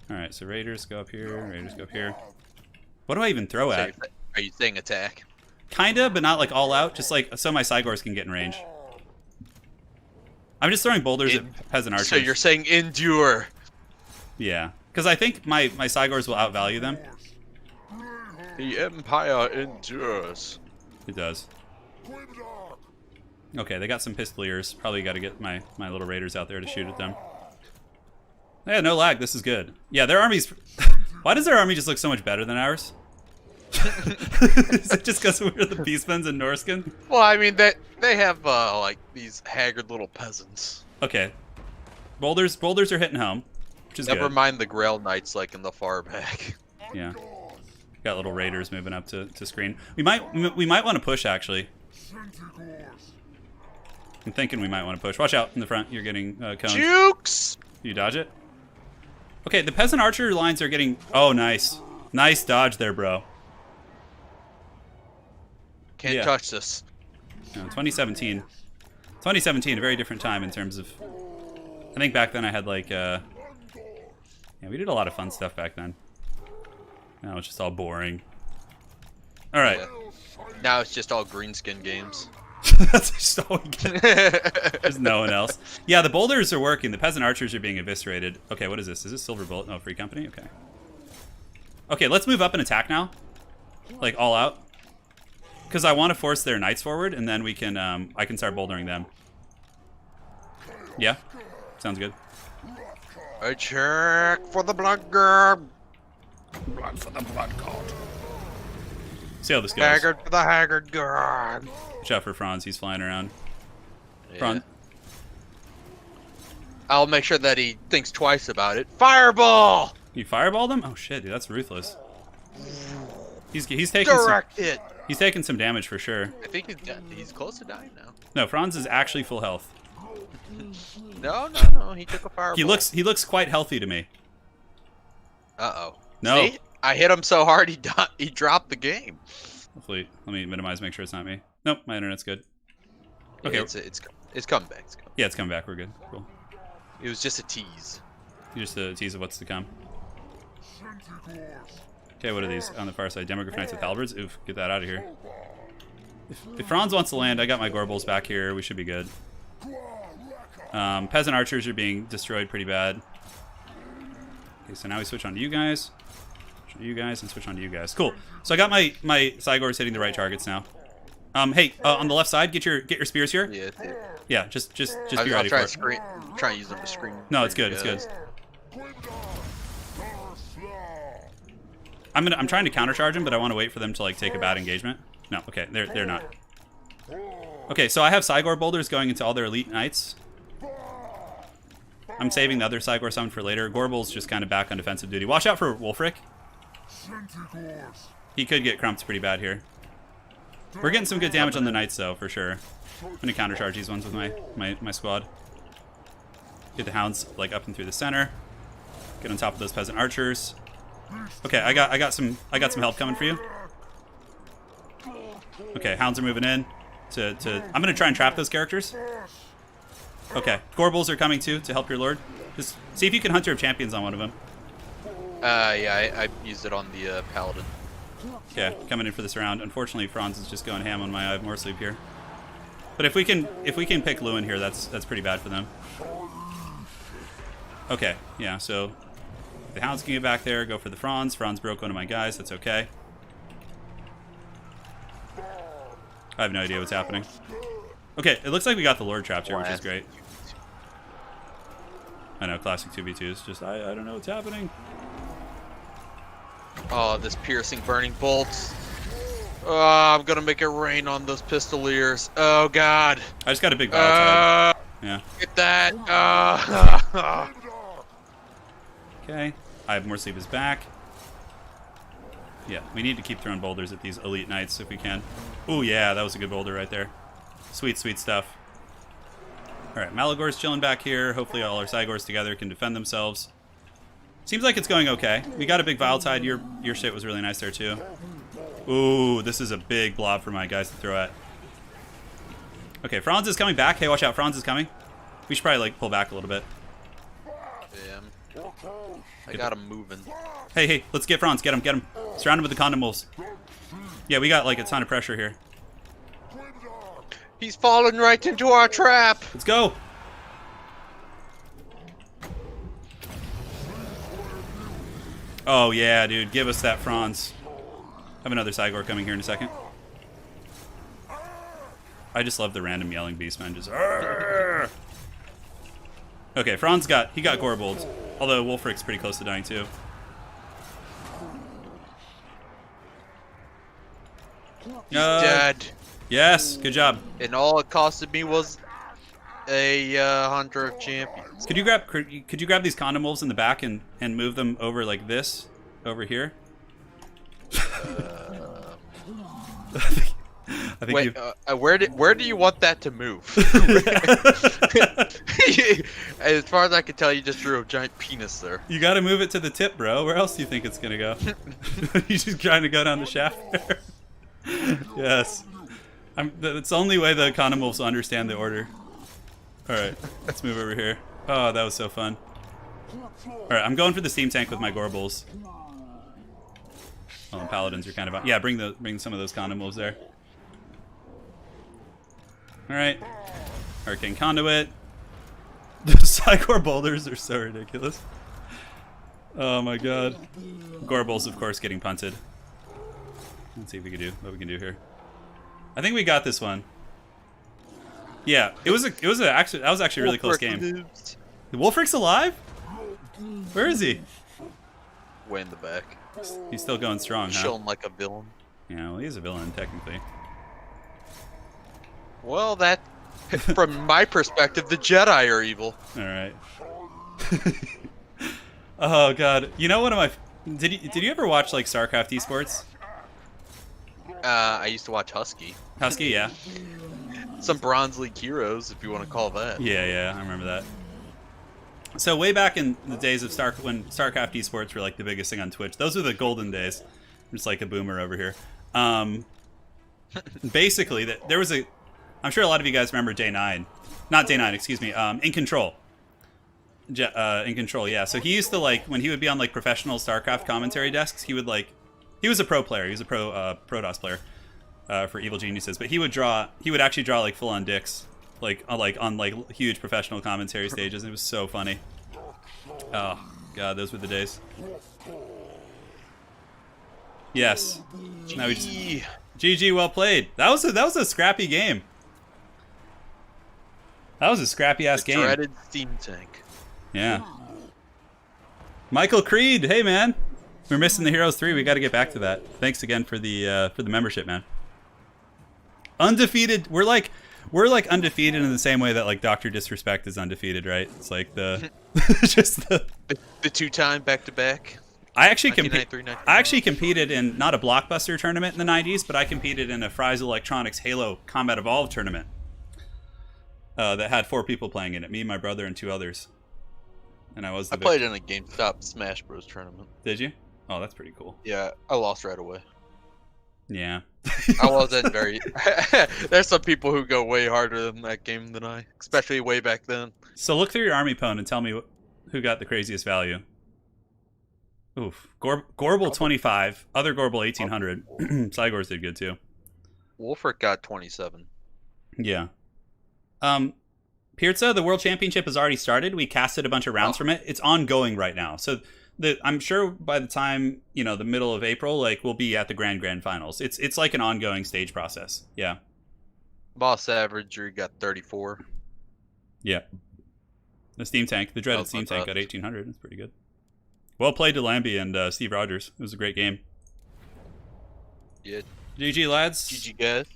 All right, so raiders go up here. Raiders go up here. What do I even throw at? Are you saying attack? Kinda, but not like all out. Just like so my Cygors can get in range. I'm just throwing boulders at peasant archers. So you're saying endure. Yeah, because I think my Cygors will outvalue them. The Empire endures. It does. Okay, they got some pistoliers. Probably got to get my little raiders out there to shoot at them. Yeah, no lag. This is good. Yeah, their armies... Why does their army just look so much better than ours? Is it just because we're the Beastmen and Norskin? Well, I mean, they have, like, these haggard little peasants. Okay. Boulders are hitting home, which is Never good. mind the Grail Knights, like, in the far back. Yeah. Got little raiders moving up to screen. We might want to push, actually. I'm thinking we might want to push. Watch out in the front. You're getting cones. Jukes! You dodge it? Okay, the peasant archer lines are getting... Oh, nice. Nice dodge there, bro. Can't touch this. No, 2017. 2017, a very different time in terms of... I think back then I had like... Yeah, we did a lot of fun stuff back then. Now it's just all boring. Alright. Yeah. Now it's just all greenskin games. That's just all we get. There's no one else. Yeah, the boulders are working. The peasant archers are being eviscerated. Okay, what is this? Is this Silver Bullet? No, Free Company? Okay. Okay, let's move up and attack now. Like, all out. Because I want to force their knights forward, and then we can, I can start bouldering them. Yeah? Sounds good. A check for the blood god. Blood for the blood god. See how this goes. Haggard for the Haggard God. Watch out for Franz. He's flying around. Yeah. Franz. I'll make sure that he thinks twice about it. Fireball! You fireballed him? Oh shit, dude, that's ruthless. He's taking Direct hit. He's taking some damage for sure. I think he's close to dying now. No, Franz is actually full health. No, he took a fireball. He looks quite healthy to me. Uh-oh. No. See? I hit him so hard he dropped the game. Hopefully, let me minimize, make sure it's not me. Nope, my internet's good. Okay. Yeah, it's coming back. Yeah, it's coming back. We're good. Cool. It was just a tease. Just a tease of what's to come. Okay, what are these on the far side? Demograph Knights with halberds? Oof, get that out of here. If Franz wants to land, I got my Gorbals back here. We should be good. Peasant archers are being destroyed pretty bad. Okay, so now we switch on to you guys. Switch on to you guys and switch on to you guys. Cool. So I got my Cygors hitting the right targets now. Hey, on the left side, get your spears here. Yeah, just be ready I'll for it. try and use them to screen. No, it's good. It's good. I'm trying to countercharge them, but I want to wait for them to like take a bad engagement. No, okay, they're not. Okay, so I have Cygor boulders going into all their elite knights. I'm saving the other Cygor summon for later. Gorbel's just kind of back on defensive duty. Watch out for Wolfric. He could get crumped pretty bad here. We're getting some good damage on the knights though, for sure. I'm gonna countercharge these ones with my squad. Get the hounds like up and through the center. Get on top of those peasant archers. Okay, I got some help coming for you. Okay, hounds are moving in. I'm gonna try and trap those characters. Okay, Gorbals are coming too to help your lord. Just see if you can Hunter of Champions on one of them. Yeah, I used it on the paladin. Okay, coming in for this round. Unfortunately, Franz is just going ham on my Eye of More Sleep here. But if we can pick Lewin here, that's pretty bad for them. Okay, yeah, so the hounds can get back there, go for the Franz. Franz broke one of my guys, that's okay. I have no idea what's happening. Okay, it looks like we got the Lord trapped here, which is great. I know, classic 2v2s, just I don't know what's happening. Oh, this piercing burning bolts. Oh, I'm gonna make it rain on those pistoliers. Oh god. I just got a big battle yeah. Get that. Okay. I have More Sleep is back. Yeah, we need to keep throwing boulders at these elite knights if we can. Ooh, yeah, that was a good boulder right there. Sweet, sweet stuff. Alright, Malagor's chilling back here. Hopefully all our Cygors together can defend themselves. Seems like it's going okay. We got a big Viletide. Your shit was really nice there too. Ooh, this is a big blob for my guys to throw at. Okay, Franz is coming back. Hey, watch out, Franz is coming. We should probably like pull back a little bit. Yeah. I got him moving. Hey, let's get Franz. Get him. Surround him with the condom wolves. Yeah, we got like a ton of pressure here. He's falling right into our trap. Let's go. Oh yeah, dude, give us that Franz. I have another Cygor coming here in a second. I just love the random yelling beastmen. Just Arrgh! Okay, Franz got Gorbold, although Wolfric's pretty close to dying too. Dead. Yes, good job. And all it costed me was a Hunter of Champions. Could you grab these condom wolves in the back and move them over like this over here? I think wait, where do you want that to move? As far as I can tell, you just drew a giant penis there. You got to move it to the tip, bro. Where else do you think it's gonna go? You just trying to go down the shaft there. Yes. It's the only way the condom wolves will understand the order. Alright, let's move over here. Oh, that was so fun. Alright, I'm going for the steam tank with my Gorbals. Oh, paladins are kind of... Yeah, bring some of those condom wolves there. Alright. Hurricane Conduit. The Cygor boulders are so ridiculous. Oh my god. Gorbals, of course, getting punted. Let's see if we can do what we can do here. I think we got this one. Yeah, that was actually a really close game. Wolfric's alive? Where is he? Way in the back. He's still going strong, huh? Chilling like a villain. Yeah, well, he's a villain, technically. Well, that, from my perspective, the Jedi are evil. Alright. Oh, God. You know, one of my... Did you ever watch, like, StarCraft esports? I used to watch Husky. Husky, yeah. Some Bronze League heroes, if you want to call that. Yeah, I remember that. So way back in the days of when StarCraft esports were like the biggest thing on Twitch, those were the golden days. I'm just like a boomer over here. Basically, there was a... I'm sure a lot of you guys remember Day9. Not Day9, excuse me. In Control. In Control, yeah. So he used to, like, when he would be on, like, professional StarCraft commentary desks, he would, like... He was a pro player. He was a Protoss player for Evil Geniuses. But he would actually draw, like, full-on dicks. Like on huge professional commentary stages. It was so funny. Oh, God, those were the days. Yes. Now we just... GG, well played. That was a scrappy game. That was a scrappy-ass game. Dreaded steam tank. Yeah. Michael Creed, hey man. We're missing the Heroes 3. We got to get back to that. Thanks again for the membership, man. Undefeated. We're like undefeated in the same way that like Dr. Disrespect is undefeated, right? It's like the just the two-time back-to-back. I actually competed in not a blockbuster tournament in the 90s, but I competed in a Fry's Electronics Halo Combat Evolved tournament that had 4 people playing in it, me, my brother, and 2 others. And I played in a GameStop Smash Bros tournament. Did you? Oh, that's pretty cool. Yeah, I lost right away. Yeah. I wasn't very... There's some people who go way harder than that game than I, especially way back then. So look through your army pwn and tell me who got the craziest value. Oof. Gorbel 25, other Gorbel 1800. Cygors did good too. Wolfric got 27. Yeah. Pirza, the World Championship has already started. We casted a bunch of rounds from it. It's ongoing right now. So I'm sure by the time, the middle of April, like we'll be at the grand finals. It's like an ongoing stage process. Yeah. Boss Savagery got 34. Yeah. The Steam Tank, the dreaded Steam Tank got 1800. That's pretty good. Well played to Lambie and Steve Rogers. It was a great game. Yeah. GG, lads. GG, guys.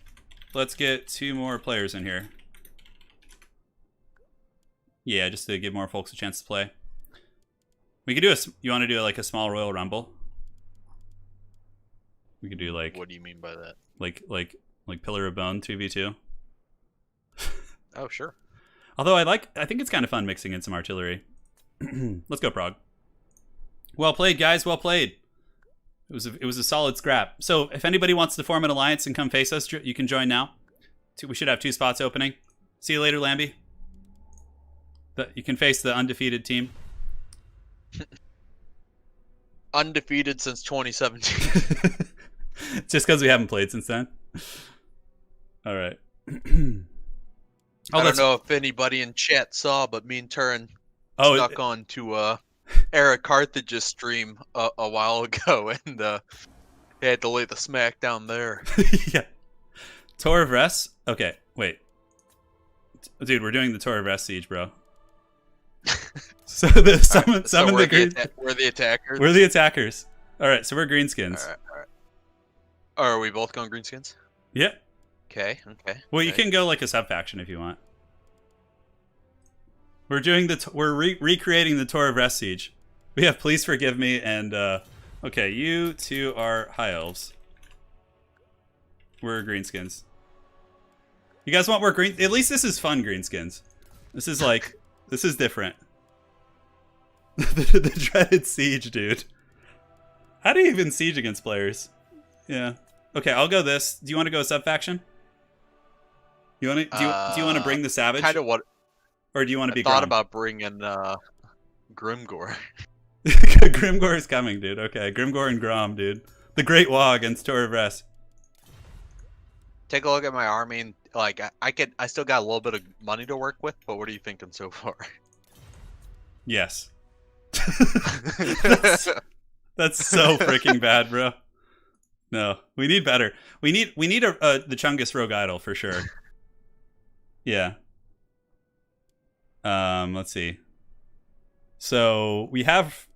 Let's get 2 more players in here. Yeah, just to give more folks a chance to play. We could do you want to do like a small Royal Rumble? We could do like... What do you mean by that? Like Pillar of Bone 2v2. Oh, sure. Although I think it's kind of fun mixing in some artillery. Let's go, Prague. Well played, guys. Well played. It was a solid scrap. So if anybody wants to form an alliance and come face us, you can join now. We should have 2 spots opening. See you later, Lambie. You can face the undefeated team. Undefeated since 2017. Just because we haven't played since then. All right. I don't know if anybody in chat saw, but me and Turin stuck on to Eric Carthage's stream a while ago, and he had to lay the smack down there. Yeah. Tor of Rest? Okay, wait. Dude, we're doing the Tor of Rest siege, bro. So we're the attackers. We're the attackers. All right, so we're greenskins. All right. Are we both going greenskins? Yeah. Okay. Well, you can go like a sub faction if you want. We're doing recreating the Tor of Rest siege. We have Please Forgive Me and okay, you 2 are high elves. We're greenskins. You guys want more green? At least this is fun greenskins. This is different. the dreaded siege, dude. How do you even siege against players? Yeah. Okay, I'll go this. Do you want to go sub faction? You want to? Do you want to bring the savage? Kind of what? Or do you want to be? Thought about bringing Grimgor. Grimgor is coming, dude. Okay, Grimgor and Grom, dude. The Great War against Tor of Rest. Take a look at my army, and like I still got a little bit of money to work with. But what are you thinking so far? Yes. That's so freaking bad, bro. No, we need better. We need the Chungus Rogue Idol for sure. Yeah. Let's see. So we have.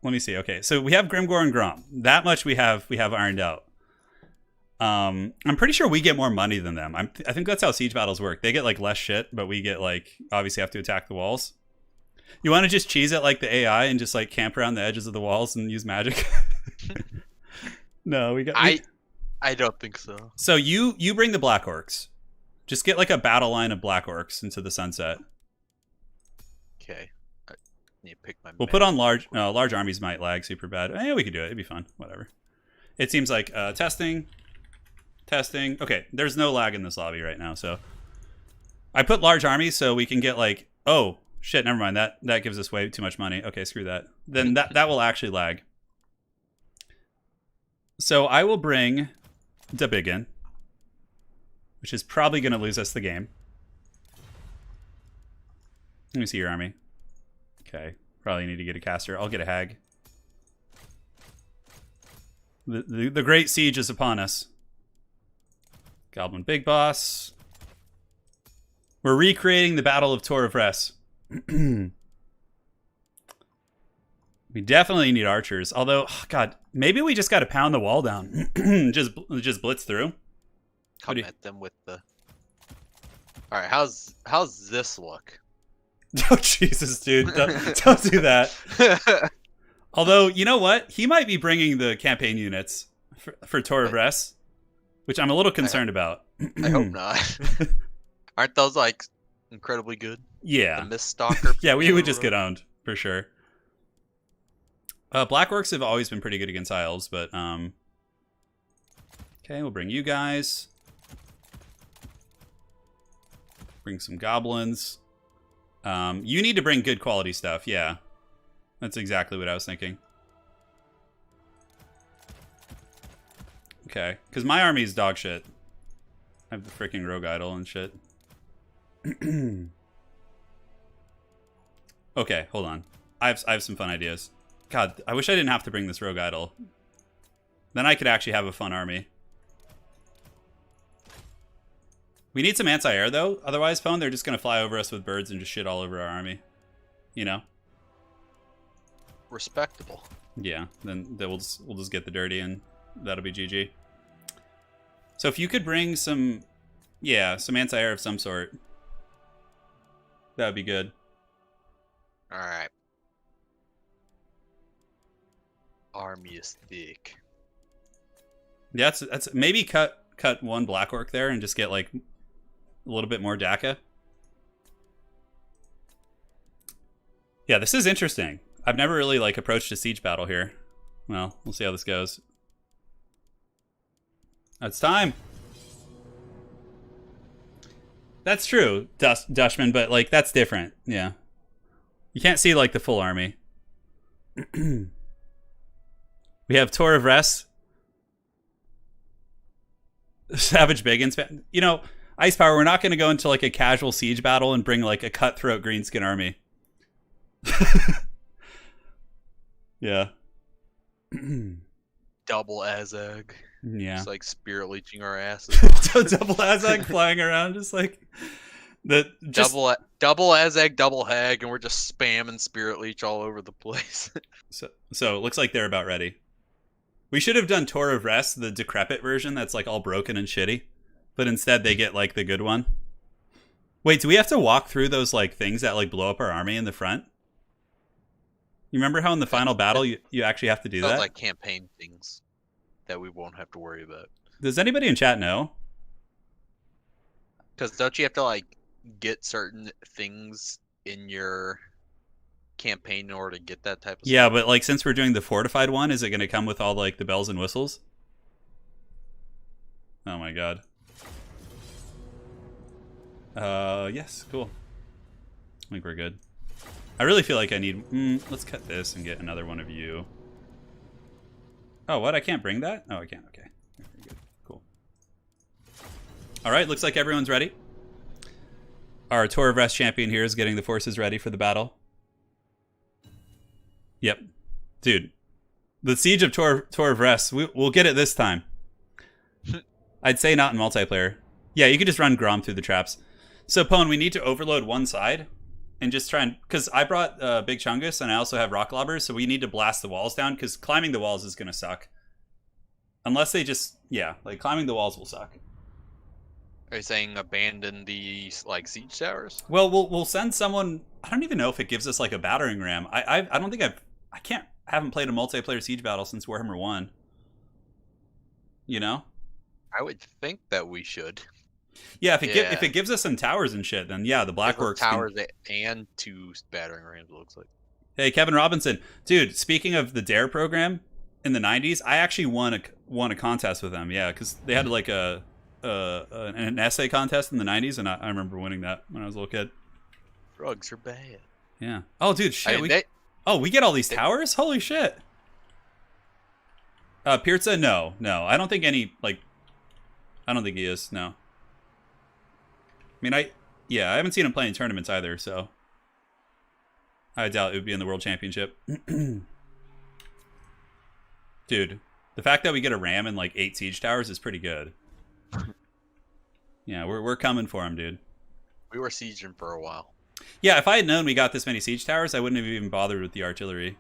Let me see. Okay, so we have Grimgor and Grom. That much we have ironed out. I'm pretty sure we get more money than them. I think that's how siege battles work. They get like less shit, but we get like obviously have to attack the walls. You want to just cheese it like the AI and just like camp around the edges of the walls and use magic? No, I don't think so. So you bring the black orcs. Just get like a battle line of black orcs into the sunset. Okay. I need to pick my. We'll put on large armies might lag super bad. Yeah, we could do it. It'd be fun. Whatever. It seems like testing. Okay, there's no lag in this lobby right now, so I put large armies so we can get like, oh shit, never mind. That gives us way too much money. Okay, screw that. Then that will actually lag. So I will bring the Biggin, which is probably going to lose us the game. Let me see your army. Okay, probably need to get a caster. I'll get a hag. The great siege is upon us. Goblin Big Boss. We're recreating the Battle of Tor of Res. We definitely need archers. Although, oh God, maybe we just got to pound the wall down. just blitz through. Come at them with the. All right, how's this look? Oh Jesus, dude! Don't do that. Although, you know what? He might be bringing the campaign units for Tor of Res, which I'm a little concerned about. I hope not. Aren't those like incredibly good? Yeah. The Mist Stalker. Yeah, we would just get owned for sure. Black orcs have always been pretty good against Isles, but okay, we'll bring you guys. Bring some goblins. You need to bring good quality stuff. Yeah, that's exactly what I was thinking. Okay, because my army is dog shit. I have the freaking rogue idol and shit. Okay, hold on. I have some fun ideas. God, I wish I didn't have to bring this rogue idol. Then I could actually have a fun army. We need some anti-air though. Otherwise, Pwn, they're just gonna fly over us with birds and just shit all over our army. You know? Respectable. Yeah. Then we'll just get the dirty and that'll be GG. So if you could bring some anti-air of some sort, that would be good. All right. Army is thick. Yeah, that's maybe cut one black orc there and just get like a little bit more DACA. Yeah, this is interesting. I've never really like approached a siege battle here. Well, we'll see how this goes. It's time. That's true, Dutchman, but like that's different. Yeah, you can't see like the full army. We have Tor of Res. Savage Biggins. You know, Ice Power, we're not going to go into like a casual siege battle and bring like a cutthroat greenskin army. Yeah. Double Azag. Yeah. Just like spirit leeching our asses. Double Azag flying around just like double Azag, double Hag, and we're just spamming spirit leech all over the place. So it looks like they're about ready. We should have done Tor of Res, the decrepit version that's like all broken and shitty. But instead they get like the good one. Wait, do we have to walk through those like things that like blow up our army in the front? You remember how in the final battle you actually have to do that? Like campaign things that we won't have to worry about. Does anybody in chat know? Because don't you have to like get certain things in your campaign in order to get that type of stuff? Yeah, but like since we're doing the fortified one, is it going to come with all like the bells and whistles? Oh my god. Yes, cool. I think we're good. I really feel like I need... let's cut this and get another one of you. Oh, what? I can't bring that? Oh, I can't. Okay. Very good. Cool. Alright, looks like everyone's ready. Our Tor of Res champion here is getting the forces ready for the battle. Yep. Dude. The Siege of Tor of Res. We'll get it this time. I'd say not in multiplayer. Yeah, you could just run Grom through the traps. So, Pwn, we need to overload one side. And just try and... Because I brought Big Chungus and I also have Rock Lobbers. So we need to blast the walls down. Because climbing the walls is going to suck. Unless they just, yeah, like climbing the walls will suck. Are you saying abandon the like siege towers? Well, we'll send someone. I don't even know if it gives us like a battering ram. I don't think I haven't played a multiplayer siege battle since Warhammer 1. You know? I would think that we should. Yeah, if it gives us some towers and shit, then yeah, the Blackworks towers and 2 battering rams. It looks like. Hey, Kevin Robinson, dude. Speaking of the Dare program in the '90s, I actually won a contest with them. Yeah, because they had like an essay contest in the '90s, and I remember winning that when I was a little kid. Drugs are bad. Yeah. Oh, dude, shit. I mean, we get all these towers. Holy shit. Pirza, no. I don't think any I don't think he is. No. I mean, I haven't seen him play in tournaments either, so I doubt it would be in the World Championship. Dude, the fact that we get a ram and like 8 siege towers is pretty good. Yeah, we're coming for him, dude. We were sieging for a while. Yeah, if I had known we got this many siege towers, I wouldn't have even bothered with the artillery.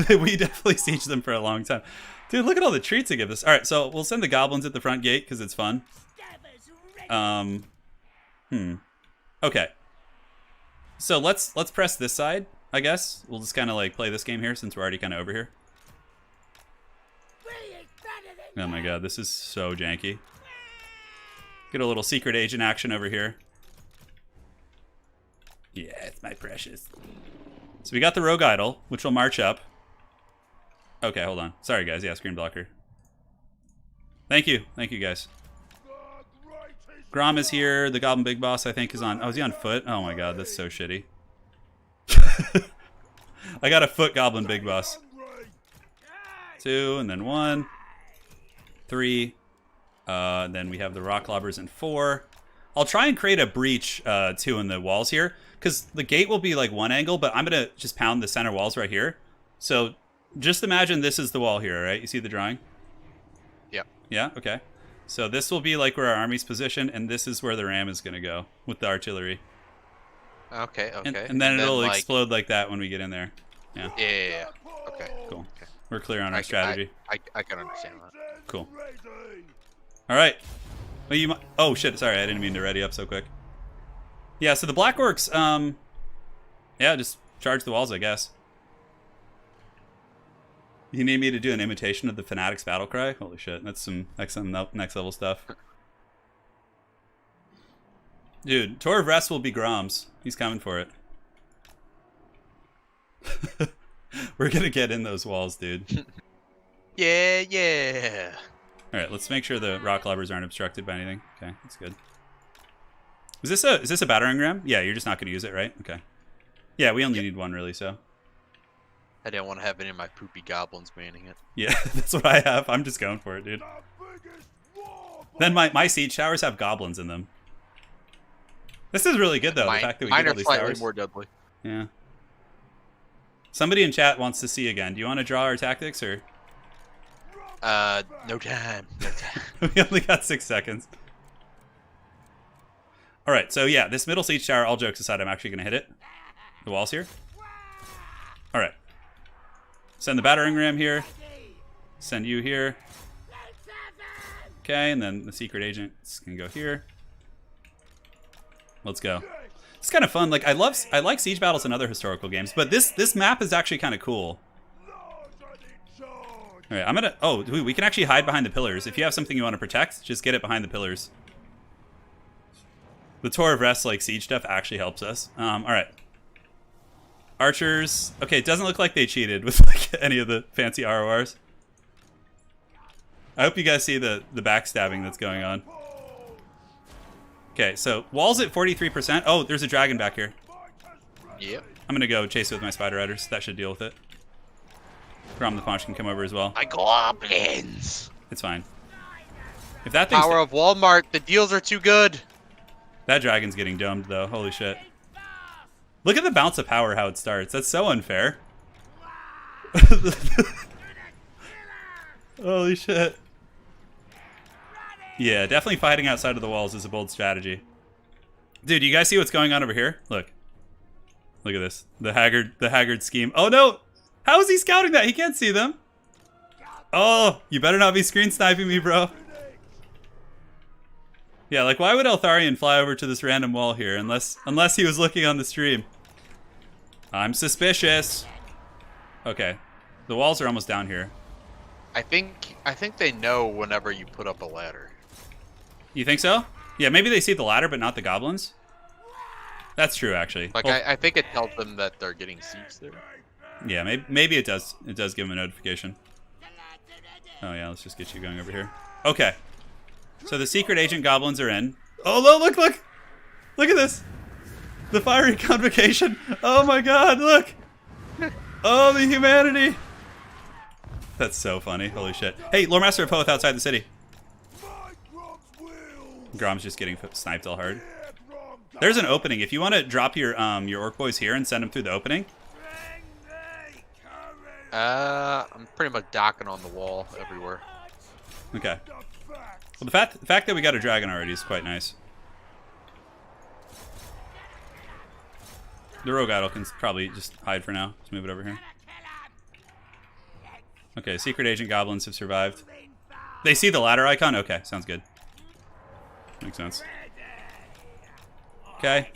We definitely sieged them for a long time. Dude, look at all the treats they give us. All right, so we'll send the goblins at the front gate because it's fun. Okay. So let's press this side, I guess. We'll just kind of like play this game here since we're already kind of over here. Oh my god, this is so janky. Get a little secret agent action over here. Yeah, it's my precious. So we got the rogue idol, which will march up. Okay, hold on. Sorry, guys. Yeah, screen blocker. Thank you, guys. Grom is here. The Goblin Big Boss, I think, is on. Oh, is he on foot? Oh my god, that's so shitty. I got a foot Goblin Big Boss. 2, and then 1. 3. Then we have the rock lobbers in 4. I'll try and create a breach, too, in the walls here. Because the gate will be like one angle, but I'm going to just pound the center walls right here. So just imagine this is the wall here, right? You see the drawing? Yeah. Yeah? Okay. So this will be like where our army's positioned, and this is where the ram is going to go with the artillery. Okay. And then it'll explode like that when we get in there. Yeah. Yeah. Okay. Cool. Okay. We're clear on our strategy. I can understand that. Cool. All right. Well, oh shit! Sorry, I didn't mean to ready up so quick. Yeah. So the Blackworks, yeah, just charge the walls, I guess. You need me to do an imitation of the Fanatics battle cry? Holy shit, that's some next level stuff. Dude, Tor of Rest will be Grom's. He's coming for it. We're gonna get in those walls, dude. Yeah. Alright, let's make sure the rock lobbers aren't obstructed by anything. Okay, that's good. Is this a battering ram? Yeah, you're just not gonna use it, right? Okay. Yeah, we only need one really, so. I didn't want to have any of my poopy goblins manning it. Yeah, that's what I have. I'm just going for it, dude. Then my siege towers have goblins in them. This is really good, though, the fact that we get all these towers. Mine are slightly more deadly. Yeah. Somebody in chat wants to see again. Do you want to draw our tactics, or? No time. We only got 6 seconds. Alright, so yeah, this middle siege tower, all jokes aside, I'm actually going to hit it. The wall's here. Alright. Send the battering ram here. Send you here. Okay, and then the secret agent's gonna go here. Let's go. It's kind of fun. Like I like siege battles in other historical games, but this map is actually kind of cool. All right, I'm gonna. Oh, we can actually hide behind the pillars. If you have something you want to protect, just get it behind the pillars. The Tor of Rest, like siege stuff, actually helps us. All right. Archers. Okay, it doesn't look like they cheated with like any of the fancy RORs. I hope you guys see the backstabbing that's going on. Okay, so walls at 43%. Oh, there's a dragon back here. Yep. I'm gonna go chase it with my spider riders. That should deal with it. Grom the Paunch can come over as well. My goblins. It's fine. If that thing's Power of Walmart. The deals are too good. That dragon's getting domed though. Holy shit. Look at the bounce of power, how it starts. That's so unfair. Holy shit. Yeah, definitely fighting outside of the walls is a bold strategy. Dude, you guys see what's going on over here? Look. Look at this. The Haggard scheme. Oh no! How is he scouting that? He can't see them. Oh, you better not be screen sniping me, bro. Yeah, like why would Eltharion fly over to this random wall here unless he was looking on the stream? I'm suspicious. Okay. The walls are almost down here. I think they know whenever you put up a ladder. You think so? Yeah, maybe they see the ladder but not the goblins. That's true actually. Like Well, I think it tells them that they're getting siege there. yeah, maybe it does. It does give them a notification. Oh yeah, let's just get you going over here. Okay. So the secret agent goblins are in. Oh, look! Look at this! The fiery convocation! Oh my god, look! Oh, the humanity! That's so funny. Holy shit. Hey, Lord Master of Hoth outside the city. Grom's just getting sniped all hard. There's an opening. If you want to drop your orc boys here and send them through the opening. I'm pretty much docking on the wall everywhere. Okay. Well, the fact that we got a dragon already is quite nice. The rogue idol can probably just hide for now. Let's move it over here. Okay, secret agent goblins have survived. They see the ladder icon? Okay, sounds good. Makes sense. Okay.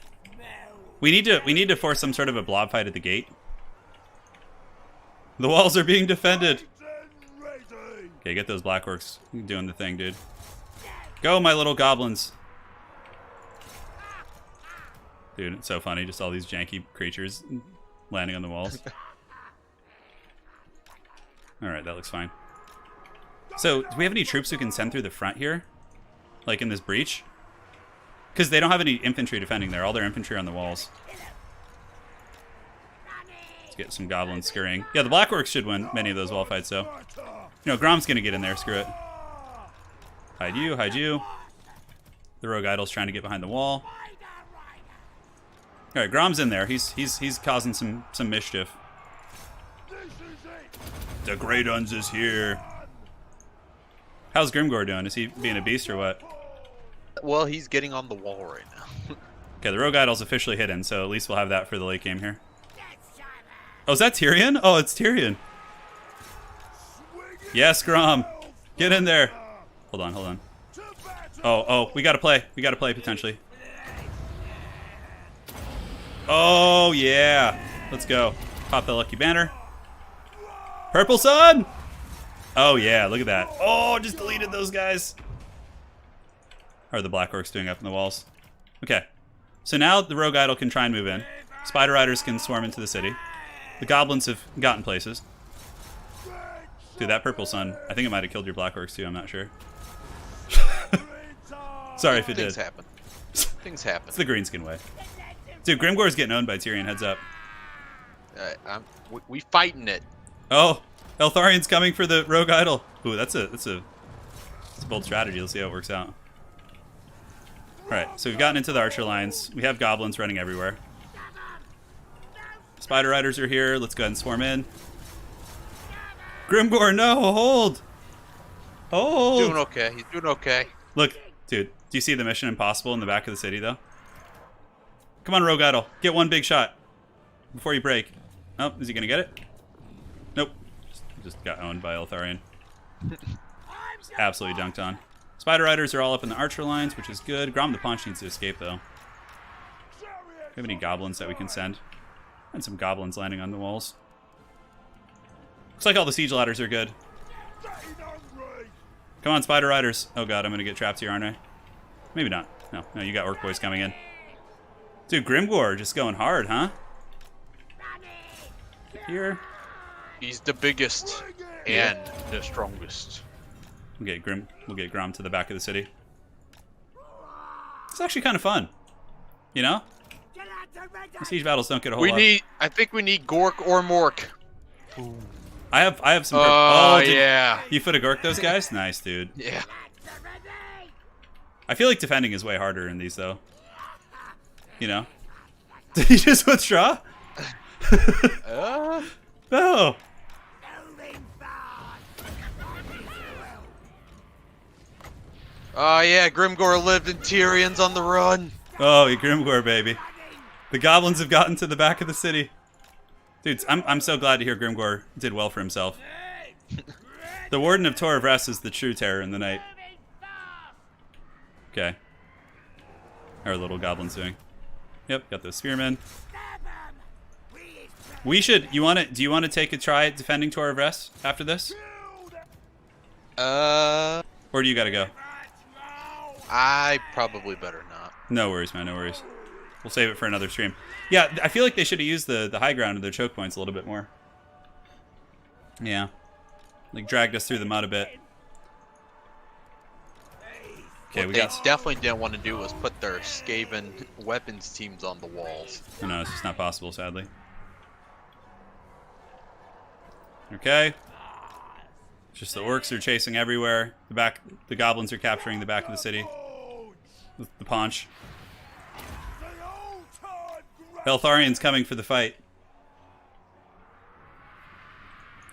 We need to force some sort of a blob fight at the gate. The walls are being defended. Okay, get those black orcs doing the thing, dude. Go, my little goblins. Dude, it's so funny. Just all these janky creatures landing on the walls. Alright, that looks fine. So, do we have any troops who can send through the front here? Like in this breach? Because they don't have any infantry defending there. All their infantry are on the walls. Let's get some goblins scurrying. Yeah, the black orcs should win many of those wall fights, though. You know, Grom's gonna get in there. Screw it. Hide you, hide you. The rogue idol's trying to get behind the wall. Alright, Grom's in there. He's causing some mischief. The Great Uns is here. How's Grimgor doing? Is he being a beast or what? Well, he's getting on the wall right now. Okay, the rogue idol's officially hidden, so at least we'll have that for the late game here. Oh, is that Tyrion? Oh, it's Tyrion. Yes, Grom. Get in there. Hold on. Oh, we gotta play. We gotta play, potentially. Oh, yeah. Let's go. Pop the lucky banner. Purple Sun! Oh, yeah, look at that. Oh, just deleted those guys. How are the black orcs doing up in the walls? Okay. So now the rogue idol can try and move in. Spider riders can swarm into the city. The goblins have gotten places. Dude, that purple sun, I think it might have killed your black orcs too, I'm not sure. Sorry if it did. Things happen. Things happen. It's the greenskin way. Dude, Grimgor's getting owned by Tyrion, heads up. We fighting it. Oh, Eltharion's coming for the rogue idol. Ooh, that's a bold strategy. Let's see how it works out. Alright, so we've gotten into the archer lines. We have goblins running everywhere. Spider riders are here. Let's go ahead and swarm in. Grimgor, no, hold! Hold! He's doing okay. He's doing okay. Look, dude, do you see the Mission Impossible in the back of the city, though? Come on, rogue idol. Get one big shot before you break. Oh, is he gonna get it? Nope. Just got owned by Eltharion. Absolutely dunked on. Spider riders are all up in the archer lines, which is good. Grom the Paunch needs to escape, though. Do we have any goblins that we can send? And some goblins landing on the walls. Looks like all the siege ladders are good. Come on, spider riders. Oh god, I'm gonna get trapped here, aren't I? Maybe not. No, you got orc boys coming in. Dude, Grimgor just going hard, huh? Get here. He's the biggest and the strongest. We'll get Grom to the back of the city. It's actually kind of fun. You know? The siege battles don't get a whole lot. I think we need Gork or Mork. I have some. Yeah. You foot a Gork those guys? Nice, dude. Yeah. I feel like defending is way harder in these, though. You know? Did he just withdraw? No. Oh yeah, Grimgor lived and Tyrion's on the run. Oh, Grimgor, baby. The goblins have gotten to the back of the city. Dude, I'm so glad to hear Grimgor did well for himself. The Warden of Tor of Rest is the true terror in the night. Okay. Our little goblin's doing. Yep, got those spearmen. We should. Do you want to take a try at defending Tor of Rest after this? Or do you gotta go? I probably better not. No worries, man. No worries. We'll save it for another stream. Yeah, I feel like they should have used the high ground of their choke points a little bit more. Yeah. Like, dragged us through the mud a bit. Okay, what they definitely didn't want to do was put their Skaven weapons teams on the walls. No, it's just not possible, sadly. Okay. Just the orcs are chasing everywhere. The goblins are capturing the back of the city. With the paunch. Beltharian's coming for the fight.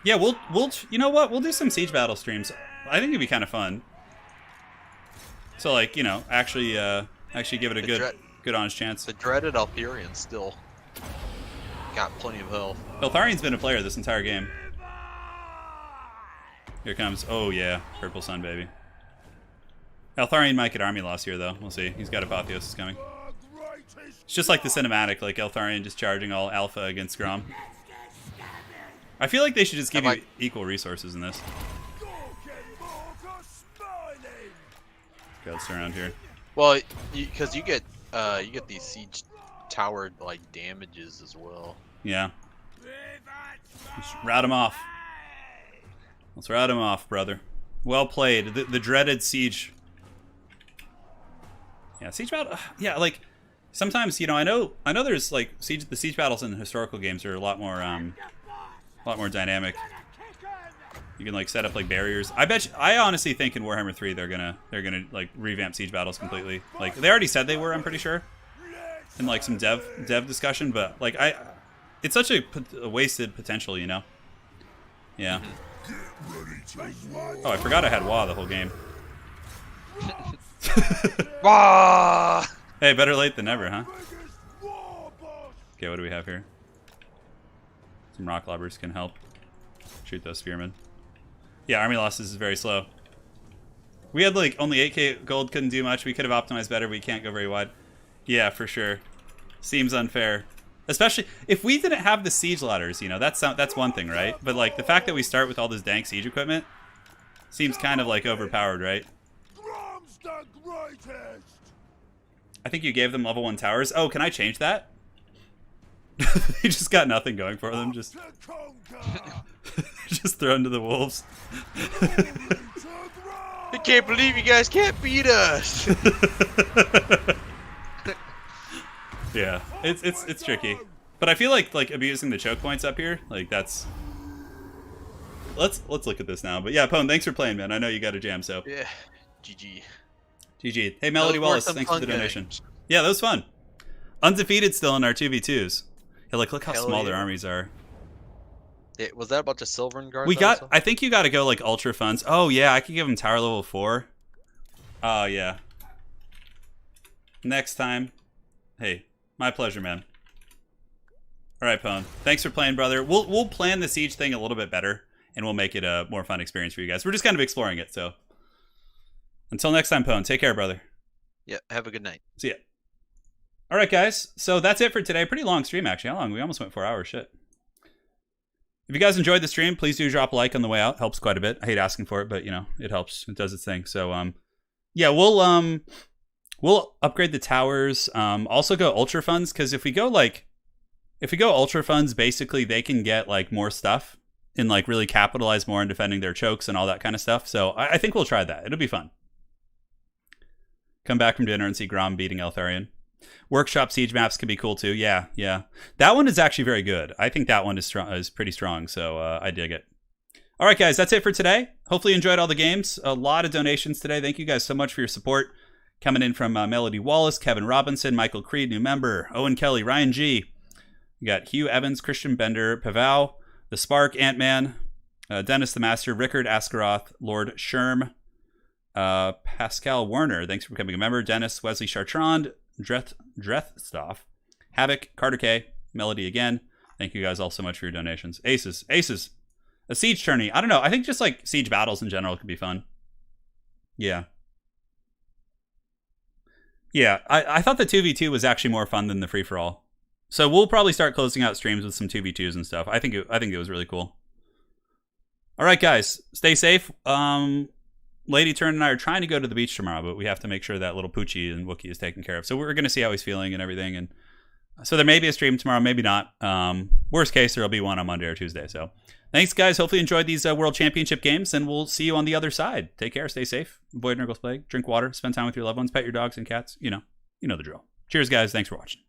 Yeah, we'll you know what? We'll do some siege battle streams. I think it'd be kind of fun. So, like, you know, actually give it a good honest chance. The dreaded Altharian still got plenty of health. Beltharian's been a player this entire game. Here comes, oh yeah, Purple Sun, baby. Altharian might get army loss here, though. We'll see. He's got Apotheosis coming. It's just like the cinematic, like Altharian just charging all alpha against Grom. I feel like they should just give you equal resources in this. Okay, let's turn around here. Well, because you get these siege tower like damages as well. Yeah. Let's rout him off. Let's rout him off, brother. Well played. The dreaded siege. Yeah, siege battle. Yeah, like sometimes, you know, I know there's like the siege battles in historical games are a lot more dynamic. You can like set up like barriers. I honestly think in Warhammer 3 they're gonna like revamp siege battles completely. Like they already said they were, I'm pretty sure, in like some dev discussion. But like it's such a wasted potential, you know. Yeah. Oh, I forgot I had Wa the whole game. Wah! Hey, better late than never, huh? Okay, what do we have here? Some rock lobbers can help shoot those spearmen. Yeah, army losses is very slow. We had like only 8k gold, couldn't do much. We could have optimized better. We can't go very wide. Yeah, for sure. Seems unfair. Especially if we didn't have the siege ladders, you know, that's one thing, right? But like the fact that we start with all this dank siege equipment seems kind of like overpowered, right? I think you gave them level 1 towers. Oh, can I change that? They just got nothing going for them. Just thrown to the wolves. I can't believe you guys can't beat us. Yeah, it's tricky, but I feel like abusing the choke points up here, like that's. Let's look at this now. But yeah, Pone, thanks for playing, man. I know you got a jam, so. Yeah, GG. GG. Hey, Melody Wallace, thanks for the donation. Yeah, that was fun. Undefeated still in our 2v2s. Yeah, like look how small their armies are. Was that a bunch of Silvern guards? I think you got to go like ultra funds. Oh yeah, I could give them tower level 4. Oh yeah. Next time. Hey, my pleasure, man. All right, Pone. Thanks for playing, brother. We'll plan the siege thing a little bit better, and we'll make it a more fun experience for you guys. We're just kind of exploring it, so. Until next time, Pone. Take care, brother. Yeah. Have a good night. See ya. All right, guys. So that's it for today. Pretty long stream, actually. How long? We almost went 4 hours. Shit. If you guys enjoyed the stream, please do drop a like on the way out. Helps quite a bit. I hate asking for it, but you know, it helps. It does its thing. So yeah, we'll upgrade the towers. Also go ultra funds, because if we go ultra funds, basically they can get like more stuff and like really capitalize more on defending their chokes and all that kind of stuff. So I think we'll try that. It'll be fun. Come back from dinner and see Grom beating Eltharion. Workshop siege maps can be cool too. Yeah. That one is actually very good. I think that one is pretty strong, so I dig it. All right, guys, that's it for today. Hopefully you enjoyed all the games. A lot of donations today. Thank you guys so much for your support. Coming in from Melody Wallace, Kevin Robinson, Michael Creed, new member, Owen Kelly, Ryan G. We got Hugh Evans, Christian Bender, Pavao, The Spark, Ant-Man, Dennis the Master, Rickard Askaroth, Lord Sherm, Pascal Werner, thanks for becoming a member, Dennis, Wesley Chartrand, Drethstoff, Havoc, Carter K, Melody again. Thank you guys all so much for your donations. Aces. A siege tourney. I don't know. I think just like siege battles in general could be fun. Yeah. Yeah, I thought the 2v2 was actually more fun than the free-for-all. So we'll probably start closing out streams with some 2v2s and stuff. I think it was really cool. All right, guys. Stay safe. Lady Turin and I are trying to go to the beach tomorrow, but we have to make sure that little Poochie and Wookie is taken care of. So we're going to see how he's feeling and everything. And so there may be a stream tomorrow, maybe not. Worst case, there'll be one on Monday or Tuesday. So thanks, guys. Hopefully you enjoyed these World Championship games, and we'll see you on the other side. Take care. Stay safe. Avoid Nurgle's Plague. Drink water. Spend time with your loved ones. Pet your dogs and cats. You know the drill. Cheers, guys. Thanks for watching.